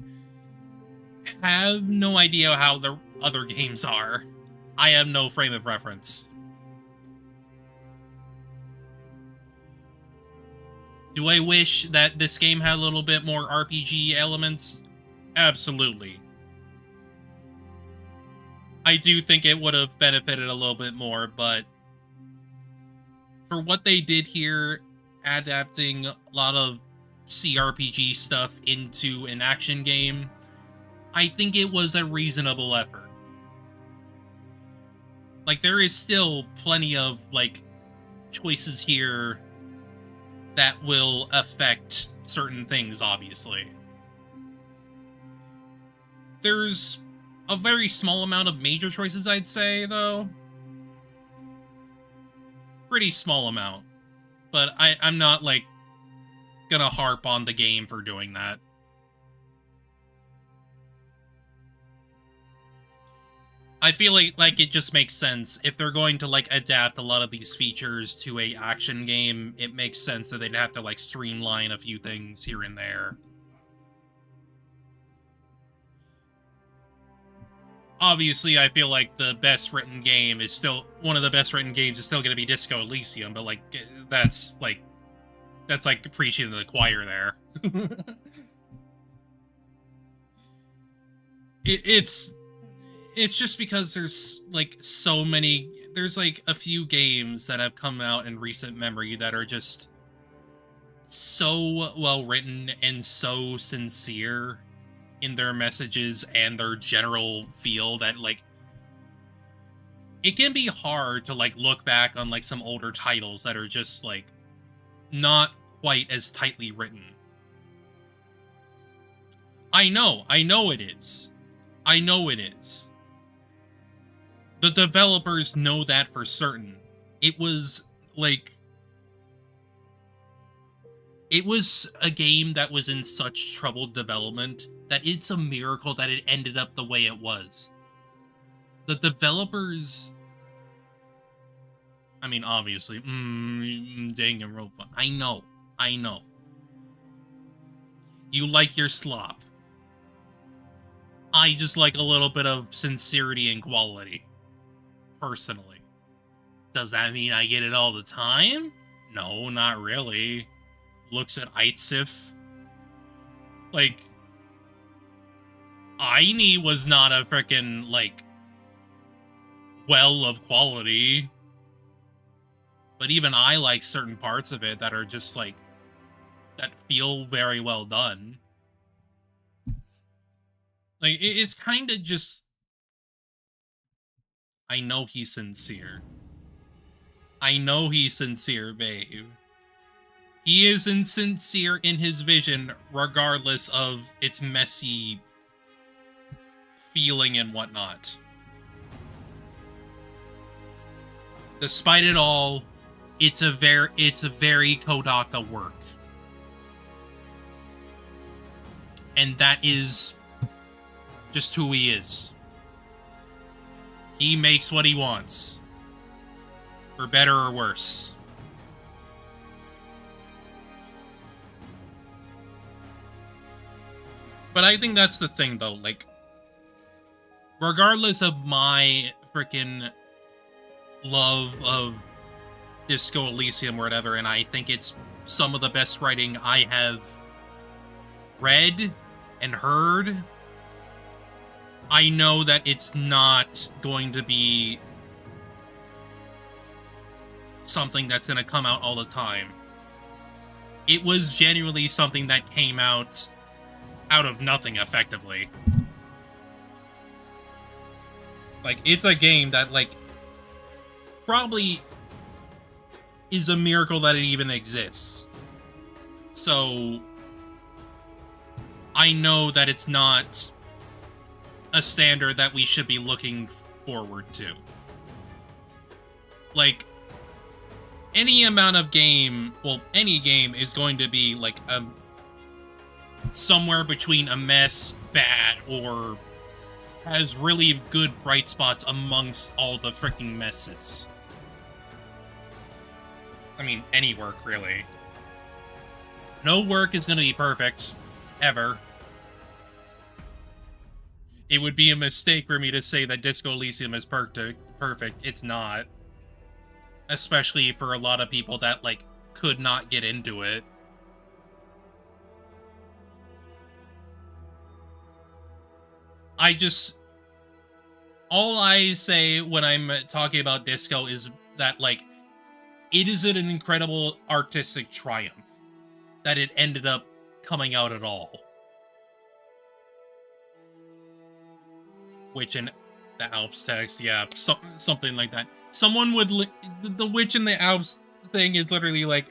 have no idea how the other games are. I have no frame of reference. Do I wish that this game had a little bit more RPG elements? Absolutely. I do think it would have benefited a little bit more, but for what they did here, adapting a lot of CRPG stuff into an action game, I think it was a reasonable effort. Like, there is still plenty of, like, choices here that will affect certain things, obviously. There's a very small amount of major choices, I'd say, though. Pretty small amount. But I'm not, like, gonna harp on the game for doing that. I feel like it just makes sense. If they're going to, like, adapt a lot of these features to a action game, it makes sense that they'd have to, like, streamline a few things here and there. Obviously, I feel like the best written game is still... One of the best written games is still going to be Disco Elysium, but, like, that's preaching to the choir there. It's just because there's, like, so many... There's, like, a few games that have come out in recent memory that are just so well-written and so sincere in their messages and their general feel that, like, it can be hard to, like, look back on, like, some older titles that are just, like, not quite as tightly written. I know it is. I know it is. The developers know that for certain. It was, like... It was a game that was in such troubled development that it's a miracle that it ended up the way it was. The developers... I mean, obviously, Danganronpa. I know. You like your slop. I just like a little bit of sincerity and quality. Personally. Does that mean I get it all the time? No, not really. Looks at Eitzif. Like, Aini was not a frickin', like, well of quality. But even I like certain parts of it that are just, like, that feel very well done. Like, it's kind of just... I know he's sincere. I know he's sincere, babe. He is insincere in his vision, regardless of its messy feeling and whatnot. Despite it all, it's a very Kodaka work. And that is just who he is. He makes what he wants. For better or worse. But I think that's the thing, though. Like, regardless of my freaking love of Disco Elysium or whatever, and I think it's some of the best writing I have read and heard, I know that it's not going to be something that's going to come out all the time. It was genuinely something that came out of nothing, effectively. Like, it's a game that, like, probably is a miracle that it even exists. So, I know that it's not a standard that we should be looking forward to. Like, any amount of game, well, any game is going to be, like, somewhere between a mess, bad, or has really good bright spots amongst all the freaking messes. I mean, any work, really. No work is going to be perfect, ever. It would be a mistake for me to say that Disco Elysium is perfect. It's not. Especially for a lot of people that, like, could not get into it. All I say when I'm talking about Disco is that, like, it is an incredible artistic triumph that it ended up coming out at all. Witch in the Alps text, yeah, something like that. Someone would the Witch in the Alps thing is literally like,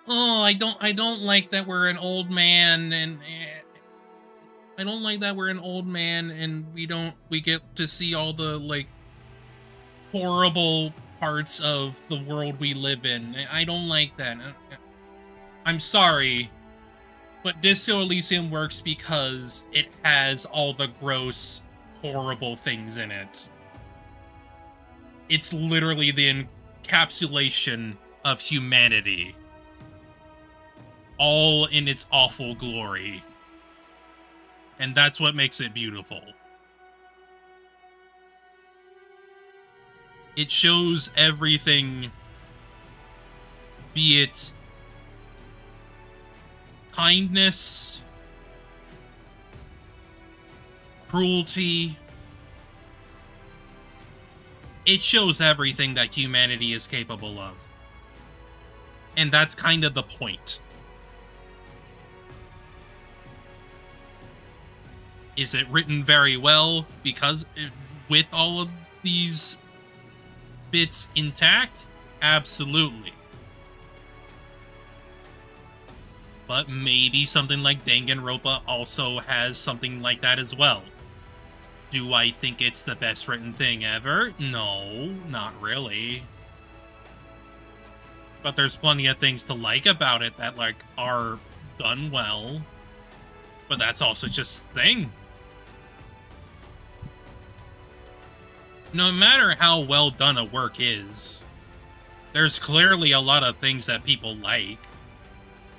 oh, I don't like that we're an old man, and I don't like that we're an old man and we get to see all the, like, horrible parts of the world we live in. I don't like that. I'm sorry, but Disco Elysium works because it has all the gross, horrible things in it. It's literally the encapsulation of humanity, all in its awful glory. And that's what makes it beautiful. It shows everything, be it kindness, cruelty. It shows everything that humanity is capable of. And that's kind of the point. Is it written very well because with all of these bits intact? Absolutely. But maybe something like Danganronpa also has something like that as well. Do I think it's the best written thing ever? No, not really. But there's plenty of things to like about it that, like, are done well. But that's also just the thing. No matter how well done a work is, there's clearly a lot of things that people like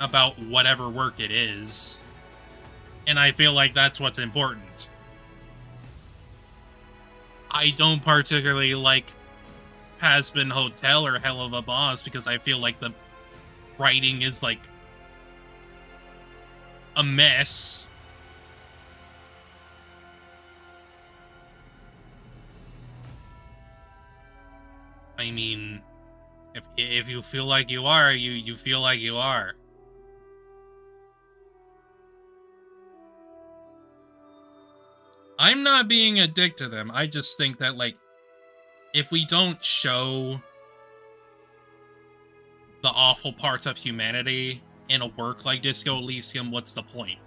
about whatever work it is. And I feel like that's what's important. I don't particularly like Has-Been Hotel or Hell of a Boss because I feel like the writing is, like, a mess. I mean, if you feel like you are, you feel like you are. I'm not being a dick to them. I just think that, like, if we don't show the awful parts of humanity in a work like Disco Elysium, what's the point?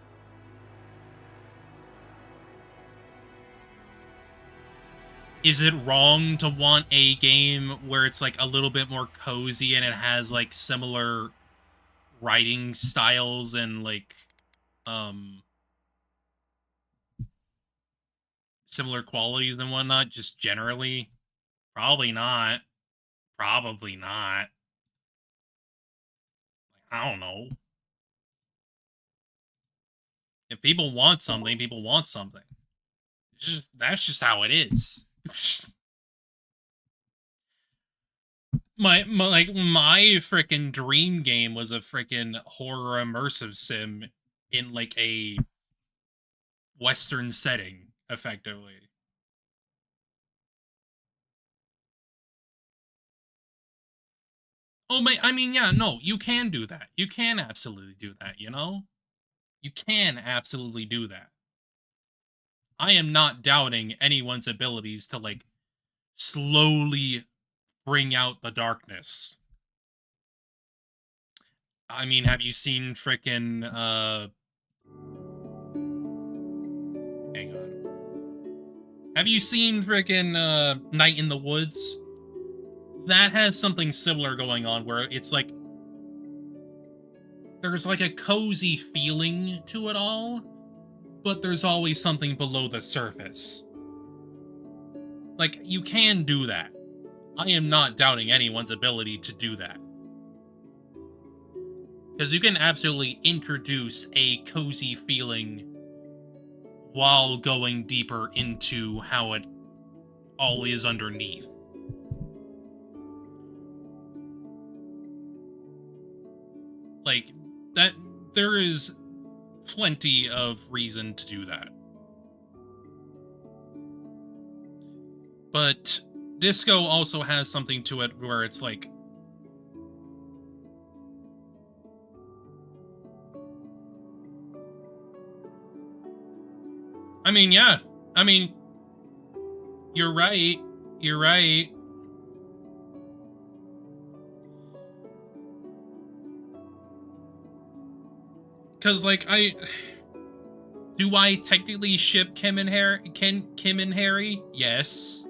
Is it wrong to want a game where it's, like, a little bit more cozy and it has, like, similar writing styles and, like, similar qualities and whatnot, just generally? Probably not. Probably not. I don't know. If people want something, people want something. That's just how it is. my freaking dream game was a freaking horror immersive sim in, like, a Western setting, effectively. Oh, I mean, yeah, no, you can do that. You can absolutely do that, you know? You can absolutely do that. I am not doubting anyone's abilities to, like, slowly bring out the darkness. I mean, have you seen frickin', hang on. Have you seen frickin', Night in the Woods? That has something similar going on, where it's like, there's, like, a cozy feeling to it all, but there's always something below the surface. Like, you can do that. I am not doubting anyone's ability to do that. Because you can absolutely introduce a cozy feeling while going deeper into how it all is underneath. Like, that, there is plenty of reason to do that. But Disco also has something to it where it's like, I mean, yeah. I mean, you're right. You're right. Because, like, do I technically ship Kim and Harry? Yes.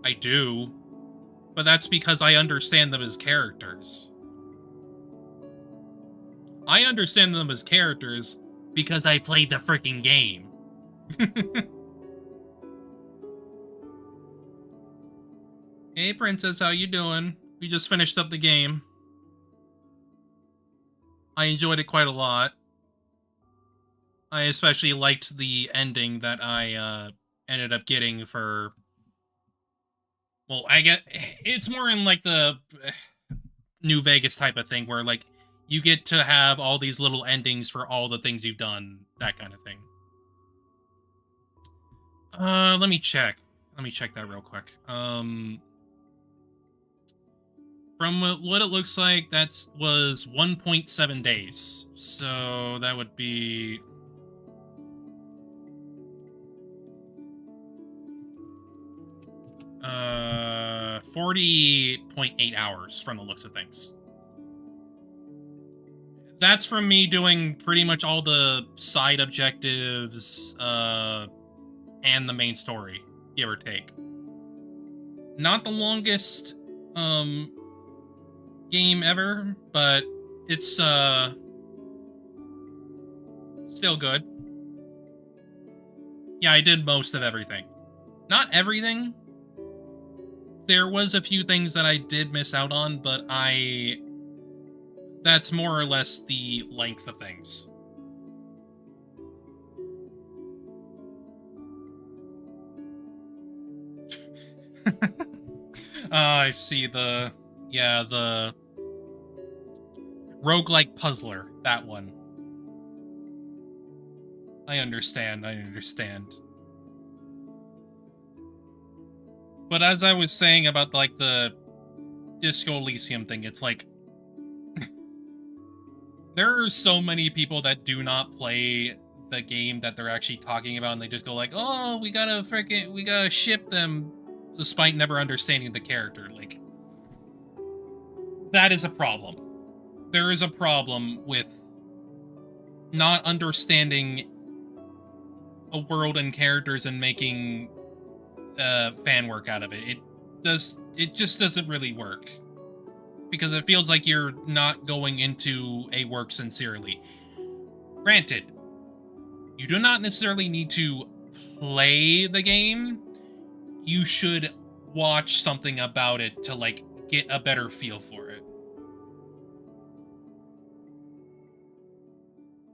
I do. But that's because I understand them as characters. I understand them as characters because I played the freaking game. Hey, Princess, how you doing? We just finished up the game. I enjoyed it quite a lot. I especially liked the ending that I ended up getting for... Well, I get... It's more in, like, the New Vegas type of thing, where, like, you get to have all these little endings for all the things you've done, that kind of thing. Let me check. Let me check that real quick. From what it looks like, that was 1.7 days. So that would be... 40.8 hours from the looks of things. That's from me doing pretty much all the side objectives, and the main story, give or take. Not the longest, game ever, but it's, still good. Yeah, I did most of everything. Not everything. There was a few things that I did miss out on, but that's more or less the length of things. I see the roguelike puzzler, that one. I understand. But as I was saying about, like, the Disco Elysium thing, it's like... there are so many people that do not play the game that they're actually talking about, and they just go like, oh, we gotta ship them, despite never understanding the character. Like, that is a problem. There is a problem with not understanding a world and characters and making fan work out of it. It just doesn't really work. Because it feels like you're not going into a work sincerely. Granted, you do not necessarily need to play the game. You should watch something about it to, like, get a better feel for it.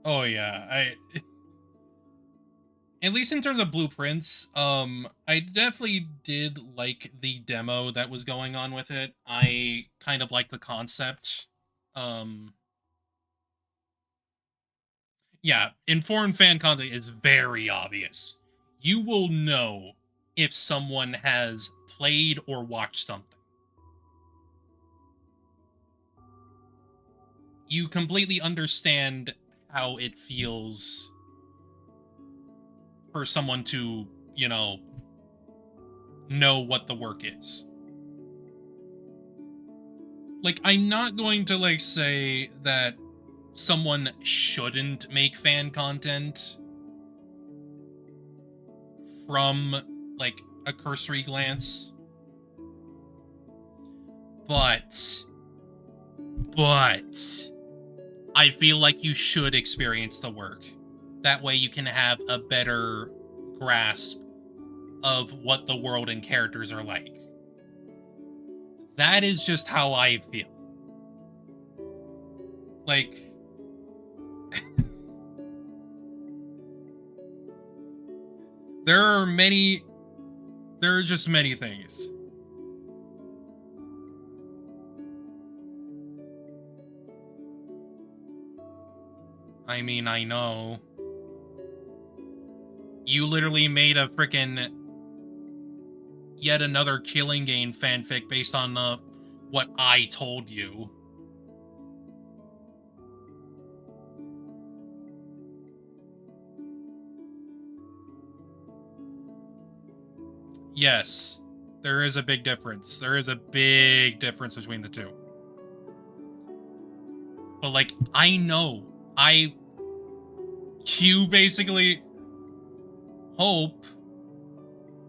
Oh yeah, at least in terms of blueprints, I definitely did like the demo that was going on with it. I kind of like the concept. Yeah, informed fan content is very obvious. You will know if someone has played or watched something. You completely understand how it feels for someone to, you know what the work is. Like, I'm not going to, like, say that someone shouldn't make fan content from, like, a cursory glance. But I feel like you should experience the work. That way you can have a better grasp of what the world and characters are like. That is just how I feel. Like, there are just many things. I mean, I know. You literally made a frickin' yet another Killing Game fanfic based on what I told you. Yes, there is a big difference. There is a big difference between the two. But, like, I know. You basically... Hope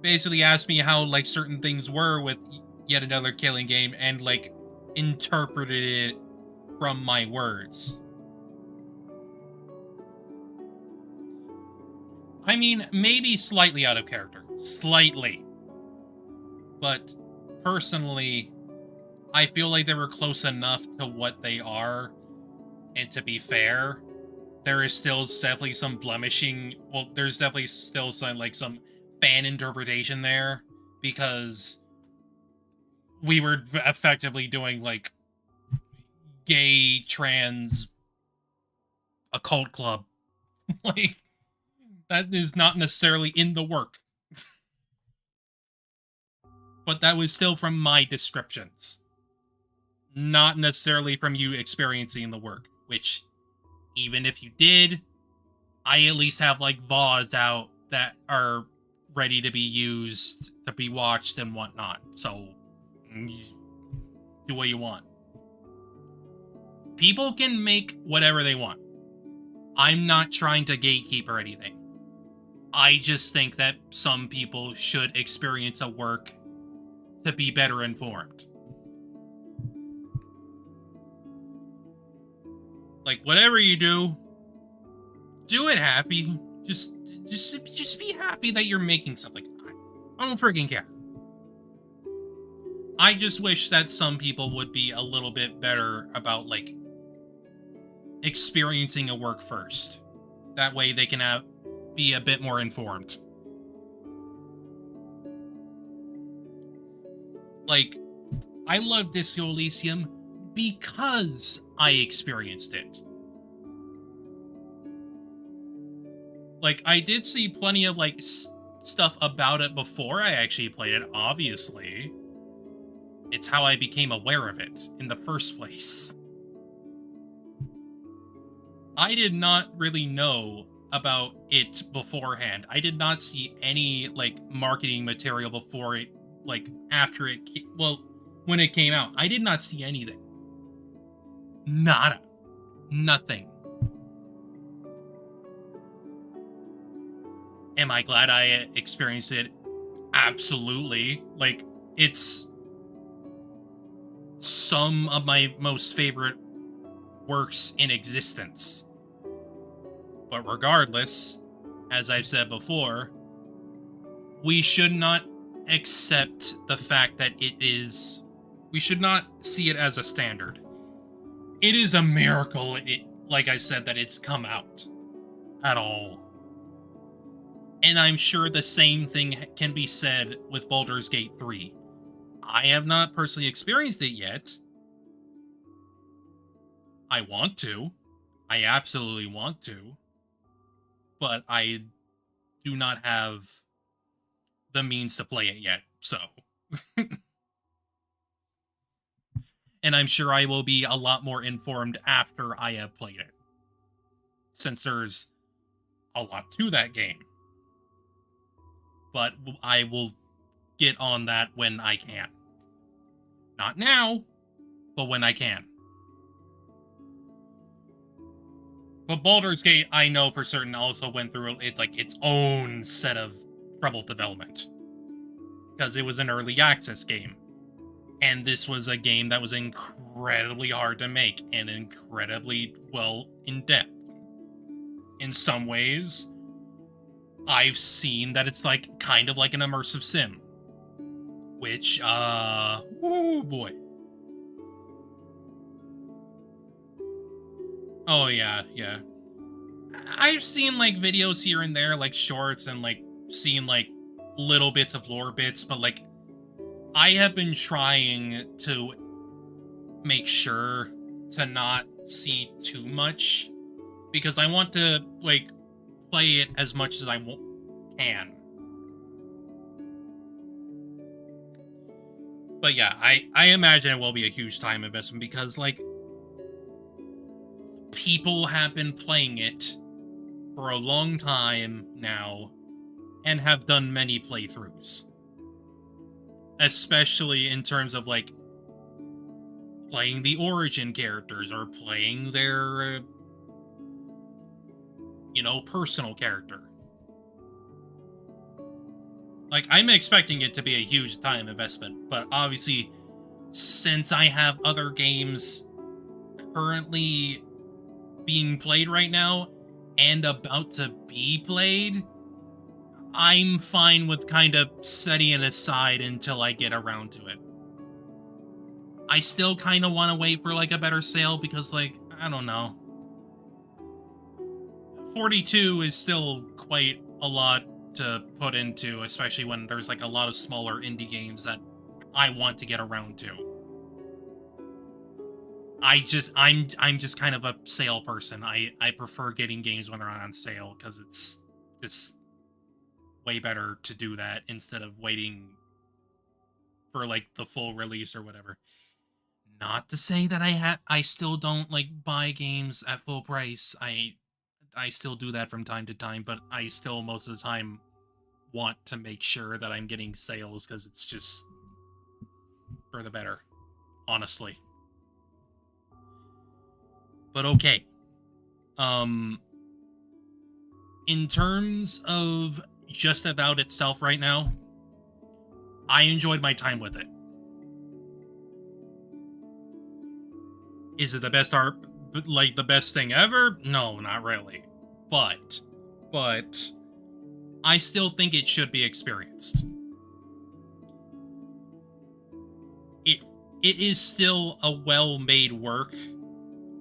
basically asked me how, like, certain things were with yet another Killing Game and, like, interpreted it from my words. I mean, maybe slightly out of character. Slightly. But personally, I feel like they were close enough to what they are. And to be fair, there is still definitely some blemishing. Well, there's definitely still some, like, some fan interpretation there. Because we were effectively doing, like, gay, trans, occult club. Like, that is not necessarily in the work. But that was still from my descriptions. Not necessarily from you experiencing the work. Which, even if you did, I at least have, like, VODs out that are ready to be used, to be watched, and whatnot. So, do what you want. People can make whatever they want. I'm not trying to gatekeep or anything. I just think that some people should experience a work to be better informed. Like, whatever you do it happy. Just be happy that you're making something. I don't freaking care. I just wish that some people would be a little bit better about, like, experiencing a work first. That way they can be a bit more informed. Like, I love Disco Elysium because I experienced it. Like, I did see plenty of, like, stuff about it before I actually played it, obviously. It's how I became aware of it in the first place. I did not really know about it beforehand. I did not see any, like, marketing material before it, like, after it, well, when it came out. I did not see anything. Nada. Nothing. Am I glad I experienced it? Absolutely. Like, it's some of my most favorite works in existence. But regardless, as I've said before, we should not accept the fact that we should not see it as a standard. It is a miracle, like I said, that it's come out at all. And I'm sure the same thing can be said with Baldur's Gate 3. I have not personally experienced it yet. I want to. I absolutely want to. But I do not have the means to play it yet, so. And I'm sure I will be a lot more informed after I have played it, since there's a lot to that game. But I will get on that when I can. Not now, but when I can. But Baldur's Gate, I know for certain, also went through its own set of troubled development. Because it was an early access game. And this was a game that was incredibly hard to make and incredibly, well, in-depth. In some ways, I've seen that it's kind of like an immersive sim. Which, oh boy. Oh yeah. I've seen videos here and there, shorts, and seen little bits of lore bits, but I have been trying to make sure to not see too much, because I want to play it as much as I can. But yeah, I imagine it will be a huge time investment, because people have been playing it for a long time now and have done many playthroughs. Especially in terms of playing the origin characters or playing their personal character. I'm expecting it to be a huge time investment, but obviously, since I have other games currently being played right now and about to be played, I'm fine with kind of setting it aside until I get around to it. I still kind of want to wait for a better sale, because I don't know. 42 is still quite a lot to put into, especially when there's a lot of smaller indie games that I want to get around to. I'm just kind of a sale person. I prefer getting games when they're on sale, because it's way better to do that instead of waiting for the full release or whatever. Not to say that I still don't buy games at full price. I still do that from time to time, but I still most of the time want to make sure that I'm getting sales, because it's just for the better, honestly. But okay. In terms of just Avowed itself right now, I enjoyed my time with it. Is it the best art, the best thing ever? No, not really. But I still think it should be experienced. It is still a well-made work,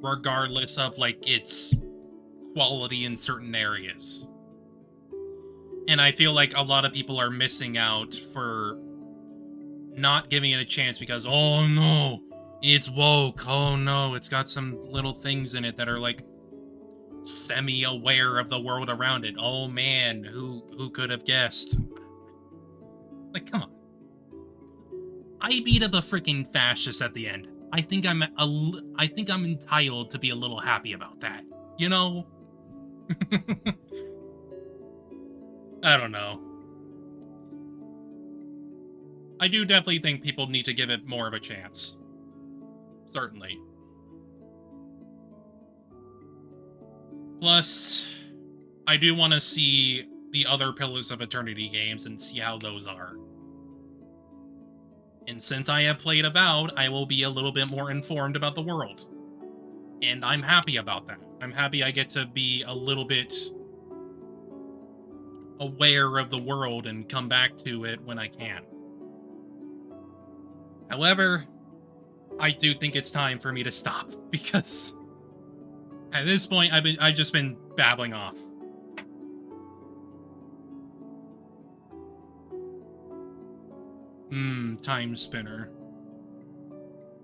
regardless of its quality in certain areas. And I feel a lot of people are missing out for not giving it a chance, because, oh no, it's woke, oh no, it's got some little things in it that are semi-aware of the world around it. Oh man, who could have guessed? Come on. I beat up a freaking fascist at the end. I think I'm entitled to be a little happy about that. I don't know. I do definitely think people need to give it more of a chance. Certainly. Plus, I do want to see the other Pillars of Eternity games and see how those are. And since I have played Avowed, I will be a little bit more informed about the world. And I'm happy about that. I'm happy I get to be a little bit aware of the world and come back to it when I can. However, I do think it's time for me to stop, because at this point I've just been babbling off. Time spinner.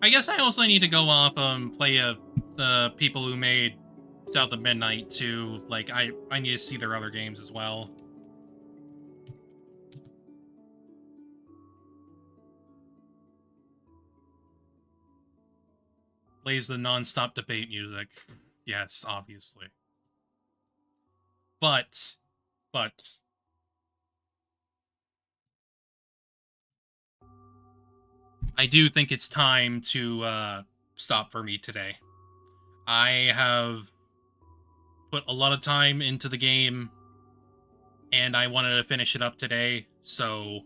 I guess I also need to go off play the people who made South of Midnight too. Like I need to see their other games as well. Plays the non-stop debate music. Yes, obviously. But I do think it's time to stop for me today. I have put a lot of time into the game, and I wanted to finish it up today, so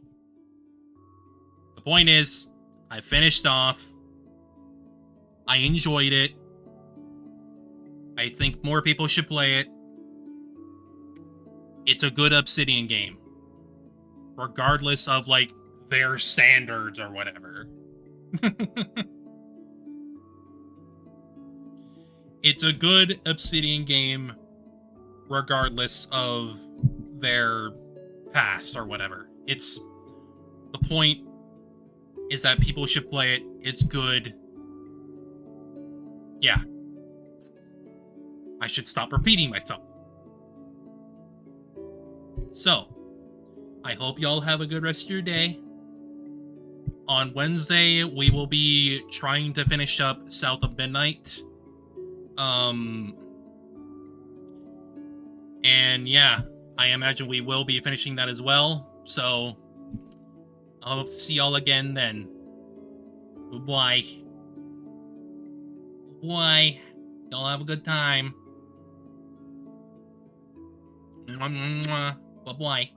the point is, I finished off. I enjoyed it. I think more people should play it. It's a good Obsidian game, regardless of, like, their standards or whatever. It's a good Obsidian game, regardless of their past or whatever. It's... the point is that people should play it. It's good. Yeah. I should stop repeating myself. So, I hope y'all have a good rest of your day. On Wednesday, we will be trying to finish up South of Midnight. And yeah, I imagine we will be finishing that as well. So, I hope to see y'all again then. Bye. Bye. Y'all have a good time. Bye-bye.